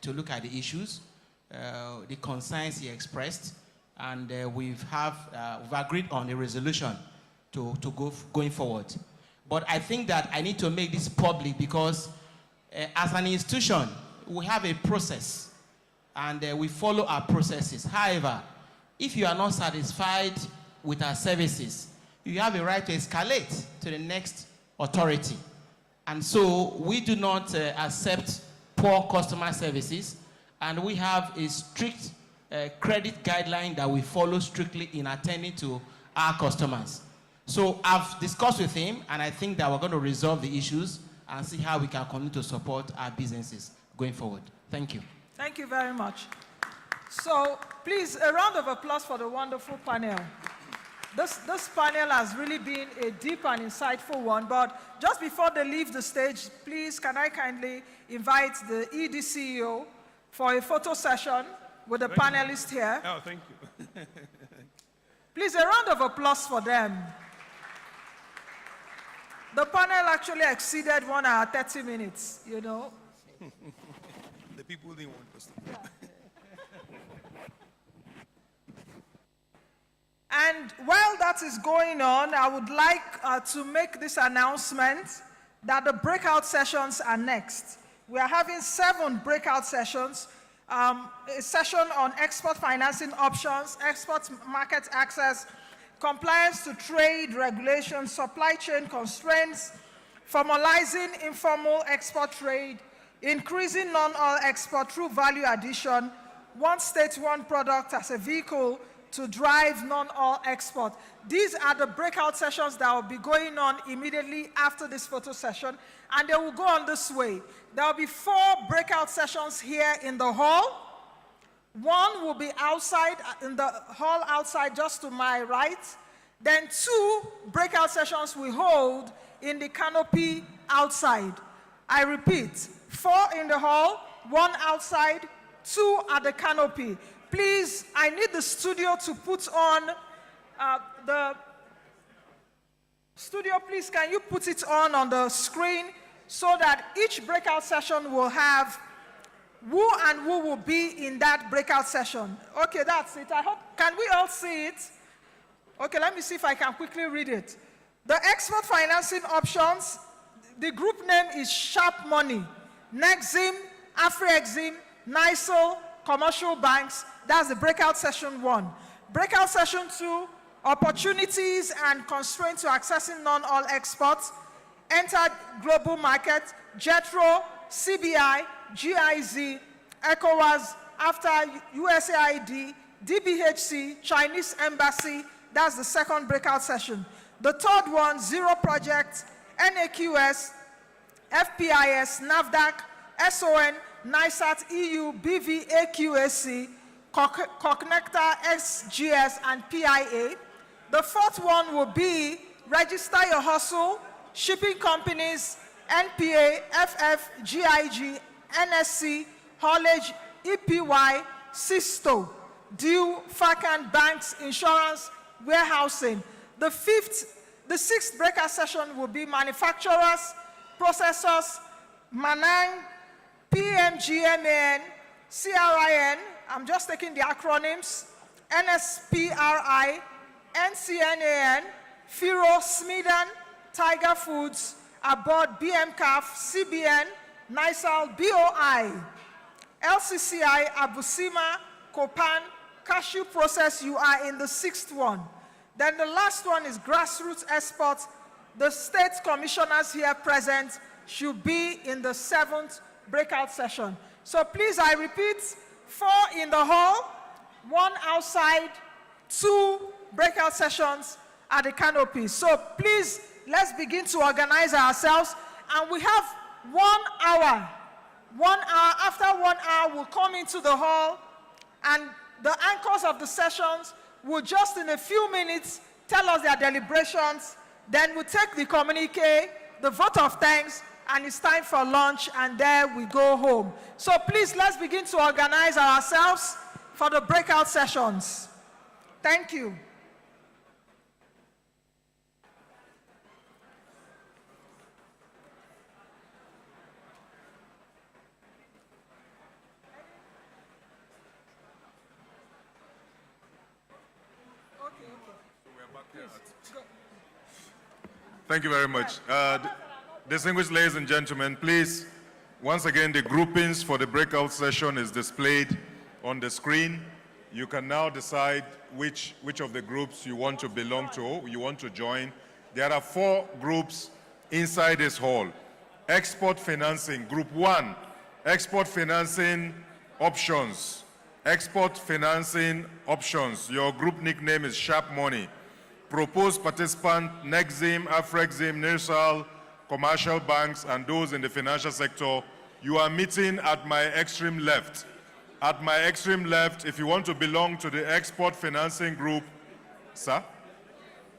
to look at the issues, the concerns he expressed, and we've agreed on a resolution to going forward. But I think that I need to make this public because as an institution, we have a process and we follow our processes. However, if you are not satisfied with our services, you have a right to escalate to the next authority. And so we do not accept poor customer services, and we have a strict credit guideline that we follow strictly in attending to our customers. So I've discussed with him, and I think that we're going to resolve the issues and see how we can continue to support our businesses going forward. Thank you. Thank you very much. So please, a round of applause for the wonderful panel. This panel has really been a deep and insightful one, but just before they leave the stage, please, can I kindly invite the ED CEO for a photo session with the panelists here. Oh, thank you. Please, a round of applause for them. The panel actually exceeded 1 hour, 30 minutes, you know. The people didn't want us to. And while that is going on, I would like to make this announcement that the breakout sessions are next. We are having 7 breakout sessions, a session on export financing options, export market access, compliance to trade regulations, supply chain constraints, formalizing informal export trade, increasing non-oil export through value addition, one state, one product as a vehicle to drive non-oil export. These are the breakout sessions that will be going on immediately after this photo session, and they will go on this way. There will be 4 breakout sessions here in the hall. One will be outside, in the hall outside, just to my right. Then 2 breakout sessions we hold in the canopy outside. I repeat, 4 in the hall, 1 outside, 2 at the canopy. Please, I need the studio to put on the studio. Please, can you put it on the screen so that each breakout session will have who and who will be in that breakout session. Okay, that's it. I hope, can we all see it? Okay, let me see if I can quickly read it. The export financing options, the group name is Sharp Money, Nexim, AfriExim, NISL, commercial banks. That's the breakout session 1. Breakout session 2, opportunities and constraints to accessing non-oil exports, enter global market, JETRO, CBI, GIZ, ECOWAS, after USAID, DBHC, Chinese Embassy. That's the second breakout session. The third one, Zero Project, NAQS, FPIS, NAFDAC, SON, NISAT, EU, BV, AQAC, Connector, SGS, and PIA. The fourth one will be Register Your Hustle, Shipping Companies, NPA, FF, GIG, NSC, Haulage, EPY, Sisto, Due, FACAN, Banks, Insurance, Warehousing. The sixth breakout session will be Manufacturers, Processors, Manang, PMGMAN, CRIN, I'm just taking the acronyms, NSPRI, NCNAN, FIRO, Smedan, Tiger Foods, Aboard, BMCAF, CBN, NISAL, BOI, LCCI, Abusima, Copan, Cashew Process. You are in the 6th one. Then the last one is Grassroots Exports. The state commissioners here present should be in the 7th breakout session. So please, I repeat, 4 in the hall, 1 outside, 2 breakout sessions at the canopy. So please, let's begin to organize ourselves. And we have 1 hour. 1 hour, after 1 hour, we'll come into the hall, and the anchors of the sessions will just in a few minutes tell us their deliberations. Then we'll take the communique, the vote of thanks, and it's time for lunch, and there we go home. So please, let's begin to organize ourselves for the breakout sessions. Thank you. Thank you very much. Distinguished ladies and gentlemen, please, once again, the groupings for the breakout session is displayed on the screen. You can now decide which of the groups you want to belong to, you want to join. There are 4 groups inside this hall. Export financing, group 1, export financing options. Export financing options. Your group nickname is Sharp Money. Proposed participant, Nexim, Afrexim, Ministerial, commercial banks, and those in the financial sector. You are meeting at my extreme left. At my extreme left, if you want to belong to the export financing group, sir?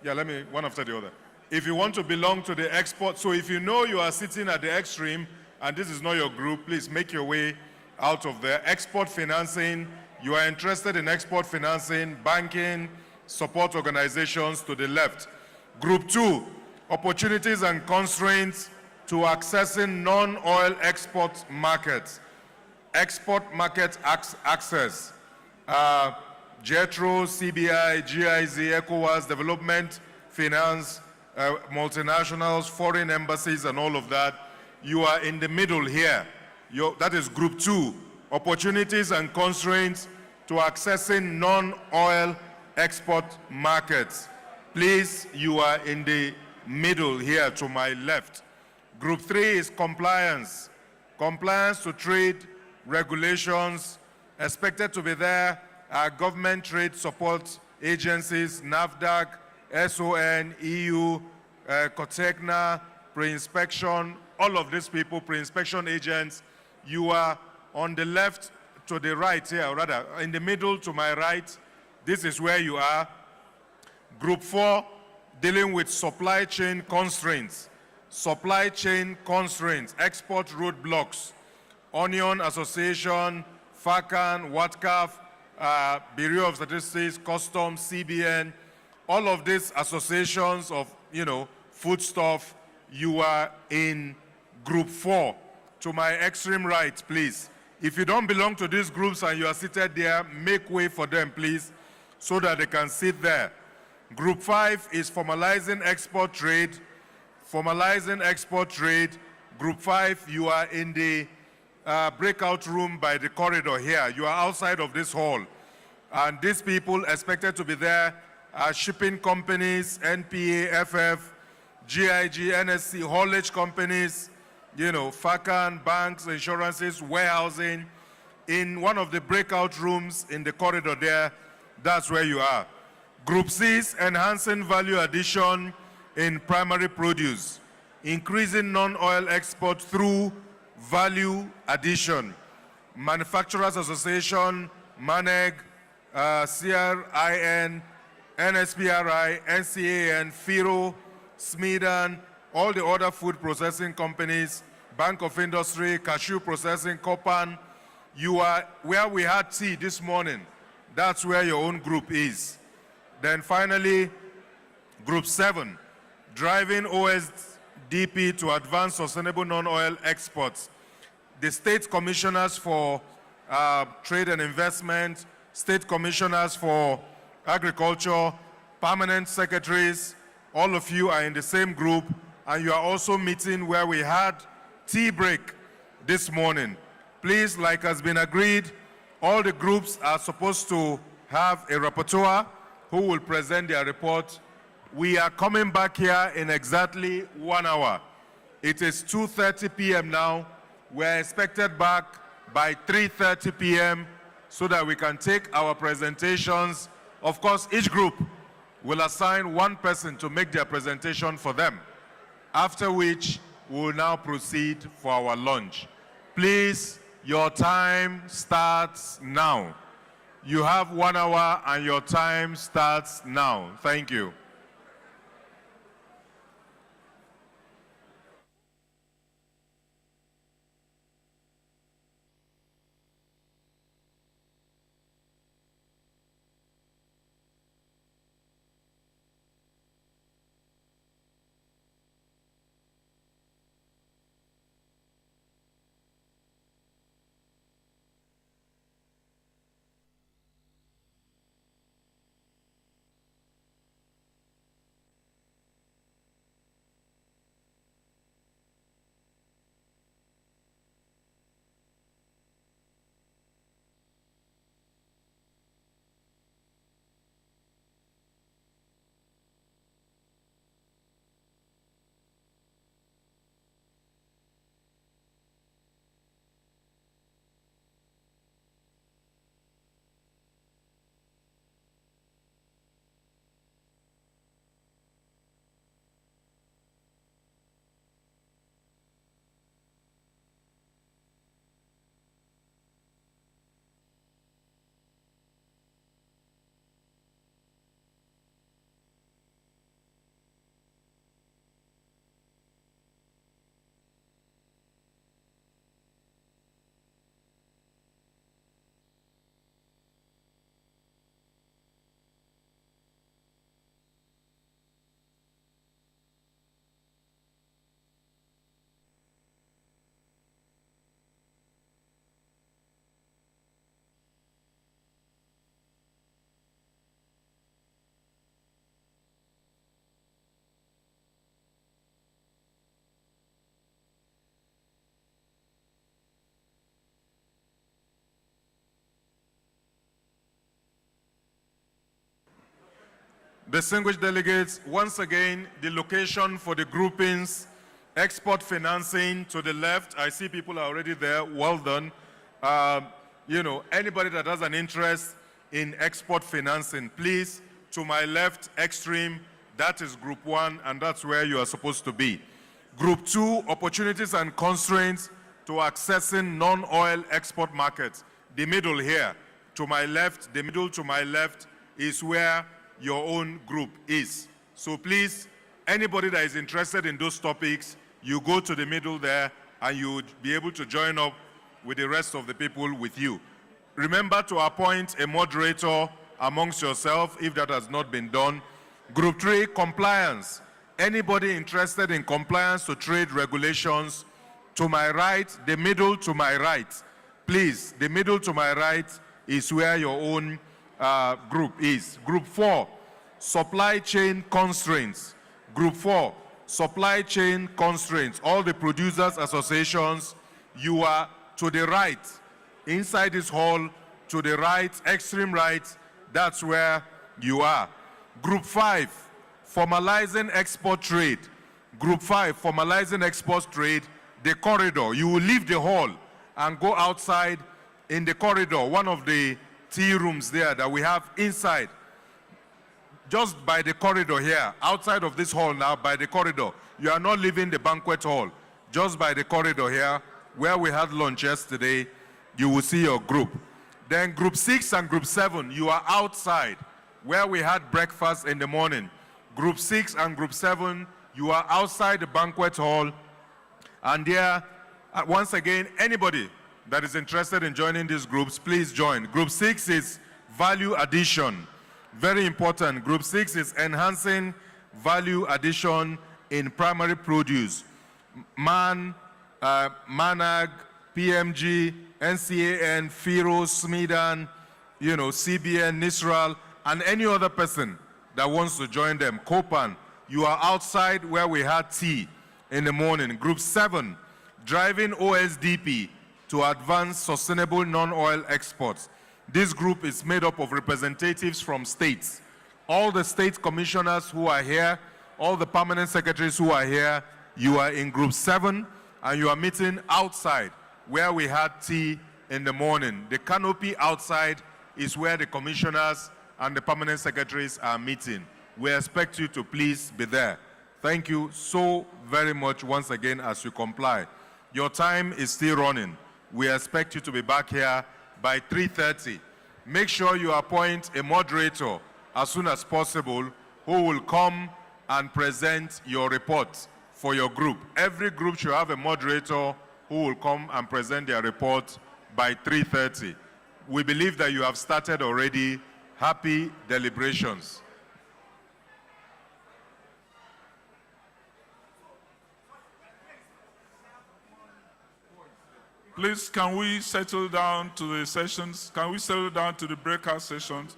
Yeah, let me, one after the other. If you want to belong to the export, so if you know you are sitting at the extreme and this is not your group, please make your way out of there. Export financing, you are interested in export financing, banking, support organizations to the left. Group 2, opportunities and constraints to accessing non-oil export markets. Export market access. JETRO, CBI, GIZ, ECOWAS, development, finance, multinationals, foreign embassies, and all of that. You are in the middle here. That is group 2, opportunities and constraints to accessing non-oil export markets. Please, you are in the middle here to my left. Group 3 is compliance. Compliance to trade regulations. Expected to be there are government trade support agencies, NAFDAC, SON, EU, COTECNA, pre-inspection, all of these people, pre-inspection agents. You are on the left to the right here, or rather, in the middle to my right. This is where you are. Group 4, dealing with supply chain constraints. Supply chain constraints, export roadblocks. Onion Association, FACAN, WATCAF, Bureau of Statistics, Customs, CBN, all of these associations of, foodstuff, you are in group 4. To my extreme right, please. If you don't belong to these groups and you are seated there, make way for them, please, so that they can sit there. Group 5 is formalizing export trade. Formalizing export trade. Group 5, you are in the breakout room by the corridor here. You are outside of this hall. And these people expected to be there are shipping companies, NPA, FF, GIG, NSC, haulage companies, FACAN, banks, insurances, warehousing. In one of the breakout rooms in the corridor there, that's where you are. Group 6, enhancing value addition in primary produce, increasing non-oil export through value addition. Manufacturers Association, MANEG, CRIN, NSPRI, NCAN, FIRO, SMIDAN, all the other food processing companies, Bank of Industry, Cashew Processing, Copan. You are where we had tea this morning. That's where your own group is. Then finally, group 7, driving OSDP to advance sustainable non-oil exports. The state commissioners for trade and investment, state commissioners for agriculture, permanent secretaries, all of you are in the same group, and you are also meeting where we had tea break this morning. Please, like has been agreed, all the groups are supposed to have a rapporteur who will present their report. We are coming back here in exactly 1 hour. It is 2:30 p.m. now. We're expected back by 3:30 p.m. so that we can take our presentations. Of course, each group will assign one person to make their presentation for them, after which we will now proceed for our lunch. Please, your time starts now. You have 1 hour and your time starts now. Thank you. Distinguished delegates, once again, the location for the groupings, export financing to the left. I see people are already there. Well done. You know, anybody that has an interest in export financing, please, to my left extreme, that is group 1, and that's where you are supposed to be. Group 2, opportunities and constraints to accessing non-oil export markets. The middle here, to my left, the middle to my left is where your own group is. So please, anybody that is interested in those topics, you go to the middle there and you would be able to join up with the rest of the people with you. Remember to appoint a moderator amongst yourself if that has not been done. Group 3, compliance. Anybody interested in compliance to trade regulations, to my right, the middle to my right. Please, the middle to my right is where your own group is. Group 4, supply chain constraints. Group 4, supply chain constraints. All the producers associations, you are to the right. Inside this hall, to the right, extreme right, that's where you are. Group 5, formalizing export trade. Group 5, formalizing export trade, the corridor. You will leave the hall and go outside in the corridor, one of the tea rooms there that we have inside. Just by the corridor here, outside of this hall now, by the corridor. You are not leaving the banquet hall. Just by the corridor here, where we had lunch yesterday, you will see your group. Then group 6 and group 7, you are outside, where we had breakfast in the morning. Group 6 and group 7, you are outside the banquet hall. And there, once again, anybody that is interested in joining these groups, please join. Group 6 is value addition. Very important. Group 6 is enhancing value addition in primary produce. MANAG, PMG, NCAN, FIRO, SMIDAN, you know, CBN, NISRAL, and any other person that wants to join them. COPAN, you are outside where we had tea in the morning. Group 7, driving OSDP to advance sustainable non-oil exports. This group is made up of representatives from states. All the state commissioners who are here, all the permanent secretaries who are here, you are in group 7 and you are meeting outside where we had tea in the morning. The canopy outside is where the commissioners and the permanent secretaries are meeting. We expect you to please be there. Thank you so very much once again as you comply. Your time is still running. We expect you to be back here by 3:30. Make sure you appoint a moderator as soon as possible who will come and present your report for your group. Every group should have a moderator who will come and present their report by 3:30. We believe that you have started already. Happy deliberations. Please, can we settle down to the sessions? Can we settle down to the breakout sessions?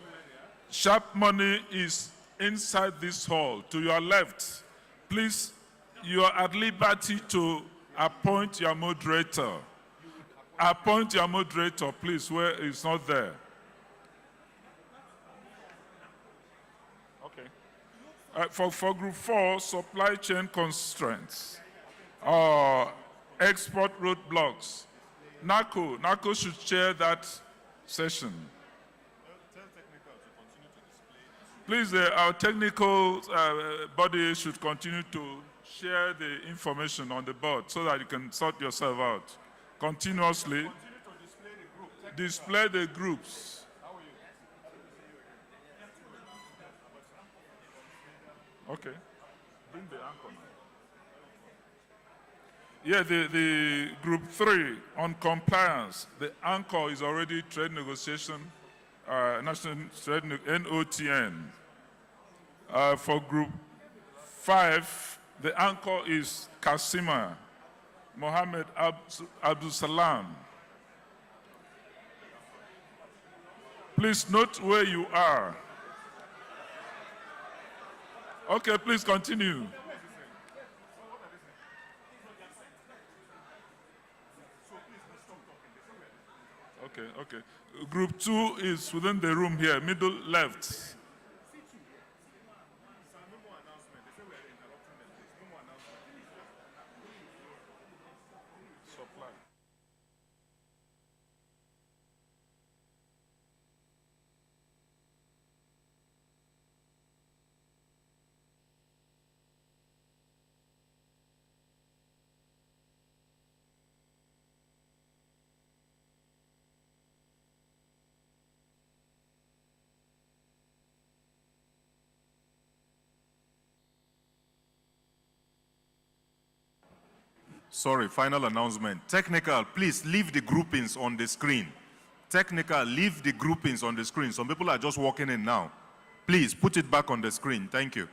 Sharp money is inside this hall, to your left. Please, you are at liberty to appoint your moderator. Appoint your moderator, please, where it's not there. Okay. For group 4, supply chain constraints, export roadblocks. NACO should chair that session. Please, our technical body should continue to share the information on the board so that you can sort yourself out continuously. Display the groups. Okay. Bring the anchor now. Yeah, the group 3 on compliance, the anchor is already trade negotiation, national trade, NOTN. For group 5, the anchor is Kasima, Mohammed Abdul Salam. Please note where you are. Okay, please continue. Okay. Group 2 is within the room here, middle left. Sorry, final announcement. Technical, please leave the groupings on the screen. Technical, leave the groupings on the screen. Some people are just walking in now. Please put it back on the screen. Thank you.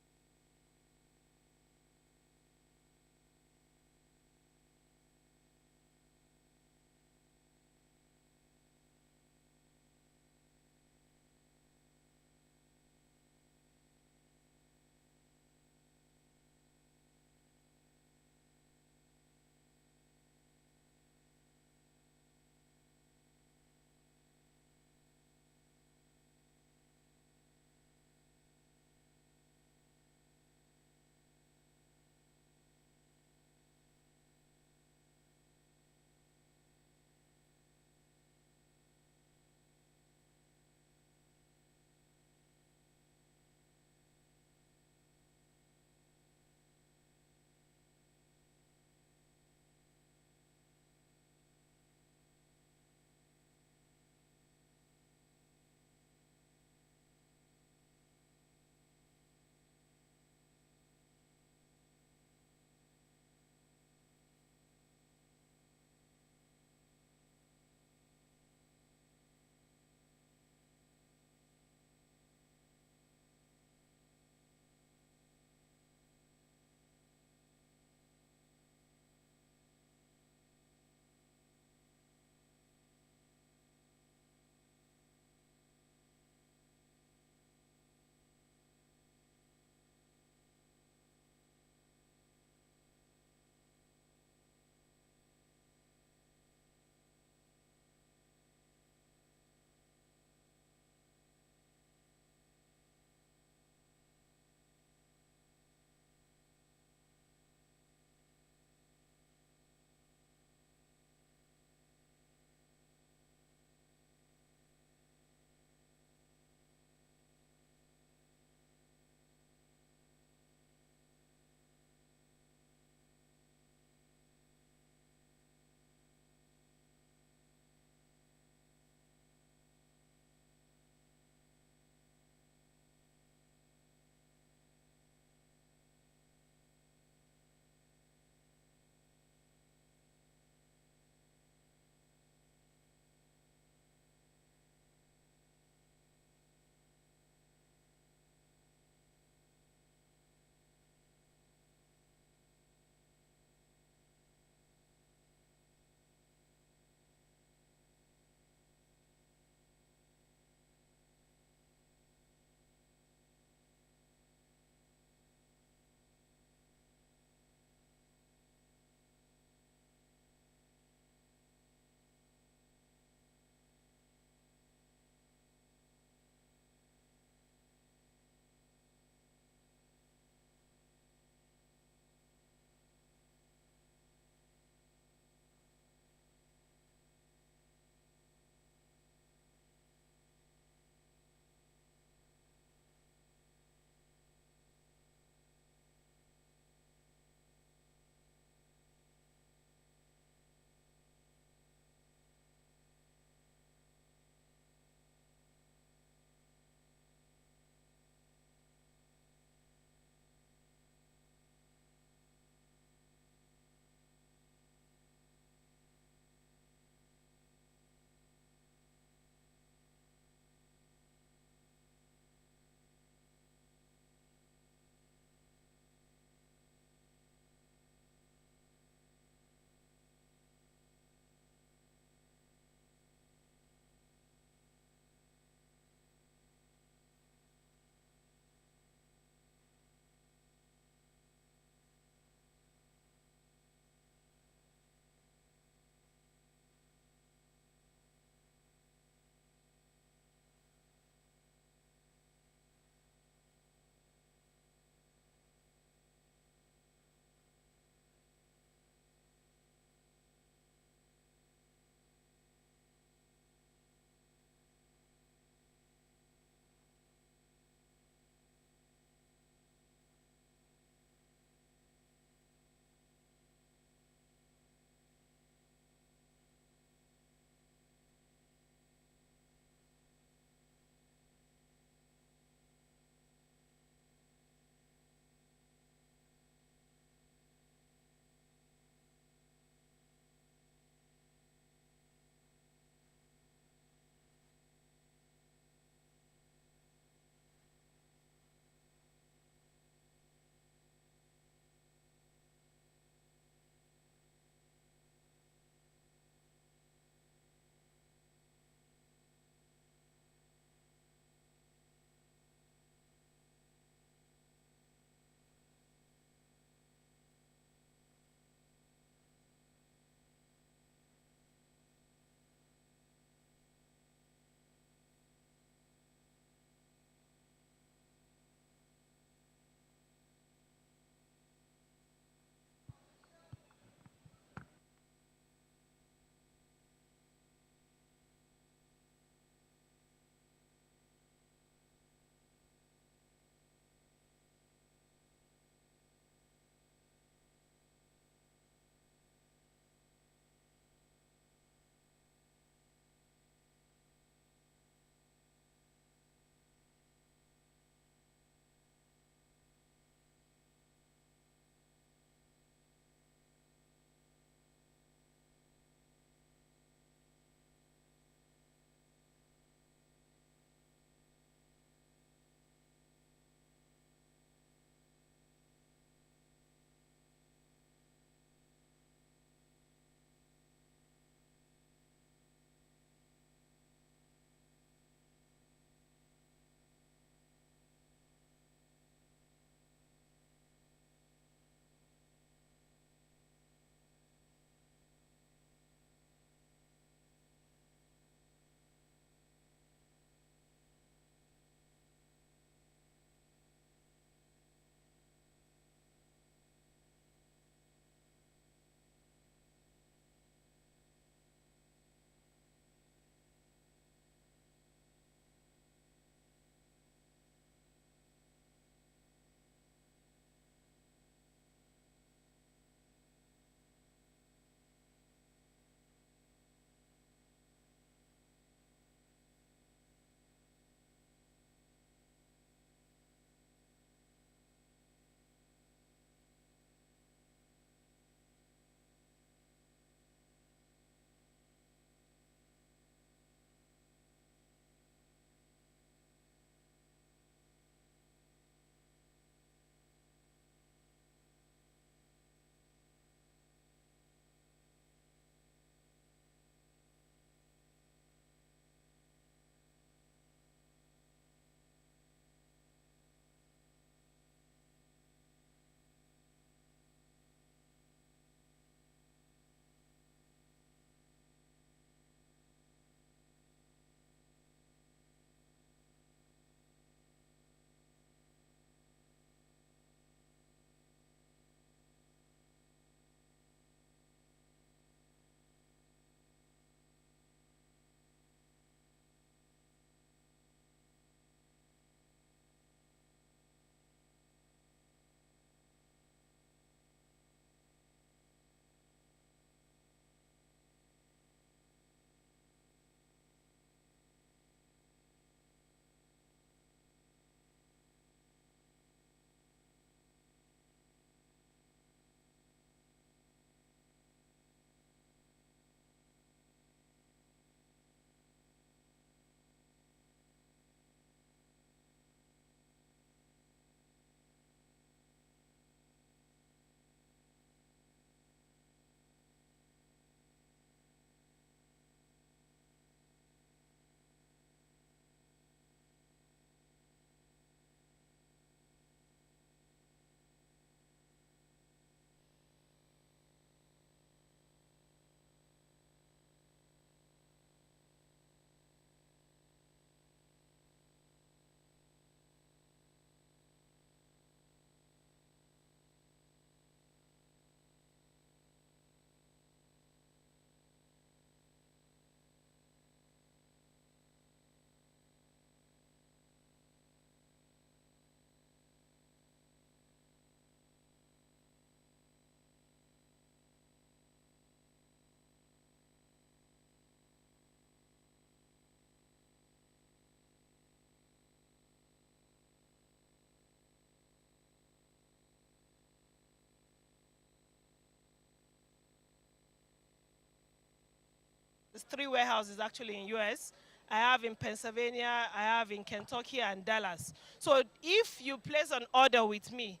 There's 3 warehouses actually in US. I have in Pennsylvania, I have in Kentucky and Dallas. So if you place an order with me,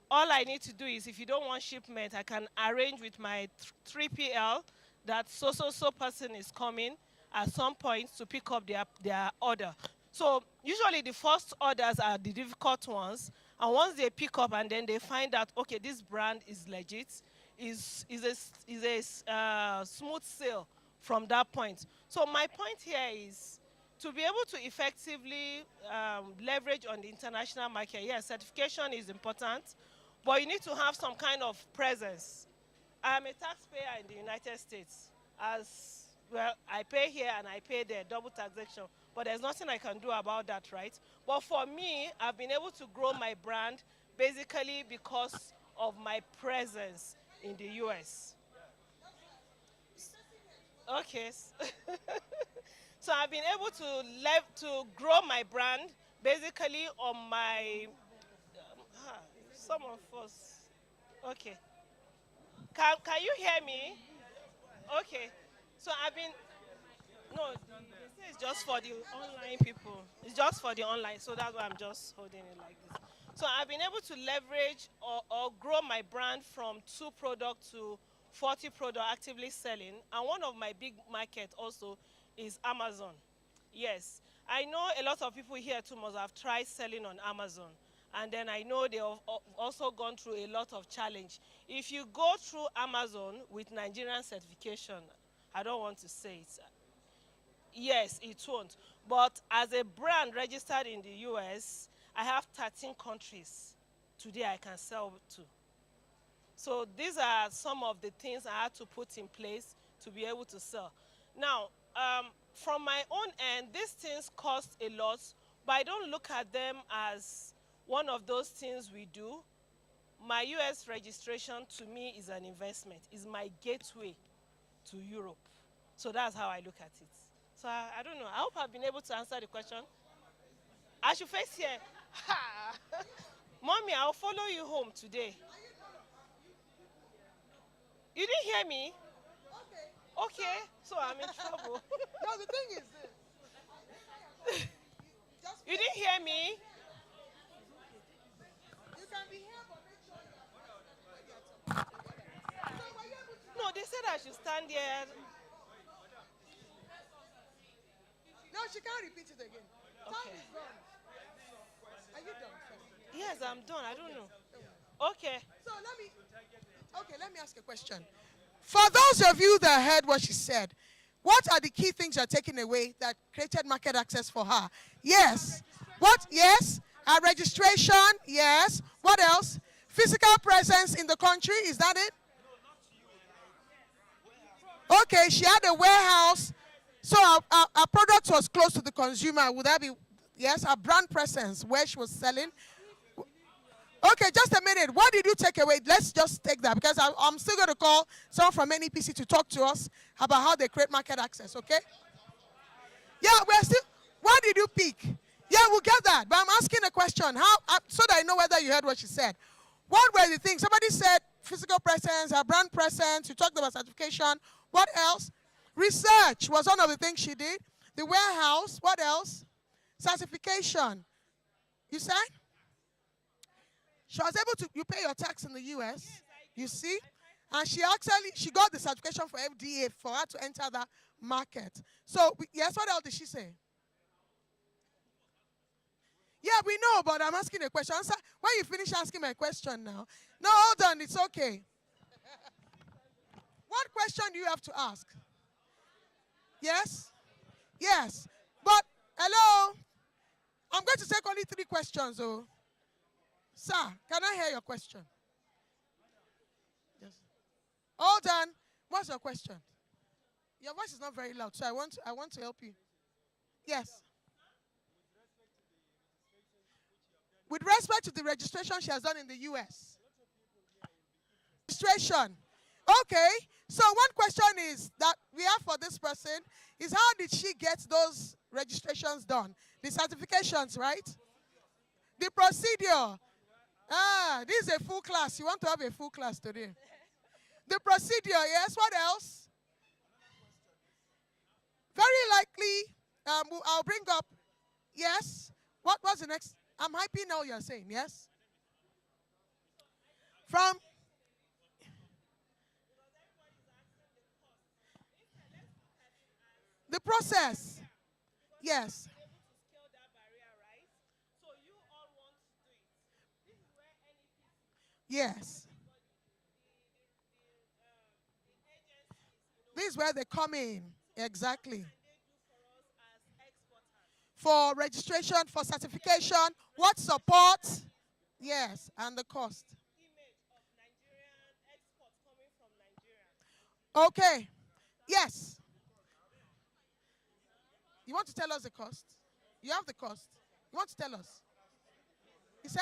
all I need to do is, if you don't want shipment, I can arrange with my 3PL that so person is coming at some point to pick up their order. So usually the first orders are the difficult ones, and once they pick up and then they find out, okay, this brand is legit, is a smooth sale from that point. So my point here is to be able to effectively leverage on the international market. Yes, certification is important, but you need to have some kind of presence. I'm a taxpayer in the United States. As well, I pay here and I pay there, double taxation. But there's nothing I can do about that, right? But for me, I've been able to grow my brand basically because of my presence in the US. Okay. So I've been able to grow my brand basically on my, some of us, okay. Can you hear me? Okay. So I've been, no, they say it's just for the online people. It's just for the online, so that's why I'm just holding it like this. So I've been able to leverage or grow my brand from 2 products to 40 products actively selling. And one of my big markets also is Amazon. Yes, I know a lot of people here too must have tried selling on Amazon. And then I know they have also gone through a lot of challenge. If you go through Amazon with Nigerian certification, I don't want to say it. Yes, it won't. But as a brand registered in the US, I have 13 countries today I can sell to. So these are some of the things I had to put in place to be able to sell. Now, from my own end, these things cost a lot, but I don't look at them as one of those things we do. My US registration to me is an investment, is my gateway to Europe. So that's how I look at it. So I don't know. I hope I've been able to answer the question. I should face here. Mommy, I'll follow you home today. You didn't hear me? Okay. Okay, so I'm in trouble. No, the thing is this. You didn't hear me? You can be here, but make sure you're No, they said I should stand there. No, she can't repeat it again. Okay. Time is gone. Are you done? Yes, I'm done. I don't know. Okay. So let me ask a question. For those of you that heard what she said, what are the key things you're taking away that created market access for her? Yes. What? Yes. Her registration. Yes. What else? Physical presence in the country. Is that it? Okay. She had a warehouse. So our product was close to the consumer. Would that be? Yes. Her brand presence, where she was selling. Okay, just a minute. What did you take away? Let's just take that, because I'm still going to call someone from NEPC to talk to us about how they create market access, okay? Yeah, we're still, what did you pick? Yeah, we'll get that, but I'm asking a question, so that I know whether you heard what she said. What were the things? Somebody said physical presence, her brand presence, you talked about certification. What else? Research was one of the things she did. The warehouse, what else? Certification. You said? She was able to, you pay your tax in the US, you see? And she got the certification for FDA for her to enter that market. So, yes, what else did she say? Yeah, we know, but I'm asking a question. Answer, when you finish asking my question now. No, hold on, it's okay. What question do you have to ask? Yes? Yes. But, hello? I'm going to take only 3 questions, though. Sir, can I hear your question? Yes. Hold on. What's your question? Your voice is not very loud, so I want to help you. Yes. With respect to the registration she has done in the US. Registration. Okay. So one question is that we have for this person is, how did she get those registrations done? The certifications, right? The procedure. This is a full class. You want to have a full class today. The procedure, yes. What else? Very likely, I'll bring up, yes. What was the next? I'm hyping now, you're saying, yes? From the process, yes. Yes. This is where they come in, exactly. For registration, for certification, what support? Yes, and the cost. Okay, yes. You want to tell us the cost? You have the cost. You want to tell us? You said?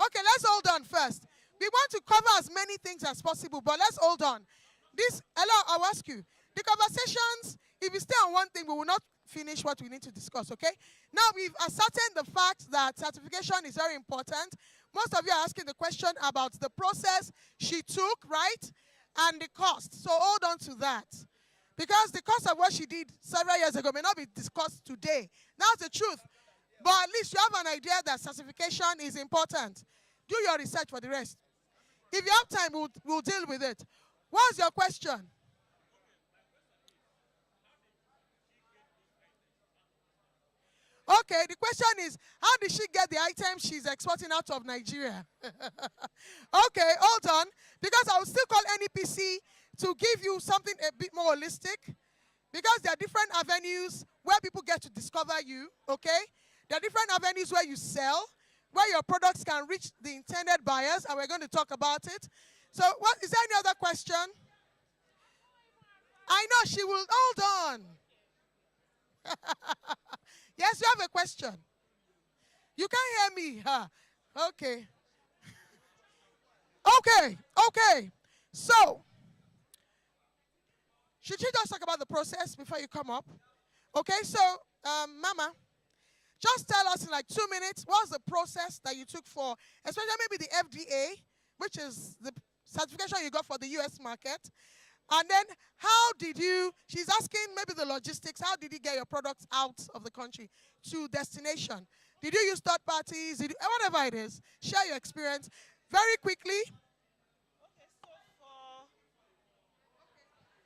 Okay, let's hold on first. We want to cover as many things as possible, but let's hold on. Ella, I'll ask you. The conversations, if we stay on one thing, we will not finish what we need to discuss, okay? Now, we've ascertained the fact that certification is very important. Most of you are asking the question about the process she took, right? And the cost. So hold on to that. Because the cost of what she did several years ago may not be discussed today. That's the truth. But at least you have an idea that certification is important. Do your research for the rest. If you have time, we'll deal with it. What's your question? Okay, the question is, how did she get the items she's exporting out of Nigeria? Okay, hold on. Because I will still call NEPC to give you something a bit more holistic. Because there are different avenues where people get to discover you, okay? There are different avenues where you sell, where your products can reach the intended buyers, and we're going to talk about it. So, is there any other question? I know she will, hold on. Yes, you have a question. You can't hear me, huh? Okay. Okay. So, should you just talk about the process before you come up? Okay, so, Mama, just tell us in like 2 minutes, what's the process that you took for, especially maybe the FDA, which is the certification you got for the US market. And then how did you, she's asking maybe the logistics, how did you get your products out of the country to destination? Did you use third parties? Whatever it is, share your experience very quickly.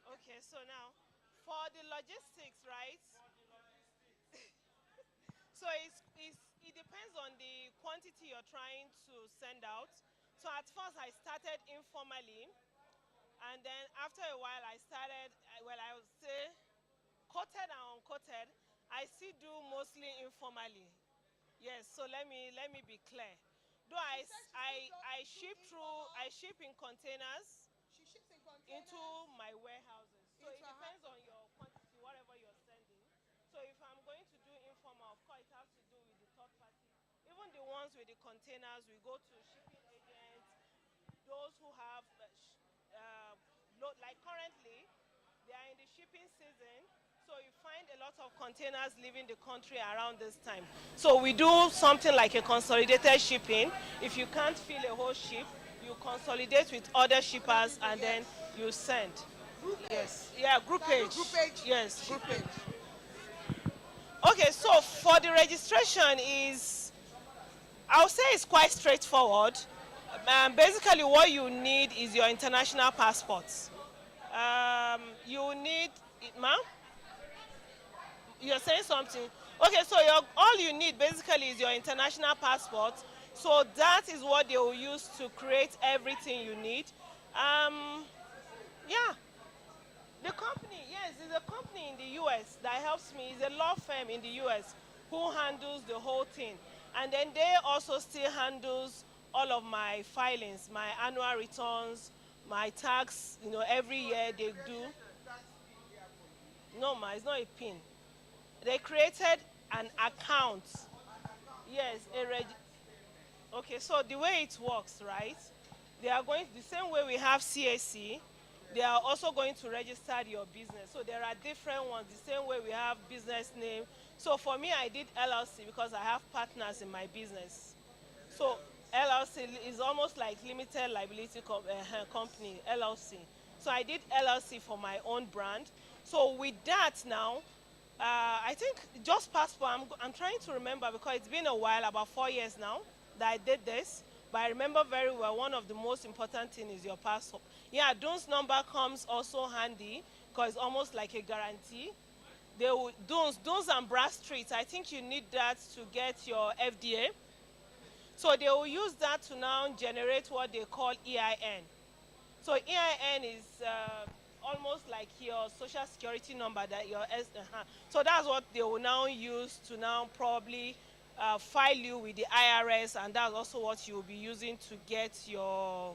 Okay, so now, for the logistics, right? So it depends on the quantity you're trying to send out. So at first I started informally, and then after a while I started, well, I would say quoted and unquoted. I still do mostly informally. Yes, so let me be clear. Though I ship in containers into my warehouses. So it depends on your quantity, whatever you're sending. So if I'm going to do informal, of course it has to do with the third party. Even the ones with the containers, we go to shipping agents, those who have, like currently, they are in the shipping season, so you find a lot of containers leaving the country around this time. So we do something like a consolidated shipping. If you can't fill a whole ship, you consolidate with other shippers and then you send. Yes. Yeah, groupage. Yes, groupage. Okay, so for the registration I'll say it's quite straightforward. Basically what you need is your international passports. You need, ma'am? You're saying something? Okay, so all you need basically is your international passport. So that is what they will use to create everything you need. Yeah. The company, yes, it's a company in the US that helps me. It's a law firm in the US who handles the whole thing. And then they also still handles all of my filings, my annual returns, my tax, every year they do. No, ma, it's not a PIN. They created an account. Yes, okay, so the way it works, right? They are going the same way we have CAC. They are also going to register your business. So there are different ones, the same way we have business name. So for me, I did LLC because I have partners in my business. So LLC is almost like limited liability company, LLC. So I did LLC for my own brand. So with that now, I think just passport, I'm trying to remember because it's been a while, about 4 years now that I did this. But I remember very well, one of the most important things is your passport. Yeah, DUNS number comes also handy because it's almost like a guarantee. DUNS and Bradstreet, I think you need that to get your FDA. So they will use that to now generate what they call EIN. So EIN is almost like your social security number that your so that's what they will now use to now probably file you with the IRS, and that's also what you will be using to get your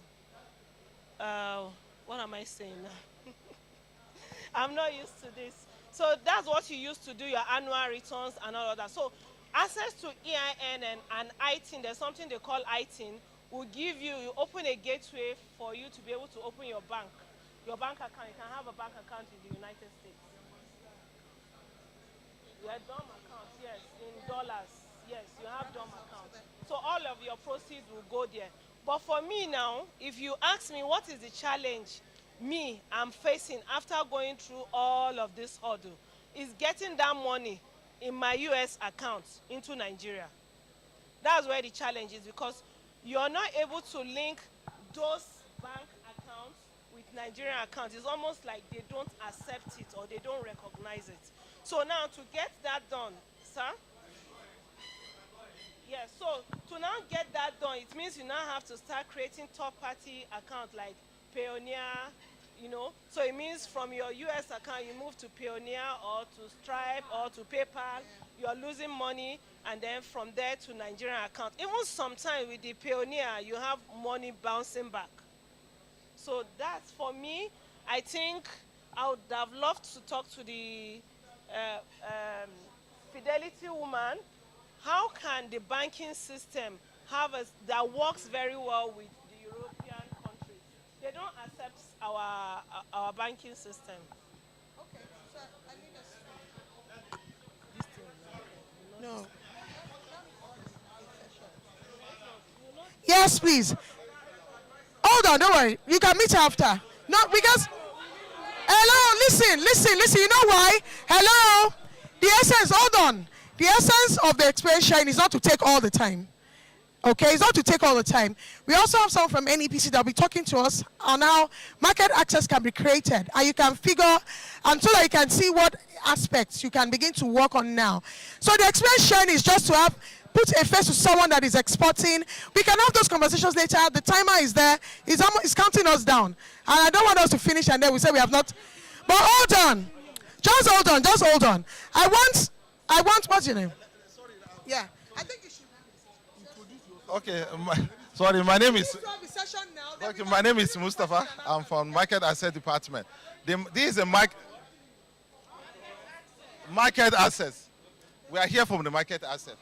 what am I saying now? I'm not used to this. So that's what you use to do your annual returns and all of that. So access to EIN and ITIN, there's something they call ITIN, will give you open a gateway for you to be able to open your bank account. You can have a bank account in the United States. Your DOM account, yes, in dollars. Yes, you have DOM account. So all of your proceeds will go there. But for me now, if you ask me what is the challenge I'm facing after going through all of this hurdle, is getting that money in my US account into Nigeria. That's where the challenge is, because you're not able to link those bank accounts with Nigerian accounts. It's almost like they don't accept it or they don't recognize it. So now to get that done, sir? Yes, so to now get that done, it means you now have to start creating third-party accounts like Payoneer, you know. So it means from your US account, you move to Payoneer or to Stripe or to PayPal, you're losing money, and then from there to Nigerian account. Even sometimes with the Payoneer, you have money bouncing back. So that's, for me, I think I would have loved to talk to the Fidelity woman. How can the banking system have that works very well with the European countries? They don't accept our banking system. Okay, so I need a... No. Yes, please. Hold on, don't worry. You can meet after. No, because... Hello, listen. You know why? Hello? The essence, hold on. The essence of the experience sharing is not to take all the time. Okay, it's not to take all the time. We also have someone from NEPC that will be talking to us on how market access can be created. And you can figure, and so that you can see what aspects you can begin to work on now. So the experience sharing is just to put a face to someone that is exporting. We can have those conversations later. The timer is there. It's counting us down. And I don't want us to finish and then we say we have not. But hold on. Just hold on. I want, what's your name? Yeah. I think you should. Okay, my name is... Okay, my name is Mustafa. I'm from Market Access Department. This is a market access. We are here from the market access.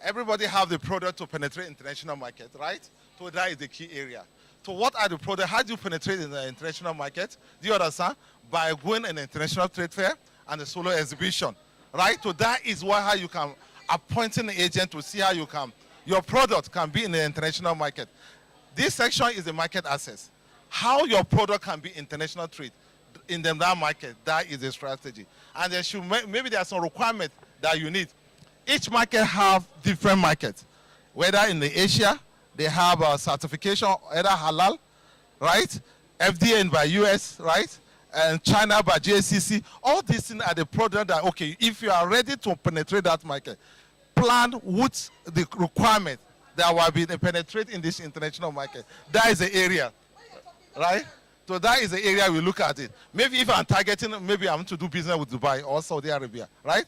Everybody have the product to penetrate international market, right? So that is the key area. So what are the products? How do you penetrate in the international market? Do you understand? By going an international trade fair and a solo exhibition, right? So that is how you can appoint an agent to see how your product can be in the international market. This section is the market access. How your product can be international trade in that market, that is the strategy. And maybe there are some requirements that you need. Each market have different markets. Whether in the Asia, they have a certification, either halal, right? FDA by US, right? And China by JCC. All these things are the product that, okay, if you are ready to penetrate that market, plan what's the requirement that will be penetrate in this international market. That is the area, right? So that is the area we look at it. Maybe if I'm targeting, maybe I'm to do business with Dubai or Saudi Arabia, right?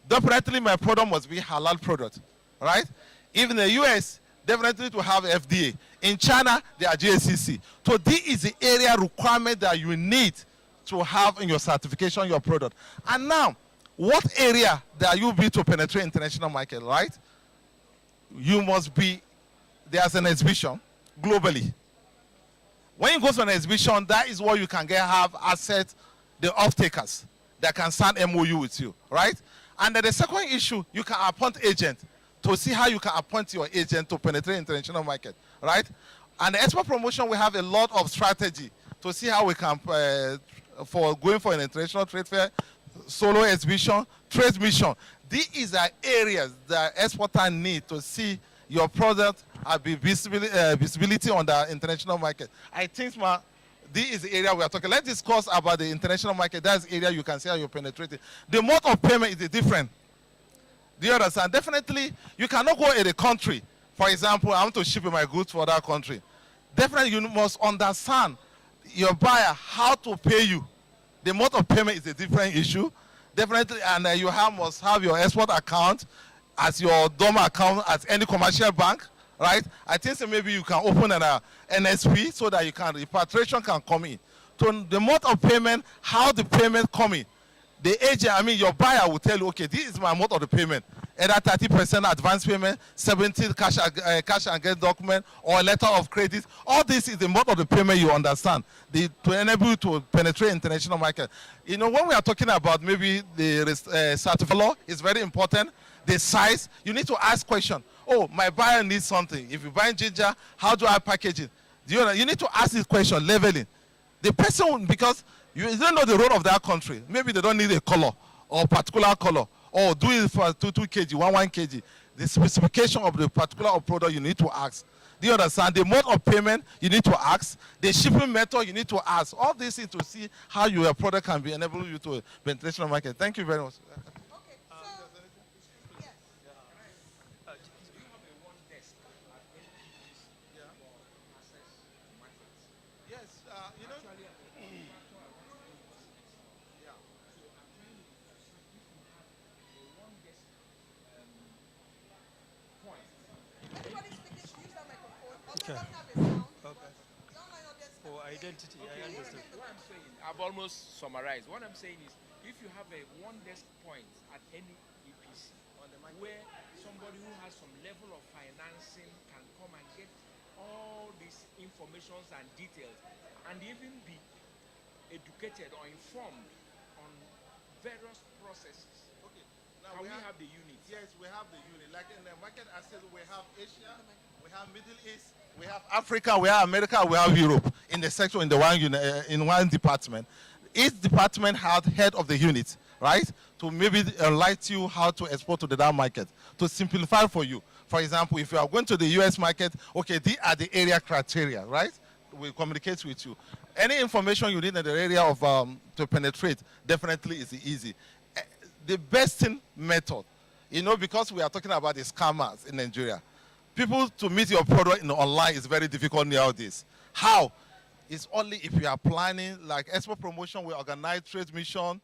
Definitely my product must be halal product, right? Even the US, definitely to have FDA. In China, they are JCC. So this is the area requirement that you need to have in your certification, your product. And now, what area that you be to penetrate international market, right? You must be, there's an exhibition globally. When you go to an exhibition, that is where you can have assets, the off-takers that can sign MOU with you, right? And then the second issue, you can appoint agent to see how you can appoint your agent to penetrate international market, right? And the export promotion, we have a lot of strategy to see how we can for going for an international trade fair, solo exhibition, trade mission. These are areas that exporters need to see your product have visibility on the international market. I think, this is the area we are talking. Let's discuss about the international market. That's the area you can see how you're penetrating. The mode of payment is different. Do you understand? Definitely, you cannot go in a country. For example, I want to ship my goods for that country. Definitely, you must understand your buyer, how to pay you. The mode of payment is a different issue. Definitely, and must have your export account as your dormant account at any commercial bank, right? I think so maybe you can open an NSP so that repatriation can come in. So the mode of payment, how the payment come in. The agent, your buyer will tell you, okay, this is my mode of the payment. Either 30% advance payment, 70% cash and get document, or a letter of credit. All this is the mode of the payment you understand to enable you to penetrate international market. When we are talking about maybe the certificate law, it's very important. The size, you need to ask question. Oh, my buyer needs something. If you buy ginger, how do I package it? You need to ask this question, leveling. The person, because you don't know the role of that country. Maybe they don't need a color or particular color. Or do it for 2 kg, 1 kg. The specification of the particular product you need to ask. Do you understand? The mode of payment you need to ask. The shipping method you need to ask. All these things to see how your product can be enable you to penetration market. Thank you very much. Okay. For identity, I understand. What I'm saying, I've almost summarized. What I'm saying is, if you have a one desk point at any EPC, where somebody who has some level of financing can come and get all these informations and details, and even be educated or informed on various processes. Okay. Now we have the unit? Yes, we have the unit. Like in the market access, we have Asia, we have Middle East, we have Africa, we have America, we have Europe in the section in one department. Each department has head of the unit, right? To maybe enlighten you how to export to the down market, to simplify for you. For example, if you are going to the US market, okay, these are the area criteria, right? We communicate with you. Any information you need in the area of to penetrate definitely is easy. The best method, because we are talking about the scammers in Nigeria. People to meet your product online is very difficult nowadays. How? It's only if you are planning, like export promotion, we organize trade mission,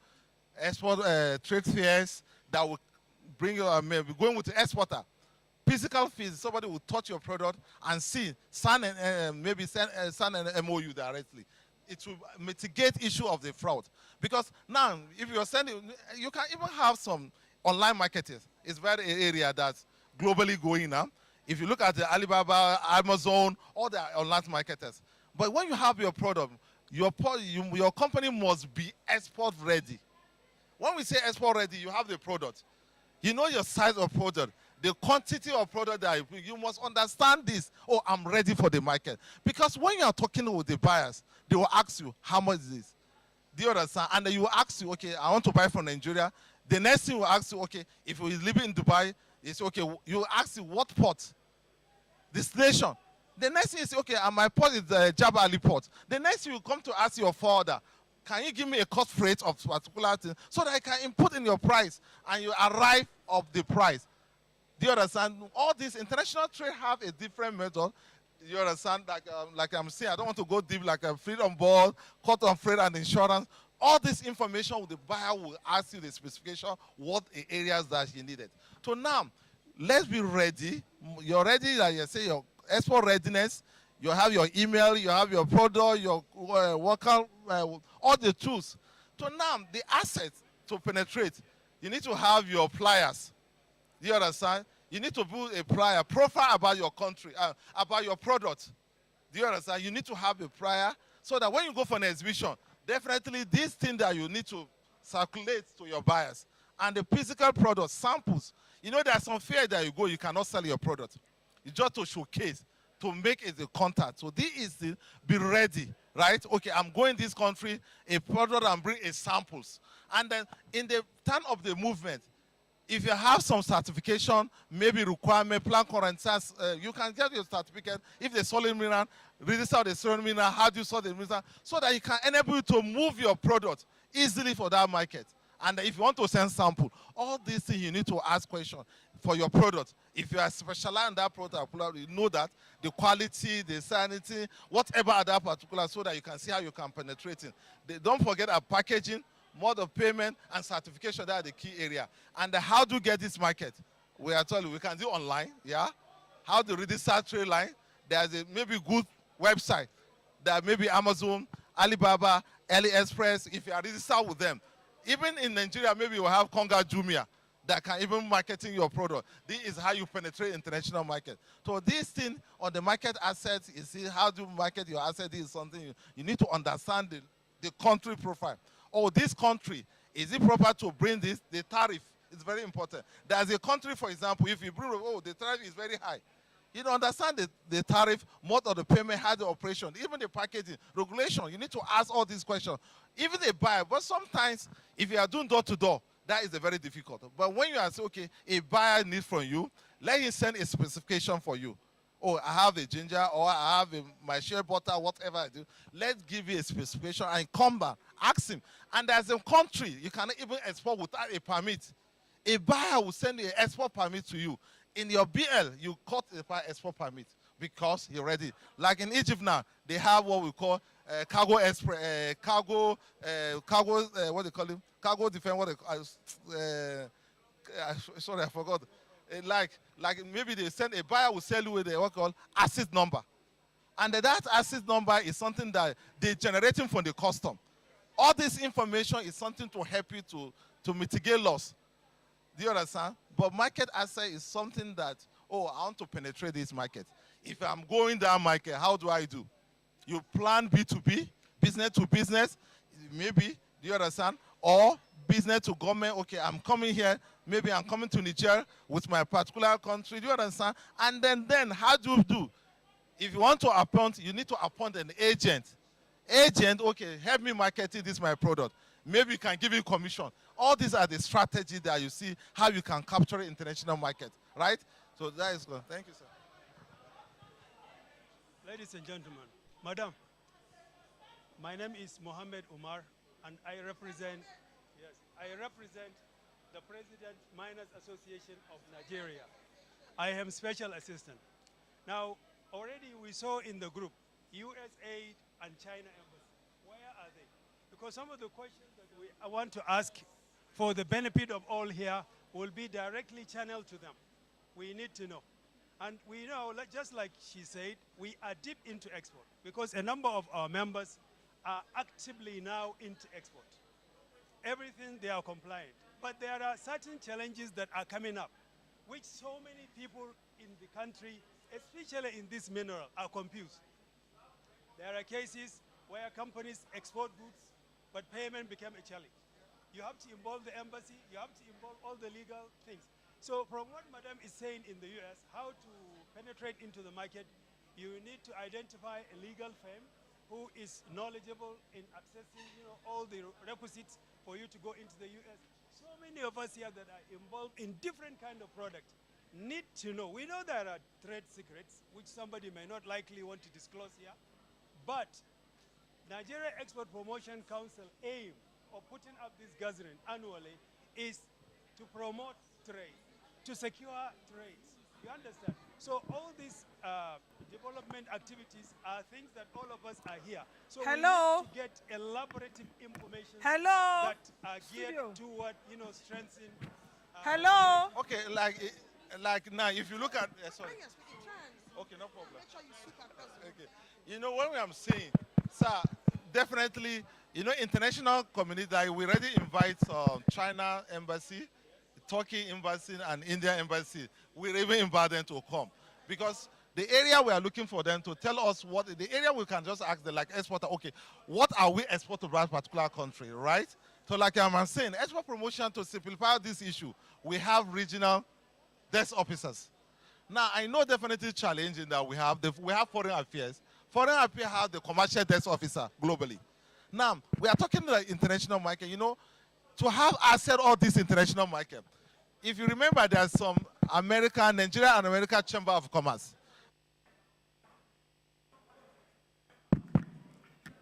export trade fairs that will bring you, going with the exporter. Physical fees, somebody will touch your product and see, sign an MOU directly. It will mitigate issue of the fraud. Because now, if you're sending, you can even have some online marketers. It's very area that's globally going now. If you look at the Alibaba, Amazon, all the online marketers. But when you have your product, your company must be export ready. When we say export ready, you have the product. You know your size of product, the quantity of product that you must understand this. Oh, I'm ready for the market. Because when you are talking with the buyers, they will ask you, how much is this? Do you understand? And then you will ask you, okay, I want to buy from Nigeria. The next thing will ask you, okay, if you live in Dubai, it's okay, you will ask you what port? Destination. The next thing is, okay, my port is the Jabba Ali port. The next thing will come to ask your forwarder, can you give me a cost rate of particular thing so that I can input in your price and you arrive of the price? Do you understand? All these international trade have a different method. You understand? Like I'm saying, I don't want to go deep like a freedom board, cut on freight and insurance. All this information, the buyer will ask you the specification, what areas that he needed. So now, let's be ready. You're ready, like you say, your export readiness. You have your email, you have your product, your worker, all the tools. So now, the assets to penetrate, you need to have your pliers. Do you understand? You need to build a prior profile about your country, about your product. Do you understand? You need to have a prior so that when you go for an exhibition, definitely this thing that you need to circulate to your buyers. And the physical product, samples. There's some fair that you go, you cannot sell your product. It's just to showcase, to make it a contact. So this is the be ready, right? Okay, I'm going this country, a product, and bring a samples. And then in the turn of the movement, if you have some certification, maybe requirement, plan current, you can get your certificate. If the solid mineral, register the solid mineral, how do you sort the mineral, so that you can enable you to move your product easily for that market. And if you want to send sample, all these things you need to ask questions for your product. If you are specialized in that product, you know that the quality, the sanity, whatever other particular, so that you can see how you can penetrate it. Don't forget our packaging, mode of payment, and certification. That are the key area. And how do you get this market? We are telling you, we can do online, yeah? How to register trade line. There's a maybe good website. There may be Amazon, Alibaba, AliExpress. If you are registered with them, even in Nigeria, maybe you have Konga Jumia that can even marketing your product. This is how you penetrate international market. So this thing on the market assets, you see how to market your asset is something you need to understand the country profile. Oh, this country, is it proper to bring this? The tariff is very important. There's a country, for example, if you bring, oh, the tariff is very high. You don't understand the tariff, mode of the payment, how the operation, even the packaging, regulation. You need to ask all these questions. Even a buyer, but sometimes if you are doing door-to-door, that is very difficult. But when you are saying, okay, a buyer needs from you, let him send a specification for you. Oh, I have a ginger, or I have my shea butter, whatever I do. Let's give you a specification and come back. Ask him. And there's a country you cannot even export without a permit. A buyer will send you an export permit to you. In your BL, you cut the export permit because you're ready. Like in Egypt now, they have what we call cargo express, what they call it? Cargo defense, what they call sorry, I forgot. Like maybe they send a buyer will sell you with a what called asset number. And that asset number is something that they're generating from the custom. All this information is something to help you to mitigate loss. Do you understand? But market asset is something that, oh, I want to penetrate this market. If I'm going down market, how do I do? You plan B2B, business to business, maybe, do you understand? Or business to government, okay, I'm coming here, maybe I'm coming to Niger with my particular country, do you understand? And then how do you do? If you want to appoint, you need to appoint an agent. Agent, okay, help me marketing this my product. Maybe you can give you commission. All these are the strategies that you see how you can capture international market, right? So that is good. Thank you, sir. Ladies and gentlemen, Madam, my name is Mohammed Umar, and I represent the President Miners Association of Nigeria. I am special assistant. Now, already we saw in the group, USAID and China Embassy. Where are they? Because some of the questions that I want to ask for the benefit of all here will be directly channeled to them. We need to know. And we know, just like she said, we are deep into export because a number of our members are actively now into export. Everything they are compliant. But there are certain challenges that are coming up, which so many people in the country, especially in this mineral, are confused. There are cases where companies export goods, but payment became a challenge. You have to involve the embassy, you have to involve all the legal things. So from what Madam is saying in the US, how to penetrate into the market, you need to identify a legal firm who is knowledgeable in accessing all the requisites for you to go into the US. So many of us here that are involved in different kind of products need to know. We know there are trade secrets, which somebody may not likely want to disclose here, but Nigeria Export Promotion Council aim of putting up this gathering annually is to promote trade, to secure trades. You understand? So all these development activities are things that all of us are here. So we need to get elaborative information that are geared toward, strengthening. Okay, like now, if you look at, sorry. Okay, no problem. Okay. What I'm saying, sir, definitely, international community, like we already invite China embassy, Turkey embassy, and India embassy. We even invite them to come. Because the area we are looking for them to tell us what, the area we can just ask them, like exporter, okay, what are we exporting to that particular country, right? So like I'm saying, export promotion, to simplify this issue, we have regional desk officers. Now, I know definitely challenging that we have foreign affairs. Foreign affairs have the commercial desk officer globally. Now, we are talking the international market, you know, to have access all this international market. If you remember, there's some Nigeria and America Chamber of Commerce.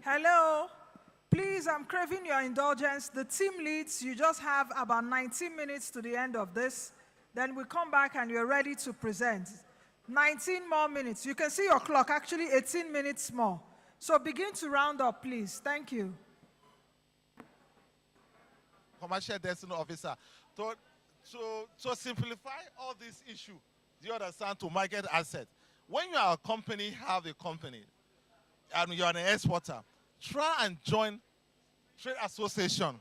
Hello. Please, I'm craving your indulgence. The team leads, you just have about 19 minutes to the end of this. Then we come back and you're ready to present. 19 more minutes. You can see your clock, actually 18 minutes more. So begin to round up, please. Thank you. Commercial Destiny Officer. To simplify all this issue, do you understand, to market assets? When you are a company, have a company, and you're an exporter, try and join trade association.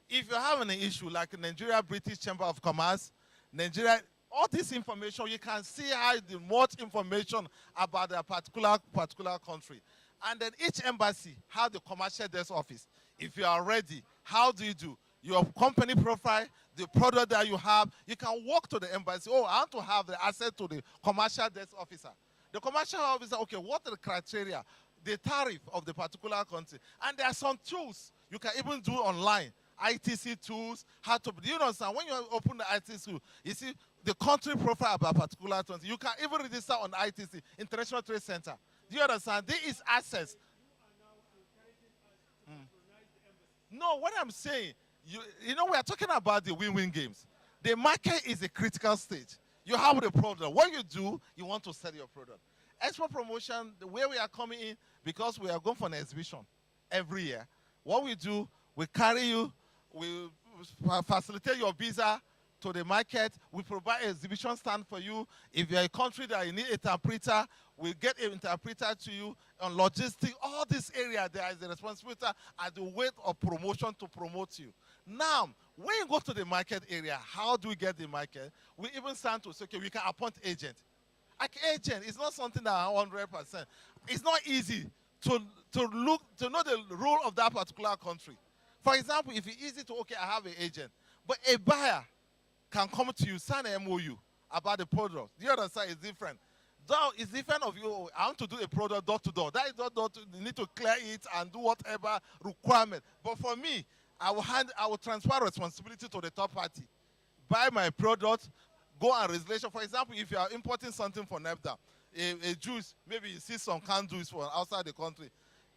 If you have an issue like Nigeria British Chamber of Commerce, Nigeria, all this information, you can see how the more information about a particular country. And then each embassy has the commercial desk office. If you are ready, how do you do? Your company profile, the product that you have, you can walk to the embassy. Oh, I want to have the access to the commercial desk officer. The commercial officer, okay, what are the criteria? The tariff of the particular country. And there are some tools you can even do online. ITC tools, do you understand? When you open the ITC tool, you see the country profile about a particular country. You can even register on ITC, International Trade Center. Do you understand? This is access. No, what I'm saying, you know, we are talking about the win-win games. The market is a critical stage. You have the product. What you do, you want to sell your product. Export promotion, the way we are coming in, because we are going for an exhibition every year. What we do, we carry you, we facilitate your visa to the market. We provide an exhibition stand for you. If you're a country that you need an interpreter, we get an interpreter to you. On logistics, all this area, there is a responsibility at the weight of promotion to promote you. Now, when you go to the market area, how do we get the market? We even stand to say, okay, we can appoint agent. Like agent, it's not something that 100%. It's not easy to know the rule of that particular country. For example, if it's easy to, okay, I have an agent, but a buyer can come to you, sign an MOU about the product. The other side is different. Though it's different of you, I want to do a product door to door. That is not door to, you need to clear it and do whatever requirement. But for me, I will transfer responsibility to the third party. Buy my product, go and regulation. For example, if you are importing something from NEPC, a juice, maybe you see some canned juice from outside the country.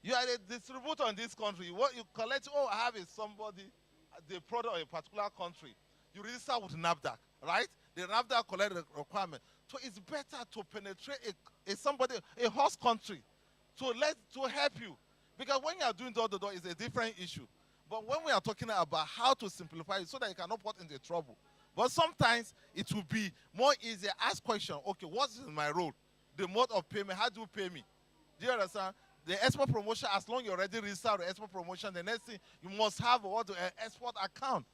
You are a distributor in this country. What you collect, oh, I have somebody, the product of a particular country. You register with NAFDAC, right? The NAFDAC collect the requirement. So it's better to penetrate a host country to help you. Because when you are doing door to door, it's a different issue. But when we are talking about how to simplify it so that you cannot put into trouble. But sometimes it will be more easier. Ask question, okay, what is my role? The mode of payment, how do you pay me? Do you understand? The export promotion, as long as you already registered the export promotion, the next thing, you must have an export account.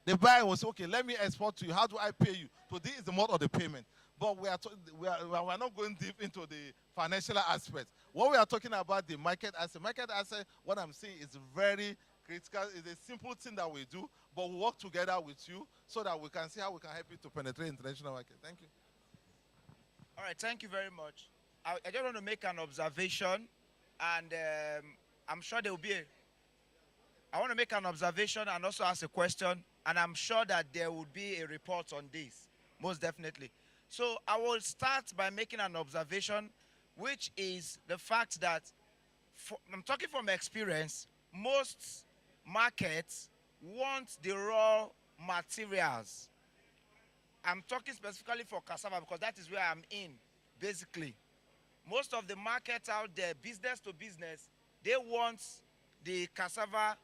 The buyer will say, okay, let me export to you. How do I pay you? So this is the mode of the payment. But we are not going deep into the financial aspect. What we are talking about, the market asset. Market asset, what I'm saying is very critical. It's a simple thing that we do, but we work together with you so that we can see how we can help you to penetrate international market. Thank you. All right, thank you very much. I just want to make an observation, and I'm sure there will be I want to make an observation and also ask a question, and I'm sure that there will be a report on this, most definitely. So I will start by making an observation, which is the fact that, I'm talking from experience, most markets want the raw materials. I'm talking specifically for cassava because that is where I'm in, basically. Most of the markets out there, business to business, they want the cassava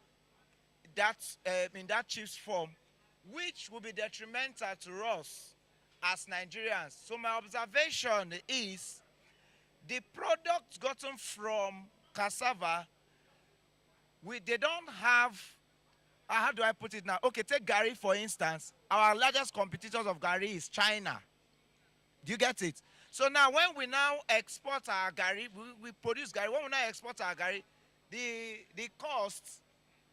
in that chips form, which will be detrimental to us as Nigerians. So my observation is the products gotten from cassava, they don't have, how do I put it now? Okay, take Gari for instance. Our largest competitors of Gari is China. Do you get it? So now when we now export our Gari, we produce Gari, when we now export our Gari, the cost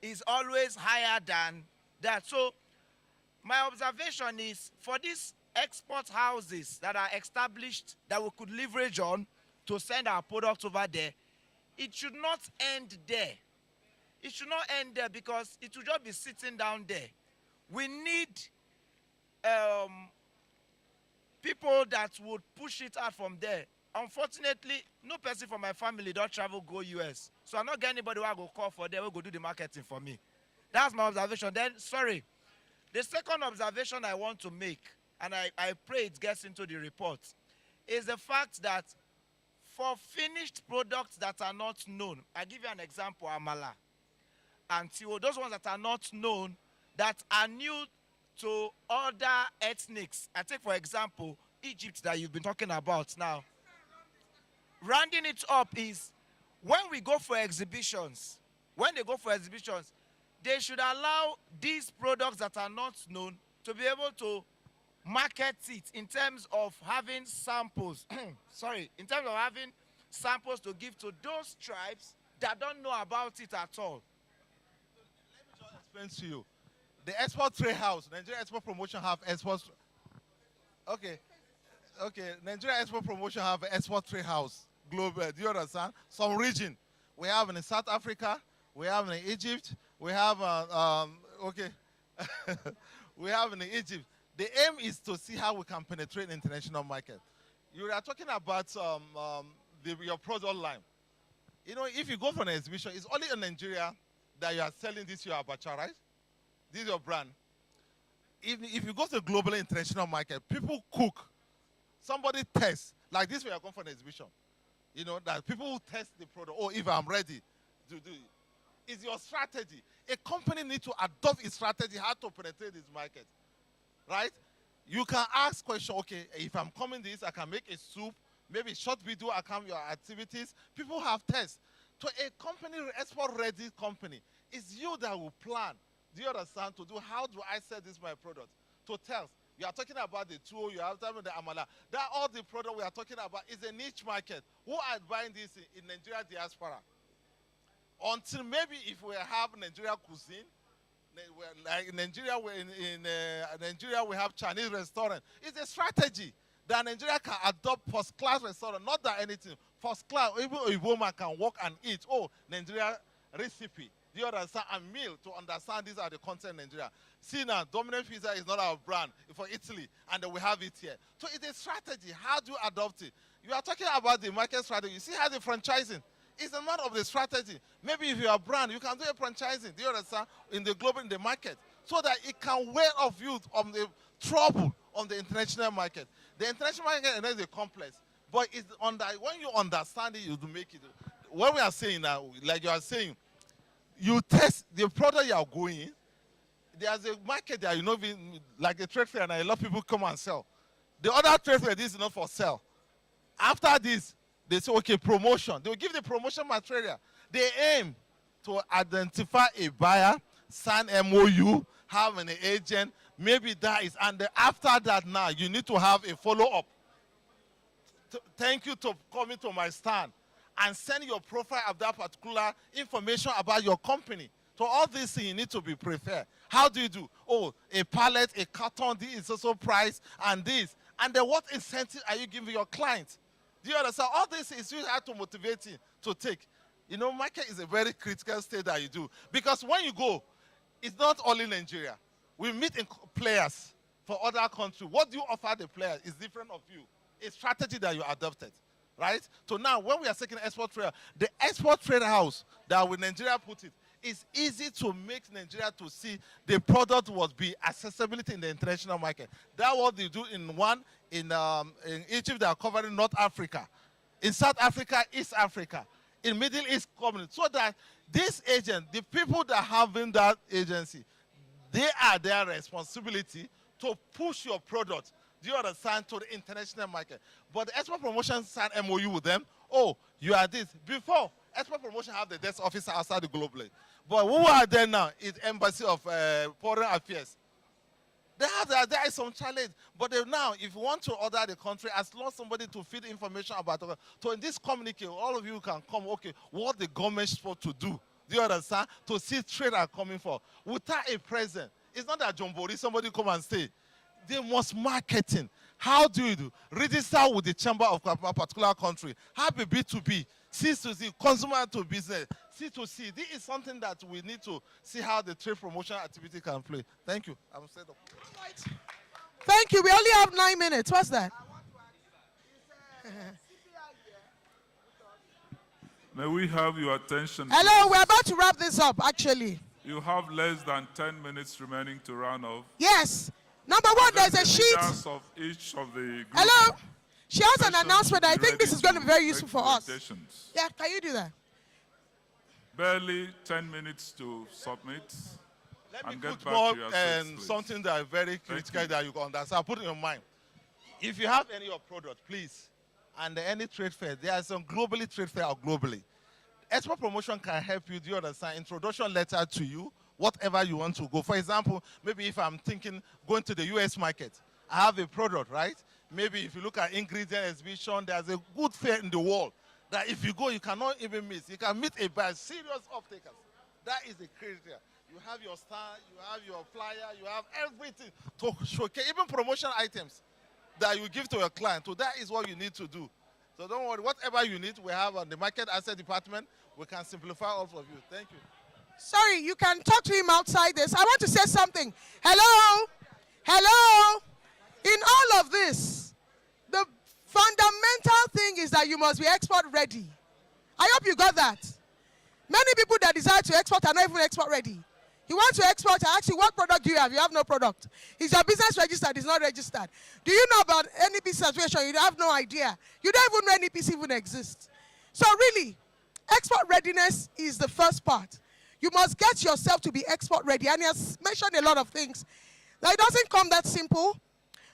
is always higher than that. So my observation is for this export houses that are established that we could leverage on to send our products over there, it should not end there. It should not end there because it will just be sitting down there. We need people that would push it out from there. Unfortunately, no person from my family don't travel go US. So I'm not getting anybody who I go call for there who go do the marketing for me. That's my observation. Then, sorry. The second observation I want to make, and I pray it gets into the report, is the fact that for finished products that are not known, I give you an example, amala and tiwo, those ones that are not known, that are new to other ethnics. I take, for example, Egypt that you've been talking about now. Rounding it up is, when we go for exhibitions, they should allow these products that are not known to be able to market it in terms of having samples. Sorry, in terms of having samples to give to those tribes that don't know about it at all. Let me just explain to you. The Export Trade House, Nigeria Export Promotion have export. Okay, Nigeria Export Promotion have Export Trade House global. Do you understand? Some region we have in South Africa, we have in Egypt, we have we have in Egypt. The aim is to see how we can penetrate the international market. You are talking about your product line. You know, if you go for an exhibition, it's only in Nigeria that you are selling this your abacha, right? This is your brand. If you go to the global international market, people cook. Somebody tests. Like this, we are going for an exhibition. You know, that people will test the product. Oh, if I'm ready to do it. It's your strategy. A company needs to adopt its strategy how to penetrate this market. Right? You can ask question, okay, if I'm coming this, I can make a soup, maybe short video account your activities. People have tests. To a company, export-ready company, it's you that will plan. Do you understand? To do, how do I sell this my product? To tell. You are talking about the tuwo, you are talking about the amala. That all the product we are talking about is a niche market. Who are buying this in Nigeria diaspora? Until maybe if we have Nigeria cuisine, like in Nigeria, Nigeria we have Chinese restaurant. It's a strategy that Nigeria can adopt first-class restaurant, not that anything. First-class, even a woman can walk and eat. Oh, Nigeria recipe. Do you understand? A meal to understand these are the content in Nigeria. See now, Dominant Pizza is not our brand for Italy, and we have it here. So it's a strategy. How do you adopt it? You are talking about the market strategy. You see how the franchising is a matter of the strategy. Maybe if you are a brand, you can do a franchising. Do you understand? In the global, in the market, so that it can wear off you on the trouble on the international market. The international market is a complex, but it's on that, when you understand it, you make it. What we are saying now, like you are saying, you test the product you are going in. There's a market there, you know, like a trade fair, and a lot of people come and sell. The other trade fair, this is not for sale. After this, they say, okay, promotion. They will give the promotion material. They aim to identify a buyer, sign MOU, have an agent, maybe that is, and after that now, you need to have a follow-up. Thank you for coming to my stand and send your profile of that particular information about your company. So all these things you need to be prepared. How do you do? Oh, a pallet, a carton, this is also price, and this. And then what incentive are you giving your client? Do you understand? All this is you have to motivate him to take. You know, market is a very critical state that you do. Because when you go, it's not only Nigeria. We meet in players for other countries. What do you offer the players is different of you. A strategy that you adopted. Right? So now, when we are taking export trade, the export trade house that with Nigeria put it, it's easy to make Nigeria to see the product was be accessibility in the international market. That's what they do in Egypt. They are covering North Africa, in South Africa, East Africa, in Middle East community, so that this agent, the people that have in that agency, they are their responsibility to push your product. Do you understand? To the international market. But the export promotion signed MOU with them. Oh, you are this. Before, export promotion have the desk officer outside the global. But who are there now? It's Embassy of Foreign Affairs. There is some challenge. But now, if you want to order the country, as long as somebody to feed information about it. So in this communique, all of you can come, okay, what the government is supposed to do. Do you understand? To see trade are coming for. Without a president, it's not that John Boris, somebody come and say, They must marketing. How do you do? Register with the chamber of a particular country. Have a B2B, C2C, consumer to business, C2C. This is something that we need to see how the trade promotion activity can play. Thank you. I'm set up. Thank you. We only have 9 minutes. What's that? May we have your attention? Hello, please? we're about to wrap this up, actually. You have less than 10 minutes remaining to round off. Yes. Number one, there's a sheet. Leaders of each of the group Hello. She has an sessions announcement. I be think this ready is going to be very useful make for us. presentations. Yeah, can you do that? Barely 10 minutes to submit. Let me and get put back more to your seats, please. something that is very critical that you can understand. Put in your mind. If you have any of your product, please, and any trade fair, there are some globally trade fair or globally. Export promotion can help you. Do you understand? Introduction letter to you, whatever you want to go. For example, maybe if I'm thinking going to the US market, I have a product, right? Maybe if you look at ingredient exhibition, there's a good fair in the world that if you go, you cannot even miss. You can meet a buyer, serious off-takers. That is the criteria. You have your star, you have your flyer, you have everything to showcase, even promotion items that you give to your client. So that is what you need to do. So don't worry, whatever you need, we have on the market asset department. We can simplify all of you. Thank you. Sorry, you can talk to him outside this. I want to say something. Hello? Hello? In all of this, the fundamental thing is that you must be export ready. I hope you got that. Many people that desire to export are not even export ready. You want to export, I ask you, what product do you have? You have no product. Is your business registered? It's not registered. Do you know about NEPC situation? You have no idea. You don't even know NEPC even exists. So really, export readiness is the first part. You must get yourself to be export ready. And he has mentioned a lot of things. Now, it doesn't come that simple.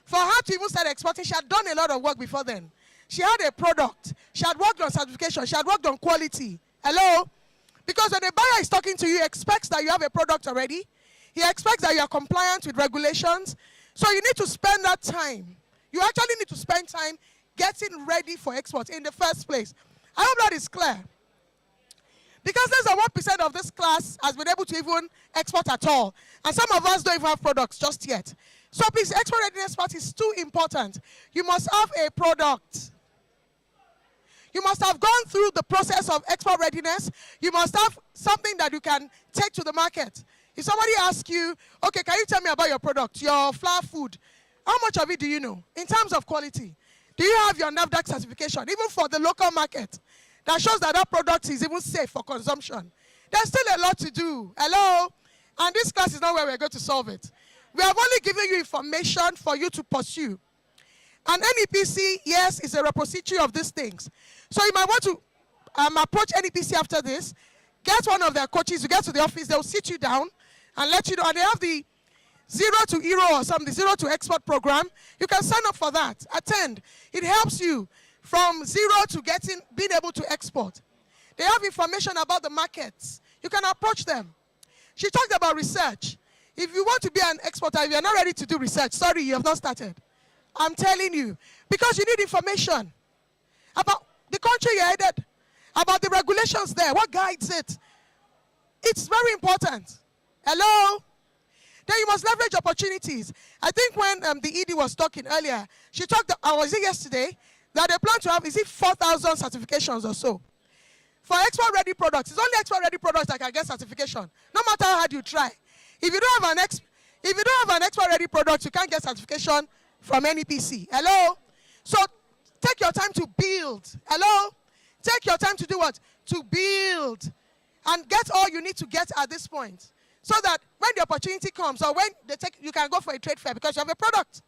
For her to even start exporting, she had done a lot of work before then. She had a product. She had worked on certification. She had worked on quality. Hello? Because when a buyer is talking to you, he expects that you have a product already. He expects that you are compliant with regulations. So you need to spend that time. You actually need to spend time getting ready for export in the first place. I hope that is clear. Because less than 1% of this class has been able to even export at all. And some of us don't even have products just yet. So please, export readiness part is too important. You must have a product. You must have gone through the process of export readiness. You must have something that you can take to the market. If somebody asks you, okay, can you tell me about your product, your flour food? How much of it do you know in terms of quality? Do you have your NAFDAC certification, even for the local market, that shows that that product is even safe for consumption? There's still a lot to do. Hello? And this class is not where we're going to solve it. We have only given you information for you to pursue. And NEPC, yes, is a repository of these things. So you might want to approach NEPC after this, get one of their coaches, you get to the office, they'll sit you down and let you know. And they have the 0 to Euro or something, 0 to export program. You can sign up for that, attend. It helps you from 0 to being able to export. They have information about the markets. You can approach them. She talked about research. If you want to be an exporter, if you're not ready to do research, sorry, you have not started. I'm telling you. Because you need information about the country you're headed, about the regulations there, what guides it. It's very important. Hello? Then you must leverage opportunities. I think when the ED was talking earlier, she talked, was it yesterday, that they plan to have, is it 4,000 certifications or so? For export-ready products, it's only export-ready products that can get certification, no matter how hard you try. If you don't have an export-ready product, you can't get certification from NEPC. Hello? So take your time to build. Hello? Take your time to do what? To build. And get all you need to get at this point. So that when the opportunity comes, or when you can go for a trade fair because you have a product.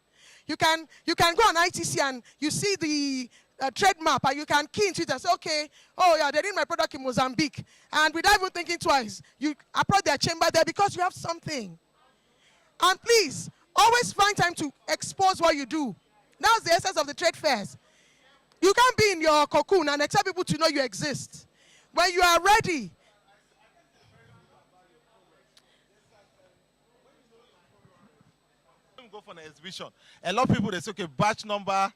You can go on ITC and you see the trade map and you can key into it and say, okay, oh yeah, they need my product in Mozambique. And without even thinking twice, you approach their chamber there because you have something. And please, always find time to expose what you do. That's the essence of the trade fairs. You can't be in your cocoon and expect people to know you exist. When you are ready, go for an exhibition. A lot of people, they say, okay, batch number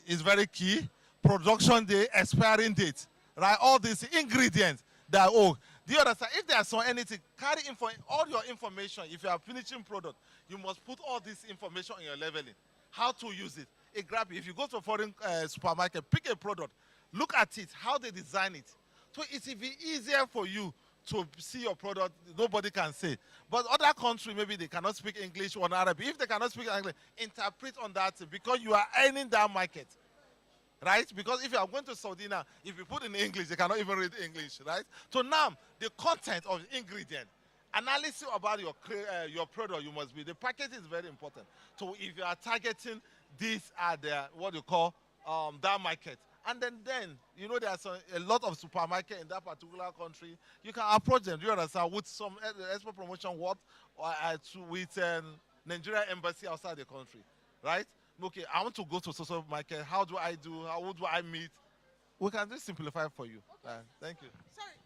is very key. Production day, expiring date, right? All these ingredients that, oh, Do you understand? If there's anything, carry all your information. If you are finishing product, you must put all this information in your leveling. How to use it. If you go to a foreign supermarket, pick a product, look at it, how they design it. So it will be easier for you to see your product. Nobody can say. But other countries, maybe they cannot speak English or Arabic. If they cannot speak English, interpret on that because you are earning that market. Right? Because if you are going to Saudi now, if you put in English, they cannot even read English, right? So now, the content of the ingredient, analysis about your product, you must be. The packaging is very important. So if you are targeting this at what you call that market, and then you know there's a lot of supermarket in that particular country, you can approach them. Do you understand? With some export promotion, with Nigeria embassy outside the country, right? Okay, I want to go to social market. How do I do? How do I meet? We can just simplify for you. Okay. Thank you. Sorry.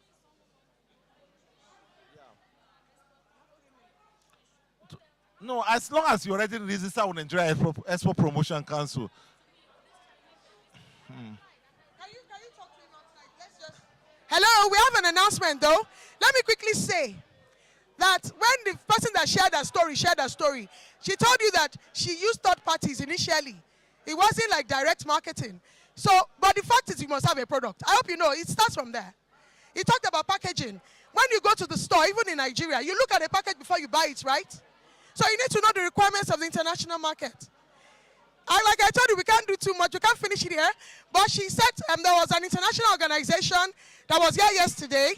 Yeah. No, as long as you already register with Nigeria Export Promotion Council. Can you talk to him outside? Let's just... Hello, we have an announcement though. Let me quickly say that when the person that shared her story, she told you that she used third parties initially. It wasn't like direct marketing. So, but the fact is you must have a product. I hope you know, it starts from there. He talked about packaging. When you go to the store, even in Nigeria, you look at the package before you buy it, right? So you need to know the requirements of the international market. Like I told you, we can't do too much. We can't finish it here. But she said there was an international organization that was here yesterday,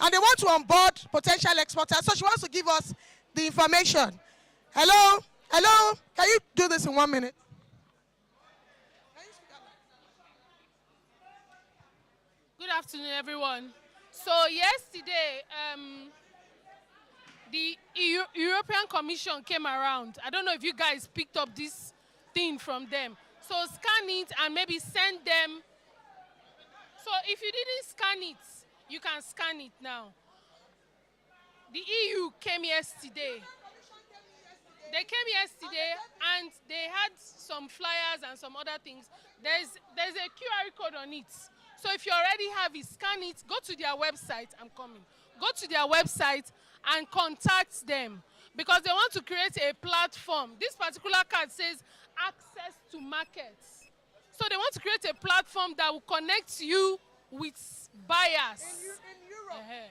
and they want to onboard potential exporters. So she wants to give us the information. Hello? Hello? Can you do this in 1 minute? Good afternoon, everyone. So yesterday, the European Commission came around. I don't know if you guys picked up this thing from them. So scan it and maybe send them. So if you didn't scan it, you can scan it now. The EU came yesterday. They came yesterday and they had some flyers and some other things. There's a QR code on it. So if you already have it, scan it, go to their website. I'm coming. Go to their website and contact them because they want to create a platform. This particular card says access to markets. So they want to create a platform that will connect you with buyers. In Europe.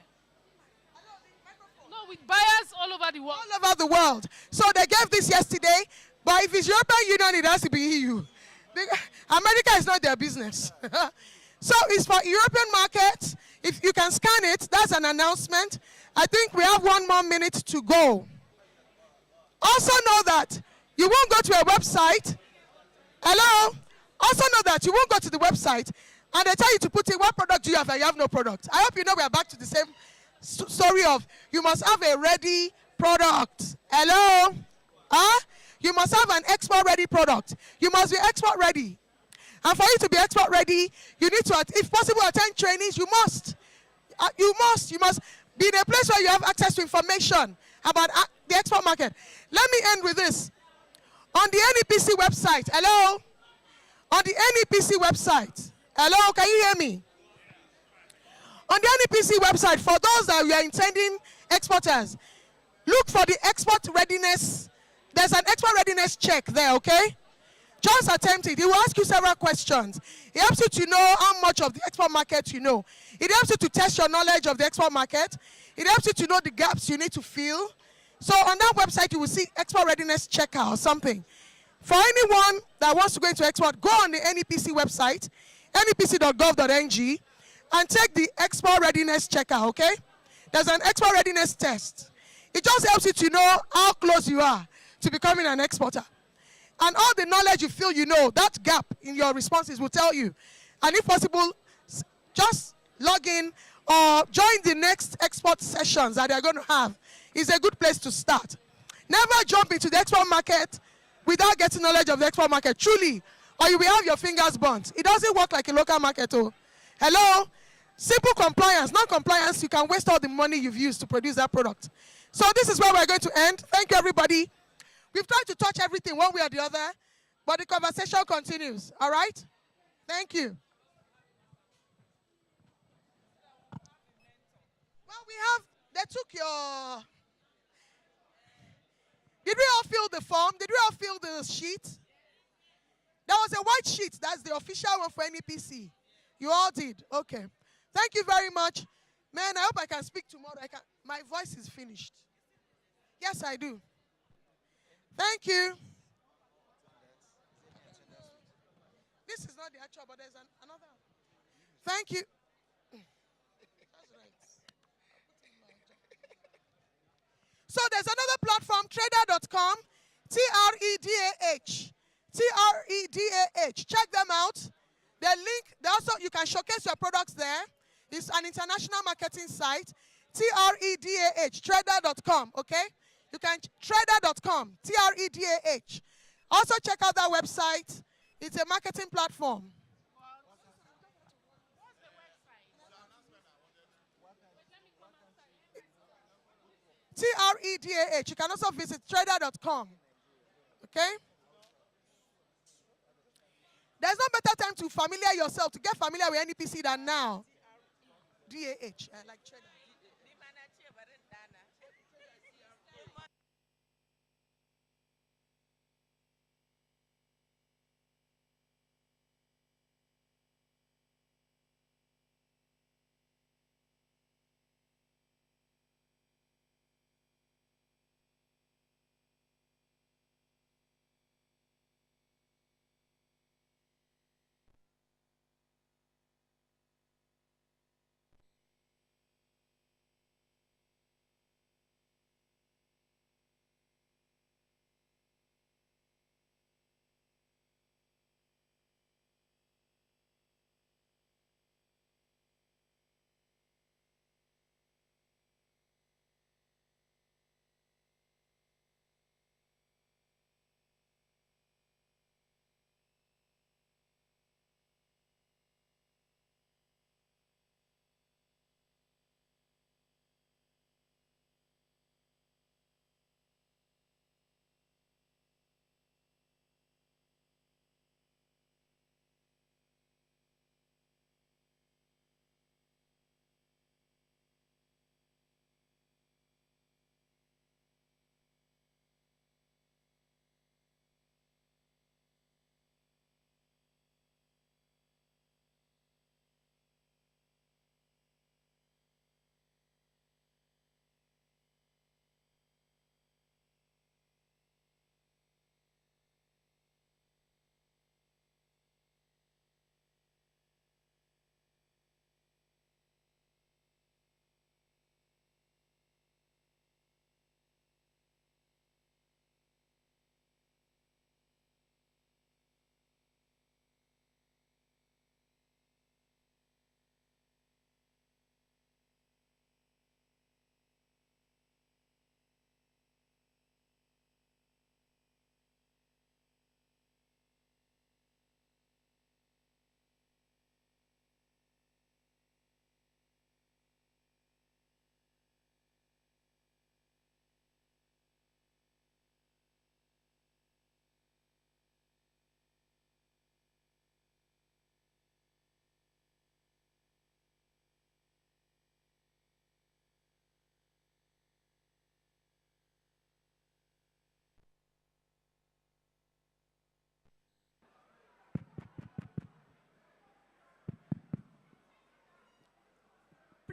No, with buyers all over the world. All over the world. So they gave this yesterday, but if it's European Union, it has to be EU. America is not their business. So it's for European markets. If you can scan it, that's an announcement. I think we have 1 more minute to go. Also know that you won't go to a website. Hello? Also know that you won't go to the website and they tell you to put in what product do you have and you have no product. I hope you know we are back to the same story of you must have a ready product. Hello? Huh? You must have an export ready product. You must be export ready. And for you to be export ready, you need to, if possible, attend trainings. You must. You must be in a place where you have access to information about the export market. Let me end with this. On the NEPC website, hello? On the NEPC website, hello, can you hear me? On the NEPC website, for those that we are intending exporters, look for the export readiness. There's an export readiness check there, okay? Just attempt it. It will ask you several questions. It helps you to know how much of the export market you know. It helps you to test your knowledge of the export market. It helps you to know the gaps you need to fill. So on that website, you will see export readiness checker or something. For anyone that wants to go into export, go on the NEPC website, nepc.gov.ng, and take the export readiness checker, okay? There's an export readiness test. It just helps you to know how close you are to becoming an exporter. And all the knowledge you feel you know, that gap in your responses will tell you. And if possible, just log in or join the next export sessions that they're going to have. It's a good place to start. Never jump into the export market without getting knowledge of the export market, truly, or you will have your fingers burnt. It doesn't work like a local market. Oh. Hello? Simple compliance, non-compliance, you can waste all the money you've used to produce that product. So this is where we're going to end. Thank you, everybody. We've tried to touch everything one way or the other, but the conversation continues, all right? Thank you. Well, we they took your, did we all fill the form? Did we all fill the sheet? There was a white sheet. That's the official one for NEPC. You all did. Okay. Thank you very much. Man, I hope I can speak tomorrow. My voice is finished. Yes, I do. Thank you. This is not the actual, but there's another. Thank you. That's right. So there's another platform, trader.com, T-R-E-D-A-H. T-R-E-D-A-H. Check them out. The link, you can showcase your products there. It's an international marketing site. T-R-E-D-A-H. Trader.com, okay? You can, trader.com, T-R-E-D-A-H. Also check out that website. It's a marketing platform. T-R-E-D-A-H. You can also visit trader.com. Okay? There's no better time to familiar yourself, to get familiar with NEPC than now. D-A-H. Like trader.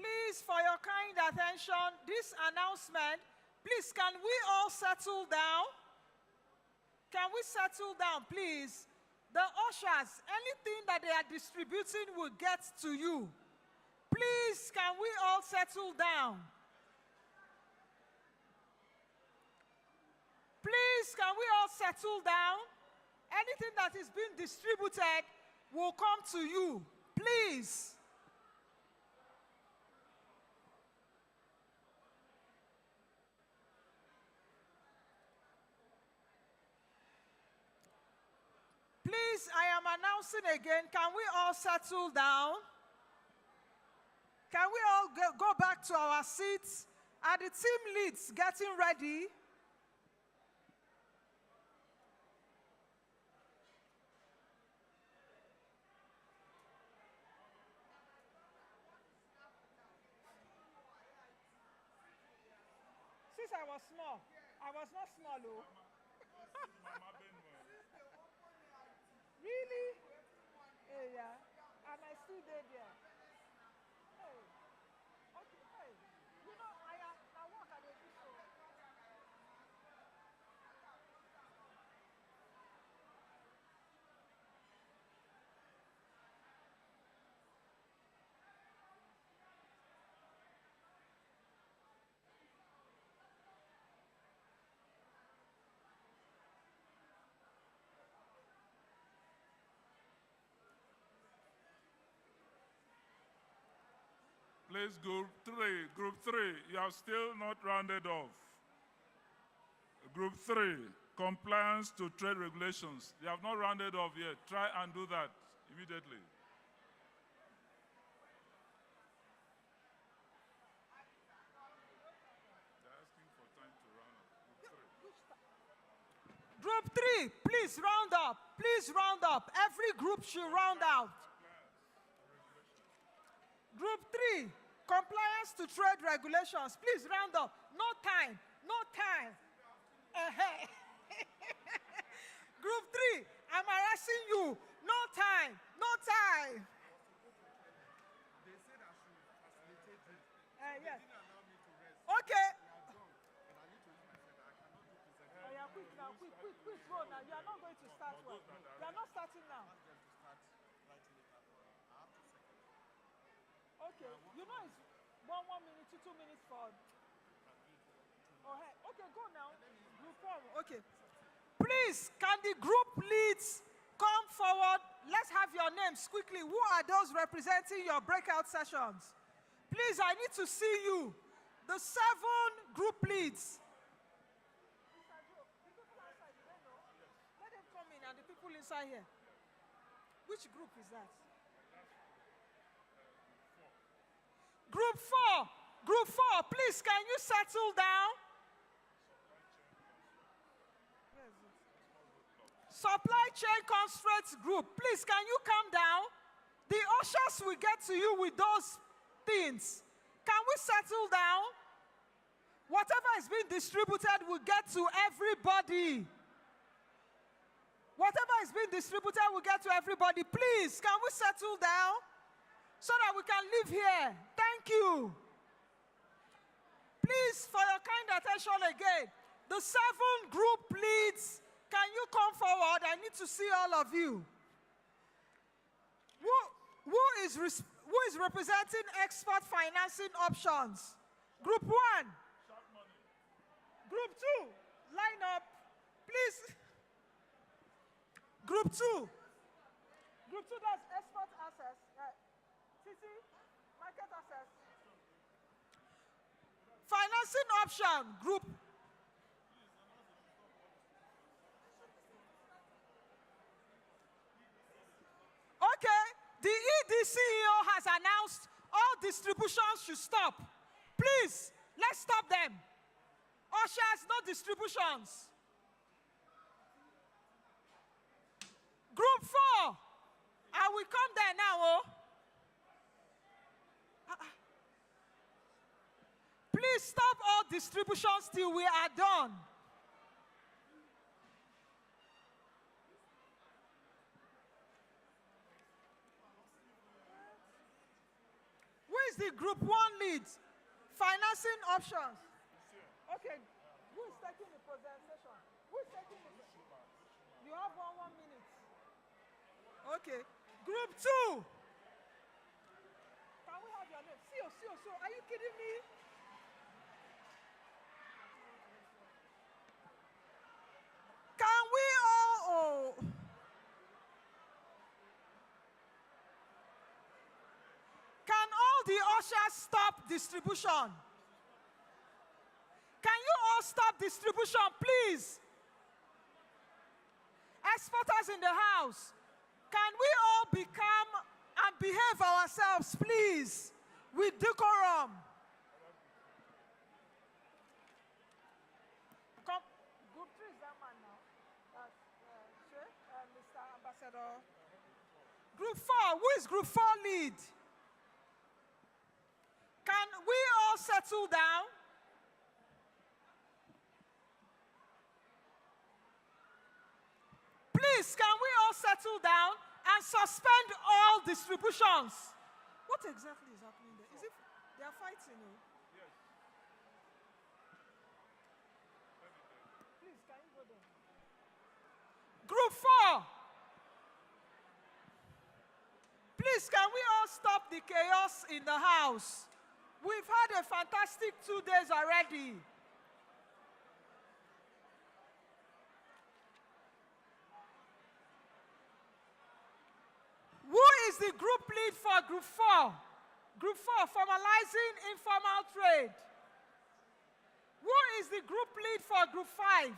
Please, for your kind attention, this announcement, please, can we all settle down? Can we settle down, please? The ushers, anything that they are distributing will get to you. Please, can we all settle down? Please, can we all settle down? Anything that is being distributed will come to you. Please. Please, I am announcing again, can we all settle down? Can we all go back to our seats? Are the team leads getting ready? since I was small. I was not small, though. Really? Yeah. And I still did there. Hey. Okay, hey. You know, I work at a so. Please, group three, you have still not rounded off. Group 3, compliance to trade regulations. You have not rounded off yet. Try and do that immediately. They're asking for time to round up. Group 3. Group 3, please round up. Please round up. Every group should round out. Group 3, compliance to trade regulations. Please round up. No time. No time. Group 3, I'm harassing you. No time. No time. They said I should facilitate it. Yes. They didn't allow me to rest. Okay. And I need to use my phone. I cannot do presentation. Oh, yeah, quick now. Quick. Go now. You are not going to start well. You are not starting now. Ask them to start writing it up. I have 2 seconds. Okay. You know it's 1 minute to 2 minutes for. Oh, hey. Okay, go now. Group 4. Okay. Please, can the group leads come forward? Let's have your names quickly. Who are those representing your breakout sessions? Please, I need to see you. The 7 group leads. Let them come in and the people inside here. Which group is that? Group 4. Group 4, please, can you settle down? Supply chain constraints group, please, can you come down? The ushers will get to you with those things. Can we settle down? Whatever is being distributed will get to everybody. Whatever is being distributed will get to everybody. Please, can we settle down so that we can live here? Thank you. Please, for your kind attention again, the 7 group leads, can you come forward? I need to see all of you. Who is representing export financing options? Group 1. Group 2, line up, please. Group 2. Group 2, that's export access. TC, market access. Financing option, group. Okay, the ED CEO has announced all distributions should stop. Please, let's stop them. Ushers, no distributions. Group 4, I will come there now. Oh. Please stop all distributions till we are done. Who is the group 1 lead? Financing options. Okay, who is taking the presentation? Who is taking the You have 1 minute. Okay, group 2. Can we have your name? See, are you kidding me? Can we all, Can all the ushers stop distribution? Can you all stop distribution, please? Exporters in the house, can we all become and behave ourselves, please, with decorum? Come, group 3 is that man now. That's Mr. Ambassador. Group 4, who is group 4 lead? Can we all settle down? Please, can we all settle down and suspend all distributions? What exactly is happening there? Is it they are fighting? Oh? Please, can you go there? Group 4. Please, can we all stop the chaos in the house? We've had a fantastic 2 days already. Who is the group lead for Group 4? Group 4, formalizing informal trade. Who is the group lead for Group 5?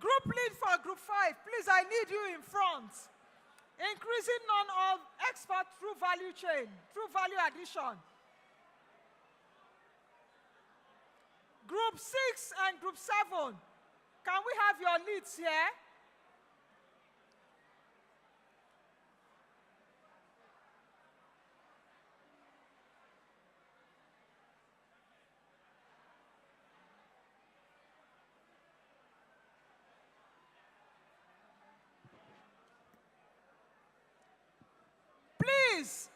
Group lead for Group 5, please, I need you in front. Increasing non-oil export through value chain, through value addition. Group 6 and Group 7, can we have your leads here? Please.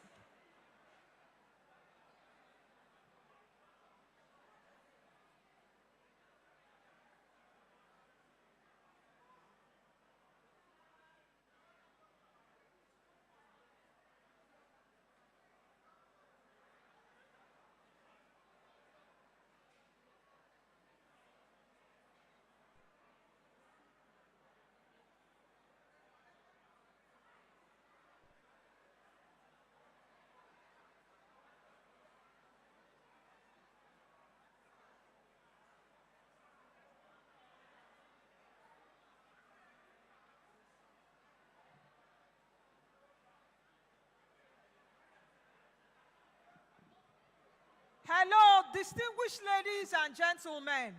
Hello, distinguished ladies and gentlemen.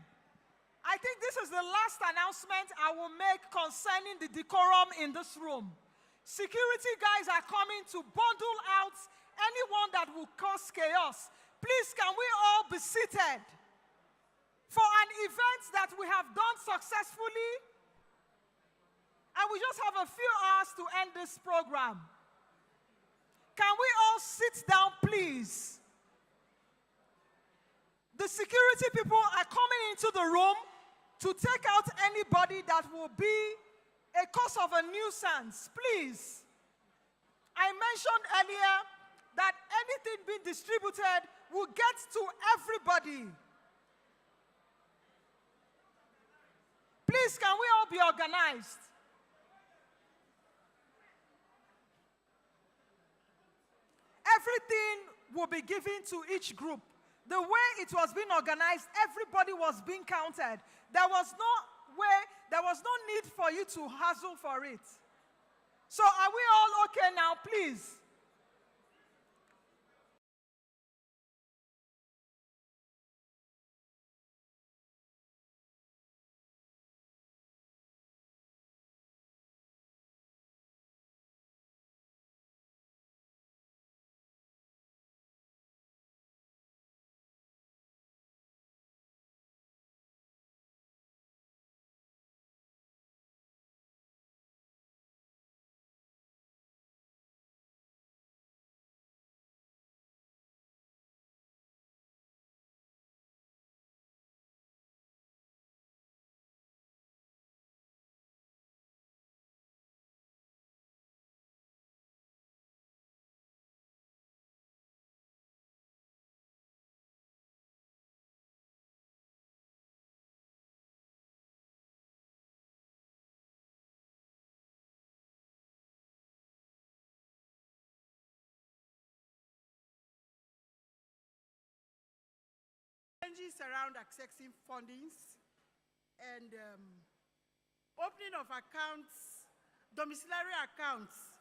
I think this is the last announcement I will make concerning the decorum in this room. Security guys are coming to bundle out anyone that will cause chaos. Please, can we all be seated for an event that we have done successfully? And we just have a few hours to end this program. Can we all sit down, please? The security people are coming into the room to take out anybody that will be a cause of a nuisance. Please. I mentioned earlier that anything being distributed will get to everybody. Please, can we all be organized? Everything will be given to each group. The way it was being organized, everybody was being counted. There was no need for you to hustle for it. So are we all okay now, please? Challenges around accessing fundings and opening of accounts, domiciliary accounts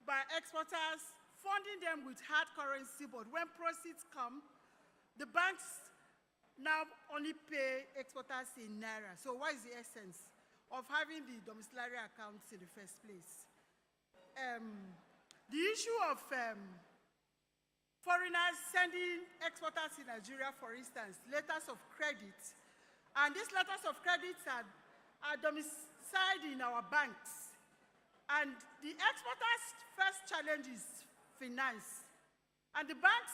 by exporters, funding them with hard currency, but when proceeds come, the banks now only pay exporters in naira. So what is the essence of having the domiciliary accounts in the first place? The issue of foreigners sending exporters in Nigeria, for instance, letters of credit. And these letters of credit are are domiciled in our banks. And the exporters' first challenge is finance. And the banks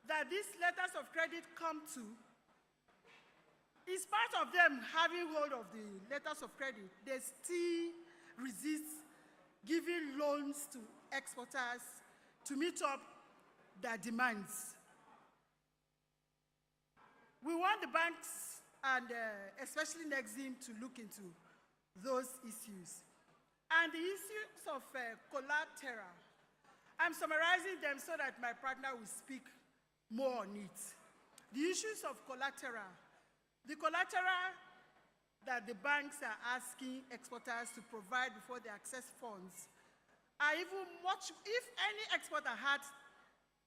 that these letters of credit come to, in spite of them having hold of the letters of credit, they still resist giving loans to exporters to meet up their demands. We want the banks and especially Nexim to look into those issues. And the issues of collateral, I'm summarizing them so that my partner will speak more on it. The issues of collateral. The collateral that the banks are asking exporters to provide before they access funds are even much, if any exporter had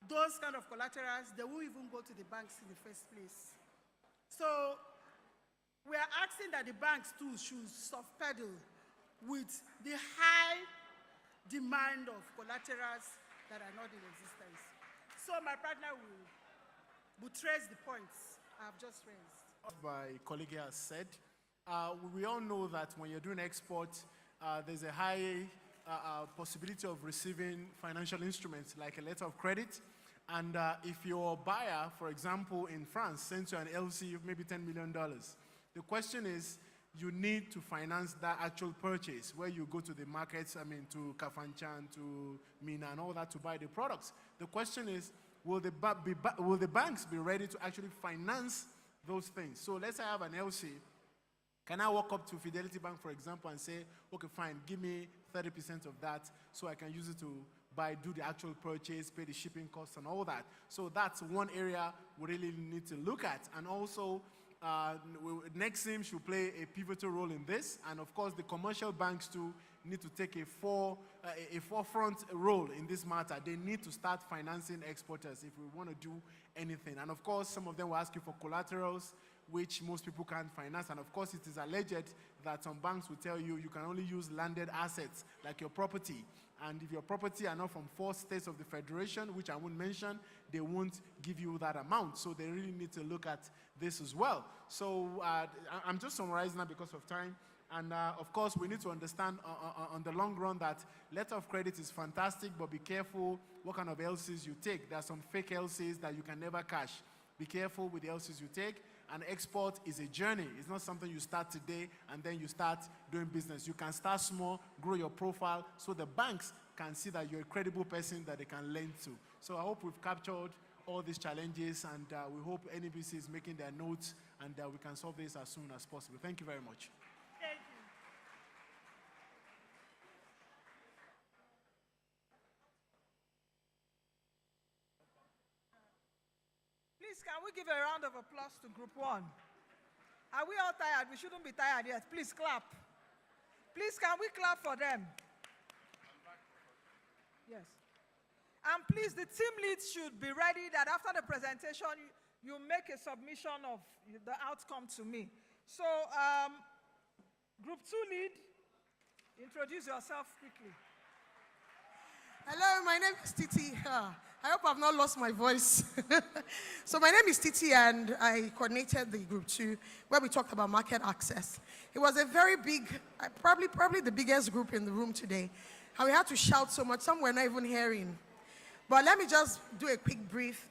those kind of collaterals, they won't even go to the banks in the first place. So we are asking that the banks too should soft pedal with the high demand of collaterals that are not in existence. So my partner will trace the points I've just raised. My colleague has said, we all know that when you're doing export, there's a high possibility of receiving financial instruments like a letter of credit. And if your buyer, for example, in France, sends you an LC of maybe $10 million, the question is, you need to finance that actual purchase where you go to the markets, to Kafanchan, to Mina and all that to buy the products. The question is, will the banks be ready to actually finance those things? So let's say I have an LC. Can I walk up to Fidelity Bank, for example, and say, okay, fine, give me 30% of that so I can use it to do the actual purchase, pay the shipping costs and all that. So that's one area we really need to look at. And also, Nexim should play a pivotal role in this. And of course, the commercial banks too need to take a forefront role in this matter. They need to start financing exporters if we want to do anything. And of course, some of them will ask you for collaterals, which most people can't finance. And of course, it is alleged that some banks will tell you you can only use landed assets, like your property. And if your property are not from 4 states of the Federation, which I won't mention, they won't give you that amount. So they really need to look at this as well. So I'm just summarizing that because of time. And of course, we need to understand on the long run that letter of credit is fantastic, but be careful what kind of LCs you take. There are some fake LCs that you can never cash. Be careful with the LCs you take. And export is a journey. It's not something you start today and then you start doing business. You can start small, grow your profile, so the banks can see that you're a credible person that they can lend to. So I hope we've captured all these challenges, and we hope NEPC is making their notes and we can solve this as soon as possible. Thank you very much. Thank you. Please, can we give a round of applause to Group 1? Are we all tired? We shouldn't be tired yet. Please clap. Please, can we clap for them? Yes. And please, the team leads should be ready that after the presentation, you make a submission of the outcome to me. So, Group 2 lead, introduce yourself quickly. Hello, my name is Titi. I hope I've not lost my voice. So my name is Titi, and I coordinated the Group 2 where we talked about market access. It was a very big, probably the biggest group in the room today. And we had to shout so much, some were not even hearing. But let me just do a quick brief.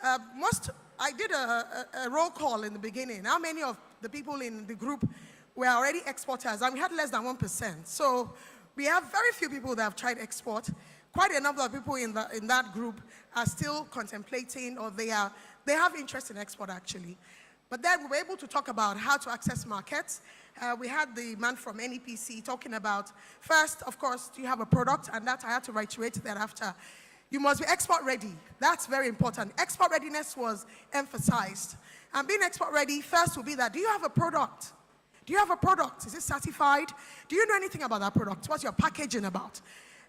I did a roll call in the beginning. How many of the people in the group were already exporters? And we had less than 1%. So we have very few people that have tried export. Quite a number of people in that group are still contemplating, or they have interest in export actually. But then we were able to talk about how to access markets. We had the man from NEPC talking about, first, of course, do you have a product? And that I had to reiterate that after. You must be export ready. That's very important. Export readiness was emphasized. And being export ready, first will be that, do you have a product? Do you have a product? Is it certified? Do you know anything about that product? What's your packaging about?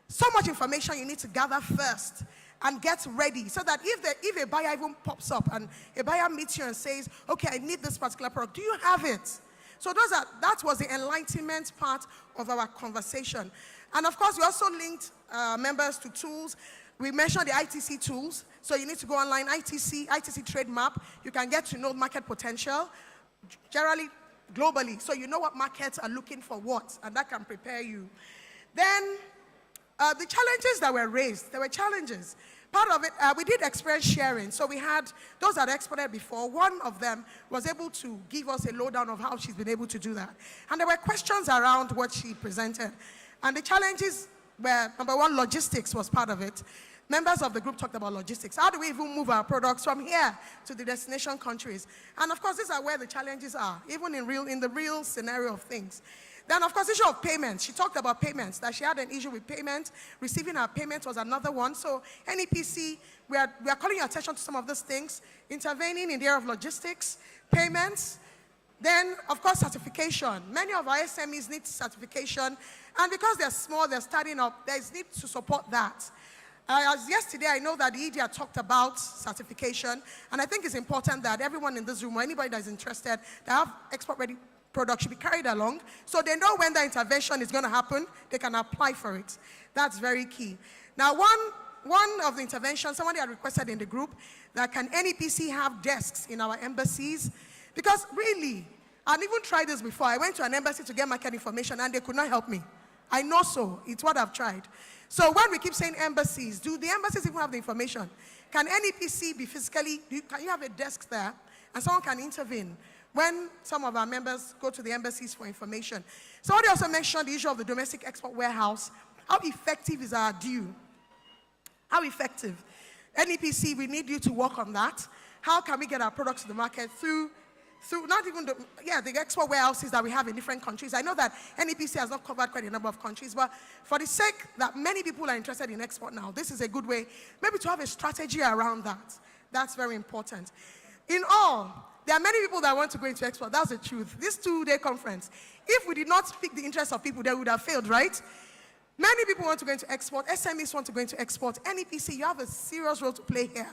So much information you need to gather first and get ready so that if a buyer even pops up and a buyer meets you and says, okay, I need this particular product, do you have it? So that was the enlightenment part of our conversation. And of course, we also linked members to tools. We mentioned the ITC tools. So you need to go online, ITC trade map. You can get to know market potential. Generally, globally, so you know what markets are looking for what, and that can prepare you. Then the challenges that were raised, there were challenges. Part of it, we did experience sharing. So we had those that exported before. One of them was able to give us a lowdown of how she's been able to do that. And there were questions around what she presented. And the challenges were, number one, logistics was part of it. Members of the group talked about logistics. How do we even move our products from here to the destination countries? And of course, these are where the challenges are, even in the real scenario of things. Then, of course, issue of payments. She talked about payments, that she had an issue with payment. Receiving her payment was another one. So, NEPC, we are calling your attention to some of these things. Intervening in the area of logistics, payments. Then, of course, certification. Many of our SMEs need certification. And because they're small, they're starting up, there's need to support that. As yesterday, I know that the EDA talked about certification. And I think it's important that everyone in this room, or anybody that's interested, that have export-ready product should be carried along, so they know when the intervention is going to happen, they can apply for it. That's very key. Now, one of the interventions, somebody had requested in the group, that can NEPC have desks in our embassies? Because really, I've even tried this before. I went to an embassy to get market information, and they could not help me. I know so. It's what I've tried. So when we keep saying embassies, do the embassies even have the information? Can NEPC be physically, can you have a desk there, and someone can intervene when some of our members go to the embassies for information? Somebody also mentioned the issue of the domestic export warehouse. How effective is our due? How effective? NEPC, we need you to work on that. How can we get our products to the market through not even the export warehouses that we have in different countries? I know that NEPC has not covered quite a number of countries, but for the sake that many people are interested in export now, this is a good way maybe to have a strategy around that. That's very important. In all, there are many people that want to go into export. That's the truth. This 2-day conference, if we did not pick the interest of people, they would have failed, right? Many people want to go into export. SMEs want to go into export. NEPC, you have a serious role to play here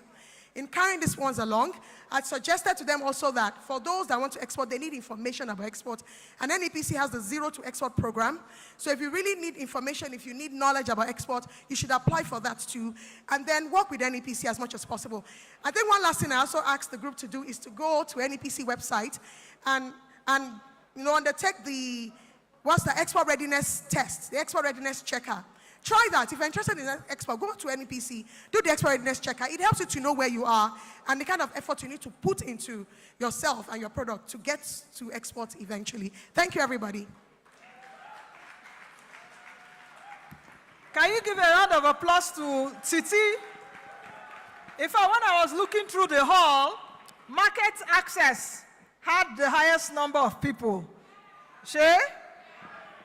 in carrying these ones along. I suggested to them also that for those that want to export, they need information about export. And NEPC has the Zero to Export program. So if you really need information, if you need knowledge about export, you should apply for that too. And then work with NEPC as much as possible. I think one last thing I also asked the group to do is to go to NEPC website and undertake the export readiness test, the export readiness checker. Try that. If you're interested in export, go to NEPC, do the export readiness checker. It helps you to know where you are and the kind of effort you need to put into yourself and your product to get to export eventually. Thank you, everybody. Can you give a round of applause to Titi? In fact, when I was looking through the hall, market access had the highest number of people. Shay?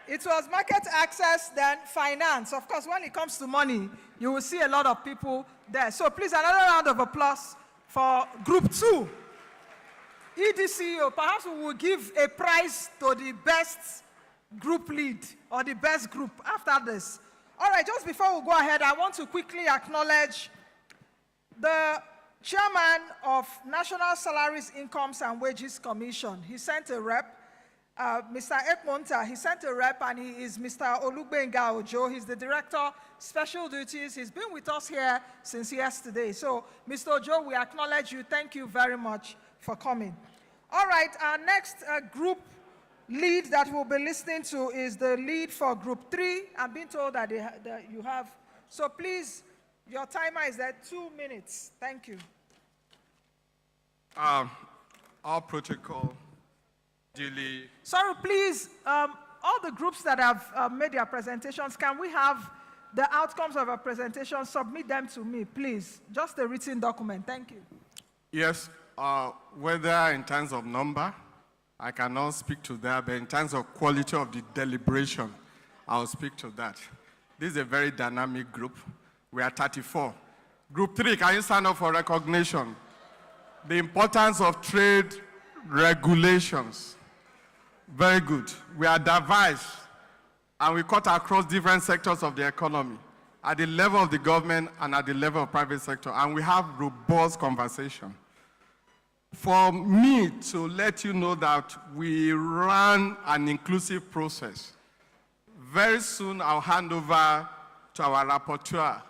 It was market access, then finance. Of course, when it comes to money, you will see a lot of people there. So please, another round of applause for Group 2. EDCO, perhaps we will give a prize to the best group lead or the best group after this. All right, just before we go ahead, I want to quickly acknowledge the chairman of National Salaries, Incomes and Wages Commission. He sent a rep. Mr. Ekmonta, he sent a rep, and he is Mr. Olugbenga Ojo. He's the Director, Special Duties. He's been with us here since yesterday. So, Mr. Ojo, we acknowledge you. Thank you very much for coming. All right, our next group lead that we'll be listening to is the lead for Group 3. I've been told that you have. So please, your timer is at 2 minutes. Thank you. Our protocol. Sorry, please, all the groups that have made their presentations, can we have the outcomes of our presentation, submit them to me, please? Just a written document. Thank you. Yes, whether in terms of number, I cannot speak to that, but in terms of quality of the deliberation, I'll speak to that. This is a very dynamic group. We are 34. Group 3, can you stand up for recognition? The importance of trade regulations. Very good. We are diverse, and we cut across different sectors of the economy, at the level of the government and at the level of private sector, and we have robust conversation. For me to let you know that we run an inclusive process, very soon I'll hand over to our rapporteur,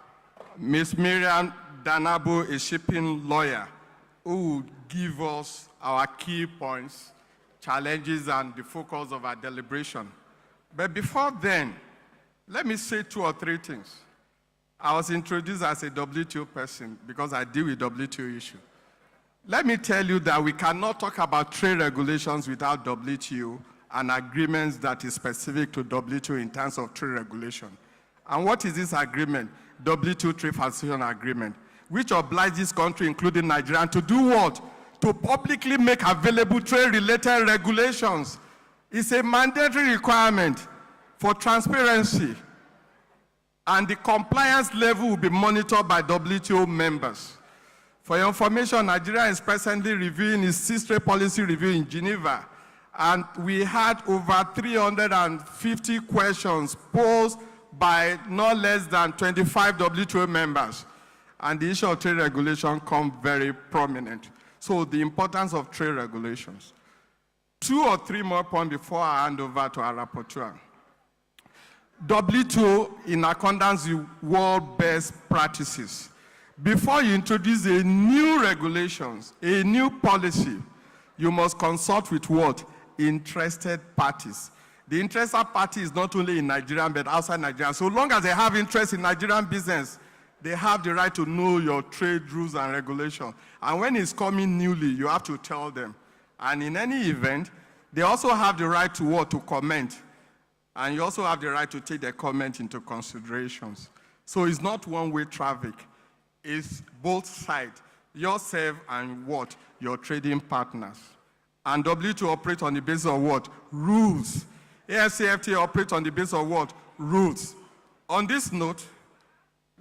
Ms. Miriam Danabo, a shipping lawyer, who will give us our key points challenges and the focus of our deliberation. But before then, let me say 2 or 3 things. I was introduced as a WTO person because I deal with WTO issue. Let me tell you that we cannot talk about trade regulations without WTO and agreements that is specific to WTO in terms of trade regulation. And what is this agreement? WTO Trade Facilitation Agreement, which obliges countries, including Nigeria, to do what? To publicly make available trade-related regulations. It's a mandatory requirement for transparency. And the compliance level will be monitored by WTO members. For your information, Nigeria is presently reviewing its 6th trade policy review in Geneva. And we had over 350 questions posed by no less than 25 WTO members. And the issue of trade regulation comes very prominent. So the importance of trade regulations. 2 or 3 more points before I hand over to our rapporteur. WTO, in accordance with world best practices, before you introduce a new regulations, a new policy, you must consult with what? Interested parties. The interested party is not only in Nigeria, but outside Nigeria. So long as they have interest in Nigerian business, they have the right to know your trade rules and regulations. And when it's coming newly, you have to tell them. And in any event, they also have the right to what? To comment. And you also have the right to take their comment into considerations. So it's not one-way traffic. It's both sides, yourself and what? Your trading partners. And WTO operate on the basis of what? Rules. AFCFTA operate on the basis of what? Rules. On this note,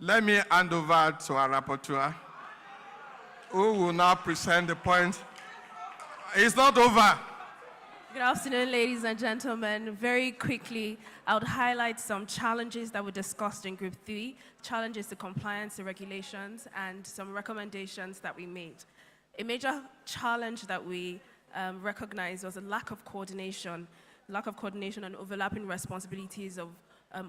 let me hand over to our rapporteur, who will now present the point. It's not over. Good afternoon, ladies and gentlemen. Very quickly, I would highlight some challenges that were discussed in Group 3, challenges to compliance to regulations, and some recommendations that we made. A major challenge that we recognized was a lack of coordination and overlapping responsibilities of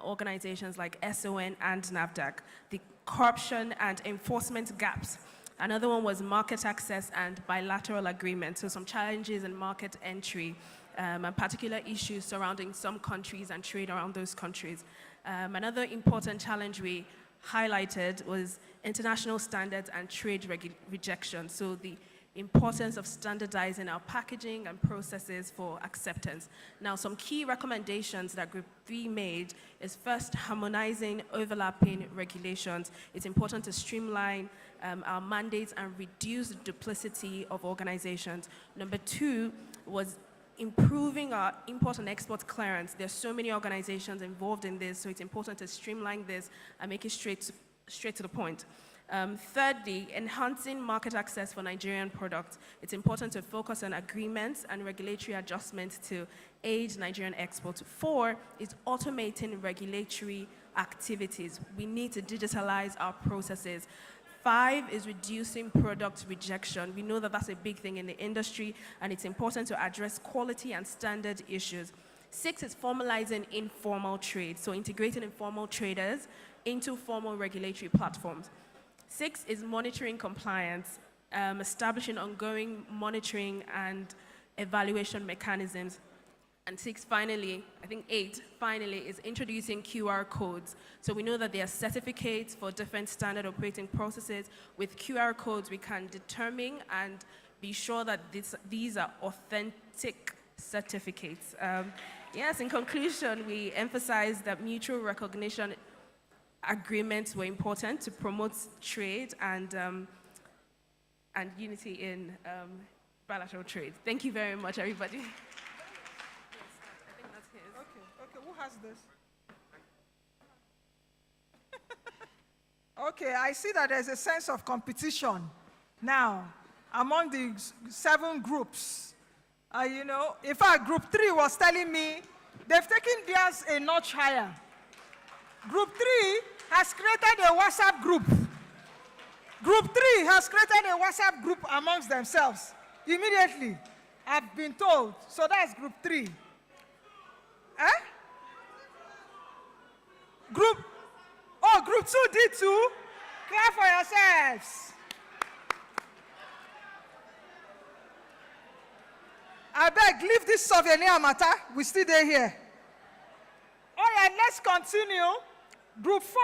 organizations like SON and NAFDAC, the corruption and enforcement gaps. Another one was market access and bilateral agreements, so some challenges in market entry, and particular issues surrounding some countries and trade around those countries. Another important challenge we highlighted was international standards and trade rejection, so the importance of standardizing our packaging and processes for acceptance. Now, some key recommendations that Group 3 made is first, harmonizing overlapping regulations. It's important to streamline our mandates and reduce the duplicity of organizations. Number 2 was improving our import and export clearance. There's so many organizations involved in this, so it's important to streamline this and make it straight to the point. Thirdly, enhancing market access for Nigerian products. It's important to focus on agreements and regulatory adjustments to aid Nigerian exports. 4 is automating regulatory activities. We need to digitalize our processes. 5 is reducing product rejection. We know that that's a big thing in the industry, and it's important to address quality and standard issues. 6 is formalizing informal trade, so integrating informal traders into formal regulatory platforms. 6 is monitoring compliance, establishing ongoing monitoring and evaluation mechanisms. And 6, finally, I think 8, finally, is introducing QR codes. So we know that there are certificates for different standard operating processes. With QR codes, we can determine and be sure that these are authentic certificates. Yes, in conclusion, we emphasize that mutual recognition agreements were important to promote trade and unity in bilateral trade. Thank you very much, everybody. Okay, who has this? Okay, I see that there's a sense of competition now among the 7 groups. You know, in fact, Group 3 was telling me they've taken theirs a notch higher. Group 3 has created a WhatsApp group. Group 3 has created a WhatsApp group amongst themselves. Immediately, I've been told. So that's Group 3. Group 2 did too. Clap for yourselves. I beg, leave this souvenir matter. We still there here. All right, let's continue. Group 4.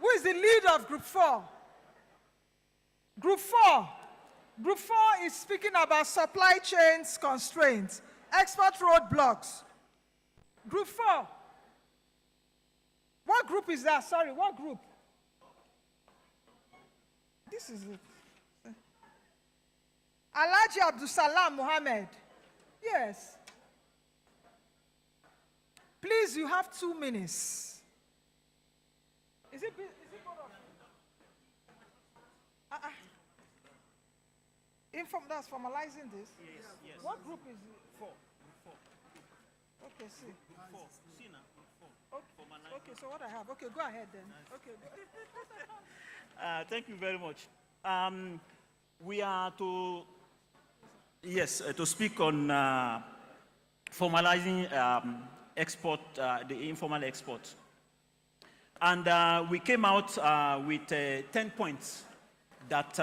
Who is the leader of Group 4? Group 4. Group 4 is speaking about supply chains constraints, export roadblocks. Group 4. What group is that? Sorry, what group? This is it. Alhaji Abdusalam Mohammed. Yes. Please, you have 2 minutes. Is it both of you? That's formalizing this? Yes. What group is it? 4. Okay, see. 4. See now. 4. Okay, so what I have. Okay, go ahead then. Okay. Thank you very much. We are to speak on formalizing export, the informal export. And we came out with 10 points that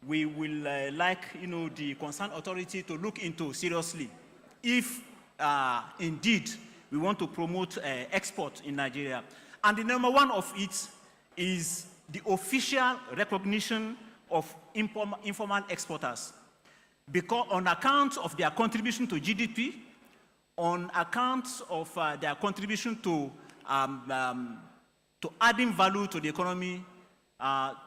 we will like, the concerned authority to look into seriously if indeed we want to promote export in Nigeria. And the number one of it is the official recognition of informal exporters, because on account of their contribution to GDP, on account of their contribution to adding value to the economy,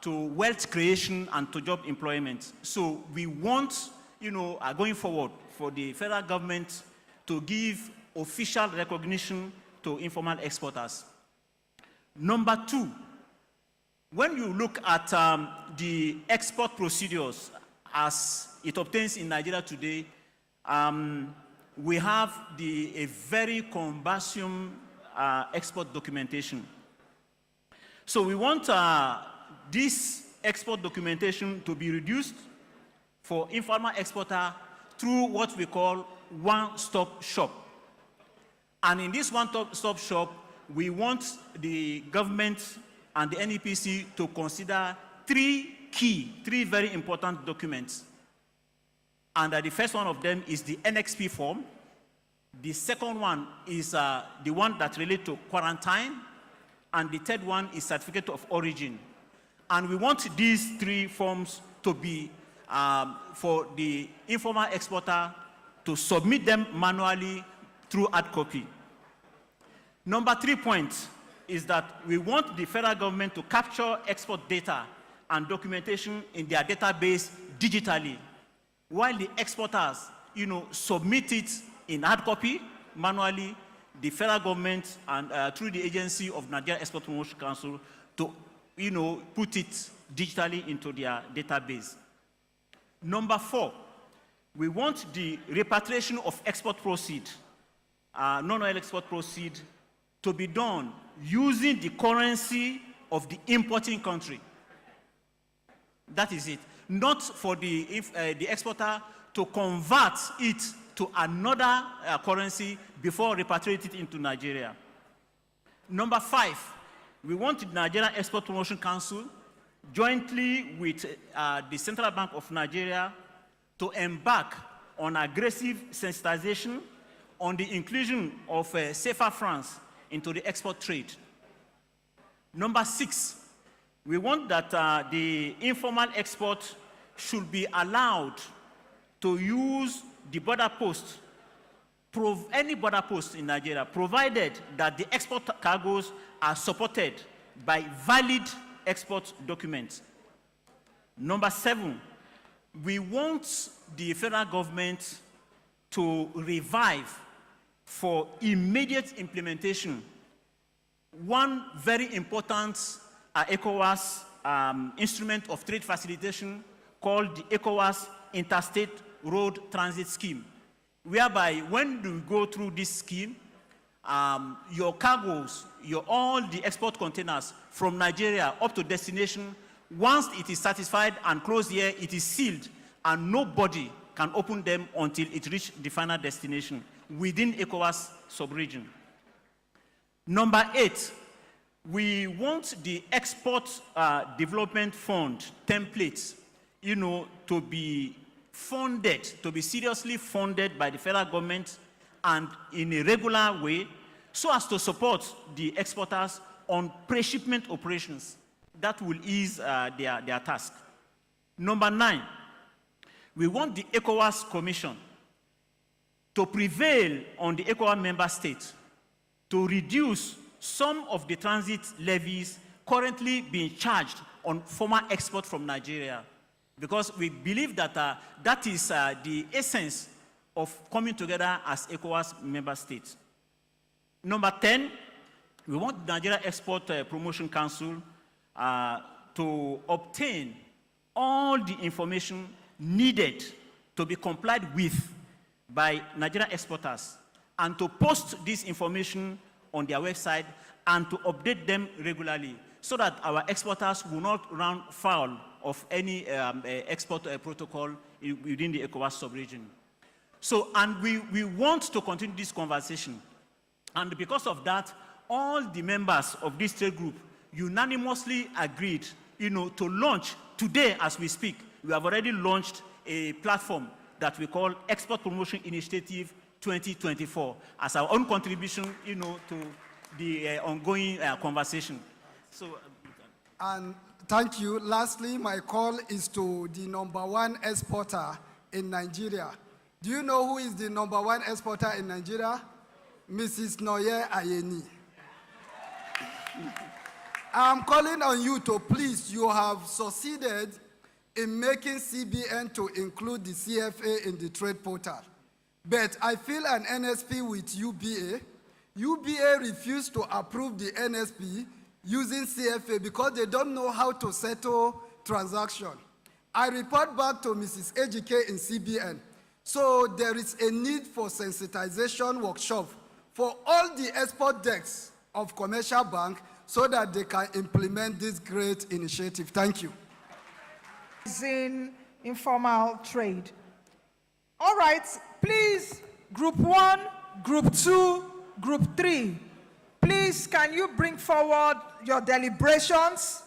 to wealth creation and to job employment. So we want, going forward, for the federal government to give official recognition to informal exporters. Number 2, when you look at the export procedures as it obtains in Nigeria today, we have a very cumbersome export documentation. So we want this export documentation to be reduced for informal exporter through what we call one-stop shop. And in this one-stop shop, we want the government and the NEPC to consider 3 very important documents. And the first one of them is the NXP form. The second one is the one that relates to quarantine. And the third one is certificate of origin. And we want these 3 forms to be for the informal exporter to submit them manually through hard copy. Number 3 point is that we want the federal government to capture export data and documentation in their database digitally, while the exporters, submit it in hard copy manually. The federal government and through the agency of Nigeria Export Promotion Council to, put it digitally into their database. Number 4, we want the repatriation of export proceed, non-oil export proceed, to be done using the currency of the importing country. That is it. Not for the exporter to convert it to another currency before repatriating it into Nigeria. Number 5, we want the Nigeria Export Promotion Council, jointly with the Central Bank of Nigeria, to embark on aggressive sensitization on the inclusion of safer francs into the export trade. Number 6, we want that the informal export should be allowed to use the border post, any border post in Nigeria, provided that the export cargoes are supported by valid export documents. Number 7, we want the federal government to revive for immediate implementation one very important ECOWAS instrument of trade facilitation called the ECOWAS Interstate Road Transit Scheme, whereby when you go through this scheme, your cargoes, all the export containers from Nigeria up to destination, once it is satisfied and closed here, it is sealed, and nobody can open them until it reaches the final destination within ECOWAS sub-region. Number 8, we want the Export Development Fund templates, to be funded, to be seriously funded by the federal government and in a regular way, so as to support the exporters on pre-shipment operations. That will ease their task. Number 9, we want the ECOWAS Commission to prevail on the ECOWAS member states to reduce some of the transit levies currently being charged on former export from Nigeria, because we believe that that is the essence of coming together as ECOWAS member states. Number 10, we want the Nigeria Export Promotion Council to obtain all the information needed to be complied with by Nigerian exporters and to post this information on their website and to update them regularly so that our exporters will not run foul of any export protocol within the ECOWAS sub-region. So, and we want to continue this conversation. And because of that, all the members of this trade group unanimously agreed, to launch today as we speak. We have already launched a platform that we call Export Promotion Initiative 2024 as our own contribution, to the ongoing conversation. So, and thank you. Lastly, my call is to the #1 exporter in Nigeria. Do you know who is the #1 exporter in Nigeria? Mrs. Noye Ayeni. I'm calling on you to please, you have succeeded in making CBN to include the CFA in the trade portal. But I feel an NSP with UBA. UBA refused to approve the NSP using CFA because they don't know how to settle transaction. I report back to Mrs. AGK in CBN. So there is a need for sensitization workshop for all the export desks of commercial bank so that they can implement this great initiative. Thank you. In informal trade. All right, please, Group 1, Group 2, Group 3, please can you bring forward your deliberations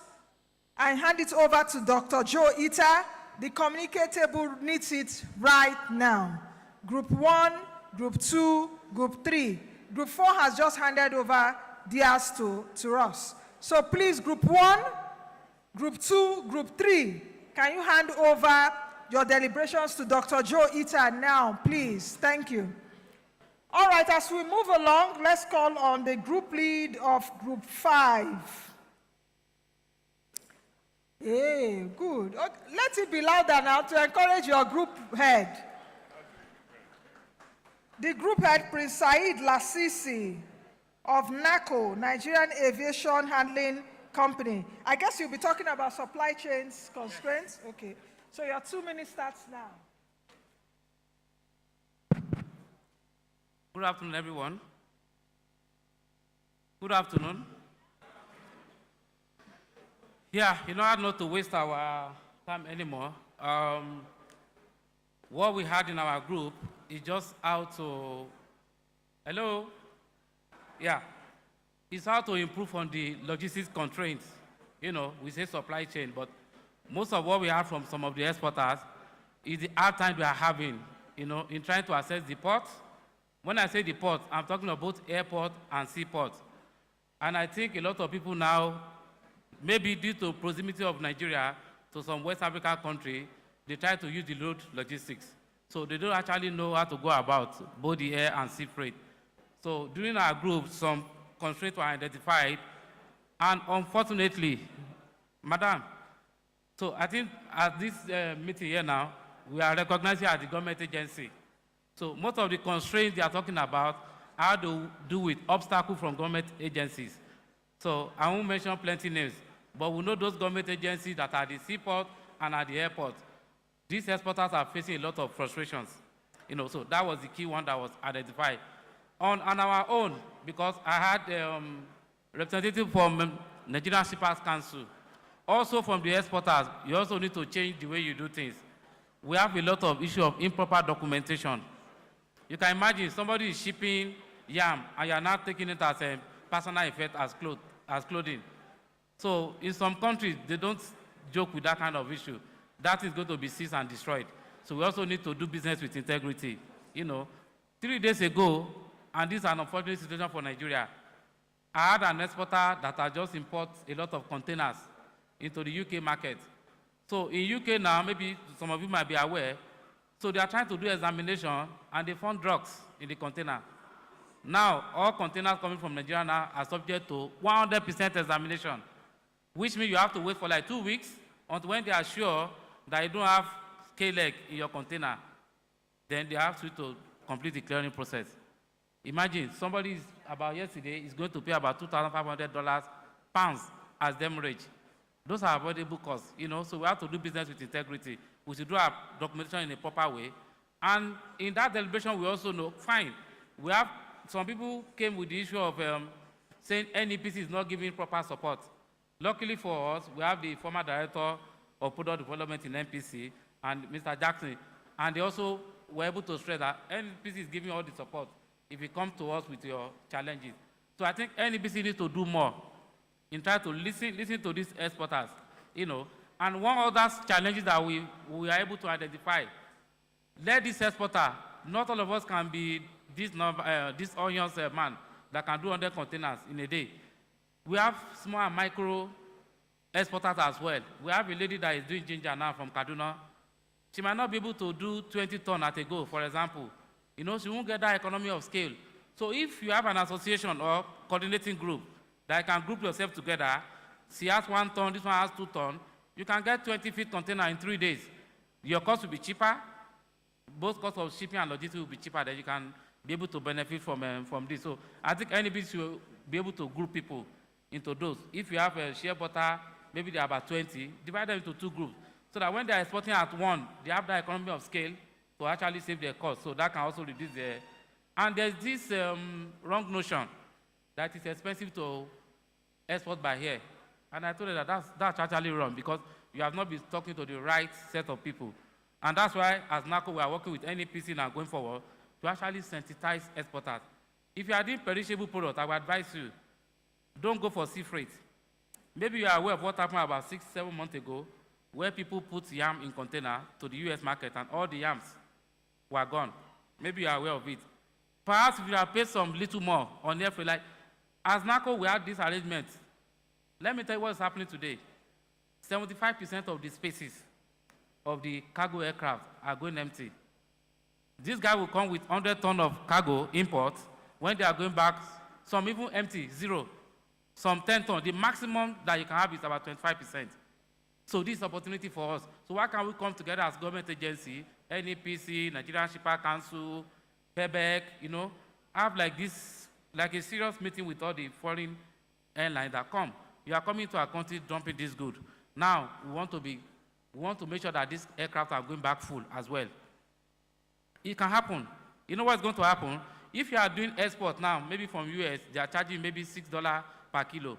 and hand it over to Dr. Joe Ita. The communicatable needs it right now. Group 1, Group 2, Group 3. Group 4 has just handed over theirs to us. So please, Group 1, Group 2, Group 3, can you hand over your deliberations to Dr. Joe Ita now, please? Thank you. All right, as we move along, let's call on the group lead of Group 5. Hey, good. Okay, let it be louder now to encourage your group head. The group head, Prince Said Lasisi of NACO, Nigerian Aviation Handling Company. I guess you'll be talking about supply chains constraints. Okay, so your 2 minutes starts now. Good afternoon, everyone. Good afternoon. Yeah, in order not to waste our time anymore, what we had in our group is just how to, hello? Yeah, it's how to improve on the logistics constraints. We say supply chain, but most of what we have from some of the exporters is the hard time we are having, in trying to access the ports. When I say the port, I'm talking about both airport and seaport. And I think a lot of people now, maybe due to proximity of Nigeria to some West African country, they try to use the road logistics. So they don't actually know how to go about both the air and sea freight. So during our group, some constraints were identified. And unfortunately, Madam, so I think at this meeting here now, we are recognizing as the government agency. So most of the constraints they are talking about are to do with obstacles from government agencies. So I won't mention plenty names, but we know those government agencies that are at the seaport and at the airport. These exporters are facing a lot of frustrations. So that was the key one that was identified. On our own, because I had representative from Nigerian Shippers Council, also from the exporters, you also need to change the way you do things. We have a lot of issue of improper documentation. You can imagine somebody is shipping yam and you are not taking it as a personal effect as clothing. So in some countries, they don't joke with that kind of issue. That is going to be seized and destroyed. So we also need to do business with integrity. 3 days ago, and this is an unfortunate situation for Nigeria, I had an exporter that had just import a lot of containers into the UK market. So in UK now, maybe some of you might be aware, so they are trying to do examination and they found drugs in the container. Now, all containers coming from Nigeria now are subject to 100% examination, which means you have to wait for like 2 weeks until when they are sure that you don't have K-leg in your container. Then they have to complete the clearing process. Imagine somebody is about yesterday is going to pay about $2,500 pounds as demurrage. Those are avoidable costs, so we have to do business with integrity. We should do our documentation in a proper way. And in that deliberation, we also know, fine, we have some people came with the issue of saying NEPC is not giving proper support. Luckily for us, we have the former director of product development in NPC and Mr. Jackson, and they also were able to stress that NEPC is giving all the support if you come to us with your challenges. So I think NEPC needs to do more in trying to listen to these exporters, And one other challenges that we are able to identify, let this exporter, not all of us can be this onions man that can do 100 containers in a day. We have small and micro exporters as well. We have a lady that is doing ginger now from Kaduna. She might not be able to do 20 tons at a go, for example. She won't get that economy of scale. So if you have an association or coordinating group that can group yourself together, she has 1 ton, this one has 2 tons, you can get 20-feet container in 3 days. Your cost will be cheaper. Both costs of shipping and logistics will be cheaper, then you can be able to benefit from this. So I think anybody should be able to group people into those. If you have a share butter, maybe they are about 20, divide them into 2 groups, so that when they are exporting at one, they have the economy of scale to actually save their cost. So that can also reduce their... And there's this wrong notion that it's expensive to export by here. And I told her that that's actually wrong, because you have not been talking to the right set of people. And that's why, as NACO, we are working with NEPC now going forward to actually sensitize exporters. If you are doing perishable product, I would advise you, don't go for sea freight. Maybe you are aware of what happened about 6-7 months ago, where people put yam in container to the US market and all the yams were gone. Maybe you are aware of it. Perhaps if you have paid some little more on air freight, like as NACO, we have this arrangement. Let me tell you what's happening today. 75% of the spaces of the cargo aircraft are going empty. This guy will come with 100 tons of cargo import. When they are going back, some even empty, 0. Some 10 tons. The maximum that you can have is about 25%. So this is opportunity for us. So why can't we come together as government agency, NEPC, Nigerian Shipper Council, PEBEC, have like this, like a serious meeting with all the foreign airlines that come. You are coming to our country dumping this good. Now, we want to make sure that these aircraft are going back full as well. It can happen. You know what's going to happen? If you are doing export now, maybe from US, they are charging maybe $6 per kilo.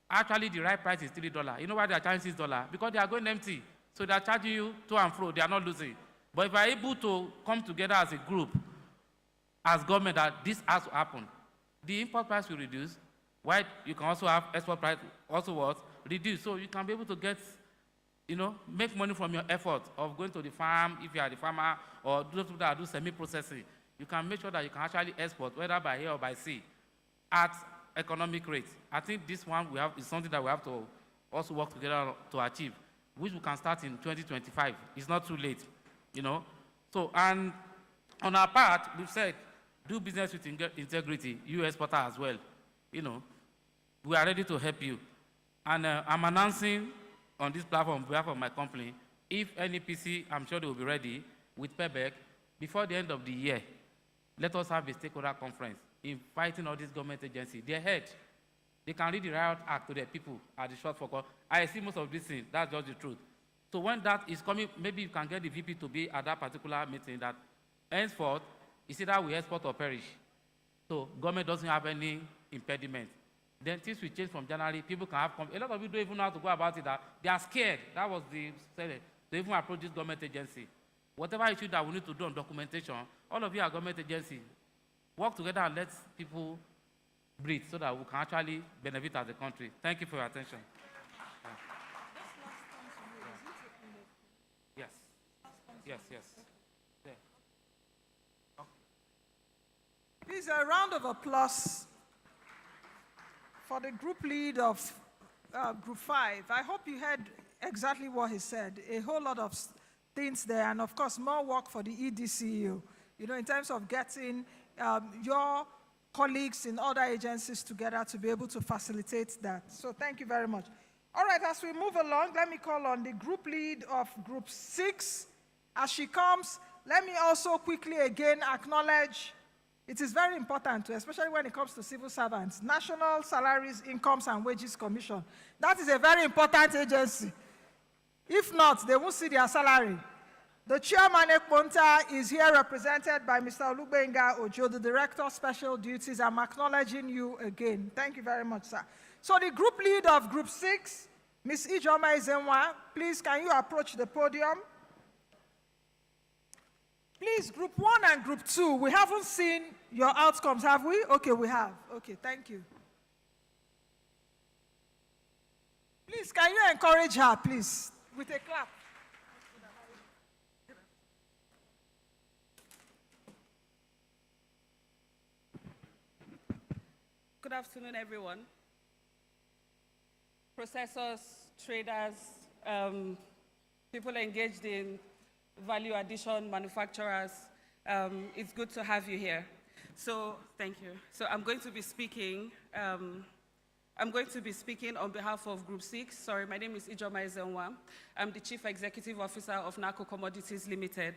Actually, the right price is $3. You know why they are charging $6? Because they are going empty. So they are charging you to and fro. They are not losing. But if you are able to come together as a group, as government, that this has to happen, the import price will reduce. While you can also have export price also what? Reduce. So you can be able to get, make money from your effort of going to the farm, if you are the farmer, or those people that do semi-processing. You can make sure that you can actually export, whether by air or by sea, at economic rates. I think this one is something that we have to also work together to achieve, which we can start in 2025. It's not too late, So, and on our part, we've said, do business with integrity, you exporter as well. We are ready to help you. And I'm announcing on this platform on behalf of my company, if NEPC, I'm sure they will be ready with PEBEC, before the end of the year, let us have a stakeholder conference inviting all these government agencies. They're head. They can read the Riot Act to their people at the short focus. I see most of these things. That's just the truth. So when that is coming, maybe you can get the VP to be at that particular meeting that henceforth, it's either we export or perish. So government doesn't have any impediment. Then things will change from January. People can have, a lot of people don't even know how to go about it. That they are scared. That was the saying. They even approach this government agency. Whatever issue that we need to do on documentation, all of you are government agency. Work together and let people breathe so that we can actually benefit as a country. Thank you for your attention. Yes. Yes, yes. There. Please, a round of applause for the group lead of Group 5. I hope you heard exactly what he said. A whole lot of things there, and of course, more work for the EDCU, in terms of getting your colleagues in other agencies together to be able to facilitate that. So thank you very much. All right, as we move along, let me call on the group lead of Group 6. As she comes, let me also quickly again acknowledge, it is very important, especially when it comes to civil servants, National Salaries, Incomes and Wages Commission. That is a very important agency. If not, they won't see their salary. The chairman, Ekponta, is here represented by Mr. Olubenga Ojo, the Director of Special Duties. I'm acknowledging you again. Thank you very much, sir. So the group lead of Group 6, Ms. Ijoma Izenwa, please can you approach the podium? Please, Group 1 and Group 2, we haven't seen your outcomes, have we? Okay, we have. Okay, thank you. Please, can you encourage her, please, with a clap? Good afternoon, everyone. Processors, traders, people engaged in value addition, manufacturers, it's good to have you here. So, thank you. So I'm going to be speaking on behalf of Group 6. Sorry, my name is Ijoma Izenwa. I'm the Chief Executive Officer of NACO Commodities Limited.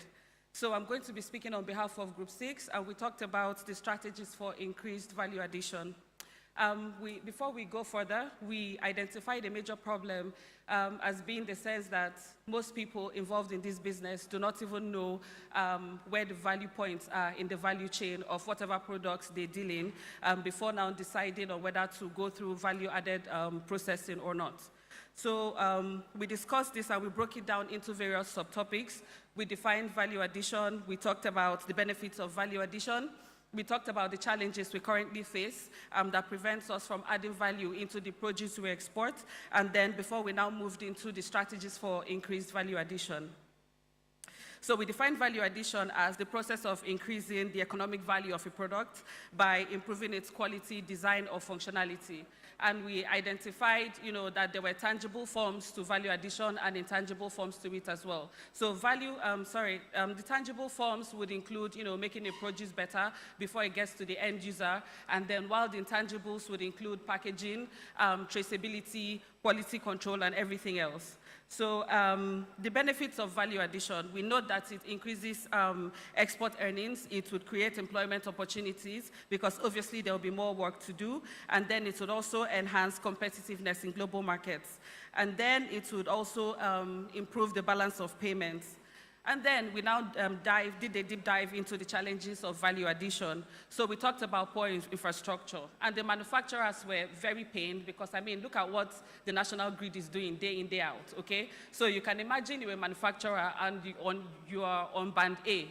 So I'm going to be speaking on behalf of Group 6, and we talked about the strategies for increased value addition. Before we go further, we identified a major problem as being the sense that most people involved in this business do not even know where the value points are in the value chain of whatever products they deal in before now deciding on whether to go through value-added processing or not. So we discussed this and we broke it down into various subtopics. We defined value addition. We talked about the benefits of value addition. We talked about the challenges we currently face that prevents us from adding value into the produce we export. And then before we now moved into the strategies for increased value addition. So we define value addition as the process of increasing the economic value of a product by improving its quality, design, or functionality. And we identified, that there were tangible forms to value addition and intangible forms to it as well. So the tangible forms would include, making a produce better before it gets to the end user. And then while the intangibles would include packaging, traceability, quality control, and everything else. So the benefits of value addition, we know that it increases export earnings, it would create employment opportunities because obviously there will be more work to do, and then it would also enhance competitiveness in global markets. And then it would also improve the balance of payments. And then we now did a deep dive into the challenges of value addition. So we talked about poor infrastructure. And the manufacturers were very pained because, look at what the national grid is doing day in, day out, okay? So you can imagine you're a manufacturer and you are on band A.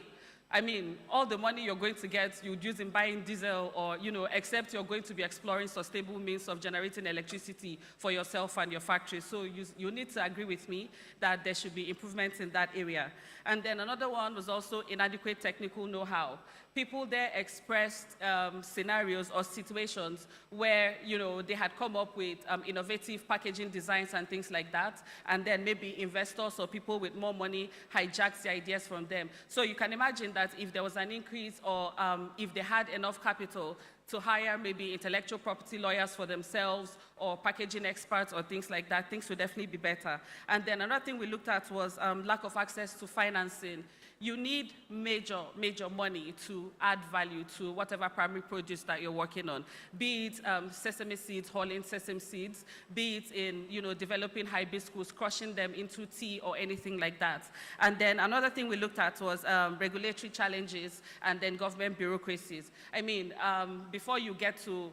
All the money you're going to get, you'd use in buying diesel or, except you're going to be exploring sustainable means of generating electricity for yourself and your factory. So you need to agree with me that there should be improvements in that area. And then another one was also inadequate technical know-how. People there expressed scenarios or situations where, they had come up with innovative packaging designs and things like that, and then maybe investors or people with more money hijacked the ideas from them. So you can imagine that if there was an increase or if they had enough capital to hire maybe intellectual property lawyers for themselves or packaging experts or things like that, things would definitely be better. And then another thing we looked at was lack of access to financing. You need major money to add value to whatever primary produce that you're working on, be it sesame seeds, hauling sesame seeds, be it in developing hibiscus, crushing them into tea or anything like that. And then another thing we looked at was regulatory challenges and then government bureaucracies. Before you get to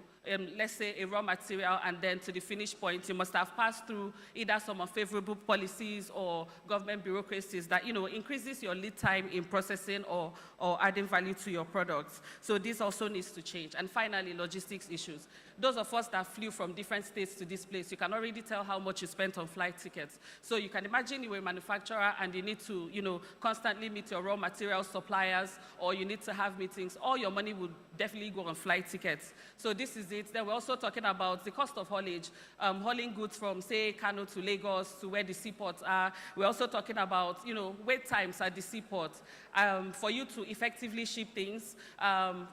let's say, a raw material, and then to the finished point, you must have passed through either some unfavorable policies or government bureaucracies that, increases your lead time in processing or adding value to your products. So this also needs to change. And finally, logistics issues. Those of us that flew from different states to this place, you can already tell how much you spent on flight tickets. So you can imagine you're a manufacturer and you need to, constantly meet your raw material suppliers, or you need to have meetings. All your money would definitely go on flight tickets. So this is it. Then we're also talking about the cost of haulage, hauling goods from, say, Kano to Lagos to where the seaports are. We're also talking about, wait times at the seaport. For you to effectively ship things,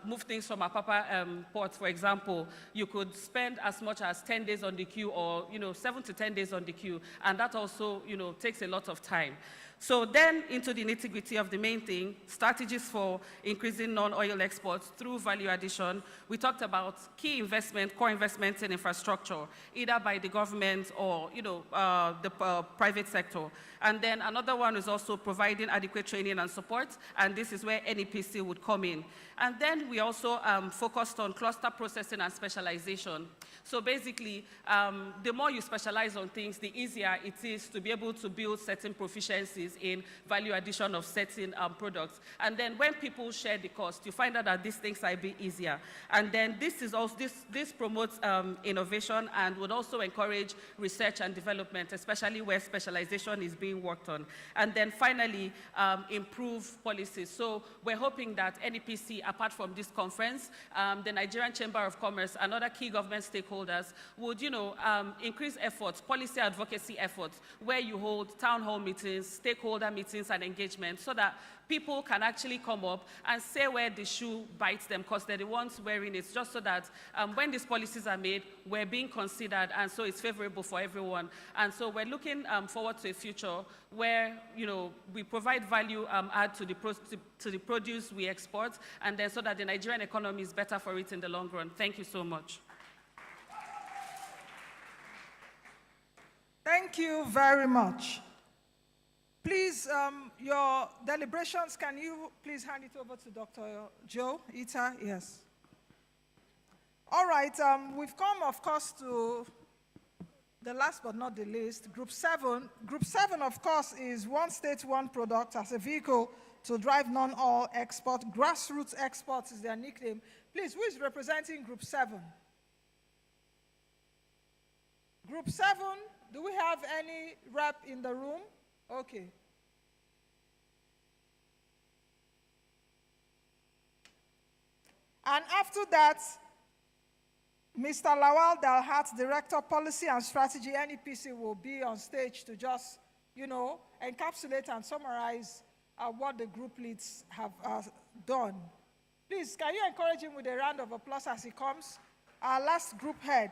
move things from Apapa port, for example, you could spend as much as 10 days on the queue, or 7 to 10 days on the queue, and that also takes a lot of time. So then into the nitty-gritty of the main thing, strategies for increasing non-oil exports through value addition. We talked about key investment, core investments in infrastructure, either by the government or the private sector. And then another one is also providing adequate training and support, and this is where NEPC would come in. And then we also focused on cluster processing and specialization. So basically, the more you specialize on things, the easier it is to be able to build certain proficiencies in value addition of certain products. And then when people share the cost, you find out that these things are a bit easier. And then this promotes innovation and would also encourage research and development, especially where specialization is being worked on. And then finally, improve policies. So we're hoping that NEPC, apart from this conference, the Nigerian Chamber of Commerce and other key government stakeholders would, increase efforts, policy advocacy efforts, where you hold town hall meetings, stakeholder meetings and engagement, so that people can actually come up and say where the shoe bites them, because they're the ones wearing it, just so that when these policies are made, we're being considered, and so it's favorable for everyone. And so we're looking forward to a future where, we provide value add to the produce we export, and then so that the Nigerian economy is better for it in the long run. Thank you so much. Thank you very much. Please, your deliberations, can you please hand it over to Dr. Joe Ita? Yes. All right, we've come, of course, to the last but not the least, Group 7. Group 7, of course, is one state, one product as a vehicle to drive non-oil export. Grassroots exports is their nickname. Please, who is representing Group 7? Group 7, do we have any rep in the room? Okay. And after that, Mr. Lawal Dalhat, Director Policy and Strategy, NEPC, will be on stage to just, encapsulate and summarize what the group leads have done. Please, can you encourage him with a round of applause as he comes? Our last group head.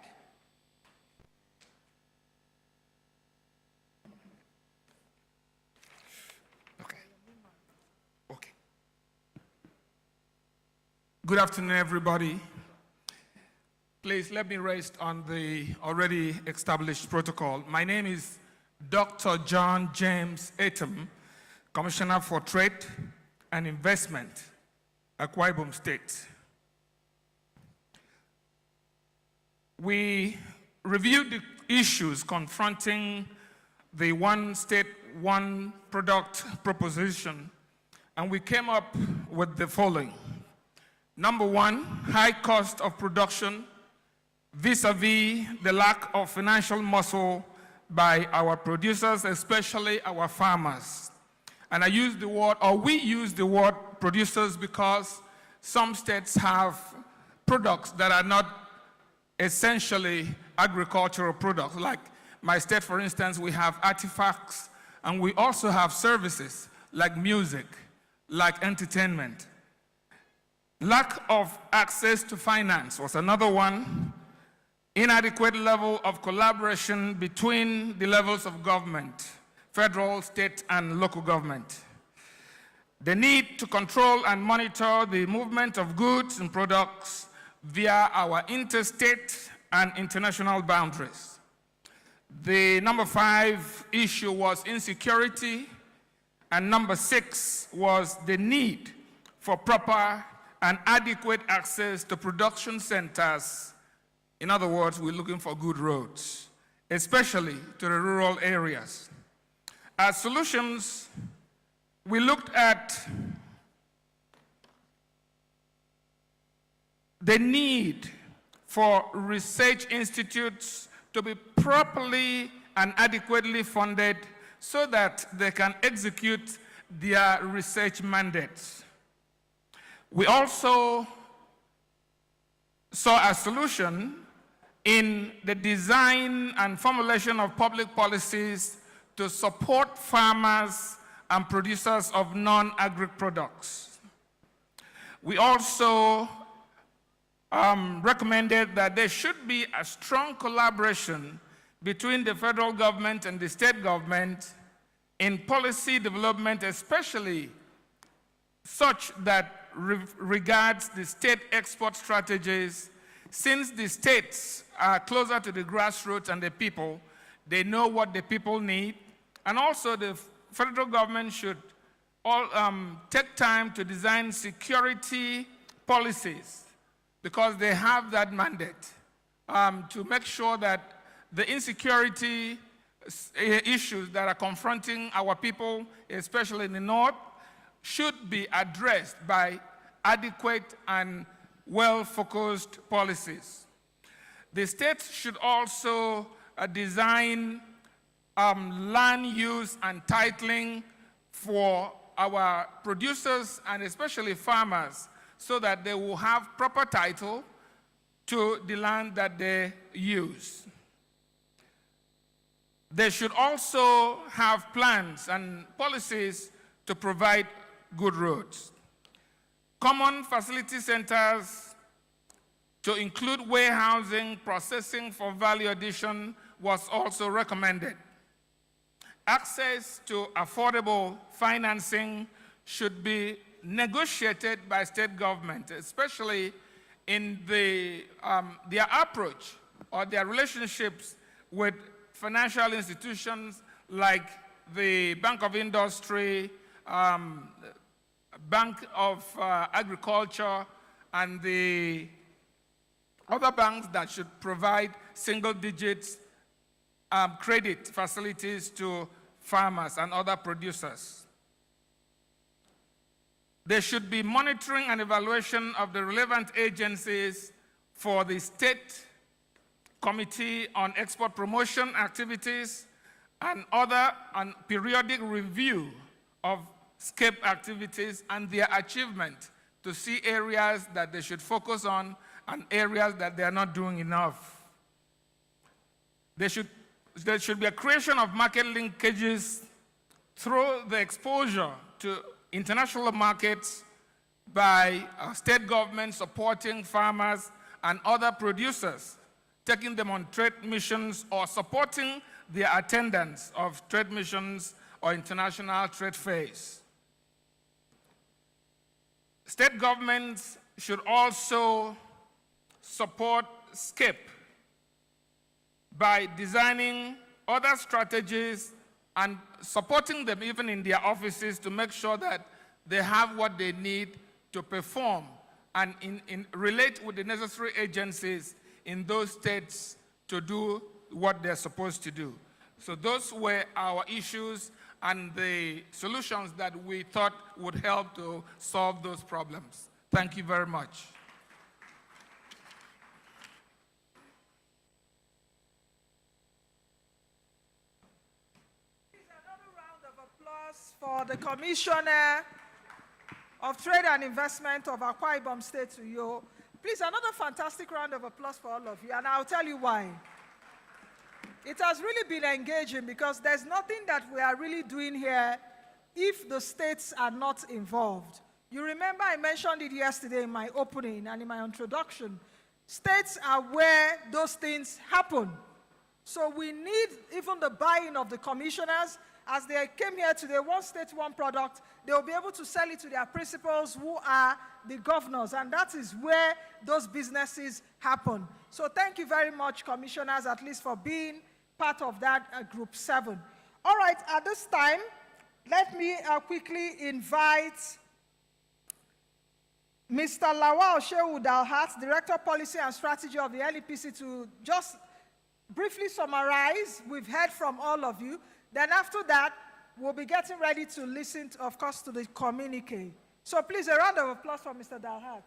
Good afternoon, everybody. Please let me rest on the already established protocol. My name is Dr. John James Etam, Commissioner for Trade and Investment, Akwa Ibom State. We reviewed the issues confronting the one state, one product proposition, and we came up with the following. Number one, high cost of production vis-a-vis the lack of financial muscle by our producers, especially our farmers. And I use the word, or we use the word producers, because some states have products that are not essentially agricultural products. Like my state, for instance, we have artifacts, and we also have services like music, like entertainment. Lack of access to finance was another one. Inadequate level of collaboration between the levels of government, federal, state, and local government. The need to control and monitor the movement of goods and products via our interstate and international boundaries. The number 5 issue was insecurity, and number 6 was the need for proper and adequate access to production centers In other words, we're looking for good roads, especially to the rural areas. As solutions, we looked at the need for research institutes to be properly and adequately funded so that they can execute their research mandates. We also saw a solution in the design and formulation of public policies to support farmers and producers of non-agri products. We also recommended that there should be a strong collaboration between the federal government and the state government in policy development, especially such that regards the state export strategies. Since the states are closer to the grassroots and the people, they know what the people need. And also the federal government should all take time to design security policies because they have that mandate to make sure that the insecurity issues that are confronting our people, especially in the north, should be addressed by adequate and well-focused policies. The states should also design land use and titling for our producers and especially farmers so that they will have proper title to the land that they use. They should also have plans and policies to provide good roads. Common facility centers to include warehousing, processing for value addition was also recommended. Access to affordable financing should be negotiated by state government, especially in their approach or their relationships with financial institutions like the Bank of Industry, Bank of Agriculture, and the other banks that should provide single-digit credit facilities to farmers and other producers. There should be monitoring and evaluation of the relevant agencies for the State Committee on Export Promotion Activities and other periodic review of SCAPE activities and their achievement to see areas that they should focus on and areas that they are not doing enough. There should be a creation of market linkages through the exposure to international markets by state governments supporting farmers and other producers, taking them on trade missions or supporting their attendance of trade missions or international trade fairs. State governments should also support SCAPE by designing other strategies and supporting them even in their offices to make sure that they have what they need to perform and relate with the necessary agencies in those states to do what they're supposed to do. So those were our issues and the solutions that we thought would help to solve those problems. Thank you very much. For the Commissioner of Trade and Investment of Akwa Ibom State, Uyo. Please, another fantastic round of applause for all of you, and I'll tell you why. It has really been engaging because there's nothing that we are really doing here if the states are not involved. You remember I mentioned it yesterday in my opening and in my introduction. States are where those things happen. So we need even the buy-in of the commissioners. As they came here today, one state, one product, they will be able to sell it to their principals who are the governors, and that is where those businesses happen. So thank you very much, commissioners, at least for being part of that Group 7. All right, at this time, let me quickly invite Mr. Lawal Shehu Dalhat, Director Policy and Strategy of the NEPC, to just briefly summarize. We've heard from all of you. Then after that, we'll be getting ready to listen, of course, to the communique. So please, a round of applause for Mr. Dalhat.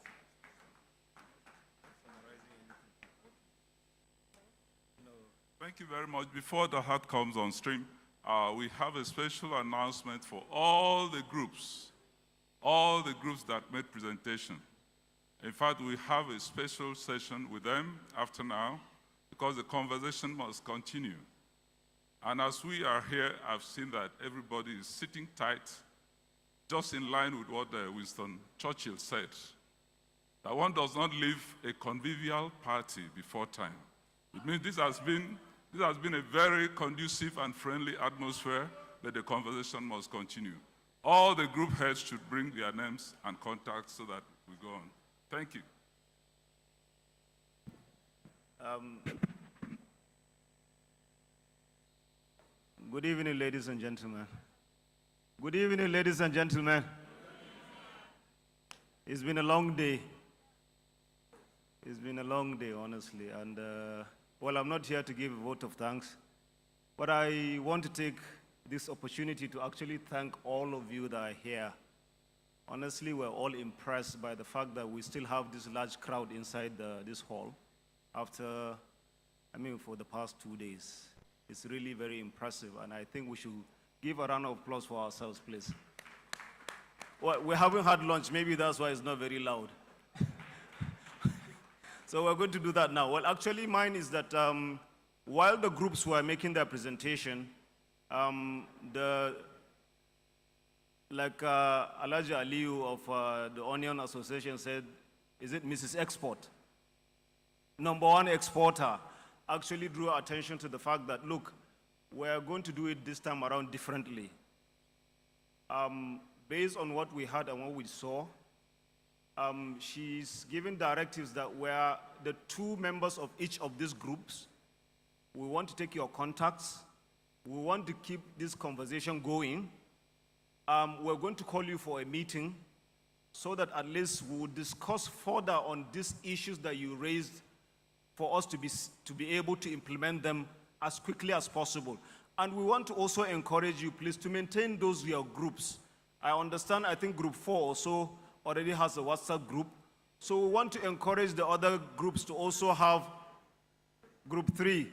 Thank you very much. Before the hat comes on stream, we have a special announcement for all the groups that made presentation. In fact, we have a special session with them after now because the conversation must continue. And as we are here, I've seen that everybody is sitting tight, just in line with what Winston Churchill said, that one does not leave a convivial party before time. It means this has been a very conducive and friendly atmosphere, but the conversation must continue. All the group heads should bring their names and contacts so that we go on. Thank you. Good evening, ladies and gentlemen. Good evening, ladies and gentlemen. It's been a long day. It's been a long day, honestly. And, well, I'm not here to give a vote of thanks, but I want to take this opportunity to actually thank all of you that are here. Honestly, we're all impressed by the fact that we still have this large crowd inside this hall after, for the past 2 days. It's really very impressive, and I think we should give a round of applause for ourselves, please. Well, we haven't had lunch. Maybe that's why it's not very loud. So we're going to do that now. Well, actually, mine is that while the groups were making their presentation, like Alhaji Aliyu of the Onion Association said, is it Mrs. Export? #1 exporter actually drew attention to the fact that, look, we're going to do it this time around differently. Based on what we heard and what we saw, she's given directives that we're the 2 members of each of these groups. We want to take your contacts. We want to keep this conversation going. We're going to call you for a meeting so that at least we'll discuss further on these issues that you raised for us to be able to implement them as quickly as possible. And we want to also encourage you, please, to maintain those your groups. I understand, I think group 4 also already has a WhatsApp group. So we want to encourage the other groups to also have group 3.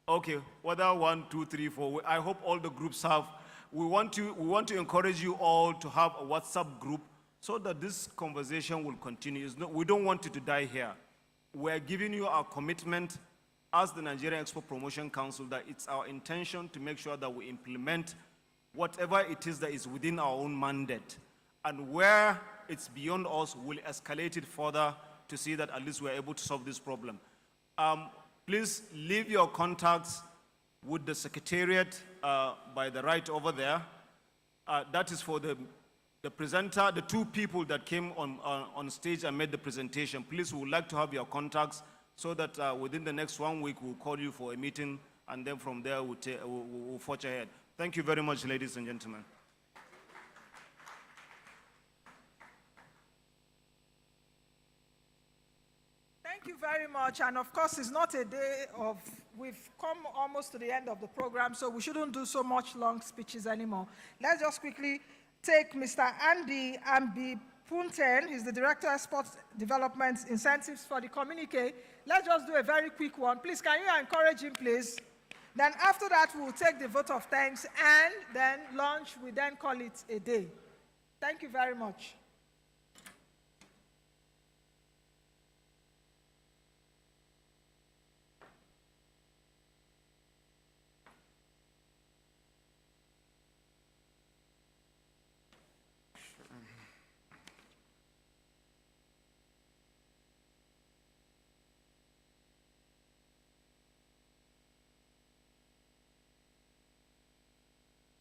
Okay, whether 1, 2, 3, 4, I hope all the groups have. We want to encourage you all to have a WhatsApp group so that this conversation will continue. We don't want it to die here. We're giving you our commitment as the Nigerian Export Promotion Council that it's our intention to make sure that we implement whatever it is that is within our own mandate. And where it's beyond us, we'll escalate it further to see that at least we're able to solve this problem. Please leave your contacts with the Secretariat by the right over there. That is for the presenter, the 2 people that came on stage and made the presentation. Please, we would like to have your contacts so that within the next 1 week, we'll call you for a meeting, and then from there, we'll forge ahead. Thank you very much, ladies and gentlemen. Thank you very much. And of course, it's not a day of, we've come almost to the end of the program, so we shouldn't do so much long speeches anymore. Let's just quickly take Mr. Andy Ambi Punten. He's the Director of Sports Development Incentives for the communique. Let's just do a very quick one. Please, can you encourage him, please? Then after that, we'll take the vote of thanks, and then lunch, we then call it a day. Thank you very much.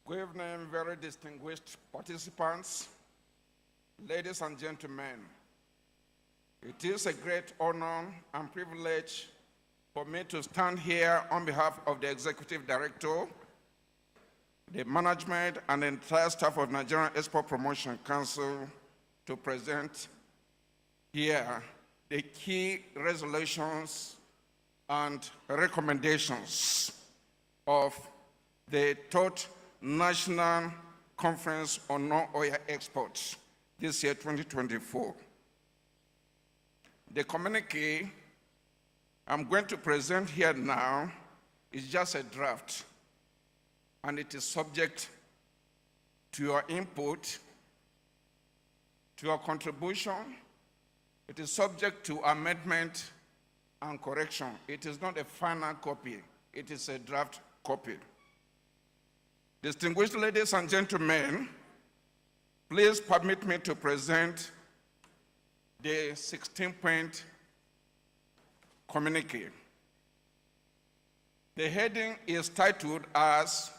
Good evening, very distinguished participants, ladies and gentlemen. It is a great honor and privilege for me to stand here on behalf of the Executive Director, the management, and the entire staff of Nigerian Export Promotion Council to present here the key resolutions and recommendations of the third National Conference on Non-Oil Exports this year, 2024. The communique I'm going to present here now is just a draft, and it is subject to your input, to your contribution. It is subject to amendment and correction. It is not a final copy. It is a draft copy. Distinguished ladies and gentlemen, please permit me to present the 16-point communique. The heading is titled as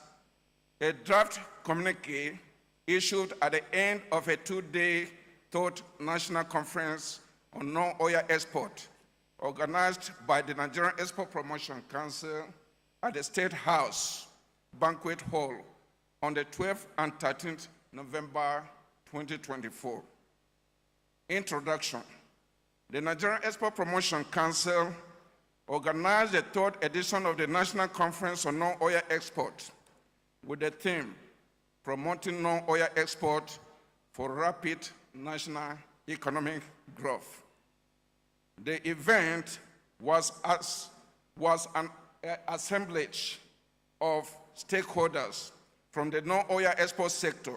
a draft communique issued at the end of a two-day third National Conference on Non-Oil Export, organized by the Nigerian Export Promotion Council at the State House Banquet Hall on the 12th and 13th November 2024. Introduction. The Nigerian Export Promotion Council organized the third edition of the National Conference on Non-Oil Export with the theme, Promoting Non-Oil Export for Rapid National Economic Growth. The event was an assemblage of stakeholders from the non-oil export sector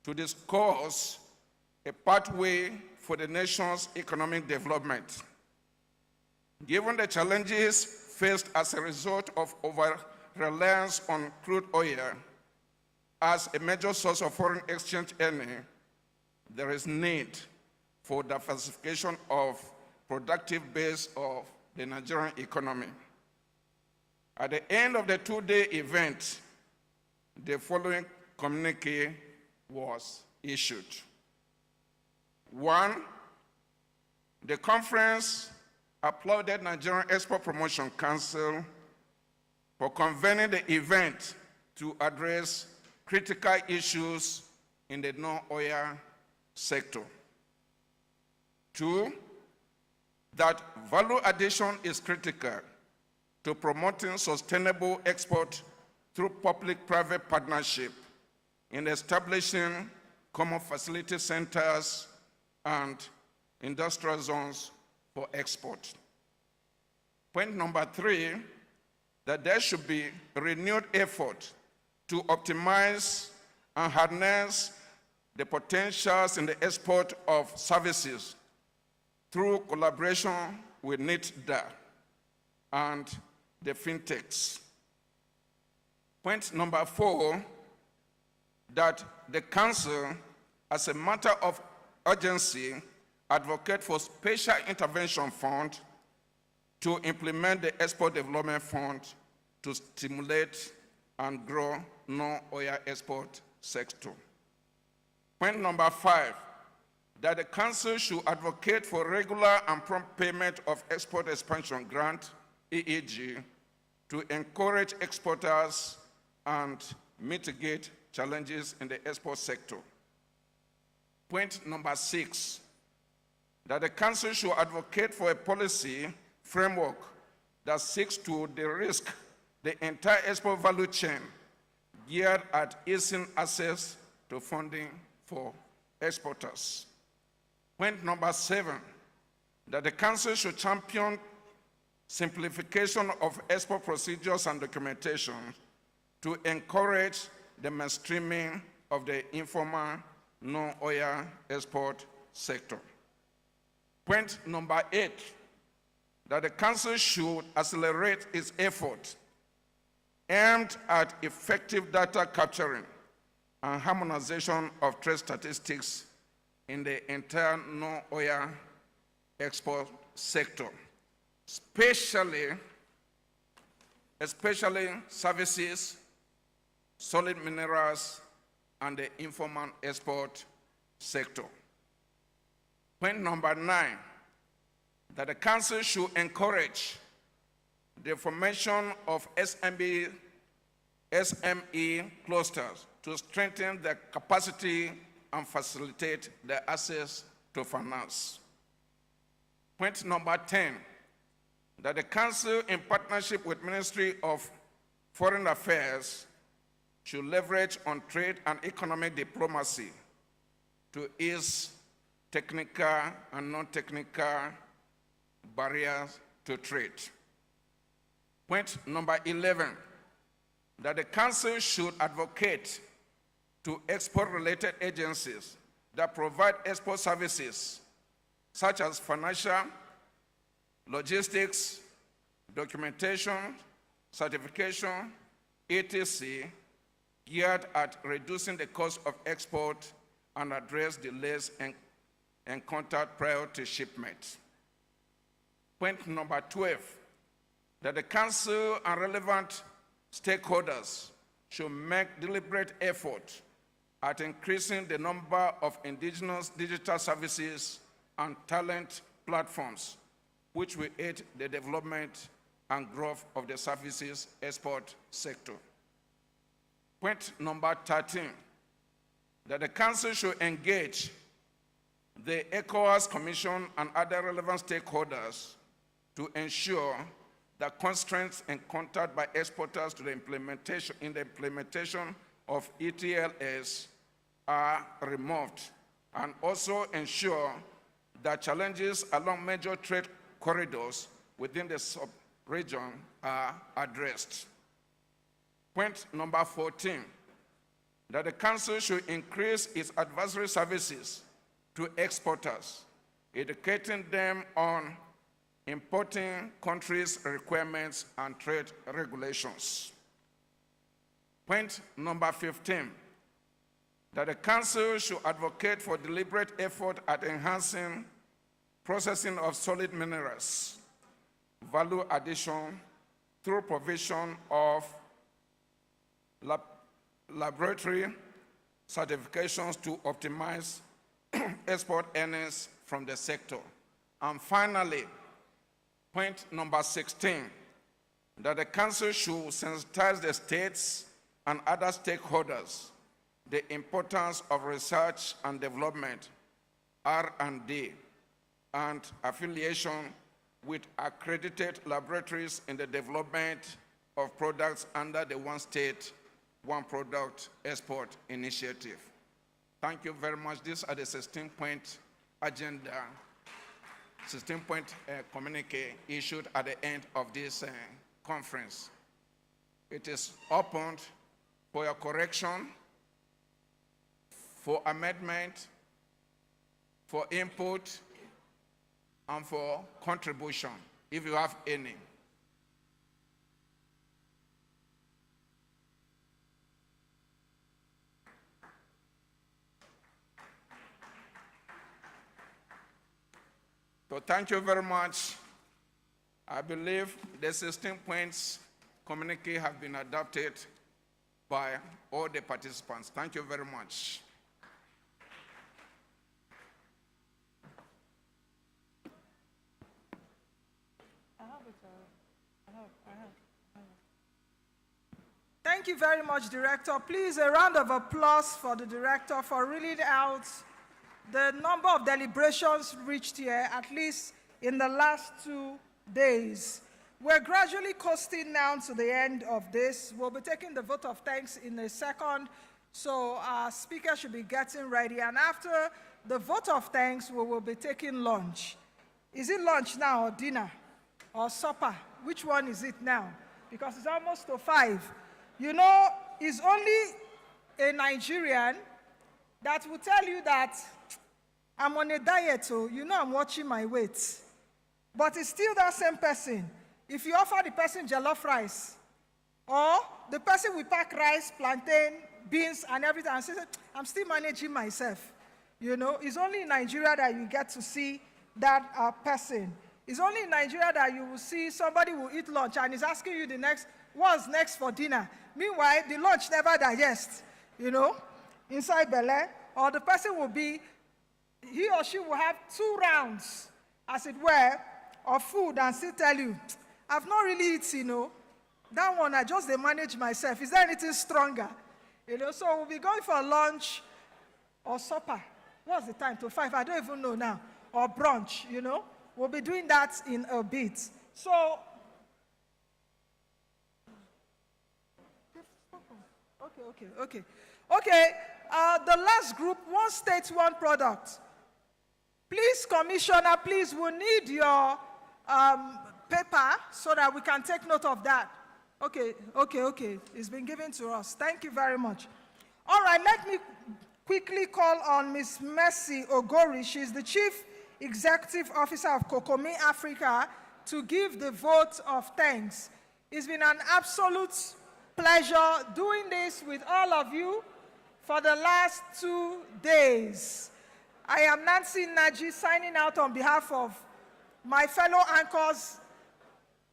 to discuss a pathway for the nation's economic development. Given the challenges faced as a result of over-reliance on crude oil as a major source of foreign exchange earning, there is need for diversification of productive base of the Nigerian economy. At the end of the two-day event, the following communique was issued. 1, the conference applauded Nigerian Export Promotion Council for convening the event to address critical issues in the non-oil sector. 2, that value addition is critical to promoting sustainable export through public-private partnership in establishing common facility centers and industrial zones for export. Point number 3, that there should be renewed effort to optimize and harness the potentials in the export of services through collaboration with NITDA and the fintechs. Point number 4, that the Council, as a matter of urgency, advocate for special intervention fund to implement the Export Development Fund to stimulate and grow non-oil export sector. Point number 5, that the Council should advocate for regular and prompt payment of Export Expansion Grant, EEG, to encourage exporters and mitigate challenges in the export sector. Point number 6, that the Council should advocate for a policy framework that seeks to de-risk the entire export value chain geared at easing access to funding for exporters. Point number 7, that the Council should champion simplification of export procedures and documentation to encourage the mainstreaming of the informal non-oil export sector. Point number 8, that the Council should accelerate its effort aimed at effective data capturing and harmonization of trade statistics in the entire non-oil export sector, especially services, solid minerals, and the informal export sector. Point number 9, that the Council should encourage the formation of SME clusters to strengthen their capacity and facilitate their access to finance. Point number 10, that the Council, in partnership with Ministry of Foreign Affairs, should leverage on trade and economic diplomacy to ease technical and non-technical barriers to trade. Point number 11, that the Council should advocate to export-related agencies that provide export services such as financial, logistics, documentation, certification, etc., geared at reducing the cost of export and address delays encountered prior to shipment. Point number 12, that the Council and relevant stakeholders should make deliberate effort at increasing the number of indigenous digital services and talent platforms, which will aid the development and growth of the services export sector. Point number 13, that the Council should engage the ECOWAS Commission and other relevant stakeholders to ensure that constraints encountered by exporters to the implementation of ETLS are removed, and also ensure that challenges along major trade corridors within the sub-region are addressed. Point number 14, that the Council should increase its advisory services to exporters, educating them on importing countries' requirements and trade regulations. Point number 15, that the Council should advocate for deliberate effort at enhancing processing of solid minerals, value addition through provision of laboratory certifications to optimize export earnings from the sector. And finally, point number 16, that the Council should sensitize the states and other stakeholders the importance of research and development, R&D, and affiliation with accredited laboratories in the development of products under the One State, One Product Export Initiative. Thank you very much. These are the 16-point agenda, 16-point communique issued at the end of this conference. It is opened for your correction, for amendment, for input, and for contribution, if you have any. So thank you very much. I believe the 16 points communique have been adopted by all the participants. Thank you very much. Thank you very much, Director. Please, a round of applause for the Director for reading out the number of deliberations reached here, at least in the last 2 days. We're gradually coasting now to the end of this. We'll be taking the vote of thanks in a second, so our speaker should be getting ready. And after the vote of thanks, we will be taking lunch. Is it lunch now or dinner or supper? Which one is it now? Because it's almost to 5. You know, it's only a Nigerian that will tell you that I'm on a diet, so you know I'm watching my weight. But it's still that same person. If you offer the person jollof rice, or the person will pack rice, plantain, beans, and everything, and say, I'm still managing myself. You know, it's only in Nigeria that you get to see that person. It's only in Nigeria that you will see somebody will eat lunch and is asking you what's next for dinner. Meanwhile, the lunch never digests, you know, inside Bele. Or the person will be, he or she will have 2 rounds, as it were, of food and still tell you, I've not really eaten, you know. That one, I just manage myself. Is there anything stronger? You know, so we'll be going for lunch or supper. What's the time? To 5? I don't even know now. Or brunch, you know. We'll be doing that in a bit. So, okay. The last group, one state, one product. Please, Commissioner, please, we need your paper so that we can take note of that. Okay. It's been given to us. Thank you very much. All right, let me quickly call on Ms. Mercy Ogori. She's the Chief Executive Officer of Kokomi Africa to give the vote of thanks. It's been an absolute pleasure doing this with all of you for the last 2 days. I am Nancy Naji signing out on behalf of my fellow anchors.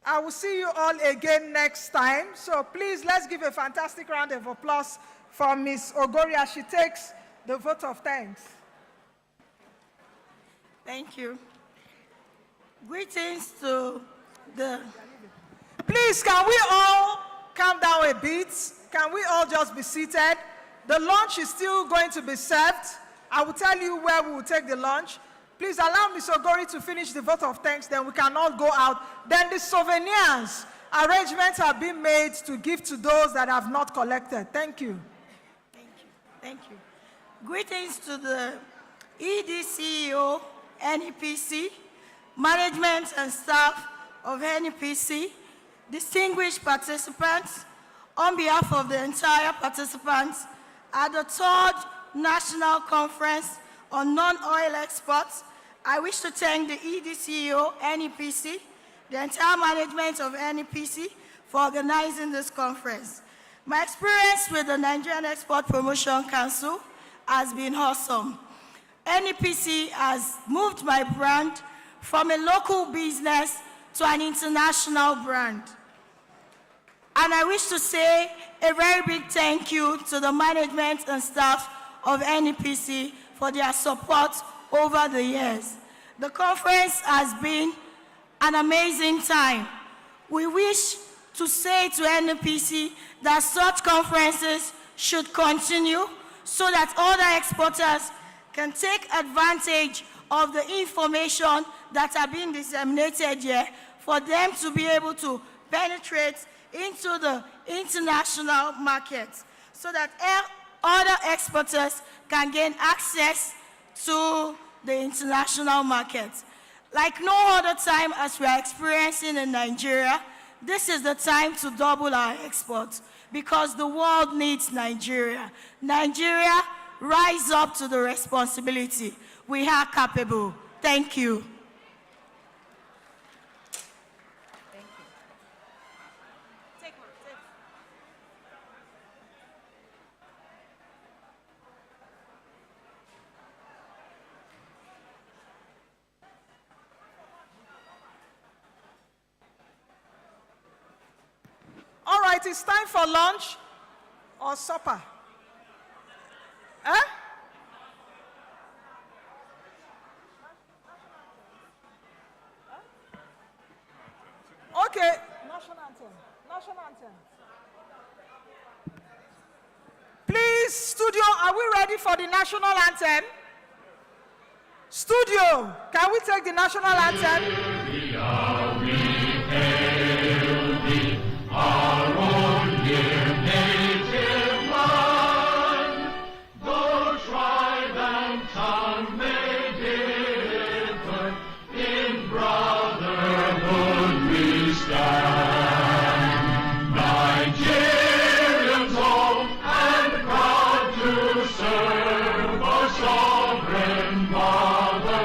I will see you all again next time. So please, let's give a fantastic round of applause for Ms. Ogori as she takes the vote of thanks. Thank you. Greetings to the... Please, can we all calm down a bit? Can we all just be seated? The lunch is still going to be served. I will tell you where we will take the lunch. Please allow Ms. Ogori to finish the vote of thanks, then we can all go out. Then the souvenirs, arrangements have been made to give to those that have not collected. Thank you. Thank you. Greetings to the ED CEO, NEPC, management and staff of NEPC, distinguished participants. On behalf of the entire participants at the 3rd National Conference on Non-Oil Exports, I wish to thank the ED CEO, NEPC, the entire management of NEPC for organizing this conference. My experience with the Nigerian Export Promotion Council has been awesome. NEPC has moved my brand from a local business to an international brand. And I wish to say a very big thank you to the management and staff of NEPC for their support over the years. The conference has been an amazing time. We wish to say to NEPC that such conferences should continue so that other exporters can take advantage of the information that are being disseminated here for them to be able to penetrate into the international market so that other exporters can gain access to the international market. Like no other time as we are experiencing in Nigeria, this is the time to double our exports because the world needs Nigeria. Nigeria, rise up to the responsibility. We are capable. Thank you. All right, it's time for lunch or supper. Okay, national anthem. Please, studio, are we ready for the national anthem? Studio, can we take the national anthem? Our own dear native land, though tribe and tongue may differ, in brotherhood we stand. Nigerians old and proud to serve our sovereign motherland.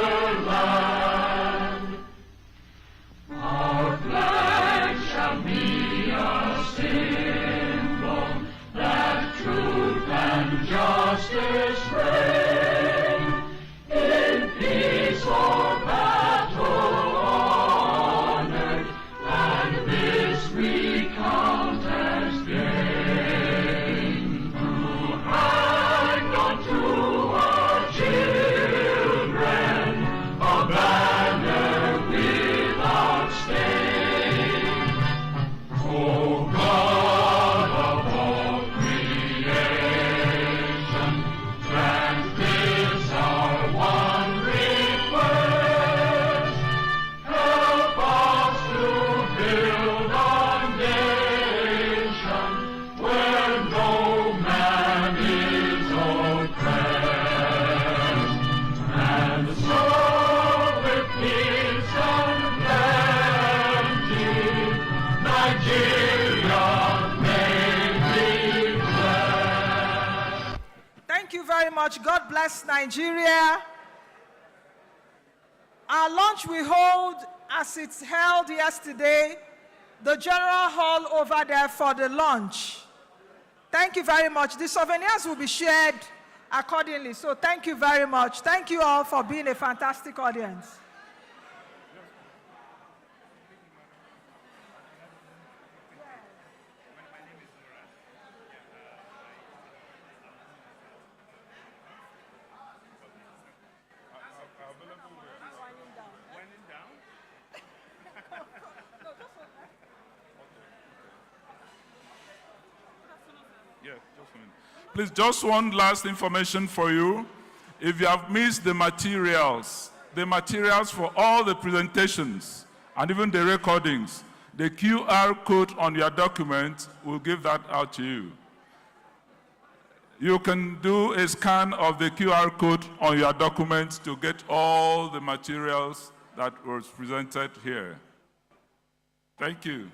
Nigeria may declare. Thank you very much. God bless Nigeria. Our lunch we hold as it's held yesterday, the General Hall over there for the lunch. Thank you very much. The souvenirs will be shared accordingly. So thank you very much. Thank you all for being a fantastic audience. Yeah, just a minute. Please, just one last information for you. If you have missed the materials for all the presentations and even the recordings, the QR code on your document will give that out to you. You can do a scan of the QR code on your document to get all the materials that was presented here. Thank you.